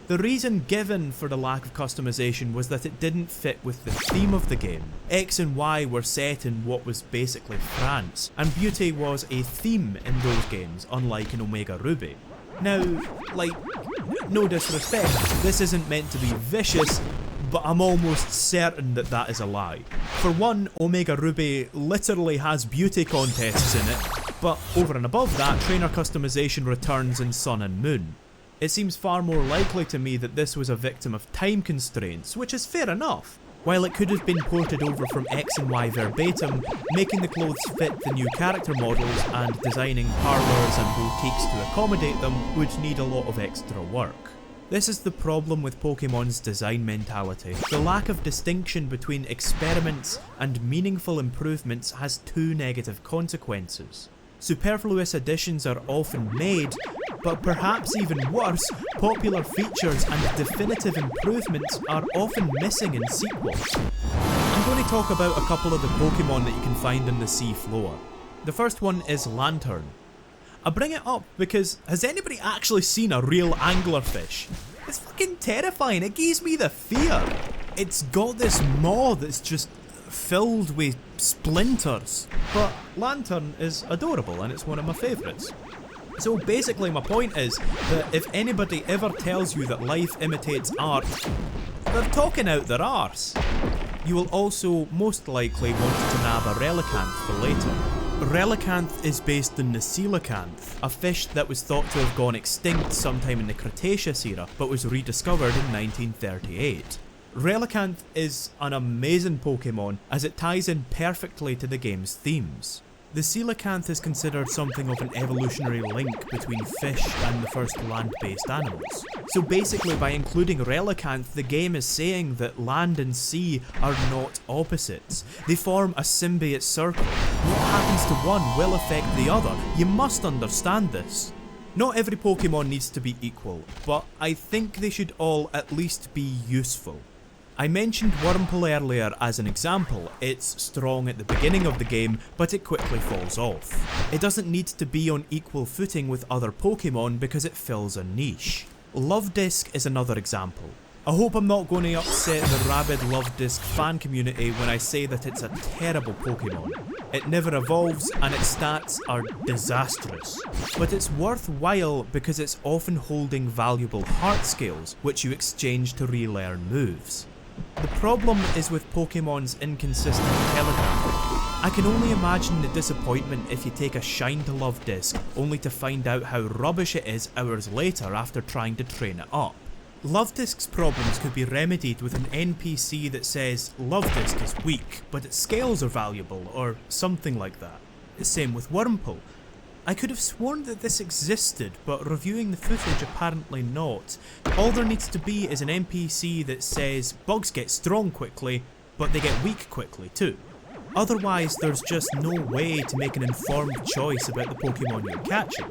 The reason given for the lack of customization was that it didn't fit with the theme of the game. X and Y were set in what was basically France, and beauty was a theme in those games, unlike in Omega Ruby. Now, like, no disrespect, this isn't meant to be vicious, but I'm almost certain that that is a lie. For one, Omega Ruby literally has beauty contests in it, but over and above that, trainer customization returns in Sun and Moon. It seems far more likely to me that this was a victim of time constraints, which is fair enough. While it could have been ported over from X and Y verbatim, making the clothes fit the new character models and designing parlours and boutiques to accommodate them would need a lot of extra work. This is the problem with Pokemon's design mentality. The lack of distinction between experiments and meaningful improvements has two negative consequences. Superfluous additions are often made, but perhaps even worse, popular features and definitive improvements are often missing in sequels. I'm going to talk about a couple of the Pokemon that you can find on the sea floor. The first one is Lantern. I bring it up because has anybody actually seen a real anglerfish? It's fucking terrifying, it gives me the fear. It's got this maw that's just filled with splinters. But Lantern is adorable and it's one of my favourites. So basically my point is that if anybody ever tells you that life imitates art, they're talking out their arse. You will also most likely want to nab a Relicanth for later. Relicanth is based on the coelacanth, a fish that was thought to have gone extinct sometime in the Cretaceous era, but was rediscovered in 1938. Relicanth is an amazing Pokemon as it ties in perfectly to the game's themes. The coelacanth is considered something of an evolutionary link between fish and the first land-based animals. So basically by including Relicanth, the game is saying that land and sea are not opposites. They form a symbiote circle. What happens to one will affect the other. You must understand this. Not every Pokemon needs to be equal, but I think they should all at least be useful. I mentioned Wurmple earlier as an example. It's strong at the beginning of the game, but it quickly falls off. It doesn't need to be on equal footing with other Pokemon because it fills a niche. Luvdisc is another example. I hope I'm not going to upset the rabid Luvdisc fan community when I say that it's a terrible Pokemon. It never evolves and its stats are disastrous. But it's worthwhile because it's often holding valuable heart scales, which you exchange to relearn moves. The problem is with Pokemon's inconsistent telegraphy. I can only imagine the disappointment if you take a shine to Luvdisc only to find out how rubbish it is hours later after trying to train it up. Luvdisc's problems could be remedied with an NPC that says Luvdisc is weak, but its scales are valuable, or something like that. Same with Wurmple. I could have sworn that this existed, but reviewing the footage apparently not. All there needs to be is an NPC that says bugs get strong quickly, but they get weak quickly too. Otherwise, there's just no way to make an informed choice about the Pokemon you're catching.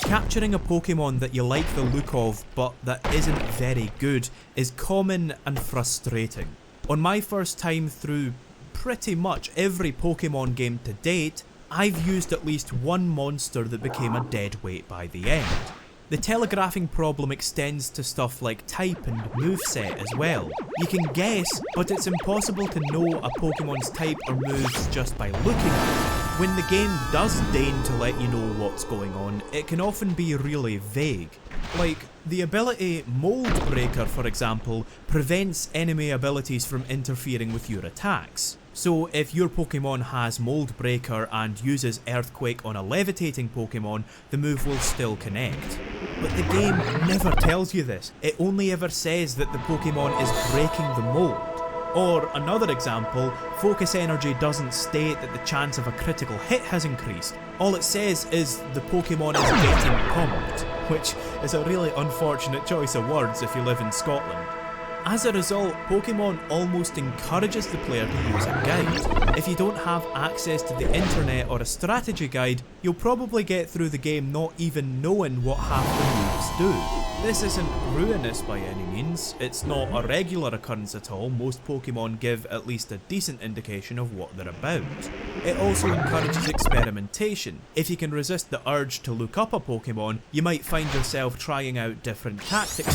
Capturing a Pokemon that you like the look of, but that isn't very good, is common and frustrating. On my first time through pretty much every Pokemon game to date, I've used at least one monster that became a dead weight by the end. The telegraphing problem extends to stuff like type and moveset as well. You can guess, but it's impossible to know a Pokemon's type or moves just by looking at it. When the game does deign to let you know what's going on, it can often be really vague. Like, the ability Mold Breaker, for example, prevents enemy abilities from interfering with your attacks. So if your Pokemon has Mold Breaker and uses Earthquake on a levitating Pokemon, the move will still connect. But the game never tells you this. It only ever says that the Pokemon is breaking the mold. Or another example, Focus Energy doesn't state that the chance of a critical hit has increased. All it says is the Pokemon is getting pumped, which is a really unfortunate choice of words if you live in Scotland. As a result, Pokemon almost encourages the player to use a guide. If you don't have access to the internet or a strategy guide, you'll probably get through the game not even knowing what half the moves do. This isn't ruinous by any means, it's not a regular occurrence at all. Most Pokemon give at least a decent indication of what they're about. It also encourages experimentation. If you can resist the urge to look up a Pokemon, you might find yourself trying out different tactics.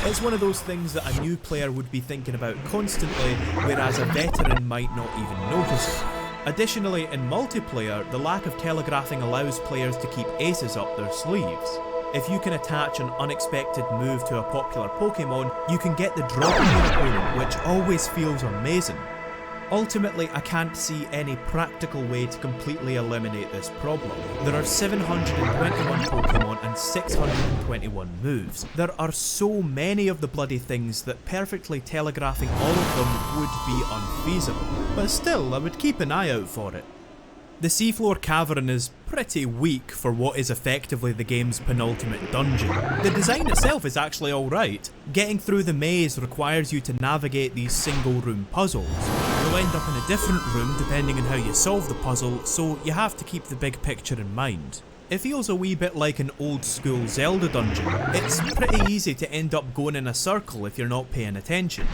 It's one of those things that a new player would be thinking about constantly, whereas a veteran might not even notice it. Additionally, in multiplayer, the lack of telegraphing allows players to keep aces up their sleeves. If you can attach an unexpected move to a popular Pokemon, you can get the drop on your opponent, which always feels amazing. Ultimately, I can't see any practical way to completely eliminate this problem. There are 721 Pokemon and 621 moves. There are so many of the bloody things that perfectly telegraphing all of them would be unfeasible. But still, I would keep an eye out for it. The seafloor cavern is pretty weak for what is effectively the game's penultimate dungeon. The design itself is actually alright. Getting through the maze requires you to navigate these single room puzzles. You'll end up in a different room depending on how you solve the puzzle, so you have to keep the big picture in mind. It feels a wee bit like an old school Zelda dungeon. It's pretty easy to end up going in a circle if you're not paying attention.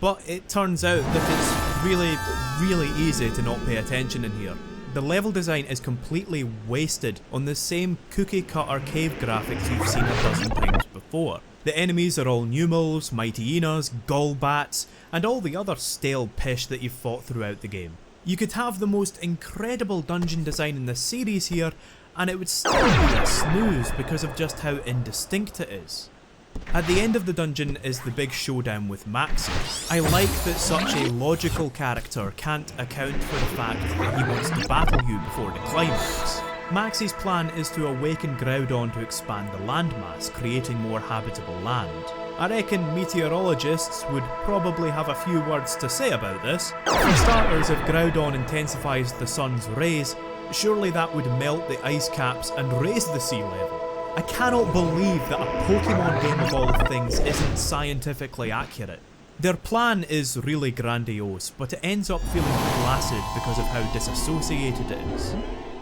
But it turns out that it's really easy to not pay attention in here. The level design is completely wasted on the same cookie cutter cave graphics you've seen a dozen times before. The enemies are all Numels, Mighty Enas, Golbats, and all the other stale pish that you've fought throughout the game. You could have the most incredible dungeon design in the series here, and it would still be a snooze because of just how indistinct it is. At the end of the dungeon is the big showdown with Maxie. I like that such a logical character can't account for the fact that he wants to battle you before the climax. Maxie's plan is to awaken Groudon to expand the landmass, creating more habitable land. I reckon meteorologists would probably have a few words to say about this. For starters, if Groudon intensifies the sun's rays, surely that would melt the ice caps and raise the sea level. I cannot believe that a Pokemon game of all things isn't scientifically accurate. Their plan is really grandiose, but it ends up feeling flaccid because of how disassociated it is.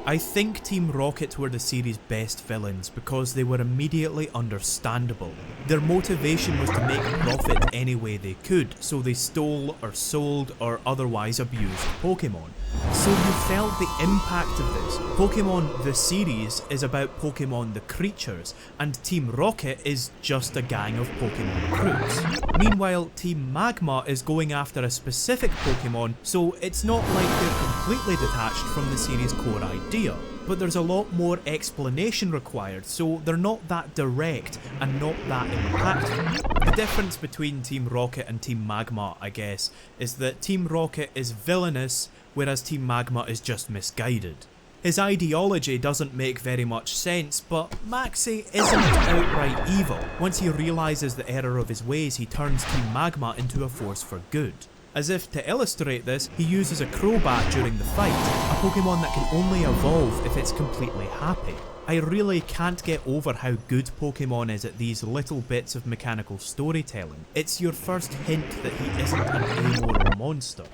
I think Team Rocket were the series' best villains because they were immediately understandable. Their motivation was to make profit any way they could, so they stole or sold or otherwise abused Pokemon. So you felt the impact of this. Pokemon the series is about Pokemon the creatures, and Team Rocket is just a gang of Pokemon crooks. Meanwhile, Team Magma is going after a specific Pokemon, so it's not like they're completely detached from the series' core idea. But there's a lot more explanation required, so they're not that direct and not that impactful. The difference between Team Rocket and Team Magma, I guess, is that Team Rocket is villainous, whereas Team Magma is just misguided. His ideology doesn't make very much sense, but Maxie isn't outright evil. Once he realises the error of his ways, he turns Team Magma into a force for good. As if to illustrate this, he uses a Crobat during the fight, a Pokemon that can only evolve if it's completely happy. I really can't get over how good Pokemon is at these little bits of mechanical storytelling. It's your first hint that he isn't an amoral monster.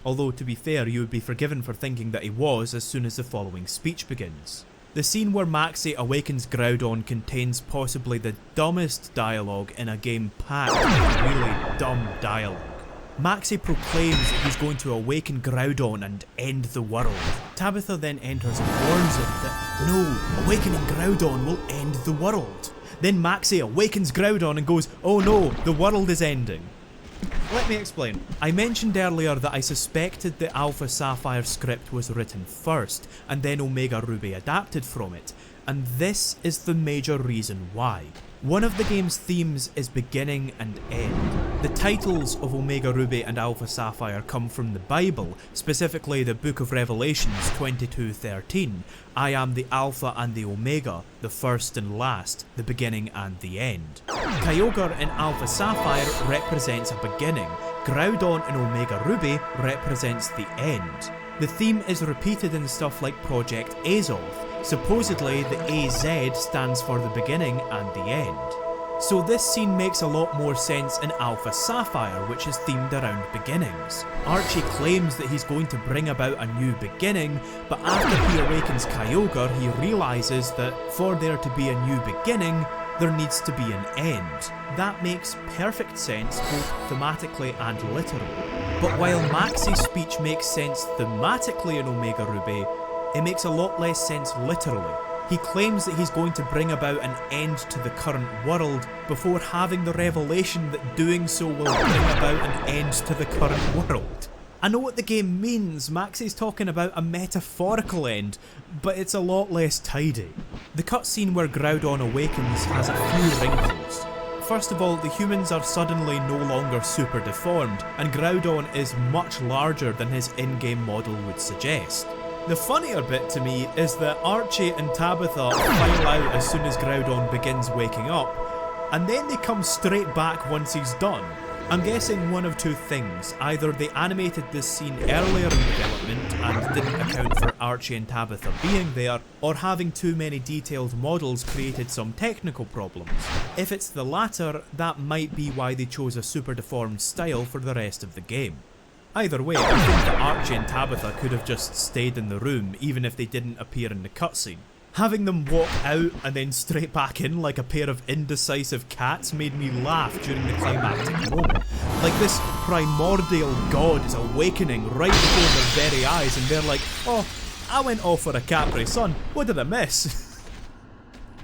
Although, to be fair, you would be forgiven for thinking that he was as soon as the following speech begins. The scene where Maxie awakens Groudon contains possibly the dumbest dialogue in a game packed with really dumb dialogue. Maxie proclaims that he's going to awaken Groudon and end the world. Tabitha then enters and warns him that no, awakening Groudon will end the world. Then Maxie awakens Groudon and goes, oh no, the world is ending. Let me explain. I mentioned earlier that I suspected the Alpha Sapphire script was written first, and then Omega Ruby adapted from it, and this is the major reason why. One of the game's themes is beginning and end. The titles of Omega Ruby and Alpha Sapphire come from the Bible, specifically the Book of Revelations 22:13. I am the Alpha and the Omega, the first and last, the beginning and the end. Kyogre in Alpha Sapphire represents a beginning. Groudon in Omega Ruby represents the end. The theme is repeated in stuff like Project Azoth. Supposedly, the AZ stands for the beginning and the end. So this scene makes a lot more sense in Alpha Sapphire, which is themed around beginnings. Archie claims that he's going to bring about a new beginning, but after he awakens Kyogre, he realises that for there to be a new beginning, there needs to be an end. That makes perfect sense both thematically and literally. But while Maxie's speech makes sense thematically in Omega Ruby, it makes a lot less sense literally. He claims that he's going to bring about an end to the current world before having the revelation that doing so will bring about an end to the current world. I know what the game means, Maxie's talking about a metaphorical end, but it's a lot less tidy. The cutscene where Groudon awakens has a few wrinkles. First of all, the humans are suddenly no longer super deformed, and Groudon is much larger than his in-game model would suggest. The funnier bit to me is that Archie and Tabitha file out as soon as Groudon begins waking up, and then they come straight back once he's done. I'm guessing one of two things. Either they animated this scene earlier in development and didn't account for Archie and Tabitha being there, or having too many detailed models created some technical problems. If it's the latter, that might be why they chose a super deformed style for the rest of the game. Either way, I think that Archie and Tabitha could have just stayed in the room even if they didn't appear in the cutscene. Having them walk out and then straight back in like a pair of indecisive cats made me laugh during the climactic moment. Like this primordial god is awakening right before their very eyes and they're like, oh, I went off for a Capri Sun, what did I miss?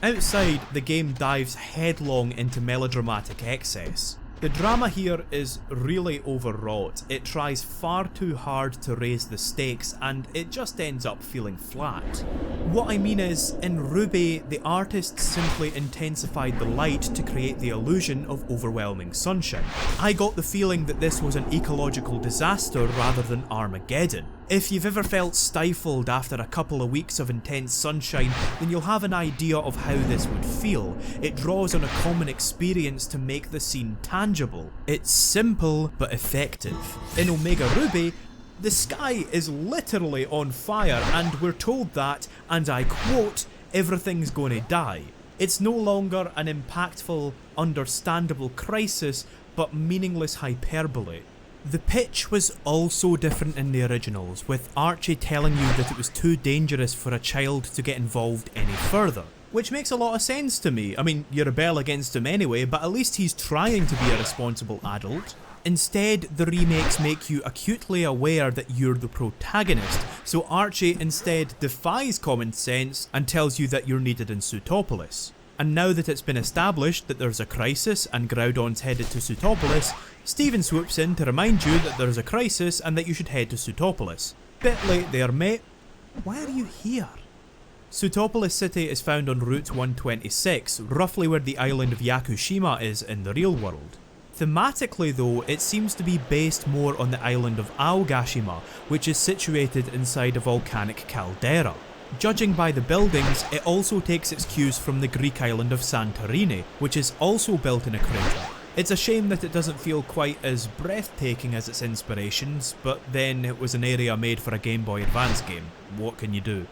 Outside, the game dives headlong into melodramatic excess. The drama here is really overwrought. It tries far too hard to raise the stakes and it just ends up feeling flat. What I mean is, in Ruby, the artists simply intensified the light to create the illusion of overwhelming sunshine. I got the feeling that this was an ecological disaster rather than Armageddon. If you've ever felt stifled after a couple of weeks of intense sunshine, then you'll have an idea of how this would feel. It draws on a common experience to make the scene tangible. It's simple but effective. In Omega Ruby, the sky is literally on fire and we're told that, and I quote, everything's gonna die. It's no longer an impactful, understandable crisis, but meaningless hyperbole. The pitch was also different in the originals, with Archie telling you that it was too dangerous for a child to get involved any further. Which makes a lot of sense to me. I mean, you rebel against him anyway, but at least he's trying to be a responsible adult. Instead, the remakes make you acutely aware that you're the protagonist, so Archie instead defies common sense and tells you that you're needed in Suitopolis. And now that it's been established that there's a crisis and Groudon's headed to Suitopolis, Steven swoops in to remind you that there's a crisis and that you should head to Suitopolis. Bit late there, mate. Why are you here? Suitopolis City is found on Route 126, roughly where the island of Yakushima is in the real world. Thematically though, it seems to be based more on the island of Aogashima, which is situated inside a volcanic caldera. Judging by the buildings, it also takes its cues from the Greek island of Santorini, which is also built in a crater. It's a shame that it doesn't feel quite as breathtaking as its inspirations, but then it was an area made for a Game Boy Advance game. What can you do?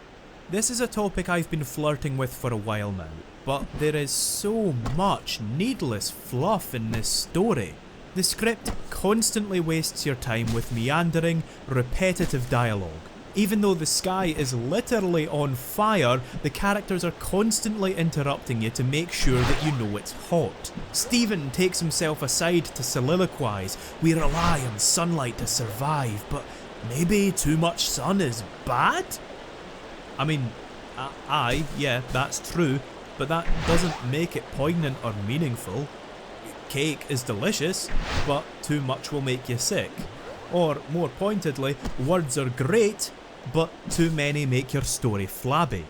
This is a topic I've been flirting with for a while now, but there is so much needless fluff in this story. The script constantly wastes your time with meandering, repetitive dialogue. Even though the sky is literally on fire, the characters are constantly interrupting you to make sure that you know it's hot. Stephen takes himself aside to soliloquize, "We rely on sunlight to survive, but maybe too much sun is bad?" I mean, aye, yeah, that's true, but that doesn't make it poignant or meaningful. Cake is delicious, but too much will make you sick. Or, more pointedly, words are great, but too many make your story flabby.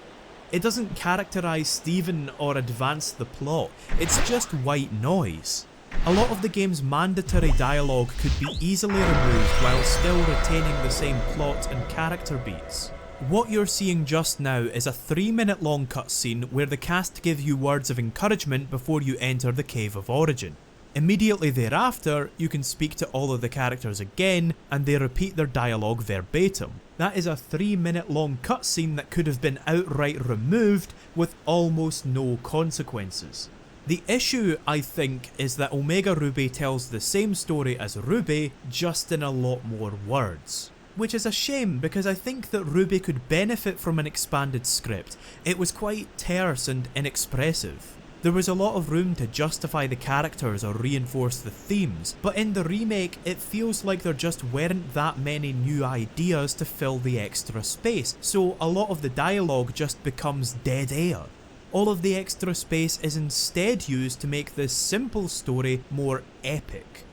It doesn't characterise Stephen or advance the plot, it's just white noise. A lot of the game's mandatory dialogue could be easily removed while still retaining the same plot and character beats. What you're seeing just now is a 3-minute long cutscene where the cast give you words of encouragement before you enter the Cave of Origin. Immediately thereafter, you can speak to all of the characters again, and they repeat their dialogue verbatim. That is a 3-minute long cutscene that could have been outright removed with almost no consequences. The issue, I think, is that Omega Ruby tells the same story as Ruby, just in a lot more words. Which is a shame, because I think that Ruby could benefit from an expanded script. It was quite terse and inexpressive. There was a lot of room to justify the characters or reinforce the themes, but in the remake it feels like there just weren't that many new ideas to fill the extra space, so a lot of the dialogue just becomes dead air. All of the extra space is instead used to make this simple story more epic.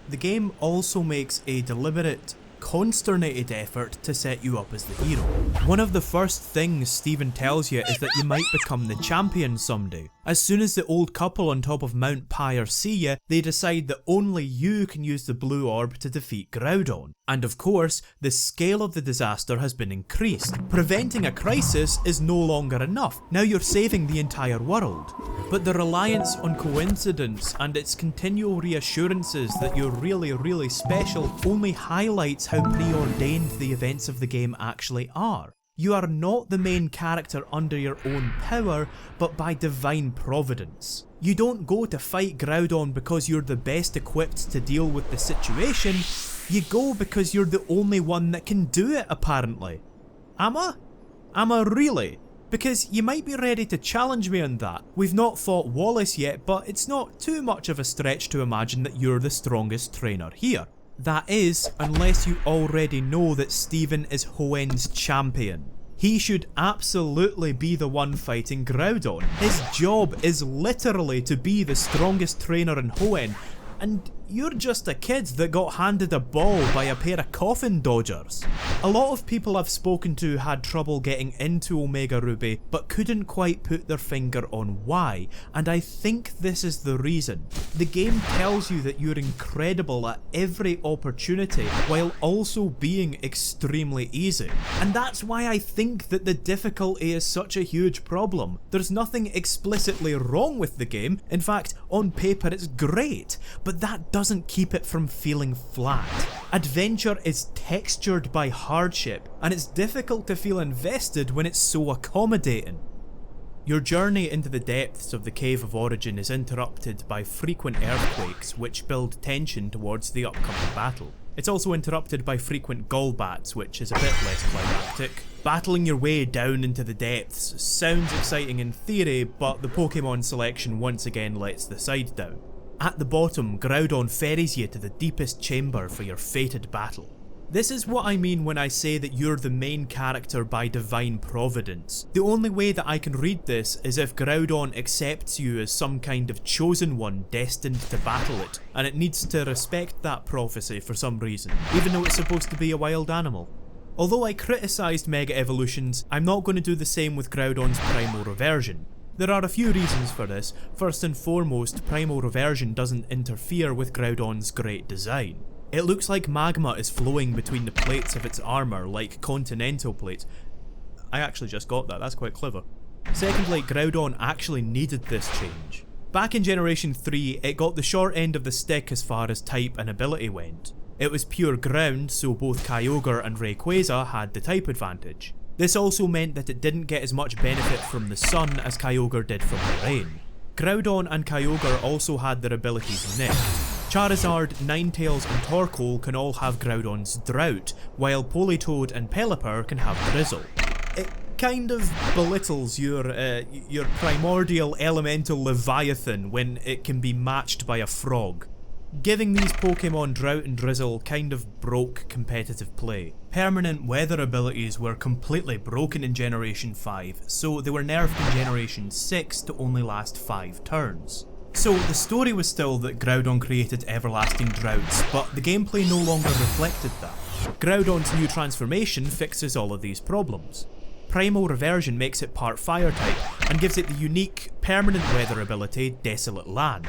The game also makes a deliberate, consternated effort to set you up as the hero. One of the first things Stephen tells you is that you might become the champion someday. As soon as the old couple on top of Mount Pyre see you, they decide that only you can use the blue orb to defeat Groudon. And of course, the scale of the disaster has been increased. Preventing a crisis is no longer enough, now you're saving the entire world. But the reliance on coincidence and its continual reassurances that you're really special only highlights how preordained the events of the game actually are. You are not the main character under your own power, but by divine providence. You don't go to fight Groudon because you're the best equipped to deal with the situation, you go because you're the only one that can do it apparently. Am I? Am I really? Because you might be ready to challenge me on that. We've not fought Wallace yet, but it's not too much of a stretch to imagine that you're the strongest trainer here. That is, unless you already know that Stephen is Hoenn's champion. He should absolutely be the one fighting Groudon. His job is literally to be the strongest trainer in Hoenn, and you're just a kid that got handed a ball by a pair of coffin dodgers. A lot of people I've spoken to had trouble getting into Omega Ruby, but couldn't quite put their finger on why, and I think this is the reason. The game tells you that you're incredible at every opportunity, while also being extremely easy. And that's why I think that the difficulty is such a huge problem. There's nothing explicitly wrong with the game, in fact, on paper it's great, but that doesn't keep it from feeling flat. Adventure is textured by hardship, and it's difficult to feel invested when it's so accommodating. Your journey into the depths of the Cave of Origin is interrupted by frequent earthquakes which build tension towards the upcoming battle. It's also interrupted by frequent Golbats, which is a bit less climactic. Battling your way down into the depths sounds exciting in theory, but the Pokemon selection once again lets the side down. At the bottom, Groudon ferries you to the deepest chamber for your fated battle. This is what I mean when I say that you're the main character by divine providence. The only way that I can read this is if Groudon accepts you as some kind of chosen one destined to battle it, and it needs to respect that prophecy for some reason, even though it's supposed to be a wild animal. Although I criticised Mega Evolutions, I'm not going to do the same with Groudon's Primal Reversion. There are a few reasons for this. First and foremost, Primal Reversion doesn't interfere with Groudon's great design. It looks like magma is flowing between the plates of its armour like continental plates. I actually just got that, that's quite clever. Secondly, Groudon actually needed this change. Back in Generation 3, it got the short end of the stick as far as type and ability went. It was pure ground, so both Kyogre and Rayquaza had the type advantage. This also meant that it didn't get as much benefit from the sun as Kyogre did from the rain. Groudon and Kyogre also had their abilities nicked. Charizard, Ninetales and Torkoal can all have Groudon's Drought, while Politoed and Pelipper can have Drizzle. It kind of belittles your primordial elemental Leviathan when it can be matched by a frog. Giving these Pokemon Drought and Drizzle kind of broke competitive play. Permanent weather abilities were completely broken in Generation 5, so they were nerfed in Generation 6 to only last 5 turns. So the story was still that Groudon created everlasting droughts, but the gameplay no longer reflected that. Groudon's new transformation fixes all of these problems. Primal Reversion makes it part Fire type and gives it the unique permanent weather ability Desolate Land.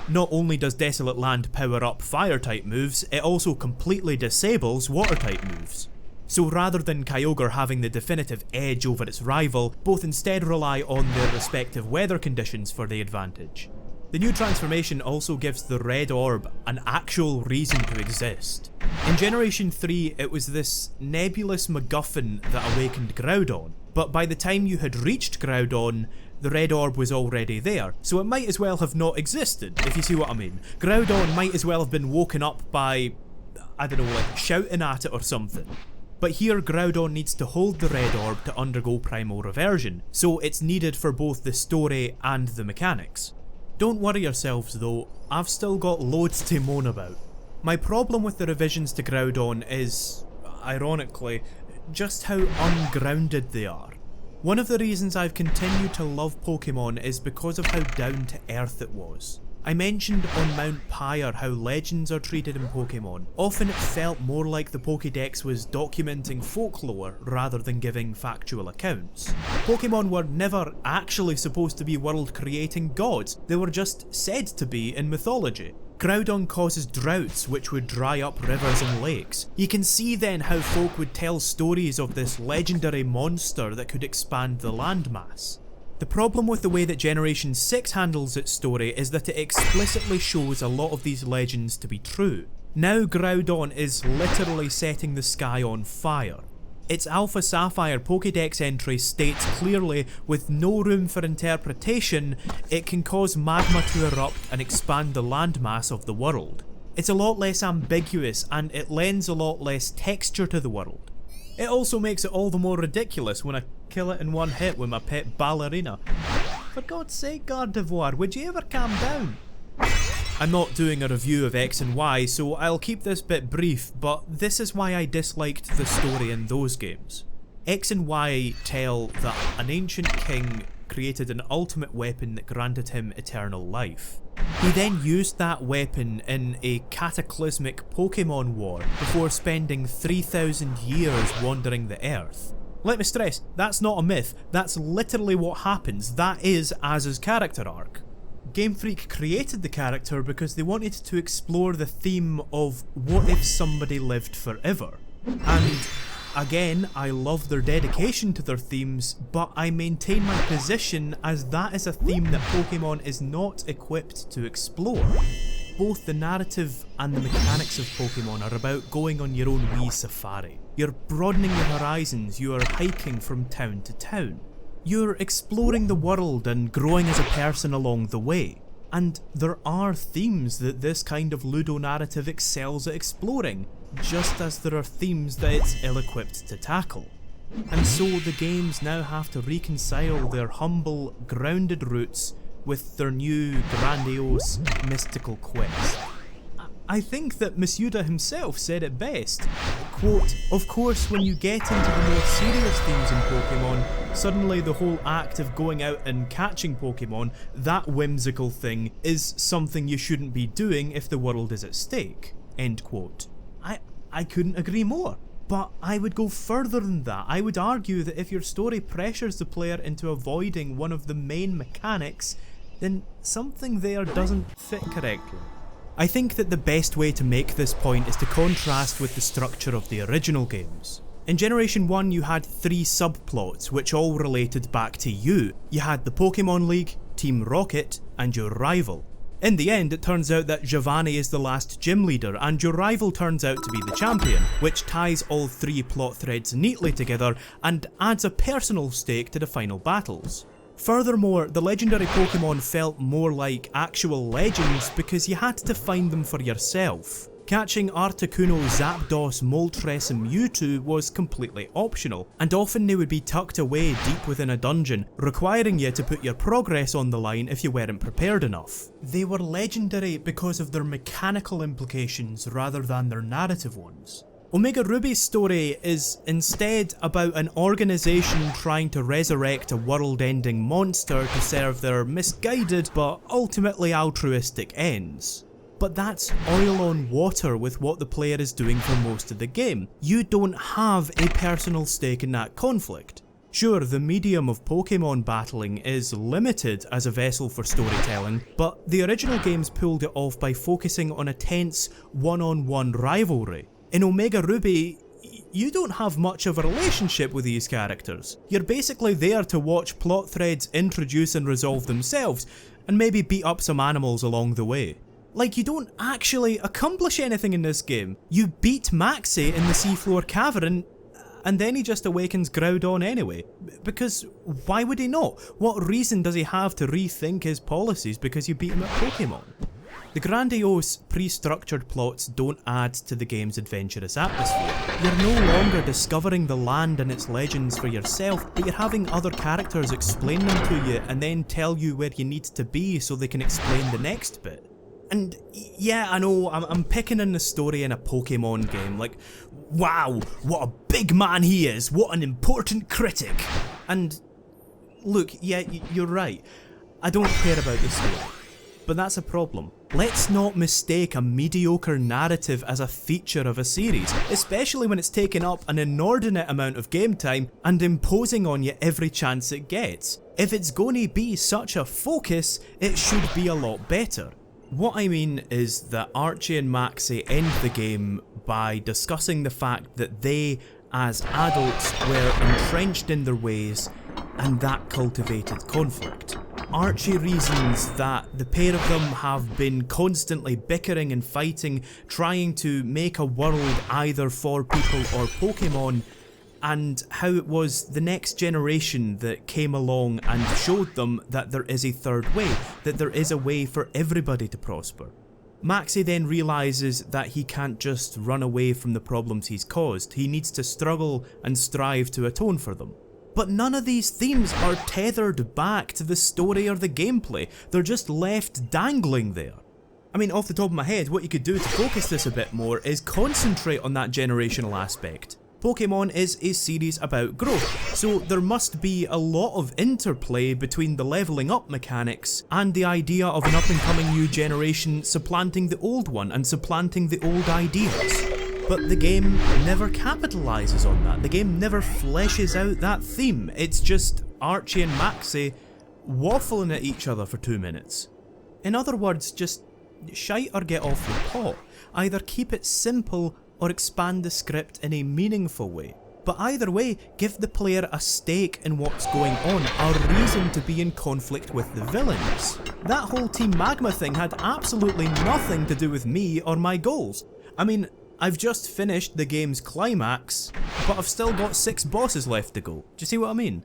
Not only does Desolate Land power up Fire type moves, it also completely disables Water type moves. So rather than Kyogre having the definitive edge over its rival, both instead rely on their respective weather conditions for the advantage. The new transformation also gives the Red Orb an actual reason to exist. In Generation 3 it was this nebulous MacGuffin that awakened Groudon, but by the time you had reached Groudon, the Red Orb was already there, so it might as well have not existed, if you see what I mean. Groudon might as well have been woken up by, I don't know, like shouting at it or something. But here Groudon needs to hold the Red Orb to undergo Primal Reversion, so it's needed for both the story and the mechanics. Don't worry yourselves though, I've still got loads to moan about. My problem with the revisions to Groudon is, ironically, just how ungrounded they are. One of the reasons I've continued to love Pokemon is because of how down to earth it was. I mentioned on Mount Pyre how legends are treated in Pokemon. Often it felt more like the Pokédex was documenting folklore rather than giving factual accounts. Pokemon were never actually supposed to be world-creating gods, they were just said to be in mythology. Groudon causes droughts which would dry up rivers and lakes. You can see then how folk would tell stories of this legendary monster that could expand the landmass. The problem with the way that Generation 6 handles its story is that it explicitly shows a lot of these legends to be true. Now Groudon is literally setting the sky on fire. Its Alpha Sapphire Pokédex entry states clearly, with no room for interpretation, it can cause magma to erupt and expand the landmass of the world. It's a lot less ambiguous and it lends a lot less texture to the world. It also makes it all the more ridiculous when I kill it in one hit with my pet ballerina. For God's sake, Gardevoir, would you ever calm down? I'm not doing a review of X and Y, so I'll keep this bit brief, but this is why I disliked the story in those games. X and Y tell that an ancient king created an ultimate weapon that granted him eternal life. He then used that weapon in a cataclysmic Pokemon war before spending 3,000 years wandering the earth. Let me stress, that's not a myth, that's literally what happens, that is Az's character arc. Game Freak created the character because they wanted to explore the theme of what if somebody lived forever. And again, I love their dedication to their themes, but I maintain my position as that is a theme that Pokemon is not equipped to explore. Both the narrative and the mechanics of Pokemon are about going on your own wee safari. You're broadening your horizons, you are hiking from town to town. You're exploring the world and growing as a person along the way. And there are themes that this kind of Ludo narrative excels at exploring, just as there are themes that it's ill-equipped to tackle. And so the games now have to reconcile their humble, grounded roots with their new, grandiose, mystical quest. I think that Masuda himself said it best. Quote, "Of course, when you get into the more serious themes in Pokemon, suddenly the whole act of going out and catching Pokemon, that whimsical thing, is something you shouldn't be doing if the world is at stake." End quote. I couldn't agree more. But I would go further than that. I would argue that if your story pressures the player into avoiding one of the main mechanics, then something there doesn't fit correctly. I think that the best way to make this point is to contrast with the structure of the original games. In Generation 1 you had 3 subplots which all related back to you. You had the Pokemon League, Team Rocket, and your rival. In the end it turns out that Giovanni is the last gym leader and your rival turns out to be the champion, which ties all 3 plot threads neatly together and adds a personal stake to the final battles. Furthermore, the legendary Pokemon felt more like actual legends because you had to find them for yourself. Catching Articuno, Zapdos, Moltres and Mewtwo was completely optional, and often they would be tucked away deep within a dungeon, requiring you to put your progress on the line if you weren't prepared enough. They were legendary because of their mechanical implications rather than their narrative ones. Omega Ruby's story is instead about an organisation trying to resurrect a world-ending monster to serve their misguided but ultimately altruistic ends. But that's oil on water with what the player is doing for most of the game. You don't have a personal stake in that conflict. Sure, the medium of Pokemon battling is limited as a vessel for storytelling, but the original games pulled it off by focusing on a tense one-on-one rivalry. In Omega Ruby, you don't have much of a relationship with these characters. You're basically there to watch plot threads introduce and resolve themselves, and maybe beat up some animals along the way. Like, you don't actually accomplish anything in this game. You beat Maxie in the seafloor cavern, and then he just awakens Groudon anyway. Because why would he not? What reason does he have to rethink his policies because you beat him at Pokemon? The grandiose, pre-structured plots don't add to the game's adventurous atmosphere. You're no longer discovering the land and its legends for yourself, but you're having other characters explain them to you and then tell you where you need to be so they can explain the next bit. And yeah, I know, I'm picking in the story in a Pokemon game, like, wow, what a big man he is, what an important critic. And look, yeah, you're right, I don't care about the story, but that's a problem. Let's not mistake a mediocre narrative as a feature of a series, especially when it's taking up an inordinate amount of game time and imposing on you every chance it gets. If it's going to be such a focus, it should be a lot better. What I mean is that Archie and Maxie end the game by discussing the fact that they, as adults, were entrenched in their ways, and that cultivated conflict. Archie reasons that the pair of them have been constantly bickering and fighting, trying to make a world either for people or Pokemon, and how it was the next generation that came along and showed them that there is a third way, that there is a way for everybody to prosper. Maxie then realises that he can't just run away from the problems he's caused, he needs to struggle and strive to atone for them. But none of these themes are tethered back to the story or the gameplay, they're just left dangling there. I mean, off the top of my head, what you could do to focus this a bit more is concentrate on that generational aspect. Pokemon is a series about growth, so there must be a lot of interplay between the levelling up mechanics and the idea of an up and coming new generation supplanting the old one and supplanting the old ideas. But the game never capitalises on that, the game never fleshes out that theme, it's just Archie and Maxie waffling at each other for 2 minutes. In other words, just shite or get off the pot. Either keep it simple or expand the script in a meaningful way. But either way, give the player a stake in what's going on, a reason to be in conflict with the villains. That whole Team Magma thing had absolutely nothing to do with me or my goals. I mean, I've just finished the game's climax, but I've still got 6 bosses left to go. Do you see what I mean?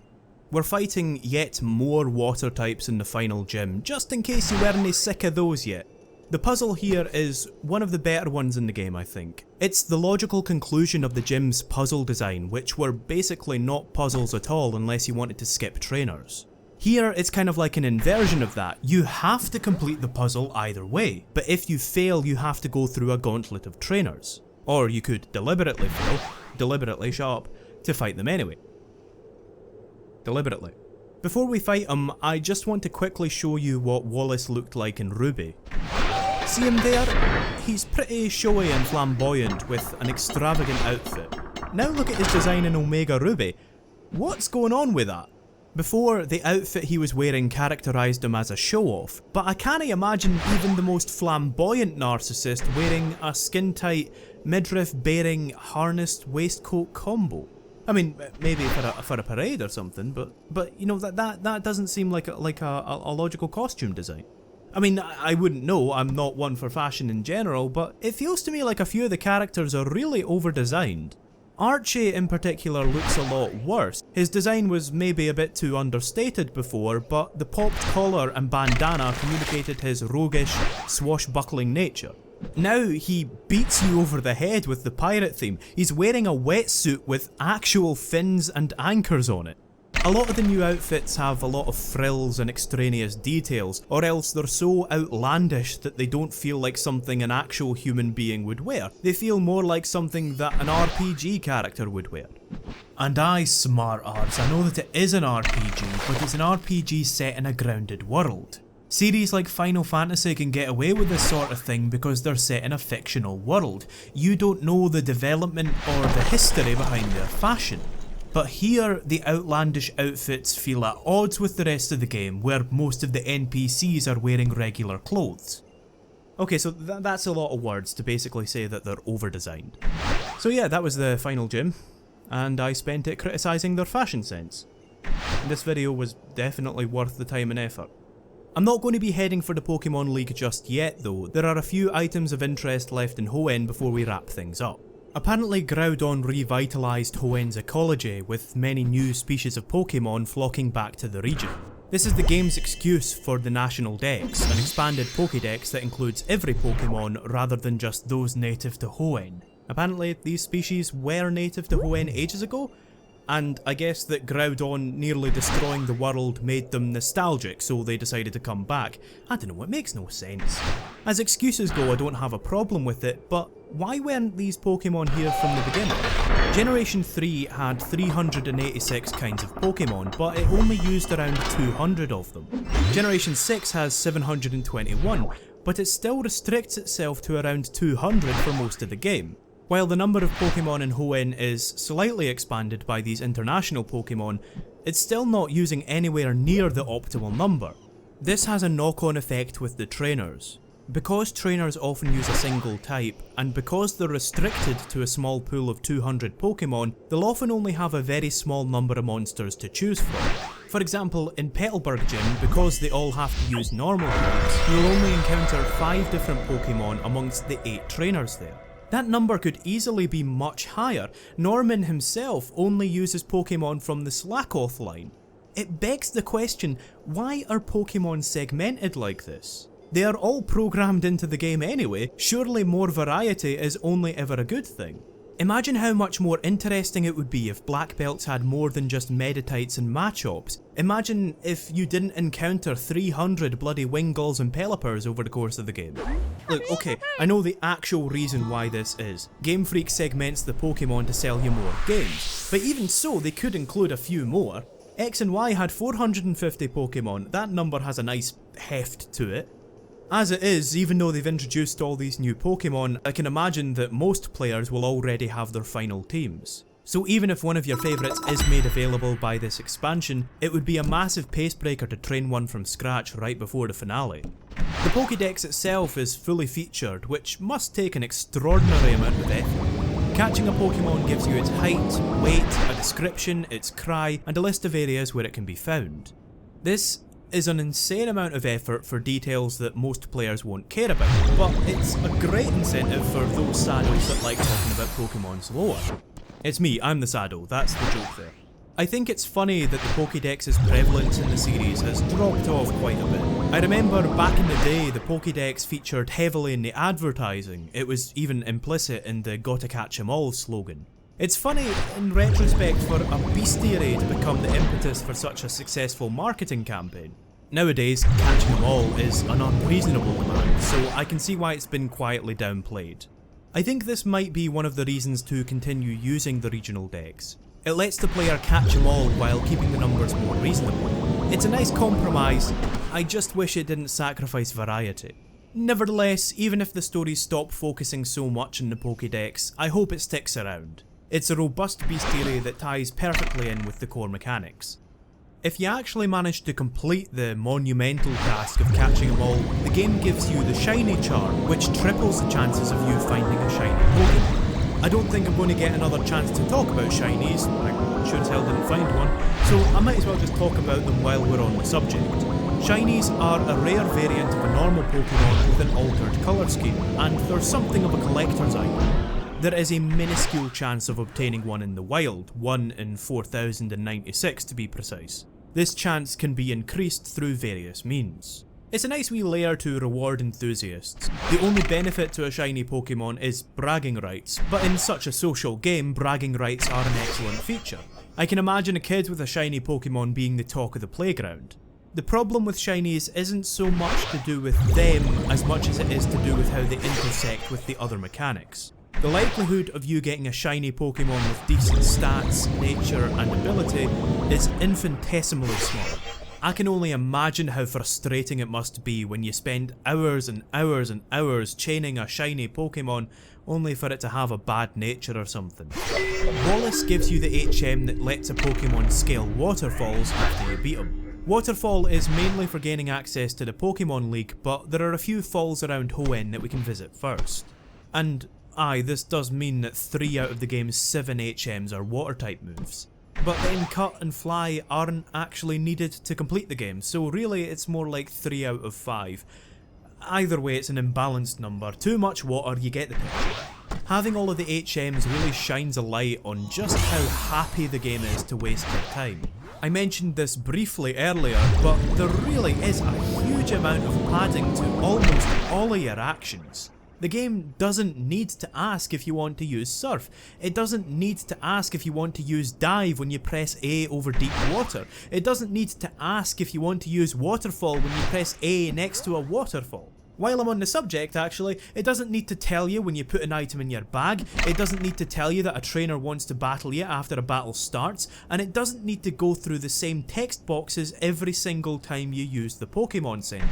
We're fighting yet more water types in the final gym, just in case you weren't sick of those yet. The puzzle here is one of the better ones in the game, I think. It's the logical conclusion of the gym's puzzle design, which were basically not puzzles at all unless you wanted to skip trainers. Here, it's kind of like an inversion of that. You have to complete the puzzle either way, but if you fail, you have to go through a gauntlet of trainers. Or you could deliberately fail, deliberately shut up, to fight them anyway. Deliberately. Before we fight him, I just want to quickly show you what Wallace looked like in Ruby. See him there? He's pretty showy and flamboyant with an extravagant outfit. Now look at his design in Omega Ruby. What's going on with that? Before, the outfit he was wearing characterised him as a show-off, but I can't imagine even the most flamboyant narcissist wearing a skin-tight, midriff-bearing, harnessed waistcoat combo. I mean, maybe for a parade or something, but you know, that doesn't seem like a logical costume design. I mean, I wouldn't know, I'm not one for fashion in general, but it feels to me like a few of the characters are really over-designed. Archie in particular looks a lot worse. His design was maybe a bit too understated before, but the popped collar and bandana communicated his roguish, swashbuckling nature. Now he beats you over the head with the pirate theme. He's wearing a wetsuit with actual fins and anchors on it. A lot of the new outfits have a lot of frills and extraneous details, or else they're so outlandish that they don't feel like something an actual human being would wear. They feel more like something that an RPG character would wear. And aye, smart arts, I know that it is an RPG, but it's an RPG set in a grounded world. Series like Final Fantasy can get away with this sort of thing because they're set in a fictional world. You don't know the development or the history behind their fashion. But here, the outlandish outfits feel at odds with the rest of the game, where most of the NPCs are wearing regular clothes. Okay, so that's a lot of words to basically say that they're over-designed. So yeah, that was the final gym, and I spent it criticising their fashion sense. And this video was definitely worth the time and effort. I'm not going to be heading for the Pokemon League just yet though. There are a few items of interest left in Hoenn before we wrap things up. Apparently Groudon revitalised Hoenn's ecology, with many new species of Pokemon flocking back to the region. This is the game's excuse for the National Dex, an expanded Pokédex that includes every Pokemon rather than just those native to Hoenn. Apparently these species were native to Hoenn ages ago, and I guess that Groudon nearly destroying the world made them nostalgic, so they decided to come back. I don't know, it makes no sense. As excuses go, I don't have a problem with it, but why weren't these Pokemon here from the beginning? Generation 3 had 386 kinds of Pokemon, but it only used around 200 of them. Generation 6 has 721, but it still restricts itself to around 200 for most of the game. While the number of Pokemon in Hoenn is slightly expanded by these international Pokemon, it's still not using anywhere near the optimal number. This has a knock-on effect with the trainers. Because trainers often use a single type, and because they're restricted to a small pool of 200 Pokemon, they'll often only have a very small number of monsters to choose from. For example, in Petalburg Gym, because they all have to use normal types, you'll only encounter 5 different Pokemon amongst the 8 trainers there. That number could easily be much higher. Norman himself only uses Pokemon from the Slakoth line. It begs the question, why are Pokemon segmented like this? They are all programmed into the game anyway, surely more variety is only ever a good thing. Imagine how much more interesting it would be if black belts had more than just Meditites and Machops. Imagine if you didn't encounter 300 bloody Wingulls and Pelipers over the course of the game. Look, okay, I know the actual reason why this is. Game Freak segments the Pokemon to sell you more games, but even so they could include a few more. X and Y had 450 Pokemon, that number has a nice heft to it. As it is, even though they've introduced all these new Pokemon, I can imagine that most players will already have their final teams. So even if one of your favourites is made available by this expansion, it would be a massive pacebreaker to train one from scratch right before the finale. The Pokédex itself is fully featured, which must take an extraordinary amount of effort. Catching a Pokemon gives you its height, weight, a description, its cry, and a list of areas where it can be found. This is an insane amount of effort for details that most players won't care about, but it's a great incentive for those saddos that like talking about Pokemon's lore. It's me, I'm the saddo, that's the joke there. I think it's funny that the Pokédex's prevalence in the series has dropped off quite a bit. I remember back in the day the Pokédex featured heavily in the advertising, it was even implicit in the "Gotta Catch 'Em All" slogan. It's funny, in retrospect, for a bestiary to become the impetus for such a successful marketing campaign. Nowadays, catching them all is an unreasonable demand, so I can see why it's been quietly downplayed. I think this might be one of the reasons to continue using the regional dex. It lets the player catch them all while keeping the numbers more reasonable. It's a nice compromise, I just wish it didn't sacrifice variety. Nevertheless, even if the stories stop focusing so much on the Pokédex, I hope it sticks around. It's a robust bestiary that ties perfectly in with the core mechanics. If you actually manage to complete the monumental task of catching them all, the game gives you the shiny charm, which triples the chances of you finding a shiny Pokemon. I don't think I'm going to get another chance to talk about shinies, I sure as hell didn't find one, so I might as well just talk about them while we're on the subject. Shinies are a rare variant of a normal Pokemon with an altered colour scheme, and they're something of a collector's item. there is a minuscule chance of obtaining one in the wild, 1 in 4096 to be precise. This chance can be increased through various means. It's a nice wee layer to reward enthusiasts. The only benefit to a shiny Pokemon is bragging rights, but in such a social game, bragging rights are an excellent feature. I can imagine a kid with a shiny Pokemon being the talk of the playground. The problem with shinies isn't so much to do with them as much as it is to do with how they intersect with the other mechanics. The likelihood of you getting a shiny Pokemon with decent stats, nature and ability is infinitesimally small. I can only imagine how frustrating it must be when you spend hours and hours and hours chaining a shiny Pokemon only for it to have a bad nature or something. Wallace gives you the HM that lets a Pokemon scale waterfalls after you beat them. Waterfall is mainly for gaining access to the Pokemon League, but there are a few falls around Hoenn that we can visit first. And aye, this does mean that 3 out of the game's 7 HMs are water type moves. But then Cut and Fly aren't actually needed to complete the game, so really it's more like 3 out of 5. Either way, it's an imbalanced number. Too much water, you get the picture. Having all of the HMs really shines a light on just how happy the game is to waste your time. I mentioned this briefly earlier, but there really is a huge amount of padding to almost all of your actions. The game doesn't need to ask if you want to use Surf. It doesn't need to ask if you want to use Dive when you press A over deep water. It doesn't need to ask if you want to use Waterfall when you press A next to a waterfall. While I'm on the subject actually, it doesn't need to tell you when you put an item in your bag, it doesn't need to tell you that a trainer wants to battle you after a battle starts, and it doesn't need to go through the same text boxes every single time you use the Pokemon Center.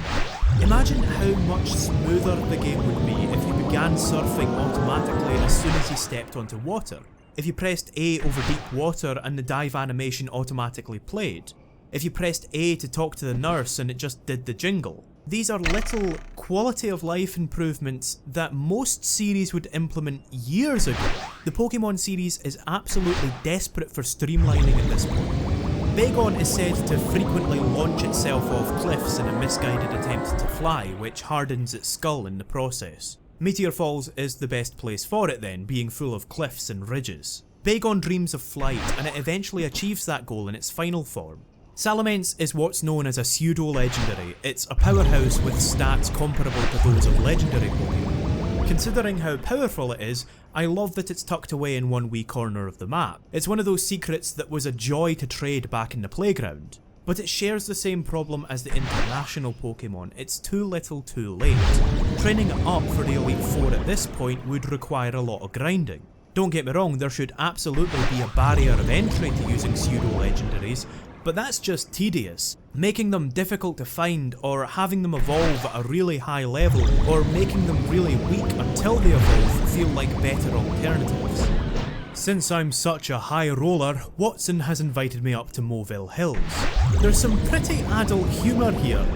Imagine how much smoother the game would be if you began surfing automatically as soon as you stepped onto water. If you pressed A over deep water and the dive animation automatically played. If you pressed A to talk to the nurse and it just did the jingle. These are little quality of life improvements that most series would implement years ago. The Pokemon series is absolutely desperate for streamlining at this point. Bagon is said to frequently launch itself off cliffs in a misguided attempt to fly, which hardens its skull in the process. Meteor Falls is the best place for it then, being full of cliffs and ridges. Bagon dreams of flight, and it eventually achieves that goal in its final form. Salamence is what's known as a pseudo-legendary. It's a powerhouse with stats comparable to those of legendary Pokemon. Considering how powerful it is, I love that it's tucked away in one wee corner of the map. It's one of those secrets that was a joy to trade back in the playground. But it shares the same problem as the international Pokemon, it's too little too late. Training it up for the Elite Four at this point would require a lot of grinding. Don't get me wrong, there should absolutely be a barrier of entry to using pseudo-legendaries, but that's just tedious. Making them difficult to find, or having them evolve at a really high level, or making them really weak until they evolve feel like better alternatives. Since I'm such a high roller, Watson has invited me up to Moville Hills. There's some pretty adult humour here.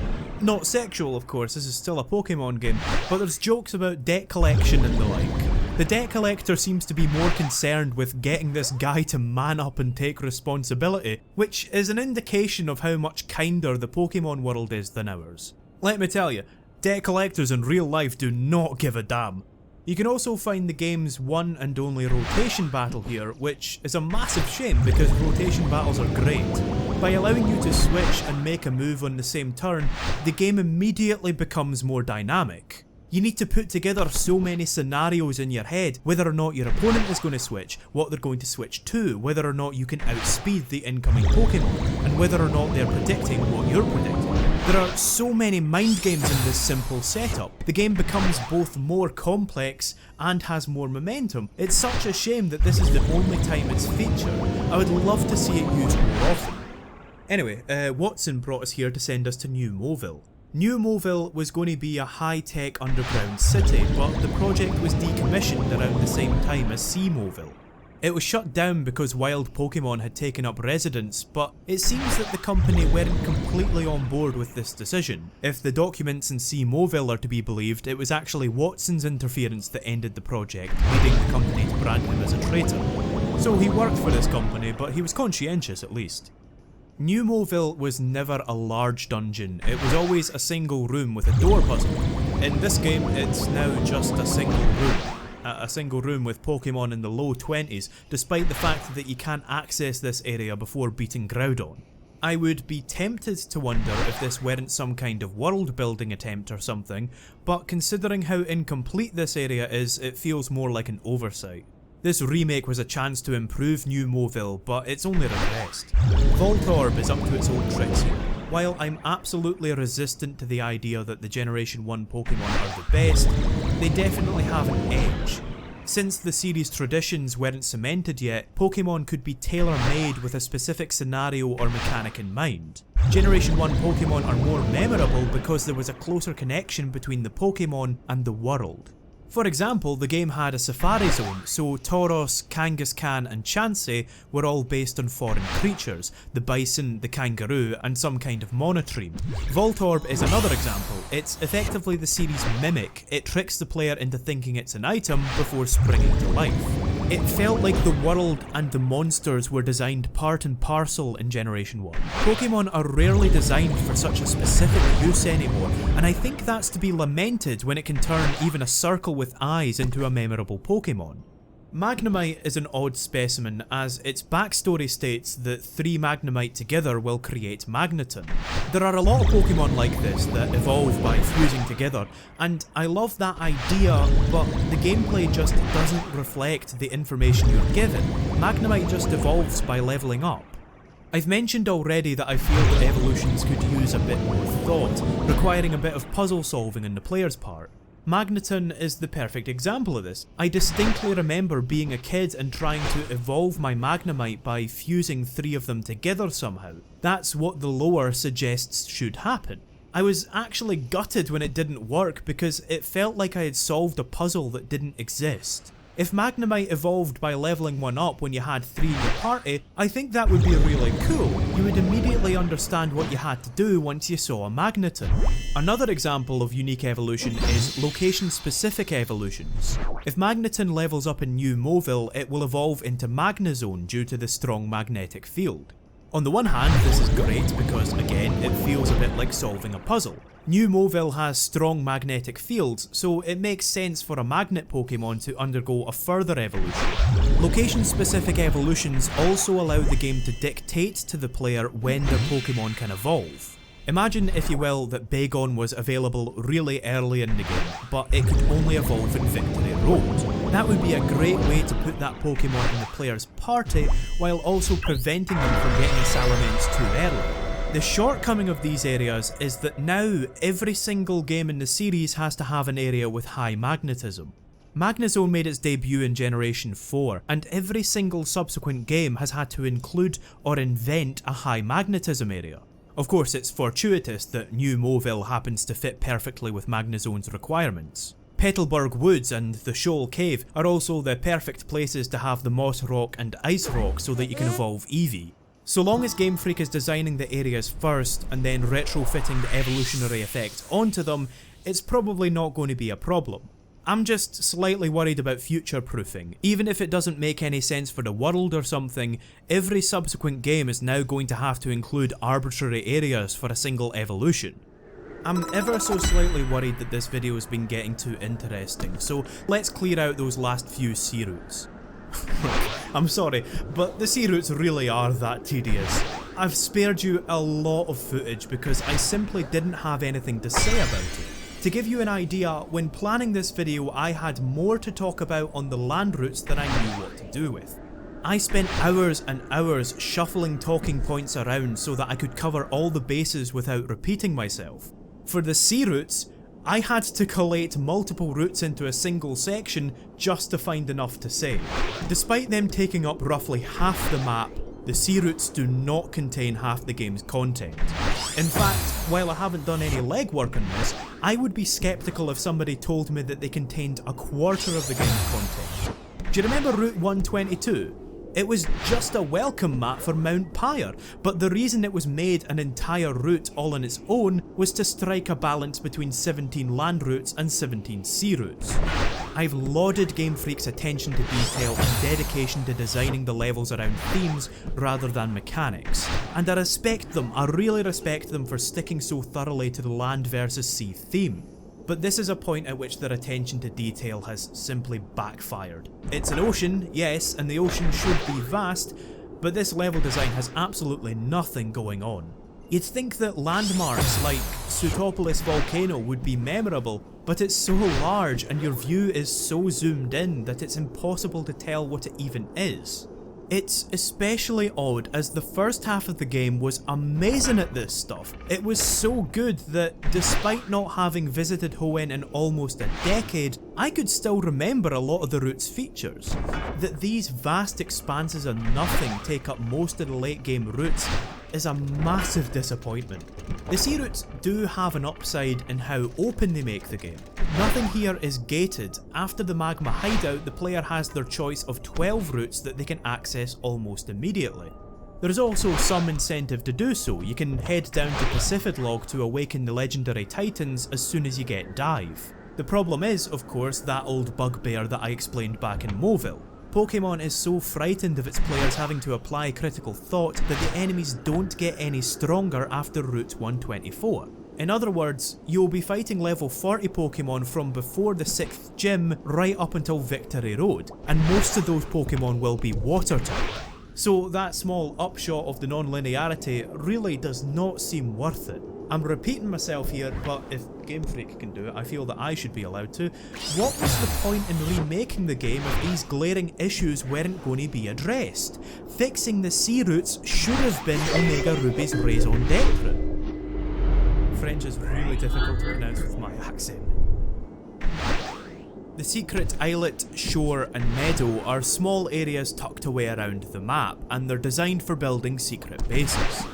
Not sexual of course, this is still a Pokemon game, but there's jokes about debt collection and the like. The debt collector seems to be more concerned with getting this guy to man up and take responsibility, which is an indication of how much kinder the Pokemon world is than ours. Let me tell you, debt collectors in real life do not give a damn. You can also find the game's one and only rotation battle here, which is a massive shame because rotation battles are great. By allowing you to switch and make a move on the same turn, the game immediately becomes more dynamic. You need to put together so many scenarios in your head, whether or not your opponent is going to switch, what they're going to switch to, whether or not you can outspeed the incoming Pokemon, and whether or not they're predicting what you're predicting. There are so many mind games in this simple setup. The game becomes both more complex and has more momentum. It's such a shame that this is the only time it's featured. I would love to see it used more often. Anyway, Watson brought us here to send us to New Moville. New Moville was going to be a high-tech underground city, but the project was decommissioned around the same time as Sea Moville. It was shut down because wild Pokemon had taken up residence, but it seems that the company weren't completely on board with this decision. If the documents in Sea Moville are to be believed, it was actually Watson's interference that ended the project, leading the company to brand him as a traitor. So he worked for this company, but he was conscientious at least. New Moville was never a large dungeon, it was always a single room with a door puzzle. In this game, it's now just a single room. at a single room with Pokemon in the low 20s, despite the fact that you can't access this area before beating Groudon. I would be tempted to wonder if this weren't some kind of world building attempt or something, but considering how incomplete this area is, it feels more like an oversight. This remake was a chance to improve New Mauville, but it's only regressed. Voltorb is up to its old tricks here. While I'm absolutely resistant to the idea that the Generation 1 Pokemon are the best, they definitely have an edge. Since the series' traditions weren't cemented yet, Pokemon could be tailor-made with a specific scenario or mechanic in mind. Generation 1 Pokemon are more memorable because there was a closer connection between the Pokemon and the world. For example, the game had a safari zone, so Tauros, Kangaskhan and Chansey were all based on foreign creatures, the bison, the kangaroo and some kind of monotreme. Voltorb is another example. It's effectively the series' mimic. It tricks the player into thinking it's an item before springing to life. It felt like the world and the monsters were designed part and parcel in Generation 1. Pokemon are rarely designed for such a specific use anymore, and I think that's to be lamented when it can turn even a circle with eyes into a memorable Pokemon. Magnemite is an odd specimen, as its backstory states that 3 Magnemite together will create Magneton. There are a lot of Pokemon like this that evolve by fusing together, and I love that idea, but the gameplay just doesn't reflect the information you're given. Magnemite just evolves by leveling up. I've mentioned already that I feel that evolutions could use a bit more thought, requiring a bit of puzzle solving on the player's part. Magneton is the perfect example of this. I distinctly remember being a kid and trying to evolve my Magnemite by fusing 3 of them together somehow. That's what the lore suggests should happen. I was actually gutted when it didn't work because it felt like I had solved a puzzle that didn't exist. If Magnemite evolved by leveling one up when you had 3 in your party, I think that would be really cool. You would immediately understand what you had to do once you saw a Magneton. Another example of unique evolution is location-specific evolutions. If Magneton levels up in New Mauville, it will evolve into Magnezone due to the strong magnetic field. On the one hand, this is great because, again, it feels a bit like solving a puzzle. New Mauville has strong magnetic fields, so it makes sense for a magnet Pokemon to undergo a further evolution. Location-specific evolutions also allow the game to dictate to the player when their Pokemon can evolve. Imagine, if you will, that Bagon was available really early in the game, but it could only evolve in Victory Road. That would be a great way to put that Pokemon in the player's party, while also preventing them from getting Salamence too early. The shortcoming of these areas is that now every single game in the series has to have an area with high magnetism. Magnezone made its debut in Generation 4, and every single subsequent game has had to include or invent a high magnetism area. Of course, it's fortuitous that New Mauville happens to fit perfectly with Magnezone's requirements. Petalburg Woods and the Shoal Cave are also the perfect places to have the Moss Rock and Ice Rock so that you can evolve Eevee. So long as Game Freak is designing the areas first and then retrofitting the evolutionary effect onto them, it's probably not going to be a problem. I'm just slightly worried about future-proofing. Even if it doesn't make any sense for the world or something, every subsequent game is now going to have to include arbitrary areas for a single evolution. I'm ever so slightly worried that this video has been getting too interesting, so let's clear out those last few sea routes. I'm sorry, but the sea routes really are that tedious. I've spared you a lot of footage because I simply didn't have anything to say about it. To give you an idea, when planning this video I had more to talk about on the land routes than I knew what to do with. I spent hours and hours shuffling talking points around so that I could cover all the bases without repeating myself. For the sea routes, I had to collate multiple routes into a single section just to find enough to say. Despite them taking up roughly half the map, the sea routes do not contain half the game's content. In fact, while I haven't done any legwork on this, I would be skeptical if somebody told me that they contained a quarter of the game's content. Do you remember Route 122? It was just a welcome mat for Mount Pyre, but the reason it was made an entire route all on its own was to strike a balance between 17 land routes and 17 sea routes. I've lauded Game Freak's attention to detail and dedication to designing the levels around themes rather than mechanics, and I really respect them for sticking so thoroughly to the land versus sea theme. But this is a point at which their attention to detail has simply backfired. It's an ocean, yes, and the ocean should be vast, but this level design has absolutely nothing going on. You'd think that landmarks like Sutopolis Volcano would be memorable, but it's so large and your view is so zoomed in that it's impossible to tell what it even is. It's especially odd as the first half of the game was amazing at this stuff. It was so good that despite not having visited Hoenn in almost a decade, I could still remember a lot of the route's features. That these vast expanses of nothing take up most of the late game routes is a massive disappointment. The sea routes do have an upside in how open they make the game. Nothing here is gated. After the magma hideout, the player has their choice of 12 routes that they can access almost immediately. There's also some incentive to do so. You can head down to Pacifidlog to awaken the legendary titans as soon as you get dive. The problem is, of course, that old bugbear that I explained back in Moville. Pokemon is so frightened of its players having to apply critical thought that the enemies don't get any stronger after Route 124. In other words, you'll be fighting level 40 Pokemon from before the 6th gym right up until Victory Road, and most of those Pokemon will be water type. So that small upshot of the non-linearity really does not seem worth it. I'm repeating myself here, but if Game Freak can do it, I feel that I should be allowed to. What was the point in remaking the game if these glaring issues weren't going to be addressed? Fixing the sea routes should have been Omega Ruby's raison d'etre. French is really difficult to pronounce with my accent. The secret islet, shore and meadow are small areas tucked away around the map, and they're designed for building secret bases.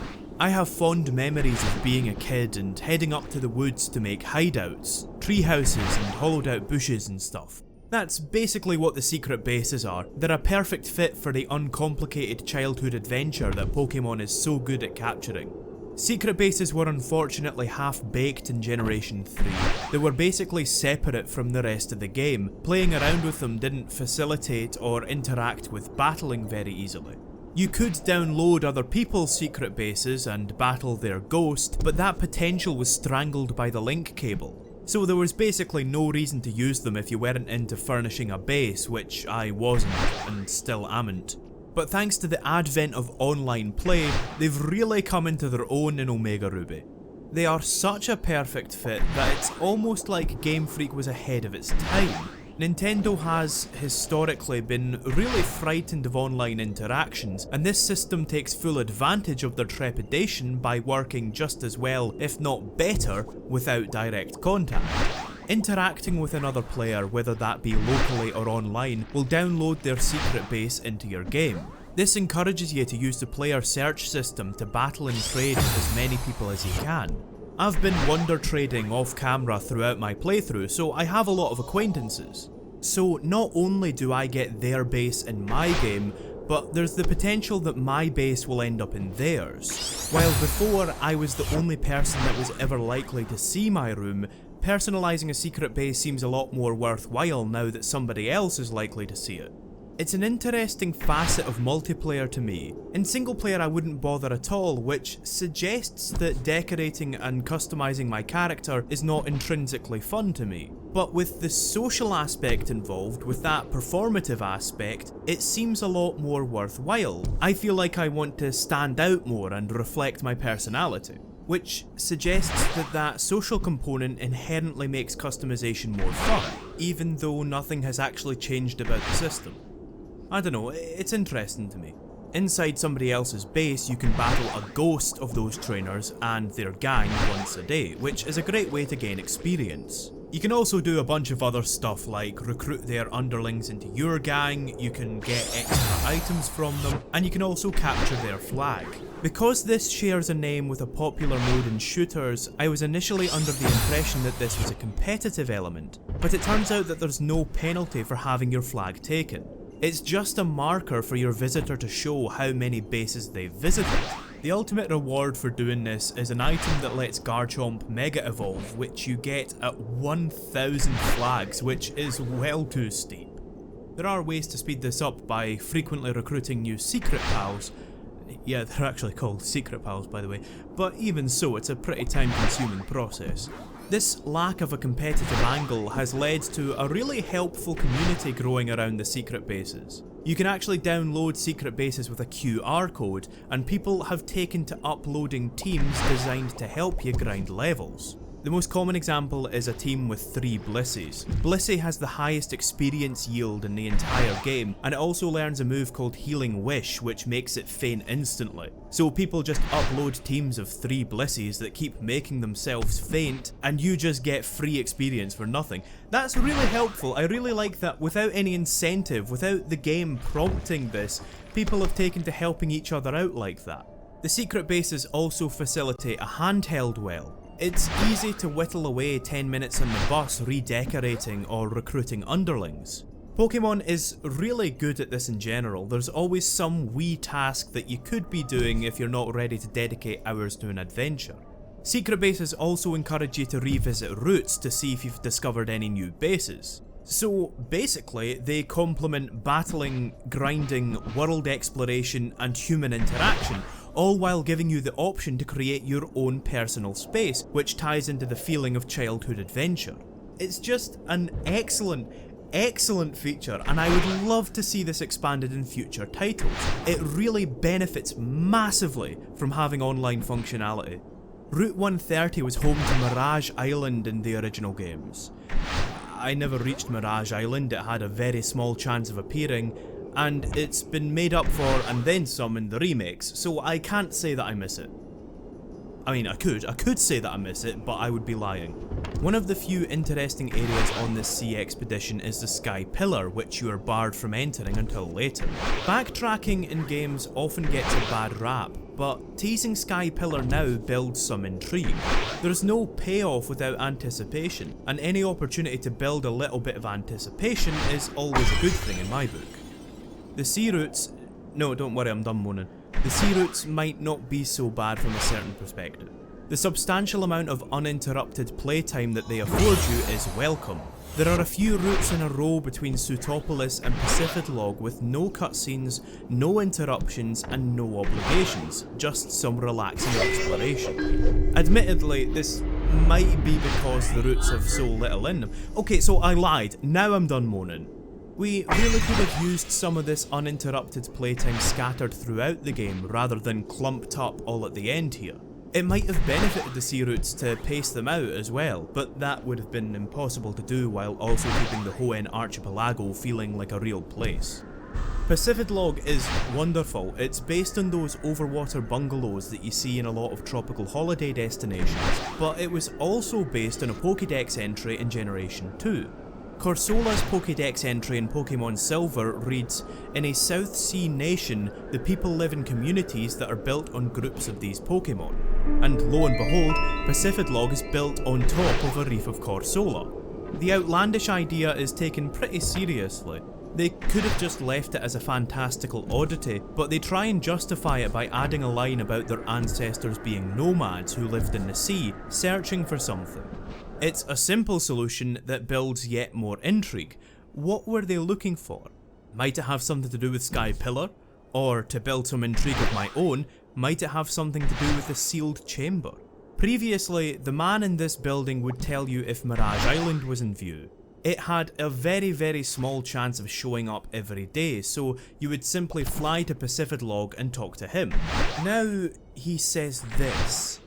I have fond memories of being a kid and heading up to the woods to make hideouts, tree houses and hollowed out bushes and stuff. That's basically what the secret bases are. They're a perfect fit for the uncomplicated childhood adventure that Pokemon is so good at capturing. Secret bases were unfortunately half-baked in Generation 3. They were basically separate from the rest of the game. Playing around with them didn't facilitate or interact with battling very easily. You could download other people's secret bases and battle their ghost, but that potential was strangled by the link cable. So there was basically no reason to use them if you weren't into furnishing a base, which I wasn't, and still amn't. But thanks to the advent of online play, they've really come into their own in Omega Ruby. They are such a perfect fit that it's almost like Game Freak was ahead of its time. Nintendo has historically been really frightened of online interactions, and this system takes full advantage of their trepidation by working just as well, if not better, without direct contact. Interacting with another player, whether that be locally or online, will download their secret base into your game. This encourages you to use the player search system to battle and trade with as many people as you can. I've been wonder trading off camera throughout my playthrough, so I have a lot of acquaintances. So not only do I get their base in my game, but there's the potential that my base will end up in theirs. While before I was the only person that was ever likely to see my room, personalising a secret base seems a lot more worthwhile now that somebody else is likely to see it. It's an interesting facet of multiplayer to me. In single player I wouldn't bother at all, which suggests that decorating and customising my character is not intrinsically fun to me. But with the social aspect involved, with that performative aspect, it seems a lot more worthwhile. I feel like I want to stand out more and reflect my personality, which suggests that that social component inherently makes customization more fun, even though nothing has actually changed about the system. I don't know, it's interesting to me. Inside somebody else's base, you can battle a ghost of those trainers and their gang once a day, which is a great way to gain experience. You can also do a bunch of other stuff like recruit their underlings into your gang, you can get extra items from them, and you can also capture their flag. Because this shares a name with a popular mode in shooters, I was initially under the impression that this was a competitive element, but it turns out that there's no penalty for having your flag taken. It's just a marker for your visitor to show how many bases they've visited. The ultimate reward for doing this is an item that lets Garchomp Mega Evolve, which you get at 1000 flags, which is well too steep. There are ways to speed this up by frequently recruiting new secret pals. Yeah, they're actually called secret pals by the way, but even so it's a pretty time consuming process. This lack of a competitive angle has led to a really helpful community growing around the secret bases. You can actually download secret bases with a QR code, and people have taken to uploading teams designed to help you grind levels. The most common example is a team with 3 Blisses. Blissey has the highest experience yield in the entire game, and it also learns a move called Healing Wish, which makes it faint instantly. So people just upload teams of 3 Blisses that keep making themselves faint, and you just get free experience for nothing. That's really helpful. I really like that without any incentive, without the game prompting this, people have taken to helping each other out like that. The secret bases also facilitate a handheld well. It's easy to whittle away 10 minutes on the bus redecorating or recruiting underlings. Pokemon is really good at this in general. There's always some wee task that you could be doing if you're not ready to dedicate hours to an adventure. Secret bases also encourage you to revisit routes to see if you've discovered any new bases. So basically, they complement battling, grinding, world exploration and human interaction, all while giving you the option to create your own personal space, which ties into the feeling of childhood adventure. It's just an excellent feature, and I would love to see this expanded in future titles. It really benefits massively from having online functionality. Route 130 was home to Mirage Island in the original games. I never reached Mirage Island, it had a very small chance of appearing, and it's been made up for and then some in the remakes, so I can't say that I miss it. I mean, I could say that I miss it, but I would be lying. One of the few interesting areas on this sea expedition is the Sky Pillar, which you are barred from entering until later. Backtracking in games often gets a bad rap, but teasing Sky Pillar now builds some intrigue. There's no payoff without anticipation, and any opportunity to build a little bit of anticipation is always a good thing in my book. The sea routes... No, don't worry, I'm done moaning. The sea routes might not be so bad from a certain perspective. The substantial amount of uninterrupted playtime that they afford you is welcome. There are a few routes in a row between Sutopolis and Pacifidlog with no cutscenes, no interruptions and no obligations, just some relaxing exploration. Admittedly, this might be because the routes have so little in them. Okay, so I lied, now I'm done moaning. We really could have used some of this uninterrupted playtime scattered throughout the game rather than clumped up all at the end here. It might have benefited the sea routes to pace them out as well, but that would have been impossible to do while also keeping the Hoenn Archipelago feeling like a real place. Pacifidlog is wonderful. It's based on those overwater bungalows that you see in a lot of tropical holiday destinations, but it was also based on a Pokédex entry in Generation 2. Corsola's Pokédex entry in Pokemon Silver reads, "In a South Sea nation, the people live in communities that are built on groups of these Pokemon." And lo and behold, Pacifidlog is built on top of a reef of Corsola. The outlandish idea is taken pretty seriously. They could have just left it as a fantastical oddity, but they try and justify it by adding a line about their ancestors being nomads who lived in the sea, searching for something. It's a simple solution that builds yet more intrigue. What were they looking for? Might it have something to do with Sky Pillar? Or, to build some intrigue of my own, might it have something to do with the sealed chamber? Previously, the man in this building would tell you if Mirage Island was in view. It had a very small chance of showing up every day, so you would simply fly to Pacifidlog and talk to him. Now, he says this.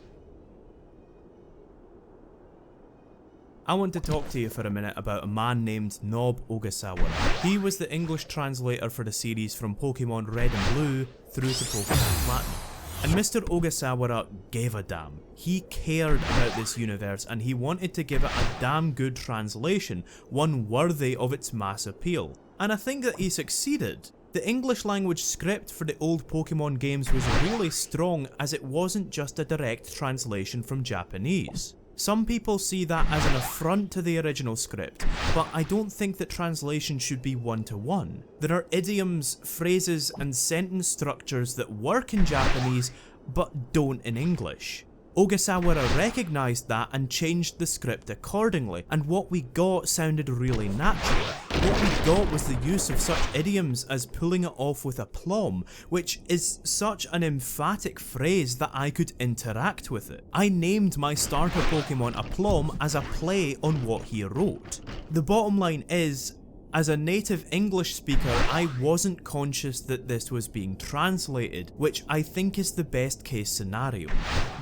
I want to talk to you for a minute about a man named Nob Ogasawara. He was the English translator for the series from Pokemon Red and Blue through to Pokemon Platinum. And Mr. Ogasawara gave a damn. He cared about this universe and he wanted to give it a damn good translation, one worthy of its mass appeal. And I think that he succeeded. The English language script for the old Pokemon games was really strong, as it wasn't just a direct translation from Japanese. Some people see that as an affront to the original script, but I don't think that translation should be one-to-one. There are idioms, phrases and sentence structures that work in Japanese, but don't in English. Ogasawara recognised that and changed the script accordingly, and what we got sounded really natural. what we got was the use of such idioms as pulling it off with aplomb, which is such an emphatic phrase that I could interact with it. I named my starter Pokemon Aplomb as a play on what he wrote. The bottom line is, as a native English speaker, I wasn't conscious that this was being translated, which I think is the best case scenario.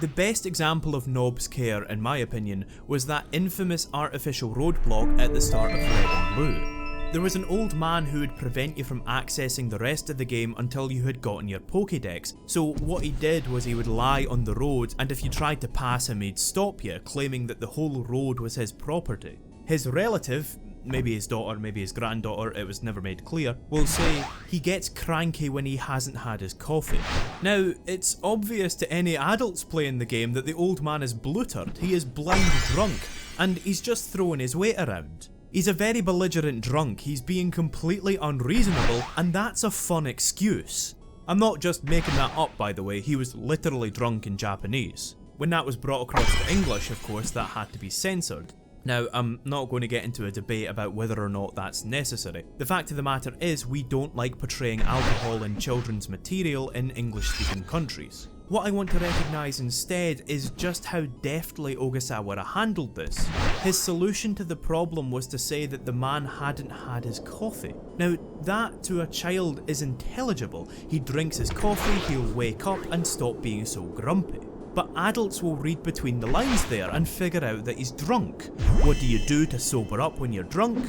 The best example of Nob's care, in my opinion, was that infamous artificial roadblock at the start of Red and Blue. There was an old man who would prevent you from accessing the rest of the game until you had gotten your Pokédex, so what he did was he would lie on the road, and if you tried to pass him he'd stop you, claiming that the whole road was his property. His relative, maybe his daughter, maybe his granddaughter, it was never made clear, will say he gets cranky when he hasn't had his coffee. Now, it's obvious to any adults playing the game that the old man is bluttered, he is blind drunk, and he's just throwing his weight around. He's a very belligerent drunk, he's being completely unreasonable, and that's a fun excuse. I'm not just making that up, by the way, he was literally drunk in Japanese. When that was brought across to English, of course, that had to be censored. Now, I'm not going to get into a debate about whether or not that's necessary. The fact of the matter is, we don't like portraying alcohol in children's material in English-speaking countries. What I want to recognise instead is just how deftly Ogasawara handled this. His solution to the problem was to say that the man hadn't had his coffee. Now, that to a child is intelligible. He drinks his coffee, he'll wake up and stop being so grumpy. But adults will read between the lines there and figure out that he's drunk. What do you do to sober up when you're drunk?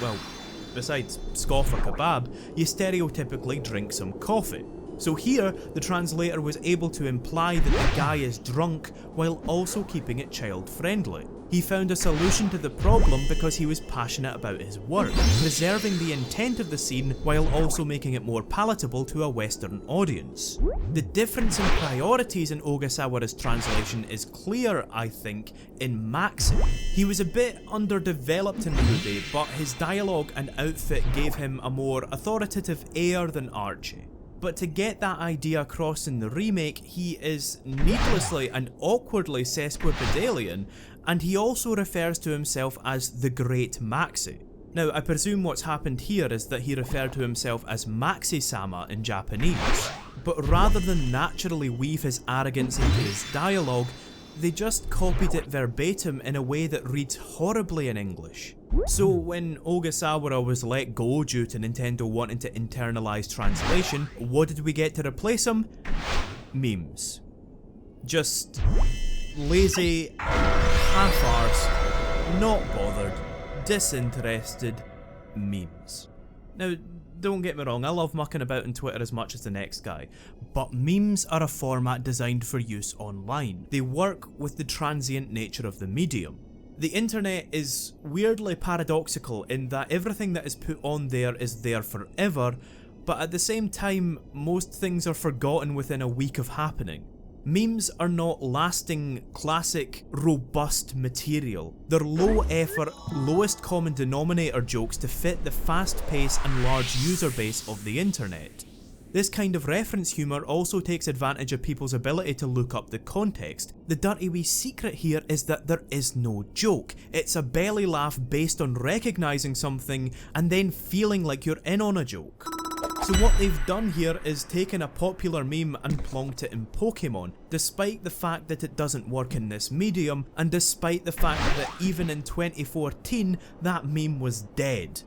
Well, besides scoff or kebab, you stereotypically drink some coffee. So here, the translator was able to imply that the guy is drunk while also keeping it child-friendly. He found a solution to the problem because he was passionate about his work, preserving the intent of the scene while also making it more palatable to a Western audience. The difference in priorities in Ogasawara's translation is clear, I think, in Maxi. He was a bit underdeveloped in Ruby, but his dialogue and outfit gave him a more authoritative air than Archie. But to get that idea across in the remake, he is needlessly and awkwardly sesquipedalian, and he also refers to himself as the Great Maxi. Now, I presume what's happened here is that he referred to himself as Maxi-sama in Japanese, but rather than naturally weave his arrogance into his dialogue, they just copied it verbatim in a way that reads horribly in English. So when Ogasawara was let go due to Nintendo wanting to internalise translation, what did we get to replace him? Memes. Just lazy, half-arsed, not bothered, disinterested memes. Now, don't get me wrong, I love mucking about on Twitter as much as the next guy, but memes are a format designed for use online. They work with the transient nature of the medium. The internet is weirdly paradoxical in that everything that is put on there is there forever, but at the same time, most things are forgotten within a week of happening. Memes are not lasting, classic, robust material. They're low effort, lowest common denominator jokes to fit the fast pace and large user base of the internet. This kind of reference humour also takes advantage of people's ability to look up the context. The dirty wee secret here is that there is no joke. It's a belly laugh based on recognising something and then feeling like you're in on a joke. So what they've done here is taken a popular meme and plonked it in Pokemon, despite the fact that it doesn't work in this medium, and despite the fact that even in 2014, that meme was dead.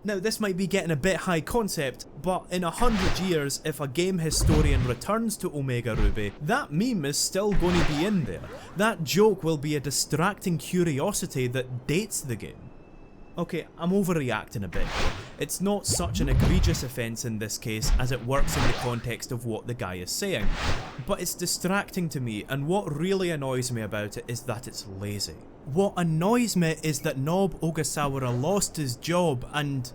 Now, this might be getting a bit high concept, but in 100 years, if a game historian returns to Omega Ruby, that meme is still going to be in there. That joke will be a distracting curiosity that dates the game. Okay, I'm overreacting a bit here. It's not such an egregious offence in this case as it works in the context of what the guy is saying, but it's distracting to me, and what really annoys me about it is that it's lazy. What annoys me is that Nob Ogasawara lost his job, and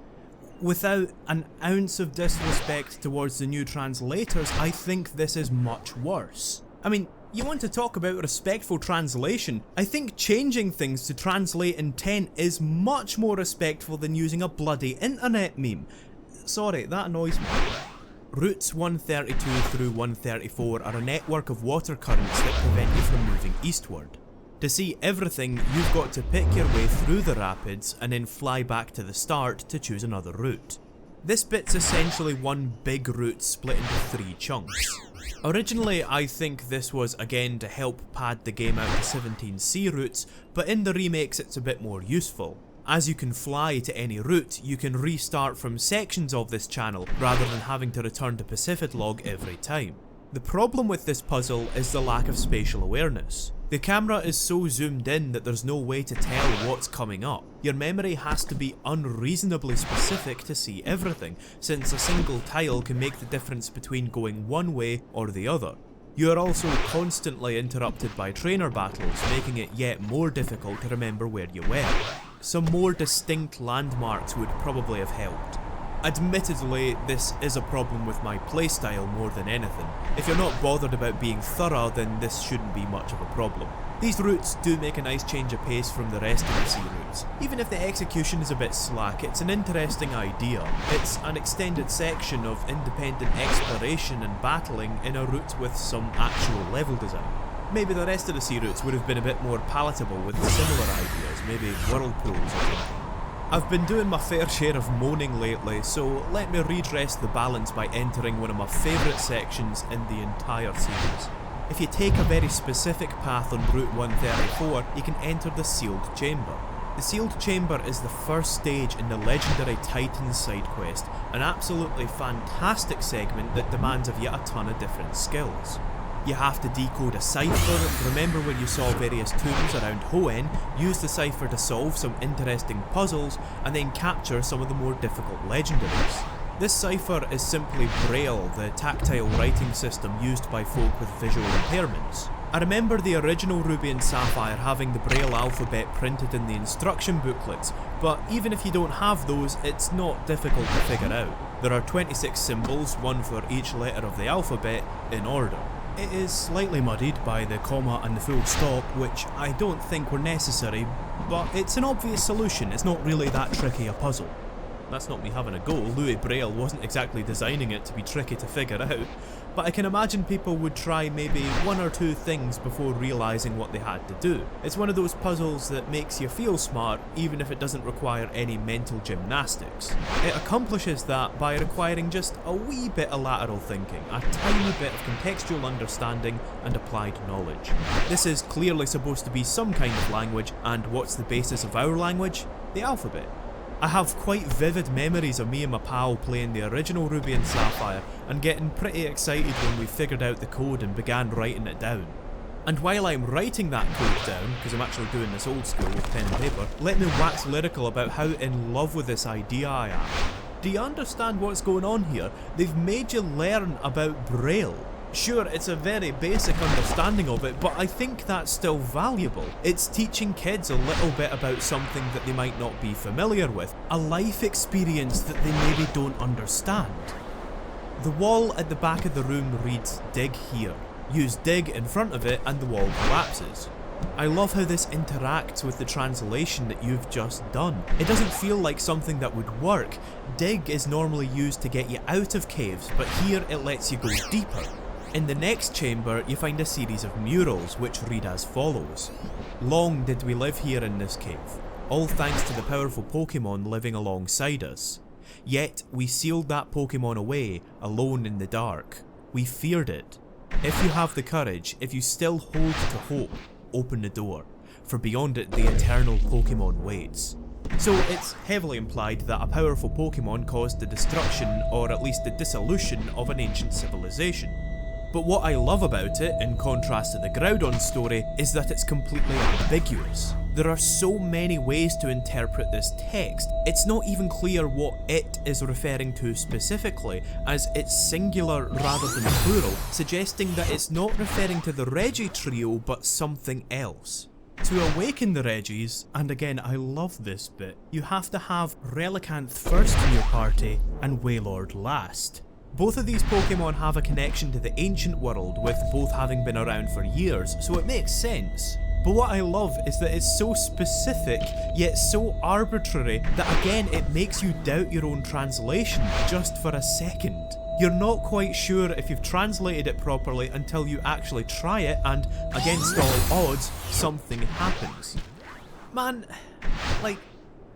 without an ounce of disrespect towards the new translators, I think this is much worse. I mean, you want to talk about respectful translation? I think changing things to translate intent is much more respectful than using a bloody internet meme. Sorry, that annoys me. Routes 132 through 134 are a network of water currents that prevent you from moving eastward. To see everything, you've got to pick your way through the rapids and then fly back to the start to choose another route. This bit's essentially one big route split into 3 chunks. Originally, I think this was again to help pad the game out to 17C routes, but in the remakes it's a bit more useful. As you can fly to any route, you can restart from sections of this channel rather than having to return to Pacifidlog every time. The problem with this puzzle is the lack of spatial awareness. The camera is so zoomed in that there's no way to tell what's coming up. Your memory has to be unreasonably specific to see everything, since a single tile can make the difference between going one way or the other. You are also constantly interrupted by trainer battles, making it yet more difficult to remember where you were. Some more distinct landmarks would probably have helped. Admittedly, this is a problem with my playstyle more than anything. If you're not bothered about being thorough, then this shouldn't be much of a problem. These routes do make a nice change of pace from the rest of the C routes. Even if the execution is a bit slack, it's an interesting idea. It's an extended section of independent exploration and battling in a route with some actual level design. Maybe the rest of the C routes would have been a bit more palatable with similar ideas, maybe whirlpools or something. I've been doing my fair share of moaning lately, so let me redress the balance by entering one of my favourite sections in the entire series. If you take a very specific path on Route 134, you can enter the Sealed Chamber. The Sealed Chamber is the first stage in the legendary Titans side quest, an absolutely fantastic segment that demands of you a ton of different skills. You have to decode a cipher, remember where you saw various tombs around Hoenn, use the cipher to solve some interesting puzzles, and then capture some of the more difficult legendaries. This cipher is simply Braille, the tactile writing system used by folk with visual impairments. I remember the original Ruby and Sapphire having the Braille alphabet printed in the instruction booklets, but even if you don't have those, it's not difficult to figure out. There are 26 symbols, one for each letter of the alphabet, in order. It is slightly muddied by the comma and the full stop, which I don't think were necessary, but it's an obvious solution. It's not really that tricky a puzzle. That's not me having a go. Louis Braille wasn't exactly designing it to be tricky to figure out, but I can imagine people would try maybe 1 or 2 things before realising what they had to do. It's one of those puzzles that makes you feel smart even if it doesn't require any mental gymnastics. It accomplishes that by requiring just a wee bit of lateral thinking, a tiny bit of contextual understanding and applied knowledge. This is clearly supposed to be some kind of language, and what's the basis of our language? The alphabet. I have quite vivid memories of me and my pal playing the original Ruby and Sapphire and getting pretty excited when we figured out the code and began writing it down. And while I'm writing that code down, because I'm actually doing this old school with pen and paper, let me wax lyrical about how in love with this idea I am. Do you understand what's going on here? They've made you learn about Braille. Sure, it's a very basic understanding of it, but I think that's still valuable. It's teaching kids a little bit about something that they might not be familiar with, a life experience that they maybe don't understand. The wall at the back of the room reads "dig here." Use dig in front of it and the wall collapses. I love how this interacts with the translation that you've just done. It doesn't feel like something that would work. Dig is normally used to get you out of caves, but here it lets you go deeper. In the next chamber, you find a series of murals which read as follows. Long did we live here in this cave, all thanks to the powerful Pokemon living alongside us. Yet we sealed that Pokemon away, alone in the dark. We feared it. If you have the courage, if you still hold to hope, open the door, for beyond it the eternal Pokemon waits. So it's heavily implied that a powerful Pokemon caused the destruction, or at least the dissolution, of an ancient civilization. But what I love about it, in contrast to the Groudon story, is that it's completely ambiguous. There are so many ways to interpret this text, it's not even clear what it is referring to specifically, as it's singular rather than plural, suggesting that it's not referring to the Regi trio but something else. To awaken the Regis, and again I love this bit, you have to have Relicanth first in your party and Wailord last. Both of these Pokemon have a connection to the ancient world, with both having been around for years, so it makes sense. But what I love is that it's so specific, yet so arbitrary, that again it makes you doubt your own translation just for a second. You're not quite sure if you've translated it properly until you actually try it and, against all odds, something happens. Man, like,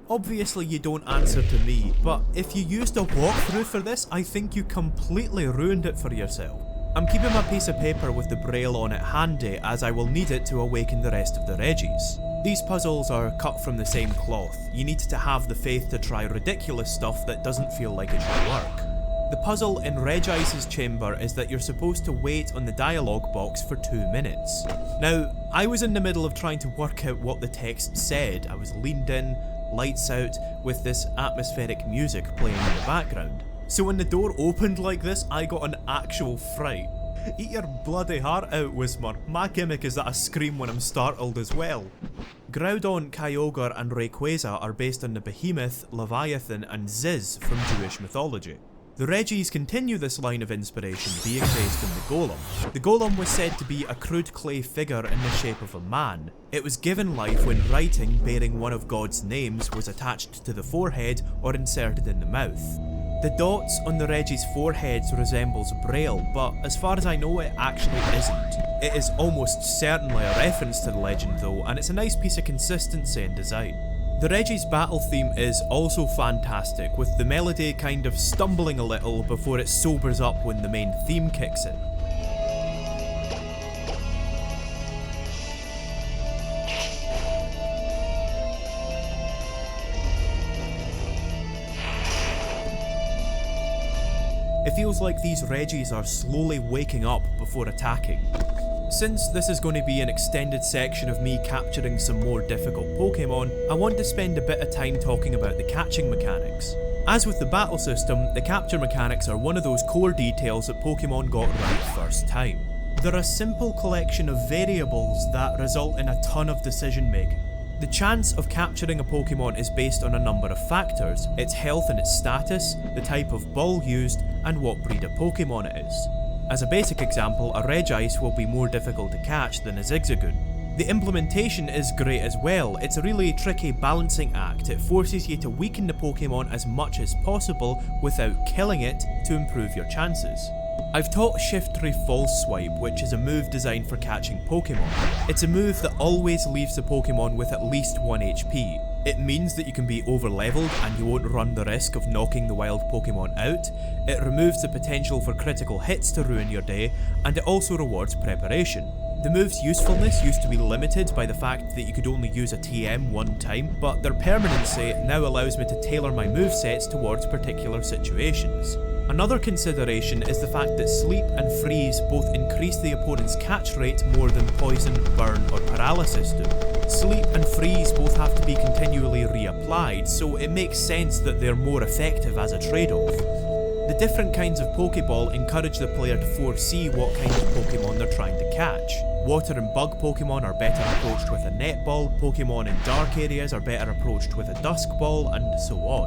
obviously you don't answer to me, but if you used a walkthrough for this, I think you completely ruined it for yourself. I'm keeping my piece of paper with the braille on it handy, as I will need it to awaken the rest of the Reggies. These puzzles are cut from the same cloth. You need to have the faith to try ridiculous stuff that doesn't feel like it should work. The puzzle in Regice's chamber is that you're supposed to wait on the dialogue box for 2 minutes. Now, I was in the middle of trying to work out what the text said. I was leaned in, lights out, with this atmospheric music playing in the background. So when the door opened like this, I got an actual fright. Eat your bloody heart out, Wismar. My gimmick is that I scream when I'm startled as well. Groudon, Kyogre and Rayquaza are based on the Behemoth, Leviathan and Ziz from Jewish mythology. The Reggies continue this line of inspiration, being based on the Golem. The Golem was said to be a crude clay figure in the shape of a man. It was given life when writing bearing one of God's names was attached to the forehead or inserted in the mouth. The dots on the Reggies' foreheads resembles Braille, but as far as I know it actually isn't. It is almost certainly a reference to the legend though, and it's a nice piece of consistency in design. The Reggies' battle theme is also fantastic, with the melody kind of stumbling a little before it sobers up when the main theme kicks in. It feels like these Reggies are slowly waking up before attacking. Since this is going to be an extended section of me capturing some more difficult Pokemon, I want to spend a bit of time talking about the catching mechanics. As with the battle system, the capture mechanics are one of those core details that Pokemon got right first time. They're a simple collection of variables that result in a ton of decision making. The chance of capturing a Pokemon is based on a number of factors: its health and its status, the type of ball used, and what breed of Pokemon it is. As a basic example, a Regice will be more difficult to catch than a Zigzagoon. The implementation is great as well. It's a really tricky balancing act. It forces you to weaken the Pokemon as much as possible without killing it to improve your chances. I've taught Shiftry False Swipe, which is a move designed for catching Pokemon. It's a move that always leaves the Pokemon with at least 1 HP. It means that you can be over-leveled and you won't run the risk of knocking the wild Pokemon out. It removes the potential for critical hits to ruin your day, and it also rewards preparation. The move's usefulness used to be limited by the fact that you could only use a TM one time, but their permanency now allows me to tailor my movesets towards particular situations. Another consideration is the fact that Sleep and Freeze both increase the opponent's catch rate more than Poison, Burn or Paralysis do. Sleep and Freeze both have to be continually reapplied, so it makes sense that they're more effective as a trade-off. The different kinds of Pokeball encourage the player to foresee what kind of Pokemon they're trying to catch. Water and bug Pokemon are better approached with a netball, Pokemon in dark areas are better approached with a dusk ball, and so on.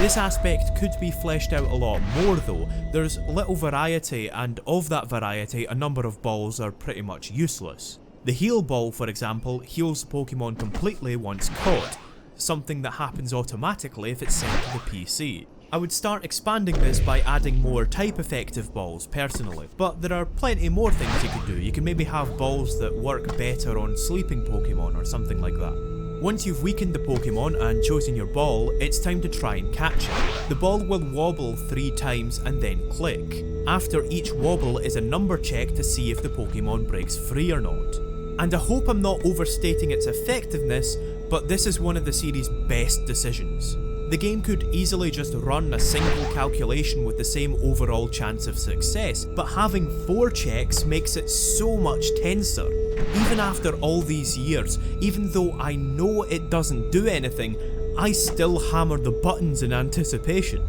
This aspect could be fleshed out a lot more though. There's little variety, and of that variety, a number of balls are pretty much useless. The Heal Ball, for example, heals the Pokemon completely once caught, something that happens automatically if it's sent to the PC. I would start expanding this by adding more type-effective balls personally, but there are plenty more things you could do. You can maybe have balls that work better on sleeping Pokemon or something like that. Once you've weakened the Pokemon and chosen your ball, it's time to try and catch it. The ball will wobble 3 times and then click. After each wobble is a number check to see if the Pokemon breaks free or not. And I hope I'm not overstating its effectiveness, but this is one of the series' best decisions. The game could easily just run a single calculation with the same overall chance of success, but having 4 checks makes it so much tenser. Even after all these years, even though I know it doesn't do anything, I still hammer the buttons in anticipation.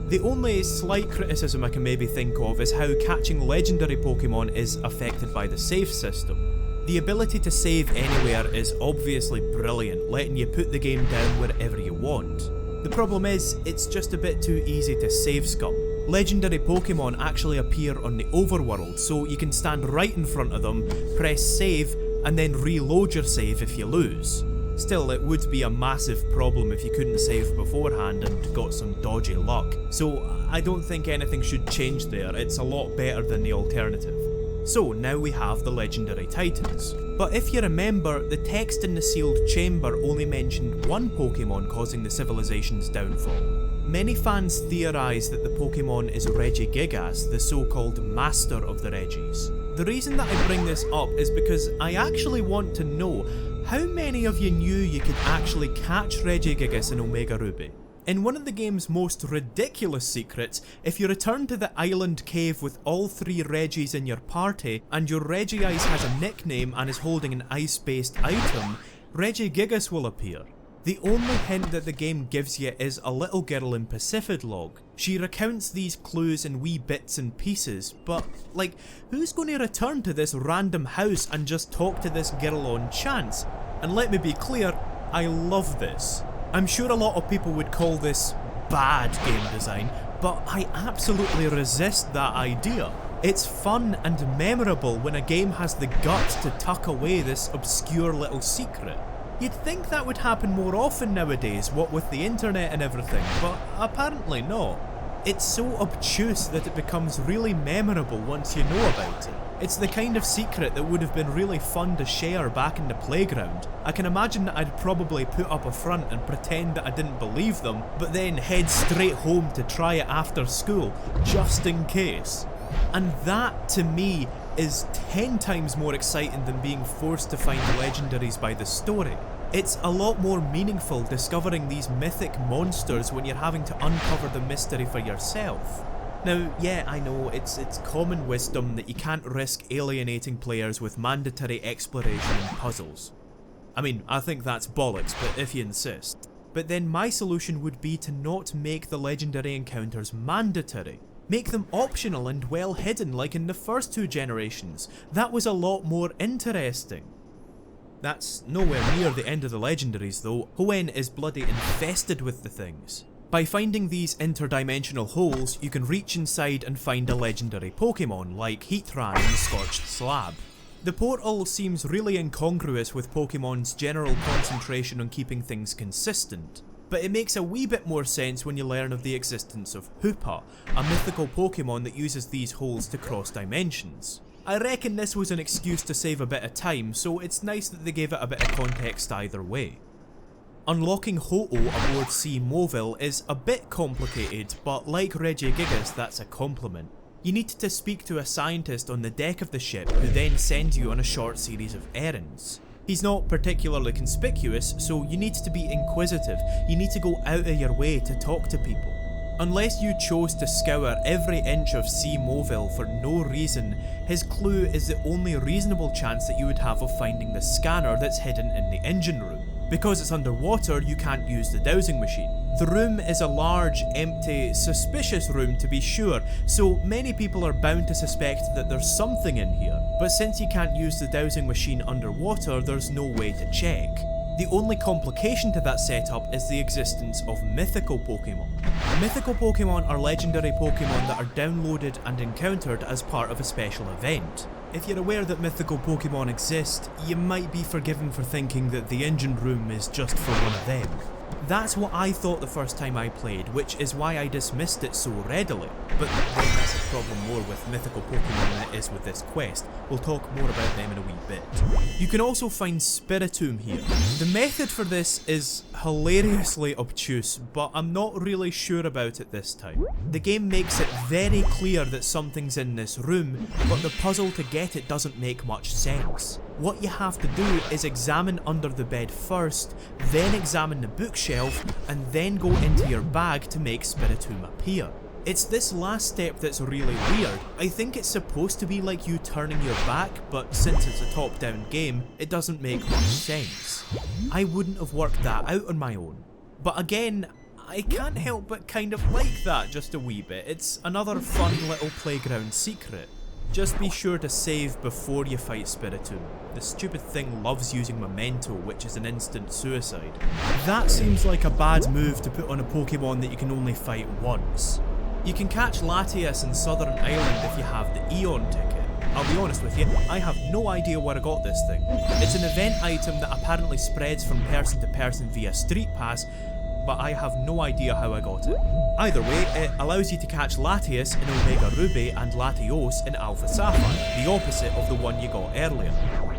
The only slight criticism I can maybe think of is how catching legendary Pokemon is affected by the save system. The ability to save anywhere is obviously brilliant, letting you put the game down wherever you want. The problem is, it's just a bit too easy to save scum. Legendary Pokemon actually appear on the overworld, so you can stand right in front of them, press save, and then reload your save if you lose. Still, it would be a massive problem if you couldn't save beforehand and got some dodgy luck, so I don't think anything should change there. It's a lot better than the alternative. So now we have the legendary titans. But if you remember, the text in the sealed chamber only mentioned one Pokemon causing the civilization's downfall. Many fans theorise that the Pokemon is Regigigas, the so-called master of the Regis. The reason that I bring this up is because I actually want to know how many of you knew you could actually catch Regigigas in Omega Ruby. In one of the game's most ridiculous secrets, if you return to the island cave with all 3 Regis in your party, and your Regice has a nickname and is holding an ice-based item, Regigigas will appear. The only hint that the game gives you is a little girl in Pacifidlog. She recounts these clues in wee bits and pieces, but like, who's going to return to this random house and just talk to this girl on chance? And let me be clear, I love this. I'm sure a lot of people would call this bad game design, but I absolutely resist that idea. It's fun and memorable when a game has the guts to tuck away this obscure little secret. You'd think that would happen more often nowadays, what with the internet and everything, but apparently not. It's so obtuse that it becomes really memorable once you know about it. It's the kind of secret that would have been really fun to share back in the playground. I can imagine that I'd probably put up a front and pretend that I didn't believe them, but then head straight home to try it after school, just in case. And that, to me, is 10 times more exciting than being forced to find legendaries by the story. It's a lot more meaningful discovering these mythic monsters when you're having to uncover the mystery for yourself. Now, yeah, I know, it's common wisdom that you can't risk alienating players with mandatory exploration and puzzles. I mean, I think that's bollocks, but if you insist. But then my solution would be to not make the legendary encounters mandatory. Make them optional and well hidden like in the first 2 generations. That was a lot more interesting. That's nowhere near the end of the legendaries though. Hoenn is bloody infested with the things. By finding these interdimensional holes, you can reach inside and find a legendary Pokemon like Heatran in the Scorched Slab. The portal seems really incongruous with Pokemon's general concentration on keeping things consistent. But it makes a wee bit more sense when you learn of the existence of Hoopa, a mythical Pokemon that uses these holes to cross dimensions. I reckon this was an excuse to save a bit of time, so it's nice that they gave it a bit of context either way. Unlocking Ho-Oh aboard Sea Moville is a bit complicated, but like Regigigas, that's a compliment. You need to speak to a scientist on the deck of the ship who then sends you on a short series of errands. He's not particularly conspicuous, so you need to be inquisitive. You need to go out of your way to talk to people. Unless you chose to scour every inch of Sea Moville for no reason, his clue is the only reasonable chance that you would have of finding the scanner that's hidden in the engine room. Because it's underwater, you can't use the dowsing machine. The room is a large, empty, suspicious room to be sure, so many people are bound to suspect that there's something in here. But since you can't use the dowsing machine underwater, there's no way to check. The only complication to that setup is the existence of mythical Pokemon. Mythical Pokemon are legendary Pokemon that are downloaded and encountered as part of a special event. If you're aware that mythical Pokemon exist, you might be forgiven for thinking that the engine room is just for one of them. That's what I thought the first time I played, which is why I dismissed it so readily. But then that's a problem more with mythical Pokemon than it is with this quest. We'll talk more about them in a wee bit. You can also find Spiritomb here. The method for this is hilariously obtuse, but I'm not really sure about it this time. The game makes it very clear that something's in this room, but the puzzle to get it doesn't make much sense. What you have to do is examine under the bed first, then examine the bookshelf, and then go into your bag to make Spiritomb appear. It's this last step that's really weird. I think it's supposed to be like you turning your back, but since it's a top-down game, it doesn't make much sense. I wouldn't have worked that out on my own. But again, I can't help but kind of like that just a wee bit. It's another fun little playground secret. Just be sure to save before you fight Spiritomb. The stupid thing loves using Memento, which is an instant suicide. That seems like a bad move to put on a Pokemon that you can only fight once. You can catch Latias in Southern Island if you have the Eon ticket. I'll be honest with you, I have no idea where I got this thing. It's an event item that apparently spreads from person to person via Street Pass, but I have no idea how I got it. Either way, it allows you to catch Latios in Omega Ruby and Latios in Alpha Sapphire, the opposite of the one you got earlier.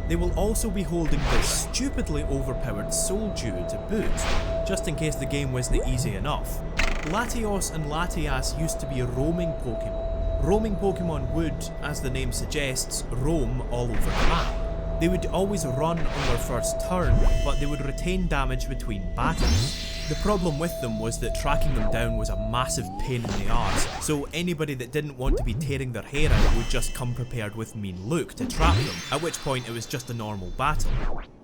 They will also be holding this stupidly overpowered Soul Dew to boot, just in case the game wasn't easy enough. Latios and Latias used to be roaming Pokemon. Roaming Pokemon would, as the name suggests, roam all over the map. They would always run on their first turn, but they would retain damage between battles. The problem with them was that tracking them down was a massive pain in the arse, so anybody that didn't want to be tearing their hair out would just come prepared with Mean Luke to trap them, at which point it was just a normal battle.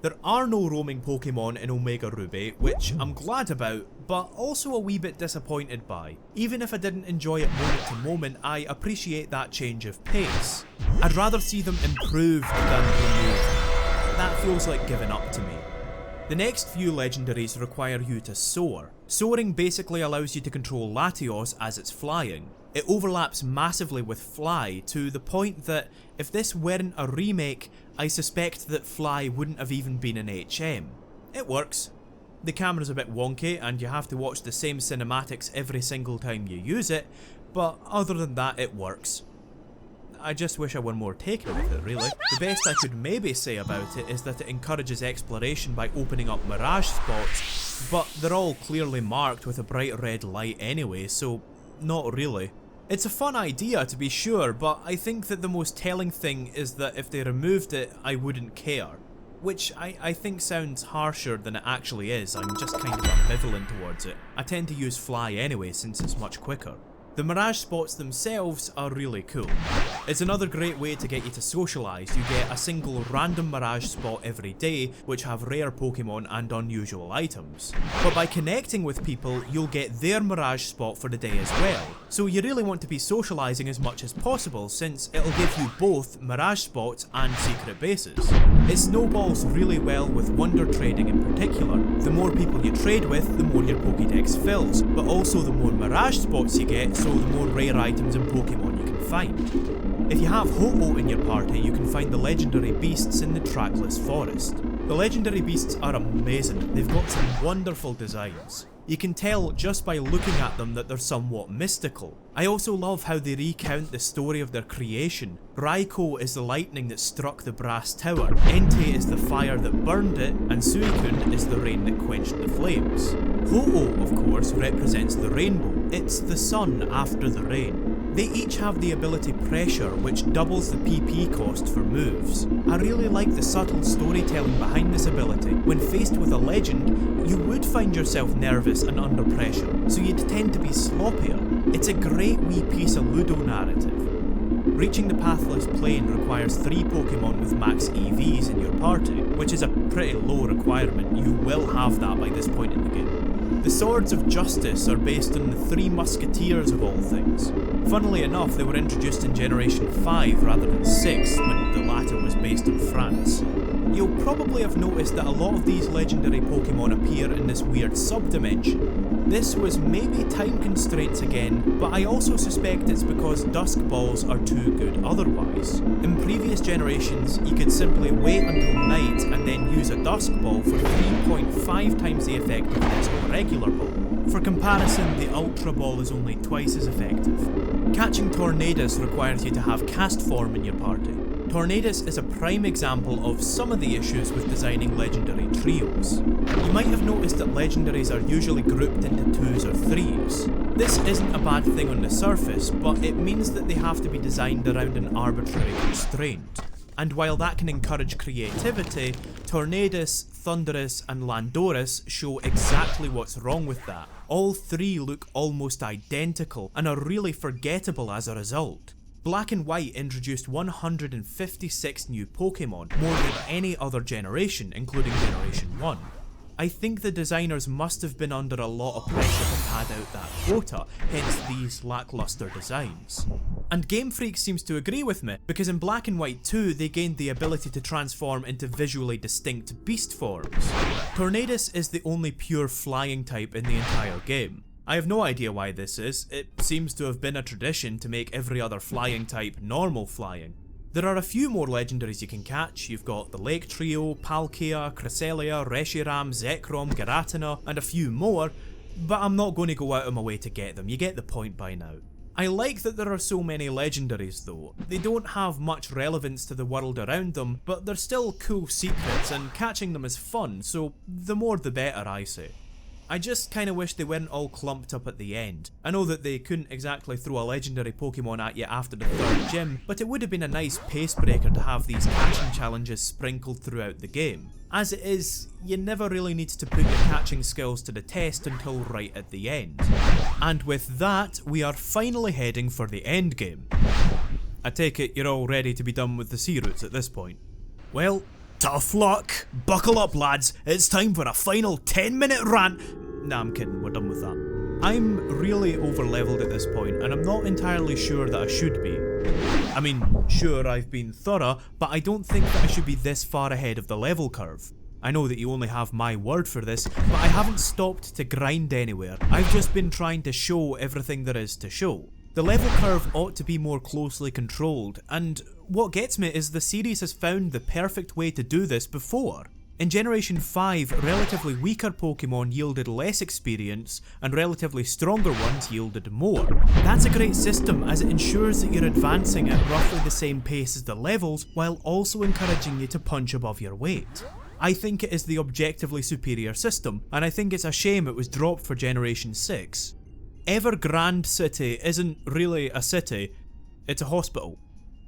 There are no roaming Pokemon in Omega Ruby, which I'm glad about, but also a wee bit disappointed by. Even if I didn't enjoy it moment to moment, I appreciate that change of pace. I'd rather see them improved than removed. That feels like giving up to me. The next few legendaries require you to soar. Soaring basically allows you to control Latios as it's flying. It overlaps massively with Fly to the point that if this weren't a remake, I suspect that Fly wouldn't have even been an HM. It works. The camera's a bit wonky and you have to watch the same cinematics every single time you use it, but other than that it works. I just wish I were more taken with it, really. The best I could maybe say about it is that it encourages exploration by opening up mirage spots, but they're all clearly marked with a bright red light anyway, so not really. It's a fun idea to be sure, but I think that the most telling thing is that if they removed it, I wouldn't care. Which I think sounds harsher than it actually is. I'm just kind of ambivalent towards it. I tend to use Fly anyway since it's much quicker. The mirage spots themselves are really cool. It's another great way to get you to socialise. You get a single random mirage spot every day which have rare Pokemon and unusual items. But by connecting with people, you'll get their mirage spot for the day as well. So you really want to be socialising as much as possible since it'll give you both mirage spots and secret bases. It snowballs really well with wonder trading in particular. The more people you trade with, the more your Pokédex fills, but also the more mirage spots you get, so the more rare items and Pokemon you can find. If you have Ho-Oh in your party, you can find the legendary beasts in the trackless forest. The legendary beasts are amazing, they've got some wonderful designs. You can tell just by looking at them that they're somewhat mystical. I also love how they recount the story of their creation. Raikou is the lightning that struck the brass tower, Entei is the fire that burned it, and Suicune is the rain that quenched the flames. Ho-Oh, of course, represents the rainbow. It's the sun after the rain. They each have the ability Pressure, which doubles the PP cost for moves. I really like the subtle storytelling behind this ability. When faced with a legend, you would find yourself nervous and under pressure, so you'd tend to be sloppier. It's a great wee piece of Ludo narrative. Reaching the Pathless Plane requires 3 Pokemon with max EVs in your party, which is a pretty low requirement. You will have that by this point in the game. The Swords of Justice are based on the 3 Musketeers of all things. Funnily enough, they were introduced in Generation 5 rather than 6, when the latter was based in France. You'll probably have noticed that a lot of these legendary Pokemon appear in this weird sub-dimension. This was maybe time constraints again, but I also suspect it's because Dusk Balls are too good otherwise. In previous generations, you could simply wait until night and then use a Dusk Ball for 3.5 times the effectiveness of a regular ball. For comparison, the Ultra Ball is only twice as effective. Catching Tornadus requires you to have Cast Form in your party. Tornadus is a prime example of some of the issues with designing legendary trios. You might have noticed that legendaries are usually grouped into 2s or 3s. This isn't a bad thing on the surface, but it means that they have to be designed around an arbitrary constraint. And while that can encourage creativity, Tornadus, Thundurus and Landorus show exactly what's wrong with that. All 3 look almost identical and are really forgettable as a result. Black and White introduced 156 new Pokemon, more than any other generation, including Generation 1. I think the designers must have been under a lot of pressure to pad out that quota, hence these lackluster designs. And Game Freak seems to agree with me, because in Black and White 2 they gained the ability to transform into visually distinct beast forms. Tornadus is the only pure flying type in the entire game. I have no idea why this is, it seems to have been a tradition to make every other flying type normal flying. There are a few more legendaries you can catch. You've got the Lake Trio, Palkia, Cresselia, Reshiram, Zekrom, Giratina, and a few more, but I'm not going to go out of my way to get them, you get the point by now. I like that there are so many legendaries though. They don't have much relevance to the world around them, but they're still cool secrets and catching them is fun, so the more the better, I say. I just kinda wish they weren't all clumped up at the end. I know that they couldn't exactly throw a legendary Pokemon at you after the 3rd gym, but it would have been a nice pace breaker to have these catching challenges sprinkled throughout the game. As it is, you never really need to put your catching skills to the test until right at the end. And with that, we are finally heading for the end game. I take it you're all ready to be done with the sea routes at this point. Well, tough luck! Buckle up lads, it's time for a final 10-minute rant! Nah, I'm kidding, we're done with that. I'm really over-leveled at this point, and I'm not entirely sure that I should be. I mean, sure, I've been thorough, but I don't think that I should be this far ahead of the level curve. I know that you only have my word for this, but I haven't stopped to grind anywhere. I've just been trying to show everything there is to show. The level curve ought to be more closely controlled, and what gets me is the series has found the perfect way to do this before. In Generation 5, relatively weaker Pokemon yielded less experience, and relatively stronger ones yielded more. That's a great system as it ensures that you're advancing at roughly the same pace as the levels, while also encouraging you to punch above your weight. I think it is the objectively superior system, and I think it's a shame it was dropped for Generation 6. Evergrande City isn't really a city, it's a hospital.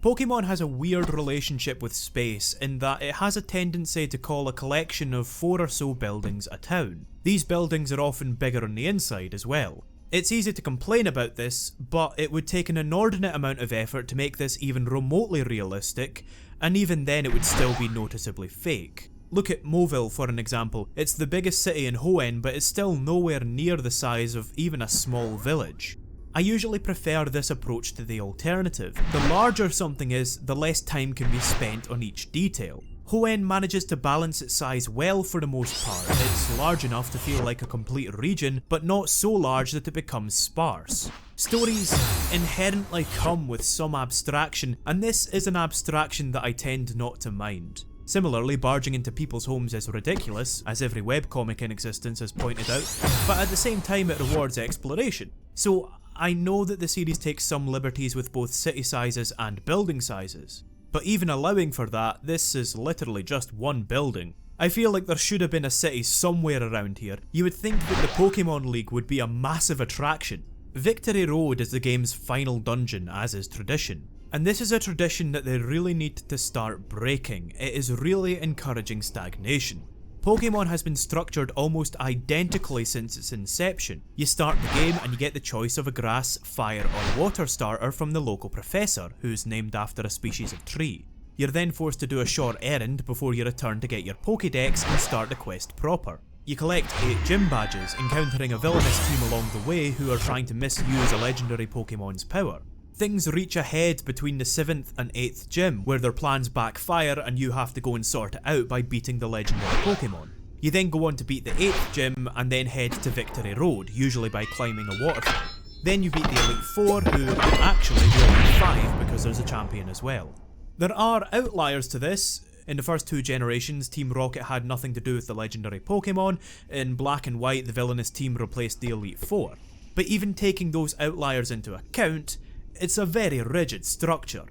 Pokemon has a weird relationship with space in that it has a tendency to call a collection of 4 or so buildings a town. These buildings are often bigger on the inside as well. It's easy to complain about this, but it would take an inordinate amount of effort to make this even remotely realistic, and even then it would still be noticeably fake. Look at Moville for an example. It's the biggest city in Hoenn, but it's still nowhere near the size of even a small village. I usually prefer this approach to the alternative. The larger something is, the less time can be spent on each detail. Hoenn manages to balance its size well for the most part. It's large enough to feel like a complete region, but not so large that it becomes sparse. Stories inherently come with some abstraction, and this is an abstraction that I tend not to mind. Similarly, barging into people's homes is ridiculous, as every webcomic in existence has pointed out, but at the same time it rewards exploration. So I know that the series takes some liberties with both city sizes and building sizes, but even allowing for that, this is literally just one building. I feel like there should have been a city somewhere around here. You would think that the Pokemon League would be a massive attraction. Victory Road is the game's final dungeon, as is tradition. And this is a tradition that they really need to start breaking. It is really encouraging stagnation. Pokemon has been structured almost identically since its inception. You start the game and you get the choice of a grass, fire or water starter from the local professor, who's named after a species of tree. You're then forced to do a short errand before you return to get your Pokédex and start the quest proper. You collect 8 gym badges, encountering a villainous team along the way who are trying to misuse a legendary Pokemon's power. Things reach a head between the 7th and 8th gym, where their plans backfire and you have to go and sort it out by beating the legendary Pokemon. You then go on to beat the 8th gym and then head to Victory Road, usually by climbing a waterfall. Then you beat the Elite 4, who are actually the Elite 5 because there's a champion as well. There are outliers to this. In the first 2 generations, Team Rocket had nothing to do with the legendary Pokemon. In Black and White, the villainous team replaced the Elite 4. But even taking those outliers into account, it's a very rigid structure.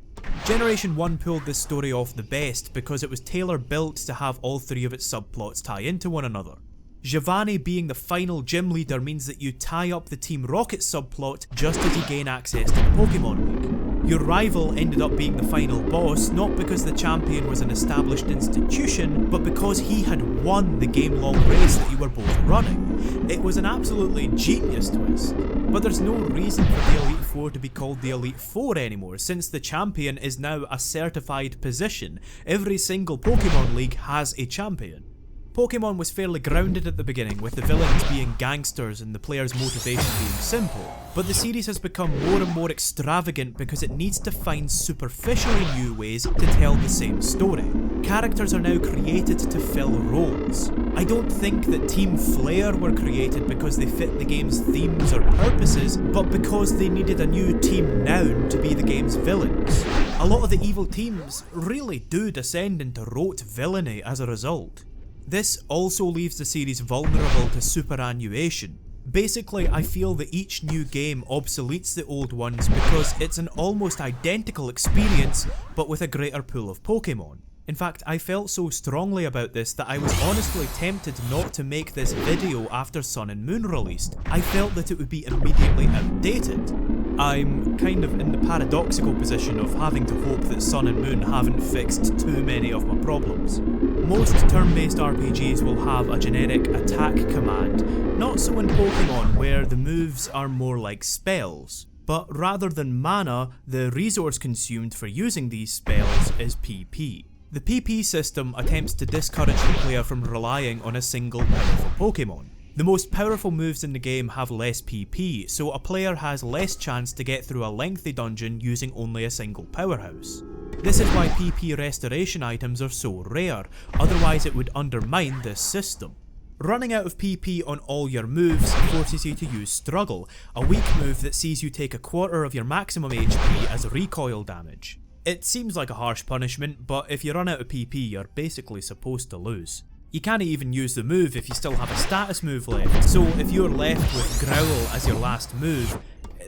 Generation 1 pulled this story off the best because it was tailor-built to have all 3 of its subplots tie into one another. Giovanni being the final gym leader means that you tie up the Team Rocket subplot just as you gain access to the Pokemon League. Your rival ended up being the final boss, not because the champion was an established institution, but because he had won the game-long race that you were both running. It was an absolutely genius twist. But there's no reason for the Elite 4 to be called the Elite 4 anymore, since the champion is now a certified position. Every single Pokemon League has a champion. Pokemon was fairly grounded at the beginning, with the villains being gangsters and the player's motivation being simple, but the series has become more and more extravagant because it needs to find superficially new ways to tell the same story. Characters are now created to fill roles. I don't think that Team Flare were created because they fit the game's themes or purposes, but because they needed a new team noun to be the game's villains. A lot of the evil teams really do descend into rote villainy as a result. This also leaves the series vulnerable to superannuation. Basically, I feel that each new game obsoletes the old ones because it's an almost identical experience, but with a greater pool of Pokemon. In fact, I felt so strongly about this that I was honestly tempted not to make this video after Sun and Moon released. I felt that it would be immediately outdated. I'm kind of in the paradoxical position of having to hope that Sun and Moon haven't fixed too many of my problems. Most turn-based RPGs will have a generic attack command, not so in Pokemon where the moves are more like spells. But rather than mana, the resource consumed for using these spells is PP. The PP system attempts to discourage the player from relying on a single powerful Pokemon. The most powerful moves in the game have less PP, so a player has less chance to get through a lengthy dungeon using only a single powerhouse. This is why PP restoration items are so rare, otherwise it would undermine this system. Running out of PP on all your moves forces you to use Struggle, a weak move that sees you take a quarter of your maximum HP as recoil damage. It seems like a harsh punishment, but if you run out of PP, you're basically supposed to lose. You can't even use the move if you still have a status move left, so if you're left with Growl as your last move,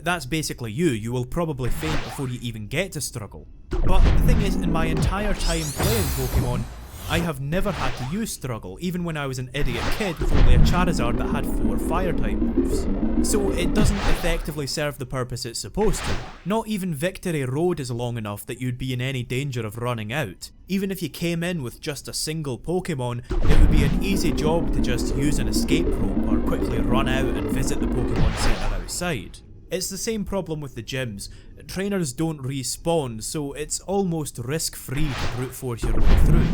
that's basically you will probably faint before you even get to Struggle. But the thing is, in my entire time playing Pokemon, I have never had to use Struggle, even when I was an idiot kid with only a Charizard that had 4 Fire-type moves. So it doesn't effectively serve the purpose it's supposed to. Not even Victory Road is long enough that you'd be in any danger of running out. Even if you came in with just a single Pokemon, it would be an easy job to just use an escape rope or quickly run out and visit the Pokemon Center outside. It's the same problem with the gyms. Trainers don't respawn, so it's almost risk-free to brute force your way through.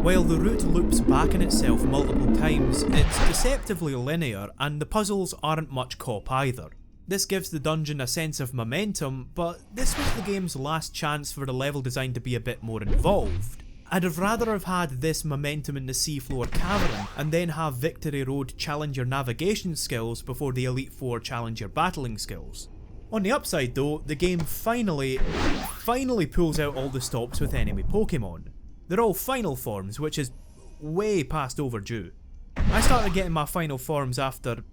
While the route loops back in itself multiple times, it's deceptively linear and the puzzles aren't much cop either. This gives the dungeon a sense of momentum, but this was the game's last chance for the level design to be a bit more involved. I'd have rather have had this momentum in the seafloor cavern and then have Victory Road challenge your navigation skills before the Elite Four challenge your battling skills. On the upside though, the game finally pulls out all the stops with enemy Pokemon. They're all final forms, which is way past overdue. I started getting my final forms after,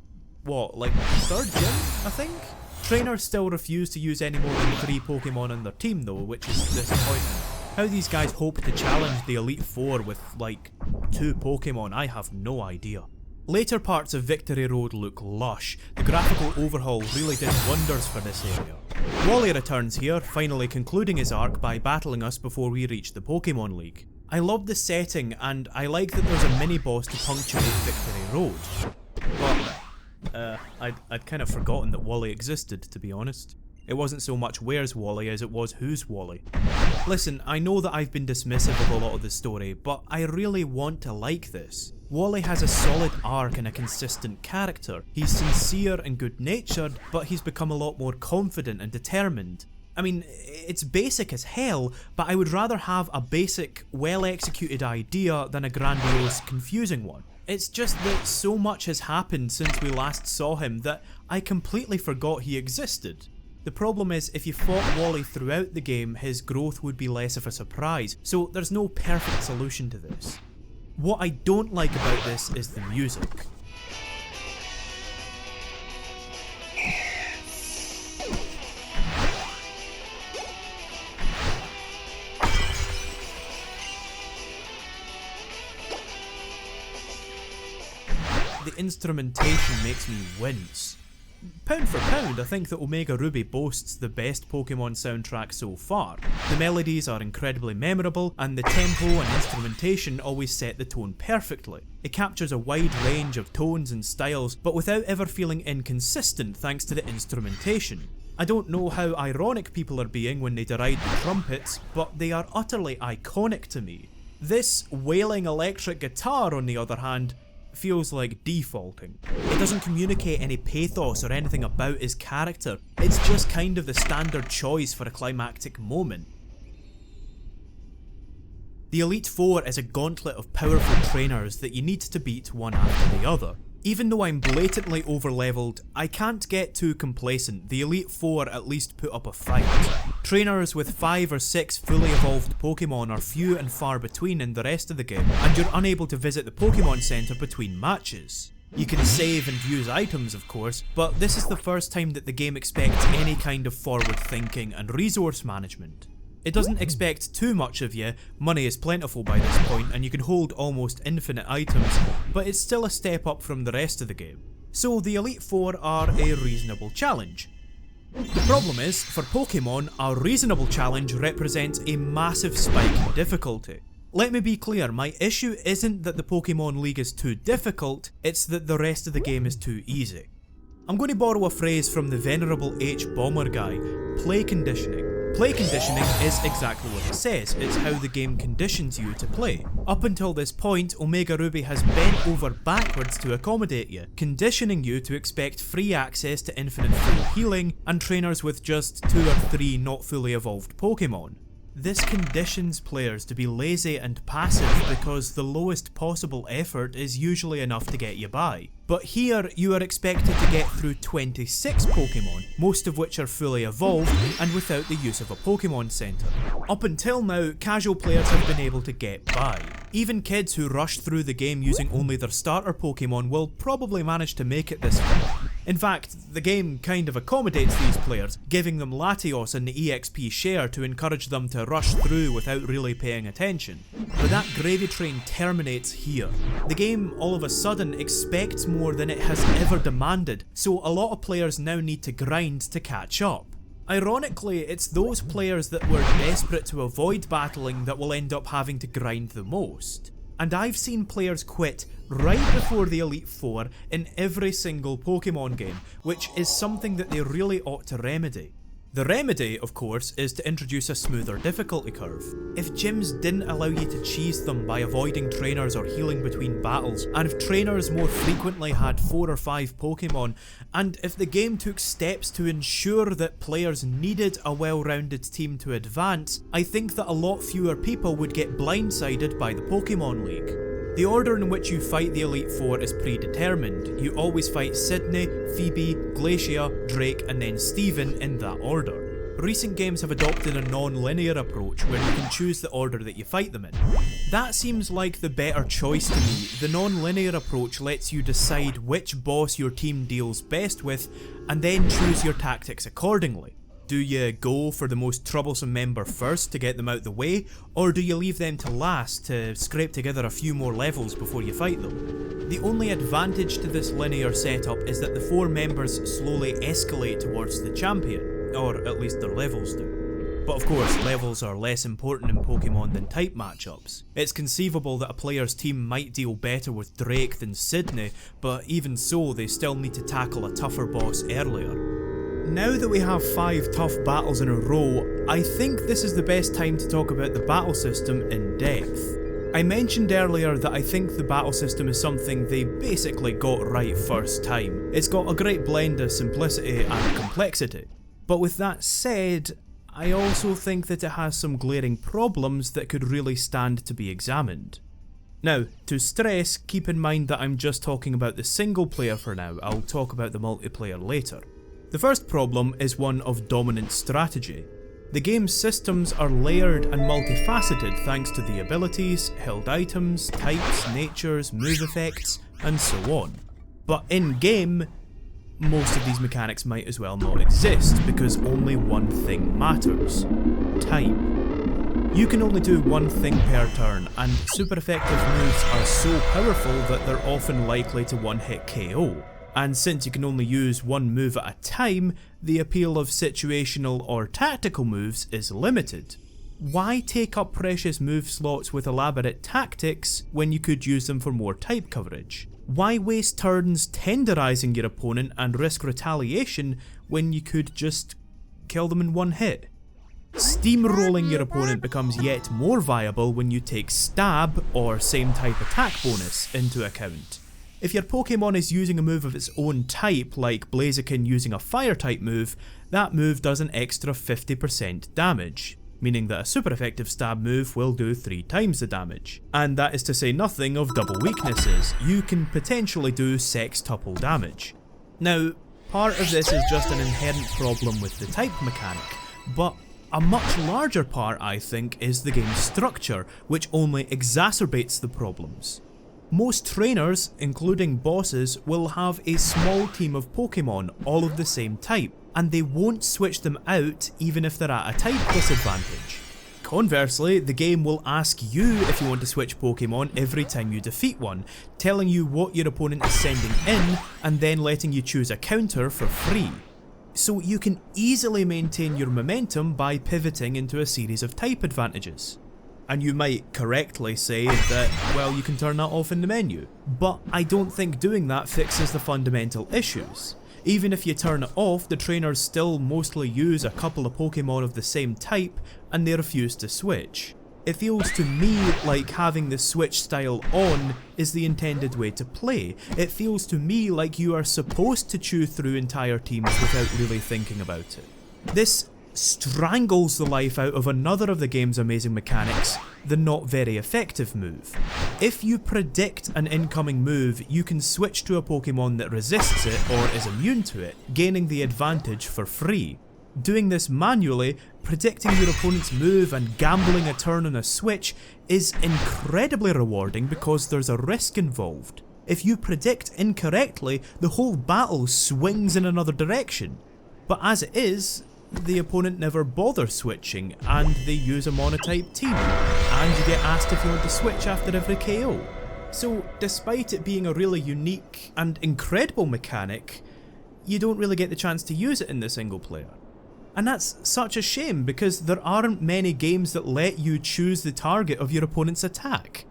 like 3rd gym, I think? Trainers still refuse to use any more than 3 Pokemon on their team though, which is disappointing. How these guys hope to challenge the Elite Four with like 2 Pokemon, I have no idea. Later parts of Victory Road look lush. The graphical overhaul really did wonders for this area. Wally returns here, finally concluding his arc by battling us before we reach the Pokemon League. I love the setting and I like that there's a mini-boss to punctuate Victory Road. But, I'd kind of forgotten that Wally existed, to be honest. It wasn't so much where's Wally as it was who's Wally. Listen, I know that I've been dismissive of a lot of the story, but I really want to like this. Wally has a solid arc and a consistent character. He's sincere and good-natured, but he's become a lot more confident and determined. I mean, it's basic as hell, but I would rather have a basic, well-executed idea than a grandiose, confusing one. It's just that so much has happened since we last saw him that I completely forgot he existed. The problem is, if you fought Wally throughout the game, his growth would be less of a surprise, so there's no perfect solution to this. What I don't like about this is the music. The instrumentation makes me wince. Pound for pound, I think that Omega Ruby boasts the best Pokemon soundtrack so far. The melodies are incredibly memorable, and the tempo and instrumentation always set the tone perfectly. It captures a wide range of tones and styles, but without ever feeling inconsistent thanks to the instrumentation. I don't know how ironic people are being when they deride the trumpets, but they are utterly iconic to me. This wailing electric guitar, on the other hand, feels like defaulting. It doesn't communicate any pathos or anything about his character, it's just kind of the standard choice for a climactic moment. The Elite Four is a gauntlet of powerful trainers that you need to beat one after the other. Even though I'm blatantly overleveled, I can't get too complacent. The Elite Four at least put up a fight. Trainers with 5 or 6 fully evolved Pokemon are few and far between in the rest of the game, and you're unable to visit the Pokemon Center between matches. You can save and use items, of course, but this is the first time that the game expects any kind of forward thinking and resource management. It doesn't expect too much of you, money is plentiful by this point and you can hold almost infinite items, but it's still a step up from the rest of the game. So the Elite Four are a reasonable challenge. The problem is, for Pokemon, a reasonable challenge represents a massive spike in difficulty. Let me be clear, my issue isn't that the Pokemon League is too difficult, it's that the rest of the game is too easy. I'm going to borrow a phrase from the venerable H. Bomber guy, play conditioning. Play conditioning is exactly what it says, it's how the game conditions you to play. Up until this point, Omega Ruby has bent over backwards to accommodate you, conditioning you to expect free access to infinite full healing and trainers with just 2 or 3 not fully evolved Pokemon. This conditions players to be lazy and passive because the lowest possible effort is usually enough to get you by. But here, you are expected to get through 26 Pokemon, most of which are fully evolved and without the use of a Pokemon Center. Up until now, casual players have been able to get by. Even kids who rush through the game using only their starter Pokemon will probably manage to make it this far. In fact, the game kind of accommodates these players, giving them Latios and the EXP share to encourage them to rush through without really paying attention. But that gravy train terminates here. The game all of a sudden expects more than it has ever demanded, so a lot of players now need to grind to catch up. Ironically, it's those players that were desperate to avoid battling that will end up having to grind the most. And I've seen players quit right before the Elite Four in every single Pokemon game, which is something that they really ought to remedy. The remedy, of course, is to introduce a smoother difficulty curve. If gyms didn't allow you to cheese them by avoiding trainers or healing between battles, and if trainers more frequently had 4 or 5 Pokemon, and if the game took steps to ensure that players needed a well-rounded team to advance, I think that a lot fewer people would get blindsided by the Pokemon League. The order in which you fight the Elite Four is predetermined. You always fight Sydney, Phoebe, Glacia, Drake and then Steven in that order. Recent games have adopted a non-linear approach where you can choose the order that you fight them in. That seems like the better choice to me. The non-linear approach lets you decide which boss your team deals best with and then choose your tactics accordingly. Do you go for the most troublesome member first to get them out the way, or do you leave them to last to scrape together a few more levels before you fight them? The only advantage to this linear setup is that the 4 members slowly escalate towards the champion, or at least their levels do. But of course, levels are less important in Pokemon than type matchups. It's conceivable that a player's team might deal better with Drake than Sydney, but even so, they still need to tackle a tougher boss earlier. Now that we have 5 tough battles in a row, I think this is the best time to talk about the battle system in depth. I mentioned earlier that I think the battle system is something they basically got right first time. It's got a great blend of simplicity and complexity. But with that said, I also think that it has some glaring problems that could really stand to be examined. Now, to stress, keep in mind that I'm just talking about the single player for now, I'll talk about the multiplayer later. The first problem is one of dominant strategy. The game's systems are layered and multifaceted thanks to the abilities, held items, types, natures, move effects, and so on. But in-game, most of these mechanics might as well not exist because only one thing matters: time. You can only do one thing per turn, and super effective moves are so powerful that they're often likely to one-hit KO. And since you can only use one move at a time, the appeal of situational or tactical moves is limited. Why take up precious move slots with elaborate tactics when you could use them for more type coverage? Why waste turns tenderizing your opponent and risk retaliation when you could just kill them in one hit? Steamrolling your opponent becomes yet more viable when you take stab, or same type attack bonus, into account. If your Pokemon is using a move of its own type, like Blaziken using a fire type move, that move does an extra 50% damage, meaning that a super effective stab move will do 3 times the damage. And that is to say nothing of double weaknesses. You can potentially do sextuple damage. Now, part of this is just an inherent problem with the type mechanic, but a much larger part, I think, is the game's structure, which only exacerbates the problems. Most trainers, including bosses, will have a small team of Pokemon, all of the same type, and they won't switch them out even if they're at a type disadvantage. Conversely, the game will ask you if you want to switch Pokemon every time you defeat one, telling you what your opponent is sending in, and then letting you choose a counter for free. So you can easily maintain your momentum by pivoting into a series of type advantages. And you might correctly say that, well, you can turn that off in the menu. But I don't think doing that fixes the fundamental issues. Even if you turn it off, the trainers still mostly use a couple of Pokemon of the same type, and they refuse to switch. It feels to me like having the switch style on is the intended way to play. It feels to me like you are supposed to chew through entire teams without really thinking about it. This strangles the life out of another of the game's amazing mechanics, the not very effective move. If you predict an incoming move, you can switch to a Pokemon that resists it or is immune to it, gaining the advantage for free. Doing this manually, predicting your opponent's move and gambling a turn on a switch is incredibly rewarding because there's a risk involved. If you predict incorrectly, the whole battle swings in another direction. But as it is, the opponent never bothers switching, and they use a monotype team, and you get asked if you want to switch after every KO. So despite it being a really unique and incredible mechanic, you don't really get the chance to use it in the single player. And that's such a shame because there aren't many games that let you choose the target of your opponent's attack.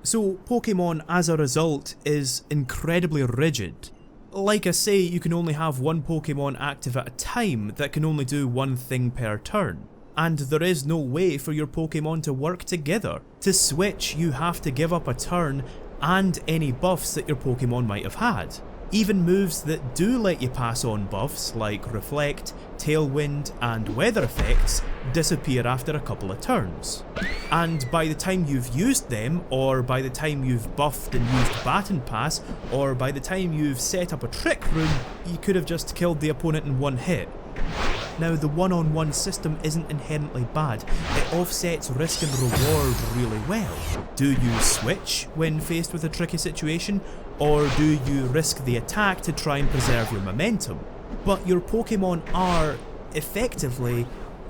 So Pokemon as a result is incredibly rigid. Like I say, you can only have one Pokemon active at a time that can only do one thing per turn. And there is no way for your Pokemon to work together. To switch, you have to give up a turn and any buffs that your Pokemon might have had. Even moves that do let you pass on buffs like Reflect, Tailwind and Weather effects disappear after a couple of turns. And by the time you've used them, or by the time you've buffed and used Baton Pass, or by the time you've set up a Trick Room, you could have just killed the opponent in one hit. Now the one-on-one system isn't inherently bad, it offsets risk and reward really well. Do you switch when faced with a tricky situation, or do you risk the attack to try and preserve your momentum? But your Pokemon are, effectively,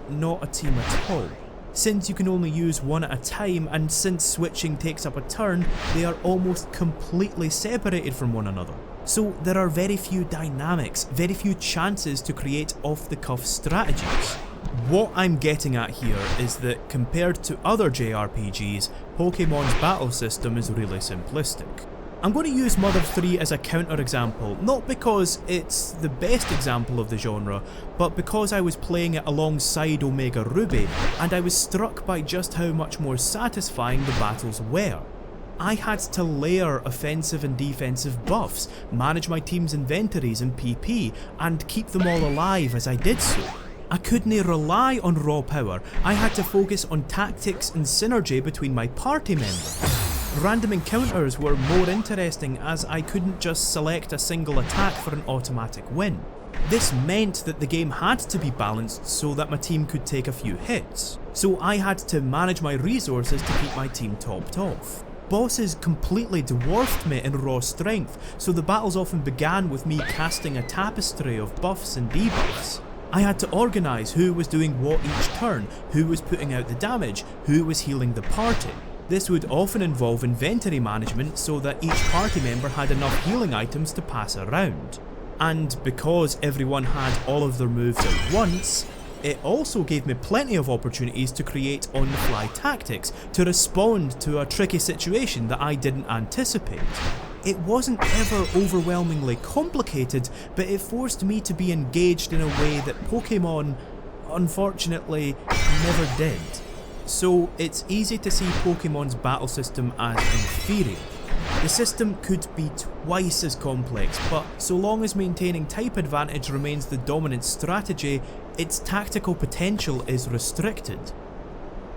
not a team at all. Since you can only use one at a time, and since switching takes up a turn, they are almost completely separated from one another. So there are very few dynamics, very few chances to create off-the-cuff strategies. What I'm getting at here is that compared to other JRPGs, Pokemon's battle system is really simplistic. I'm going to use Mother 3 as a counterexample, not because it's the best example of the genre, but because I was playing it alongside Omega Ruby, and I was struck by just how much more satisfying the battles were. I had to layer offensive and defensive buffs, manage my team's inventories and PP, and keep them all alive as I did so. I couldn't rely on raw power, I had to focus on tactics and synergy between my party members. Random encounters were more interesting as I couldn't just select a single attack for an automatic win. This meant that the game had to be balanced so that my team could take a few hits. So I had to manage my resources to keep my team topped off. Bosses completely dwarfed me in raw strength, so the battles often began with me casting a tapestry of buffs and debuffs. I had to organise who was doing what each turn, who was putting out the damage, who was healing the party. This would often involve inventory management so that each party member had enough healing items to pass around. And because everyone had all of their moves at once, it also gave me plenty of opportunities to create on-the-fly tactics to respond to a tricky situation that I didn't anticipate. It wasn't ever overwhelmingly complicated, but it forced me to be engaged in a way that Pokemon, unfortunately never did. So it's easy to see Pokemon's battle system as inferior. The system could be twice as complex, but so long as maintaining type advantage remains the dominant strategy, its tactical potential is restricted.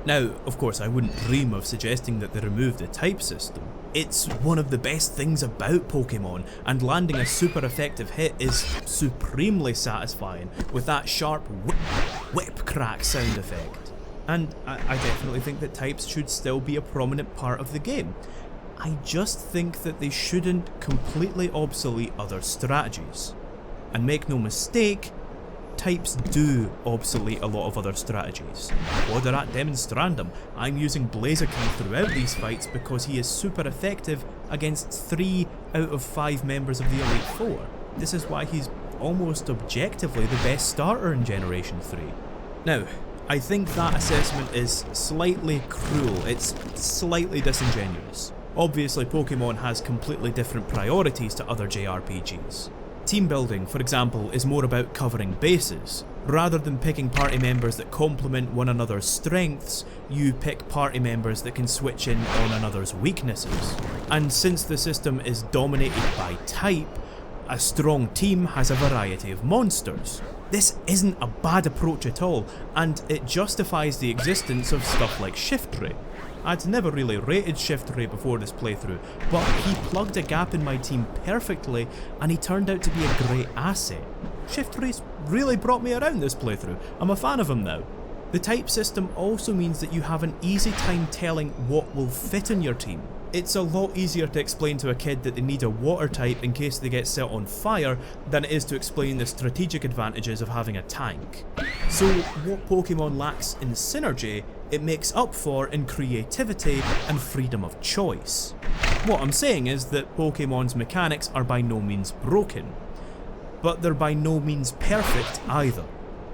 Now, of course, I wouldn't dream of suggesting that they remove the type system. It's one of the best things about Pokemon, and landing a super effective hit is supremely satisfying with that sharp whip crack sound effect. And I definitely think that types should still be a prominent part of the game. I just think that they shouldn't completely obsolete other strategies. And make no mistake, types do obsolete a lot of other strategies. Quadrant Demonstrandum, I'm using Blaziken throughout these fights because he is super effective against 3 out of 5 members of the Elite Four. This is why he's almost objectively the best starter in Generation 3. Now, I think that assessment is slightly cruel, it's slightly disingenuous. Obviously, Pokemon has completely different priorities to other JRPGs. Team building, for example, is more about covering bases. Rather than picking party members that complement one another's strengths, you pick party members that can switch in on another's weaknesses. And since the system is dominated by type, a strong team has a variety of monsters. This isn't a bad approach at all, and it justifies the existence of stuff like Shift Ray. I'd never really rated Shift Ray before this playthrough, but he plugged a gap in my team perfectly and he turned out to be a great asset. Shift Ray's really brought me around this playthrough, I'm a fan of him now. The type system also means that you have an easy time telling what will fit in your team. It's a lot easier to explain to a kid that they need a water type in case they get set on fire than it is to explain the strategic advantages of having a tank. So what Pokemon lacks in synergy, it makes up for in creativity and freedom of choice. What I'm saying is that Pokemon's mechanics are by no means broken, but they're by no means perfect either.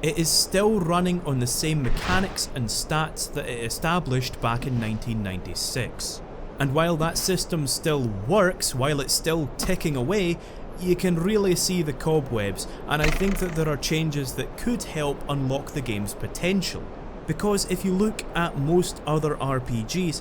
It is still running on the same mechanics and stats that it established back in 1996. And while that system still works, while it's still ticking away, you can really see the cobwebs, and I think that there are changes that could help unlock the game's potential. Because if you look at most other RPGs,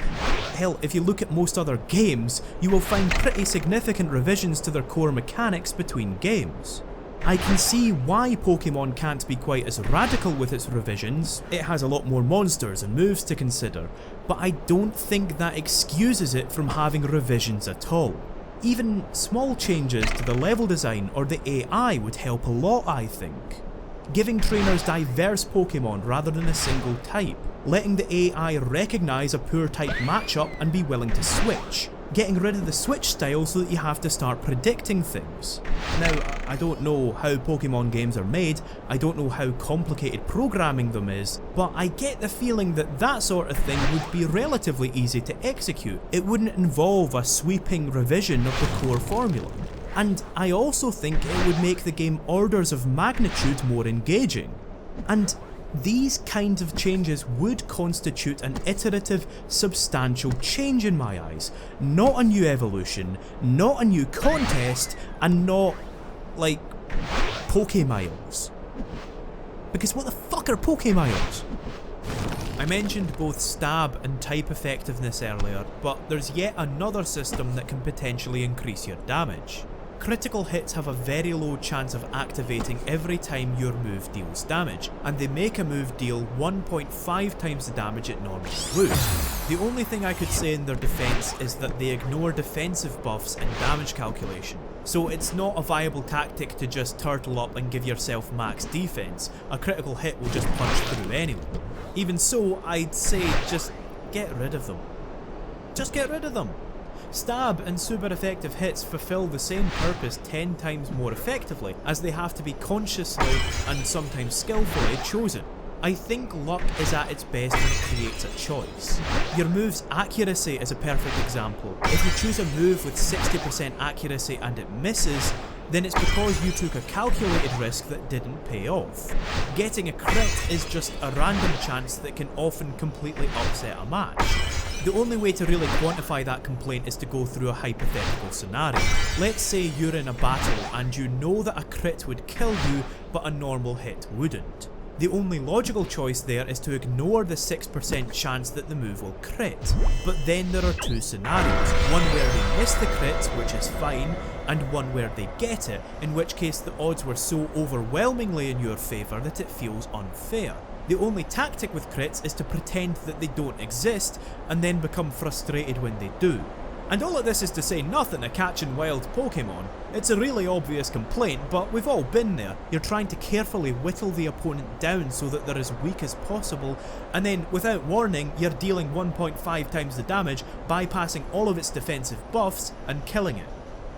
hell, if you look at most other games, you will find pretty significant revisions to their core mechanics between games. I can see why Pokemon can't be quite as radical with its revisions. It has a lot more monsters and moves to consider, but I don't think that excuses it from having revisions at all. Even small changes to the level design or the AI would help a lot, I think. Giving trainers diverse Pokemon rather than a single type, letting the AI recognise a poor type matchup and be willing to switch, getting rid of the switch style so that you have to start predicting things. Now, I don't know how Pokemon games are made, I don't know how complicated programming them is, but I get the feeling that that sort of thing would be relatively easy to execute. It wouldn't involve a sweeping revision of the core formula. And I also think it would make the game orders of magnitude more engaging. And these kinds of changes would constitute an iterative, substantial change in my eyes. Not a new evolution, not a new contest, and not, like, Pokemiles. Because what the fuck are Pokemiles? I mentioned both stab and type effectiveness earlier, but there's yet another system that can potentially increase your damage. Critical hits have a very low chance of activating every time your move deals damage, and they make a move deal 1.5 times the damage it normally would. The only thing I could say in their defense is that they ignore defensive buffs and damage calculation, so it's not a viable tactic to just turtle up and give yourself max defense. A critical hit will just punch through anyway. Even so, I'd say just get rid of them. Just get rid of them. Stab and super effective hits fulfill the same purpose 10 times more effectively, as they have to be consciously and sometimes skillfully chosen. I think luck is at its best when it creates a choice. Your move's accuracy is a perfect example. If you choose a move with 60% accuracy and it misses, then it's because you took a calculated risk that didn't pay off. Getting a crit is just a random chance that can often completely upset a match. The only way to really quantify that complaint is to go through a hypothetical scenario. Let's say you're in a battle and you know that a crit would kill you, but a normal hit wouldn't. The only logical choice there is to ignore the 6% chance that the move will crit. But then there are two scenarios, one where they miss the crit, which is fine, and one where they get it, in which case the odds were so overwhelmingly in your favour that it feels unfair. The only tactic with crits is to pretend that they don't exist, and then become frustrated when they do. And all of this is to say nothing to catching wild Pokemon. It's a really obvious complaint, but we've all been there. You're trying to carefully whittle the opponent down so that they're as weak as possible, and then without warning, you're dealing 1.5 times the damage, bypassing all of its defensive buffs and killing it.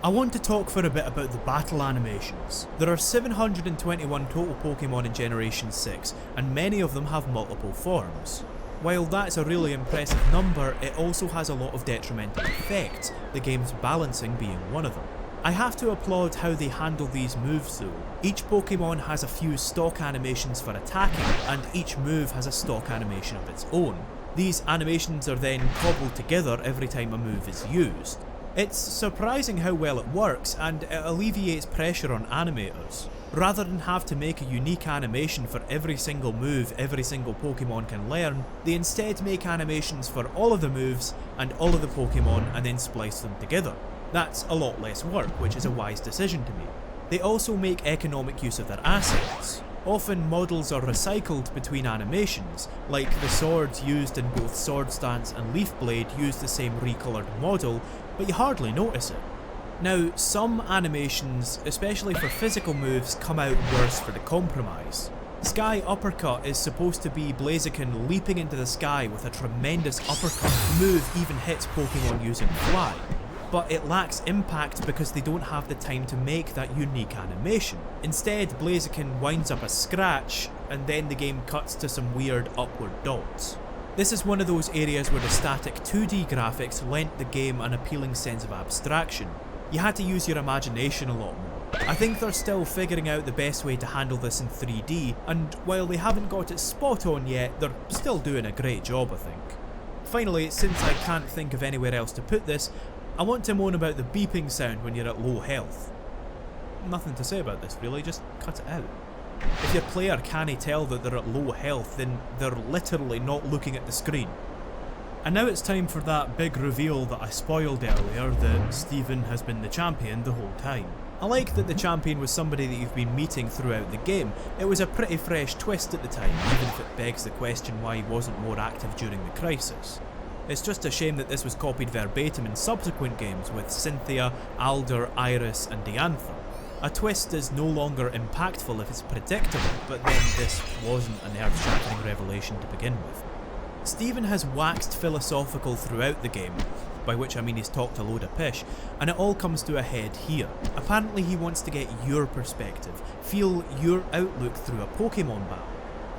I want to talk for a bit about the battle animations. There are 721 total Pokemon in Generation 6, and many of them have multiple forms. While that's a really impressive number, it also has a lot of detrimental effects, the game's balancing being one of them. I have to applaud how they handle these moves though. Each Pokemon has a few stock animations for attacking, and each move has a stock animation of its own. These animations are then cobbled together every time a move is used. It's surprising how well it works, and it alleviates pressure on animators. Rather than have to make a unique animation for every single move every single Pokemon can learn, they instead make animations for all of the moves and all of the Pokemon and then splice them together. That's a lot less work, which is a wise decision to me. They also make economic use of their assets. Often models are recycled between animations, like the swords used in both Sword Stance and Leaf Blade use the same recoloured model, but you hardly notice it. Now, some animations, especially for physical moves, come out worse for the compromise. Sky Uppercut is supposed to be Blaziken leaping into the sky with a tremendous uppercut. The move even hits Pokemon using Fly, but it lacks impact because they don't have the time to make that unique animation. Instead, Blaziken winds up a scratch, and then the game cuts to some weird upward dots. This is one of those areas where the static 2D graphics lent the game an appealing sense of abstraction. You had to use your imagination a lot more. I think they're still figuring out the best way to handle this in 3D, and while they haven't got it spot on yet, they're still doing a great job, I think. Finally, since I can't think of anywhere else to put this, I want to moan about the beeping sound when you're at low health. Nothing to say about this really, just cut it out. If your player can't tell that they're at low health, then they're literally not looking at the screen. And now it's time for that big reveal that I spoiled earlier, that Steven has been the champion the whole time. I like that the champion was somebody that you've been meeting throughout the game. It was a pretty fresh twist at the time, even if it begs the question why he wasn't more active during the crisis. It's just a shame that this was copied verbatim in subsequent games with Cynthia, Alder, Iris and Diantha. A twist is no longer impactful if it's predictable, but then this wasn't an earth-shattering revelation to begin with. Steven has waxed philosophical throughout the game, by which I mean he's talked a load of pish, and it all comes to a head here. Apparently he wants to get your perspective, feel your outlook through a Pokemon battle.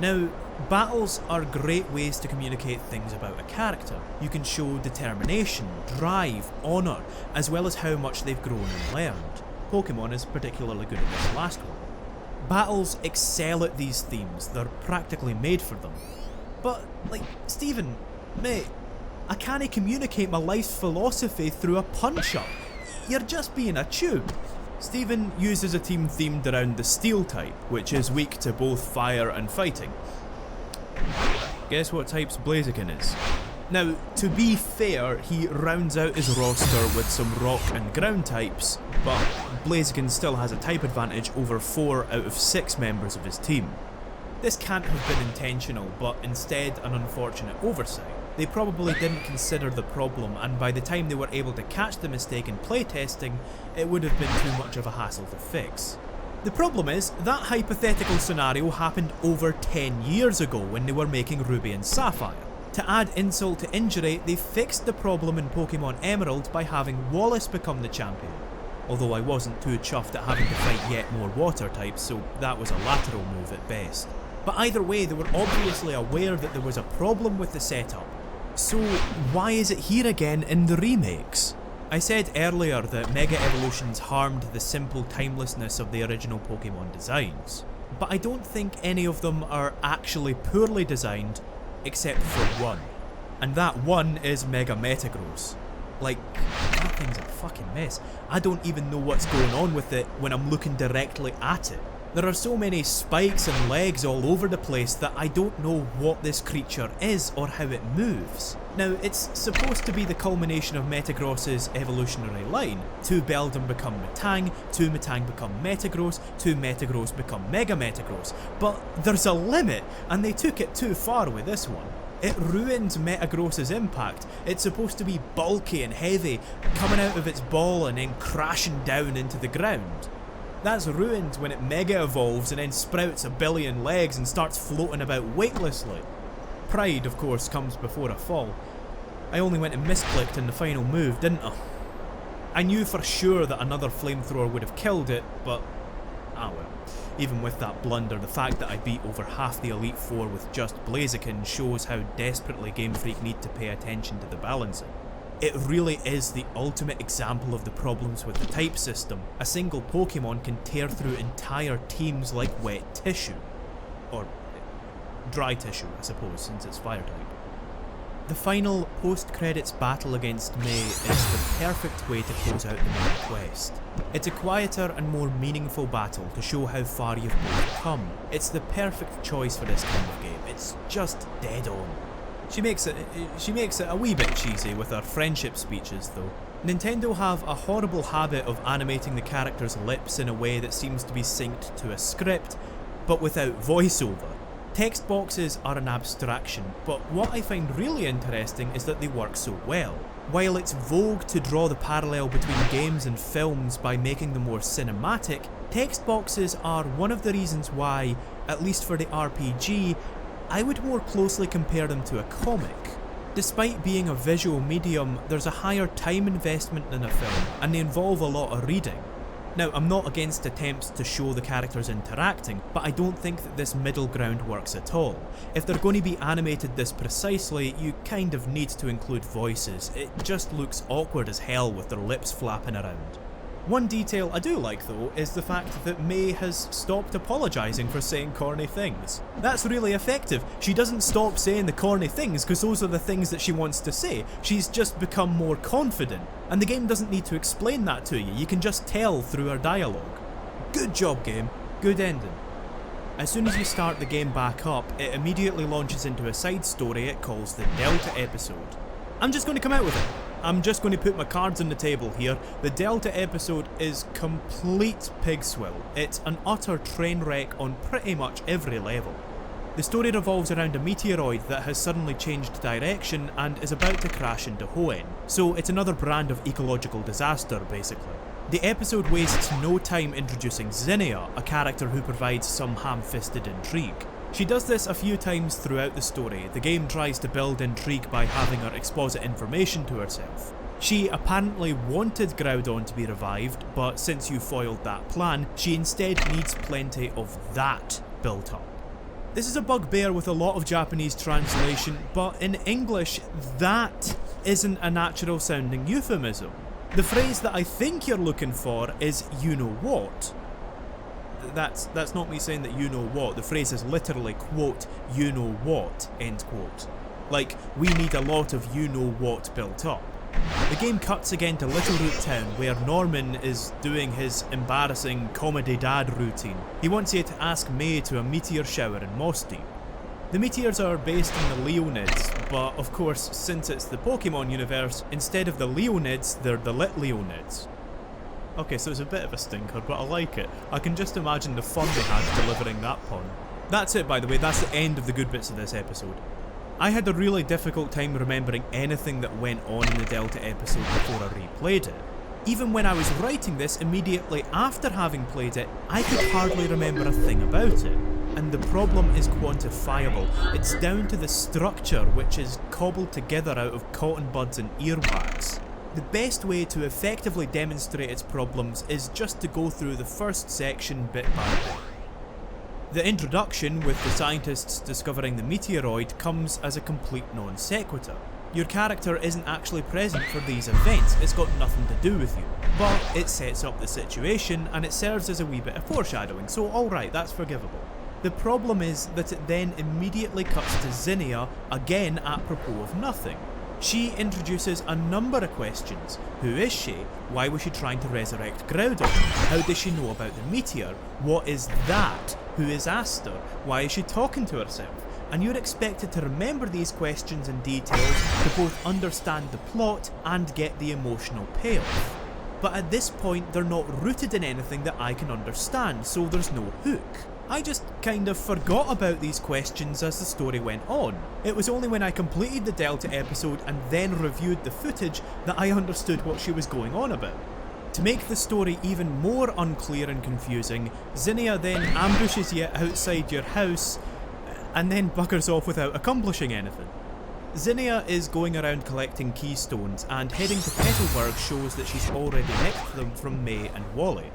Now, battles are great ways to communicate things about a character. You can show determination, drive, honour, as well as how much they've grown and learned. Pokemon is particularly good at this last one. Battles excel at these themes, they're practically made for them. But, Steven, mate, I can't communicate my life's philosophy through a punch-up. You're just being a tube. Steven uses a team themed around the Steel type, which is weak to both fire and fighting. Guess what type's Blaziken is? Now, to be fair, he rounds out his roster with some rock and ground types, but Blaziken still has a type advantage over 4 out of 6 members of his team. This can't have been intentional, but instead an unfortunate oversight. They probably didn't consider the problem, and by the time they were able to catch the mistake in playtesting, it would have been too much of a hassle to fix. The problem is, that hypothetical scenario happened over 10 years ago when they were making Ruby and Sapphire. To add insult to injury, they fixed the problem in Pokemon Emerald by having Wallace become the champion. Although I wasn't too chuffed at having to fight yet more water types, so that was a lateral move at best. But either way, they were obviously aware that there was a problem with the setup. So why is it here again in the remakes? I said earlier that Mega Evolutions harmed the simple timelessness of the original Pokemon designs, but I don't think any of them are actually poorly designed, except for one. And that one is Mega Metagross. That thing's a fucking mess. I don't even know what's going on with it when I'm looking directly at it. There are so many spikes and legs all over the place that I don't know what this creature is or how it moves. Now, it's supposed to be the culmination of Metagross's evolutionary line. 2 Beldum become Metang, 2 Metang become Metagross, 2 Metagross become Mega Metagross. But there's a limit, and they took it too far with this one. It ruined Metagross's impact. It's supposed to be bulky and heavy, coming out of its ball and then crashing down into the ground. That's ruined when it Mega evolves and then sprouts a billion legs and starts floating about weightlessly. Pride, of course, comes before a fall. I only went and misclicked in the final move, didn't I? I knew for sure that another flamethrower would have killed it, but ah well. Even with that blunder, the fact that I beat over half the Elite Four with just Blaziken shows how desperately Game Freak need to pay attention to the balancing. It really is the ultimate example of the problems with the type system. A single Pokemon can tear through entire teams like wet tissue. Or dry tissue, I suppose, since it's fire type. The final post-credits battle against May is the perfect way to close out the main quest. It's a quieter and more meaningful battle to show how far you've both come. It's the perfect choice for this kind of game. It's just dead on. She makes it a wee bit cheesy with her friendship speeches though. Nintendo have a horrible habit of animating the characters' lips in a way that seems to be synced to a script, but without voiceover. Text boxes are an abstraction, but what I find really interesting is that they work so well. While it's vogue to draw the parallel between games and films by making them more cinematic, text boxes are one of the reasons why, at least for the RPG, I would more closely compare them to a comic. Despite being a visual medium, there's a higher time investment than a film, and they involve a lot of reading. Now, I'm not against attempts to show the characters interacting, but I don't think that this middle ground works at all. If they're going to be animated this precisely, you kind of need to include voices. It just looks awkward as hell with their lips flapping around. One detail I do like though is the fact that May has stopped apologising for saying corny things. That's really effective. She doesn't stop saying the corny things because those are the things that she wants to say. She's just become more confident. And the game doesn't need to explain that to you, you can just tell through her dialogue. Good job, game. Good ending. As soon as you start the game back up, it immediately launches into a side story it calls the Delta episode. I'm just going to come out with it. I'm just going to put my cards on the table here. The Delta episode is complete pig swill. It's an utter train wreck on pretty much every level. The story revolves around a meteoroid that has suddenly changed direction and is about to crash into Hoenn, so it's another brand of ecological disaster basically. The episode wastes no time introducing Zinnia, a character who provides some ham-fisted intrigue. She does this a few times throughout the story. The game tries to build intrigue by having her exposit information to herself. She apparently wanted Groudon to be revived, but since you foiled that plan, she instead needs plenty of that built up. This is a bugbear with a lot of Japanese translation, but in English, that isn't a natural sounding euphemism. The phrase that I think you're looking for is you know what. That's not me saying that you know what. The phrase is literally, quote, you know what, end quote. Like, we need a lot of you know what built up. The game cuts again to Little Root Town, where Norman is doing his embarrassing comedy dad routine. He wants you to ask May to a meteor shower in Moss Deep. The meteors are based on the Leonids, but of course, since it's the Pokemon universe, instead of the Leonids, they're the Lit Leonids. Okay, so it's a bit of a stinker, but I like it. I can just imagine the fun they had delivering that pun. That's it, by the way, that's the end of the good bits of this episode. I had a really difficult time remembering anything that went on in the Delta episode before I replayed it. Even when I was writing this immediately after having played it, I could hardly remember a thing about it. And the problem is quantifiable. It's down to the structure, which is cobbled together out of cotton buds and earwax. The best way to effectively demonstrate its problems is just to go through the first section bit by bit. The introduction, with the scientists discovering the meteoroid, comes as a complete non sequitur. Your character isn't actually present for these events, it's got nothing to do with you. But it sets up the situation and it serves as a wee bit of foreshadowing, so alright, that's forgivable. The problem is that it then immediately cuts to Zinnia, again apropos of nothing. She introduces a number of questions. Who is she? Why was she trying to resurrect Groudon? How does she know about the meteor? What is that? Who is Aster? Why is she talking to herself? And you're expected to remember these questions and details to both understand the plot and get the emotional payoff. But at this point they're not rooted in anything that I can understand, so there's no hook. I just kind of forgot about these questions as the story went on. It was only when I completed the Delta episode and then reviewed the footage that I understood what she was going on about. To make the story even more unclear and confusing, Zinnia then ambushes you outside your house and then buggers off without accomplishing anything. Zinnia is going around collecting keystones, and heading to Petalburg shows that she's already nicked them from May and Wally.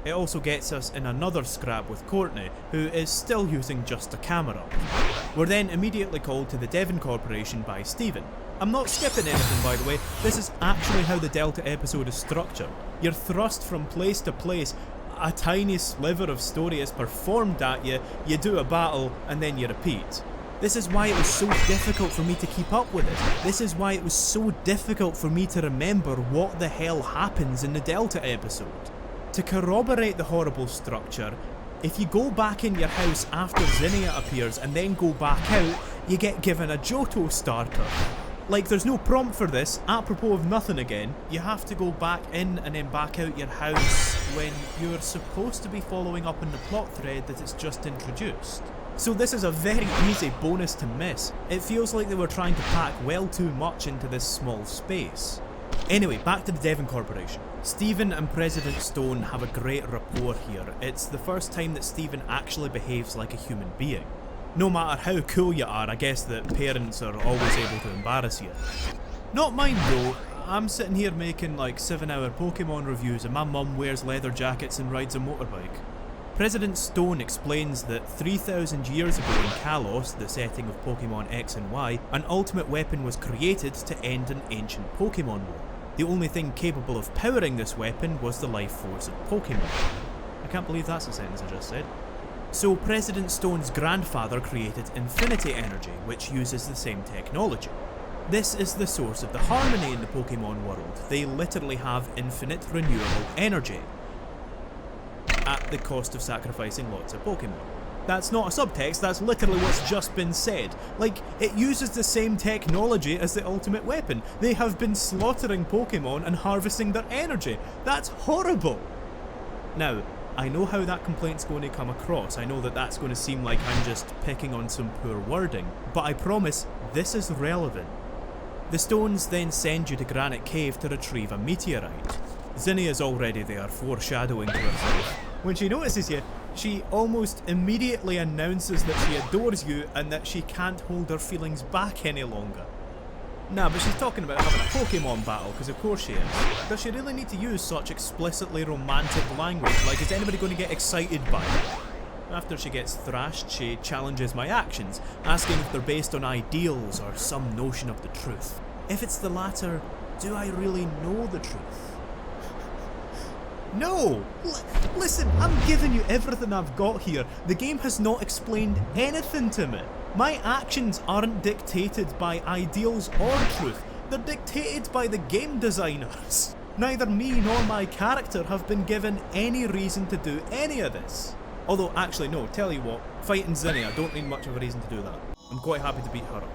It also gets us in another scrap with Courtney, who is still using just a camera. We're then immediately called to the Devon Corporation by Steven. I'm not skipping anything, by the way, this is actually how the Delta episode is structured. You're thrust from place to place, a tiny sliver of story is performed at you, you do a battle, and then you repeat. This is why it was so difficult for me to keep up with it. This is why it was so difficult for me to remember what the hell happens in the Delta episode. To corroborate the horrible structure, if you go back in your house after Zinnia appears and then go back out, you get given a Johto starter. Like, there's no prompt for this, apropos of nothing again. You have to go back in and then back out your house when you're supposed to be following up on the plot thread that it's just introduced. So this is a very easy bonus to miss. It feels like they were trying to pack well too much into this small space. Anyway, back to the Devon Corporation. Steven and President Stone have a great rapport here. It's the first time that Steven actually behaves like a human being. No matter how cool you are, I guess that parents are always able to embarrass you. Not mine though. I'm sitting here making like 7-hour Pokemon reviews and my mum wears leather jackets and rides a motorbike. President Stone explains that 3,000 years ago in Kalos, the setting of Pokemon X and Y, an ultimate weapon was created to end an ancient Pokemon war. The only thing capable of powering this weapon was the life force of Pokemon. I can't believe that's a sentence I just said. So President Stone's grandfather created Infinity Energy, which uses the same technology. This is the source of the harmony in the Pokemon world. They literally have infinite renewable energy, at the cost of sacrificing lots of Pokemon. That's not a subtext, that's literally what's just been said. Like, it uses the same technology as the ultimate weapon. They have been slaughtering Pokemon and harvesting their energy. That's horrible! Now, I know how that complaint's going to come across. I know that that's going to seem like I'm just picking on some poor wording, but I promise this is relevant. The Stones then send you to Granite Cave to retrieve a meteorite. Zinnia's already there, foreshadowing to herself. When she notices you, she almost immediately announces that she adores you and that she can't hold her feelings back any longer. Nah, but she's talking about having a Pokemon battle, because of course she is. Does she really need to use such explicitly romantic language? Like, is anybody going to get excited by it? After she gets thrashed, she challenges my actions, asking if they're based on ideals or some notion of the truth. If it's the latter, do I really know the truth? No! Listen, I'm giving you everything I've got here. The game has not explained anything to me. My actions aren't dictated by ideals or truth. They're dictated by the game designers. Neither me nor my character have been given any reason to do any of this. Although, actually no, tell you what, fighting Zinnia, I don't need much of a reason to do that. I'm quite happy to beat her up.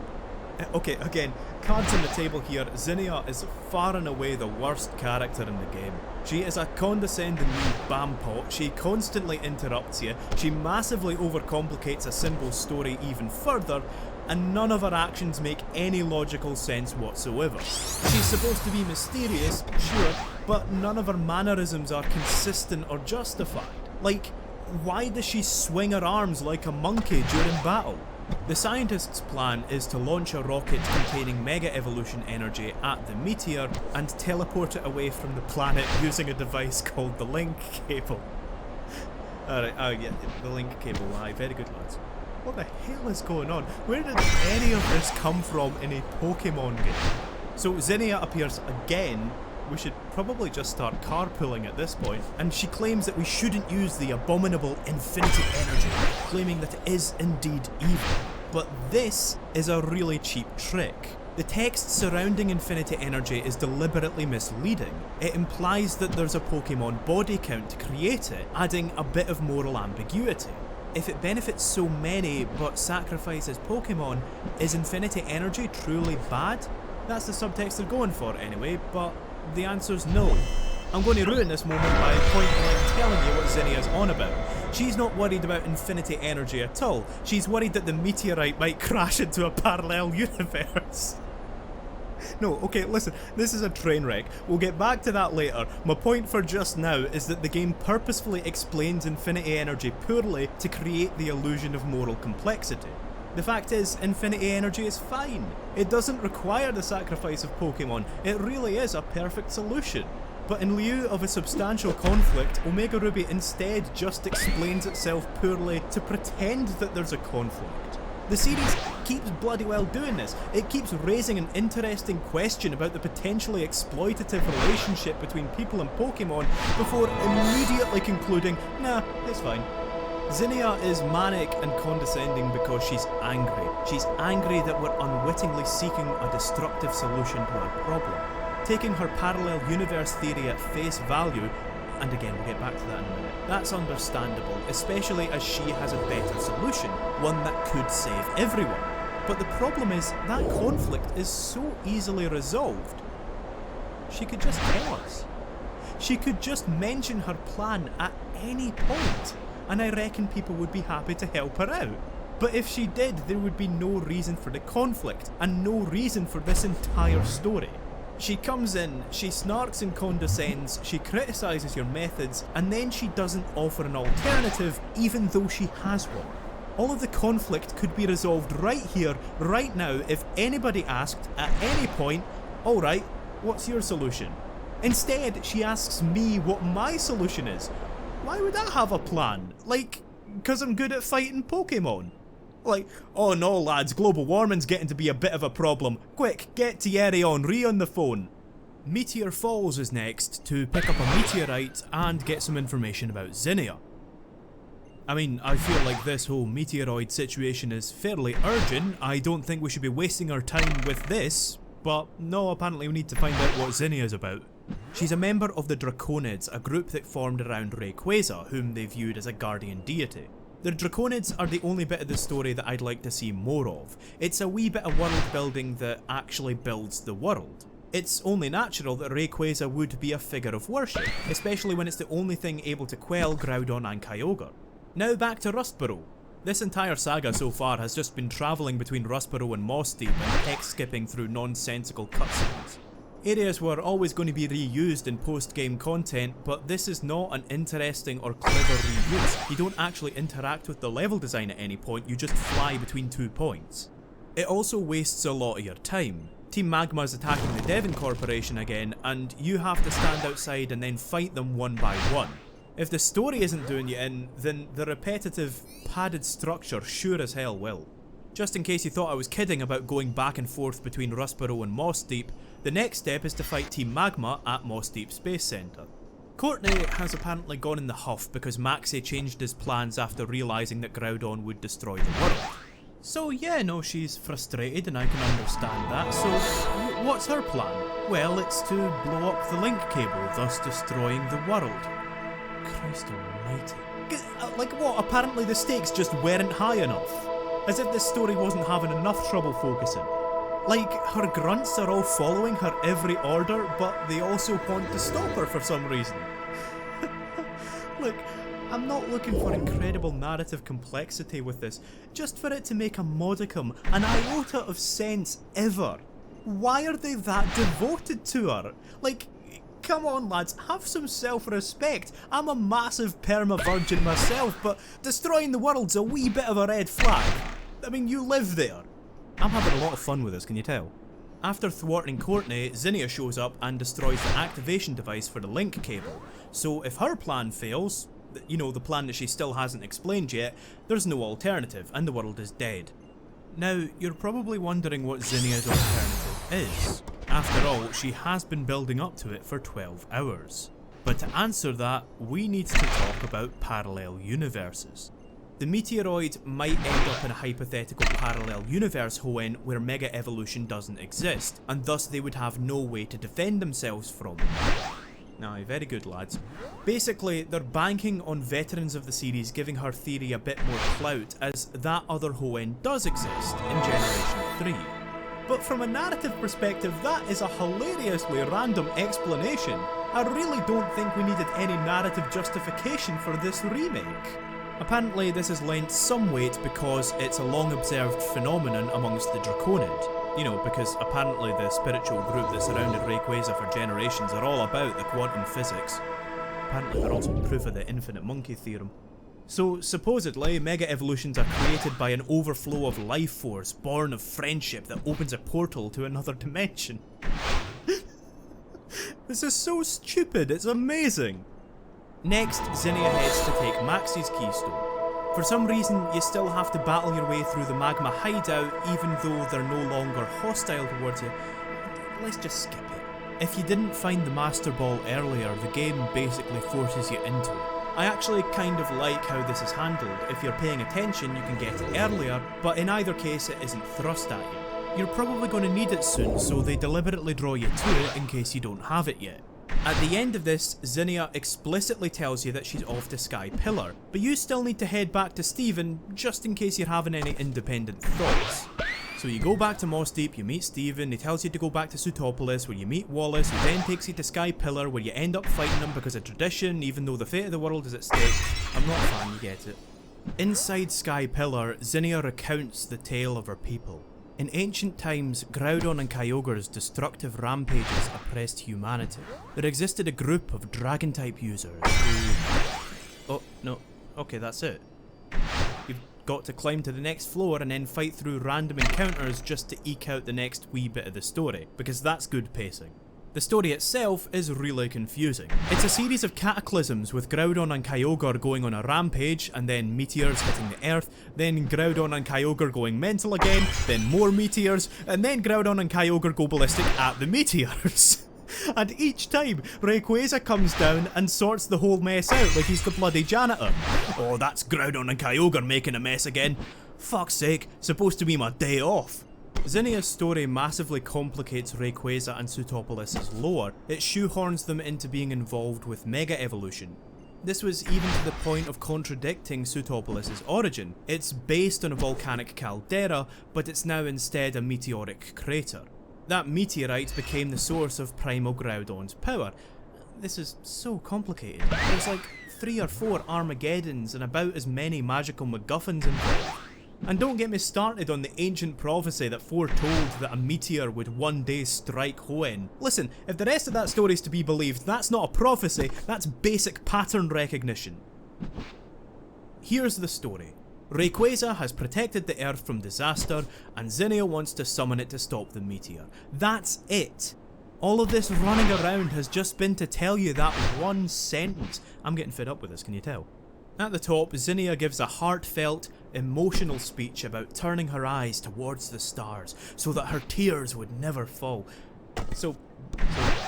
Okay, again, cards on the table here, Zinnia is far and away the worst character in the game. She is a condescending wee bampot, she constantly interrupts you, she massively overcomplicates a simple story even further, and none of her actions make any logical sense whatsoever. She's supposed to be mysterious, sure, but none of her mannerisms are consistent or justified. Like, why does she swing her arms like a monkey during battle? The scientist's plan is to launch a rocket containing Mega Evolution energy at the meteor and teleport it away from the planet using a device called the link cable. Alright, oh yeah, the link cable, aye, very good lads. What the hell is going on? Where did any of this come from in a Pokemon game? So Zinnia appears again. We should probably just start carpooling at this point, and she claims that we shouldn't use the abominable infinity energy, claiming that it is indeed evil. But this is a really cheap trick. The text surrounding Infinity Energy is deliberately misleading. It implies that there's a Pokemon body count to create it, adding a bit of moral ambiguity. If it benefits so many but sacrifices Pokemon, is Infinity Energy truly bad? That's the subtext they're going for anyway, but the answer's no. I'm going to ruin this moment by point blank telling you what Zinnia's on about. She's not worried about Infinity Energy at all. She's worried that the meteorite might crash into a parallel universe. No, okay, listen, this is a train wreck. We'll get back to that later. My point for just now is that the game purposefully explains Infinity Energy poorly to create the illusion of moral complexity. The fact is, Infinity Energy is fine. It doesn't require the sacrifice of Pokemon. It really is a perfect solution. But in lieu of a substantial conflict, Omega Ruby instead just explains itself poorly to pretend that there's a conflict. The series keeps bloody well doing this. It keeps raising an interesting question about the potentially exploitative relationship between people and Pokemon before immediately concluding, nah, it's fine. Zinnia is manic and condescending because she's angry. She's angry that we're unwittingly seeking a destructive solution to our problem. Taking her parallel universe theory at face value, and again we'll get back to that in a minute, that's understandable, especially as she has a better solution, one that could save everyone. But the problem is, that conflict is so easily resolved. She could just tell us. She could just mention her plan at any point, and I reckon people would be happy to help her out. But if she did, there would be no reason for the conflict, and no reason for this entire story. She comes in, she snarks and condescends, she criticises your methods, and then she doesn't offer an alternative even though she has one. All of the conflict could be resolved right here, right now, if anybody asked at any point, alright, what's your solution? Instead, she asks me what my solution is. Why would I have a plan? Like, 'cause I'm good at fighting Pokemon? Like, oh no lads, global warming's getting to be a bit of a problem. Quick, get Thierry Henry on the phone. Meteor Falls is next to pick up a meteorite and get some information about Zinnia. I mean, I feel like this whole meteoroid situation is fairly urgent. I don't think we should be wasting our time with this, but no, apparently we need to find out what Zinnia's about. She's a member of the Draconids, a group that formed around Rayquaza, whom they viewed as a guardian deity. The Draconids are the only bit of the story that I'd like to see more of. It's a wee bit of world building that actually builds the world. It's only natural that Rayquaza would be a figure of worship, especially when it's the only thing able to quell Groudon and Kyogre. Now back to Rustboro. This entire saga so far has just been travelling between Rustboro and Moss Deep and text skipping through nonsensical cutscenes. Areas were always going to be reused in post-game content, but this is not an interesting or clever reuse. You don't actually interact with the level design at any point, you just fly between 2 points. It also wastes a lot of your time. Team Magma is attacking the Devon Corporation again, and you have to stand outside and then fight them one by one. If the story isn't doing you in, then the repetitive, padded structure sure as hell will. Just in case you thought I was kidding about going back and forth between Rustboro and Moss Deep, the next step is to fight Team Magma at Moss Deep Space Centre. Courtney has apparently gone in the huff because Maxie changed his plans after realising that Groudon would destroy the world. So yeah, no, she's frustrated and I can understand that, so what's her plan? Well, it's to blow up the link cable, thus destroying the world. Christ almighty. Like what, apparently the stakes just weren't high enough? As if this story wasn't having enough trouble focusing. Like, her grunts are all following her every order, but they also want to stop her for some reason. Look, I'm not looking for incredible narrative complexity with this, just for it to make a modicum, an iota of sense ever. Why are they that devoted to her? Like, come on lads, have some self-respect. I'm a massive perma-virgin myself, but destroying the world's a wee bit of a red flag. I mean, you live there. I'm having a lot of fun with this, can you tell? After thwarting Courtney, Zinnia shows up and destroys the activation device for the link cable. So if her plan fails, you know, the plan that she still hasn't explained yet, there's no alternative and the world is dead. Now, you're probably wondering what Zinnia's alternative is. After all, she has been building up to it for 12 hours. But to answer that, we need to talk about parallel universes. The meteoroid might end up in a hypothetical parallel universe, Hoenn, where Mega Evolution doesn't exist, and thus they would have no way to defend themselves from it. Aye, very good lads. Basically, they're banking on veterans of the series giving her theory a bit more clout, as that other Hoenn does exist in Generation 3. But from a narrative perspective, that is a hilariously random explanation. I really don't think we needed any narrative justification for this remake. Apparently this has lent some weight because it's a long observed phenomenon amongst the Draconid. You know, because apparently the spiritual group that surrounded Rayquaza for generations are all about the quantum physics. Apparently they're also proof of the infinite monkey theorem. So supposedly, Mega Evolutions are created by an overflow of life force born of friendship that opens a portal to another dimension. This is so stupid, it's amazing! Next, Zinnia heads to take Maxie's keystone. For some reason, you still have to battle your way through the magma hideout even though they're no longer hostile towards you. Let's just skip it. If you didn't find the Master Ball earlier, the game basically forces you into it. I actually kind of like how this is handled. If you're paying attention, you can get it earlier, but in either case it isn't thrust at you. You're probably going to need it soon, so they deliberately draw you to it in case you don't have it yet. At the end of this, Zinnia explicitly tells you that she's off to Sky Pillar, but you still need to head back to Steven just in case you're having any independent thoughts. So you go back to Moss Deep, you meet Steven, he tells you to go back to Sutopolis where you meet Wallace, who then takes you to Sky Pillar where you end up fighting him because of tradition, even though the fate of the world is at stake. I'm not a fan, you get it. Inside Sky Pillar, Zinnia recounts the tale of her people. In ancient times, Groudon and Kyogre's destructive rampages oppressed humanity. There existed a group of Dragon-type users who... Oh, no. Okay, that's it. You've got to climb to the next floor and then fight through random encounters just to eke out the next wee bit of the story, because that's good pacing. The story itself is really confusing. It's a series of cataclysms with Groudon and Kyogre going on a rampage, and then meteors hitting the earth, then Groudon and Kyogre going mental again, then more meteors, and then Groudon and Kyogre go ballistic at the meteors. And each time, Rayquaza comes down and sorts the whole mess out like he's the bloody janitor. Oh, that's Groudon and Kyogre making a mess again. Fuck's sake, supposed to be my day off. Zinnia's story massively complicates Rayquaza and Sutopolis' lore. It shoehorns them into being involved with Mega Evolution. This was even to the point of contradicting Sutopolis' origin. It's based on a volcanic caldera, but it's now instead a meteoric crater. That meteorite became the source of Primal Groudon's power. This is so complicated. There's like 3 or 4 Armageddons and about as many magical MacGuffins involved. And don't get me started on the ancient prophecy that foretold that a meteor would one day strike Hoenn. Listen, if the rest of that story is to be believed, that's not a prophecy, that's basic pattern recognition. Here's the story. Rayquaza has protected the Earth from disaster, and Zinnia wants to summon it to stop the meteor. That's it. All of this running around has just been to tell you that one sentence. I'm getting fed up with this, can you tell? At the top, Zinnia gives a heartfelt, emotional speech about turning her eyes towards the stars so that her tears would never fall. So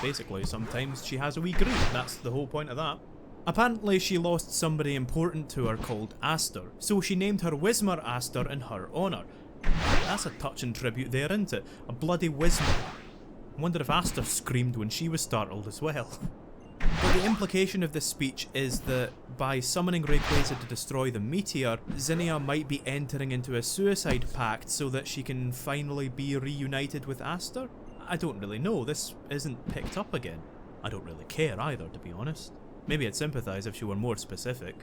basically, sometimes she has a wee grief, that's the whole point of that. Apparently she lost somebody important to her called Aster, so she named her Whismur Aster in her honour. That's a touching tribute there, isn't it? A bloody Whismur. I wonder if Aster screamed when she was startled as well. But the implication of this speech is that by summoning Rayquaza to destroy the meteor, Zinnia might be entering into a suicide pact so that she can finally be reunited with Aster? I don't really know, this isn't picked up again. I don't really care either, to be honest. Maybe I'd sympathise if she were more specific.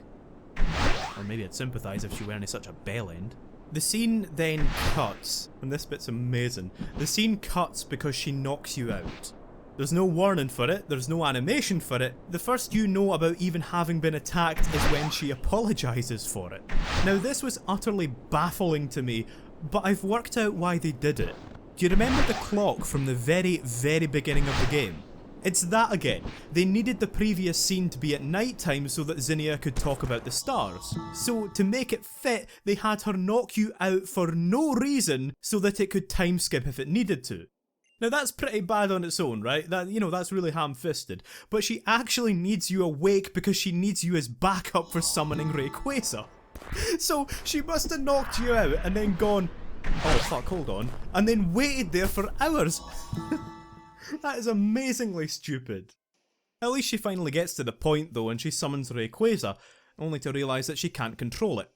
Or maybe I'd sympathise if she weren't such a bellend. The scene then cuts, and this bit's amazing. The scene cuts because she knocks you out. There's no warning for it, there's no animation for it. The first you know about even having been attacked is when she apologises for it. Now this was utterly baffling to me, but I've worked out why they did it. Do you remember the clock from the very beginning of the game? It's that again. They needed the previous scene to be at night time so that Zinnia could talk about the stars. So to make it fit, they had her knock you out for no reason so that it could time skip if it needed to. Now that's pretty bad on its own, right? That's really ham-fisted. But she actually needs you awake because she needs you as backup for summoning Rayquaza. So she must have knocked you out and then gone, oh fuck, hold on, and then waited there for hours. That is amazingly stupid. At least she finally gets to the point though and she summons Rayquaza, only to realise that she can't control it.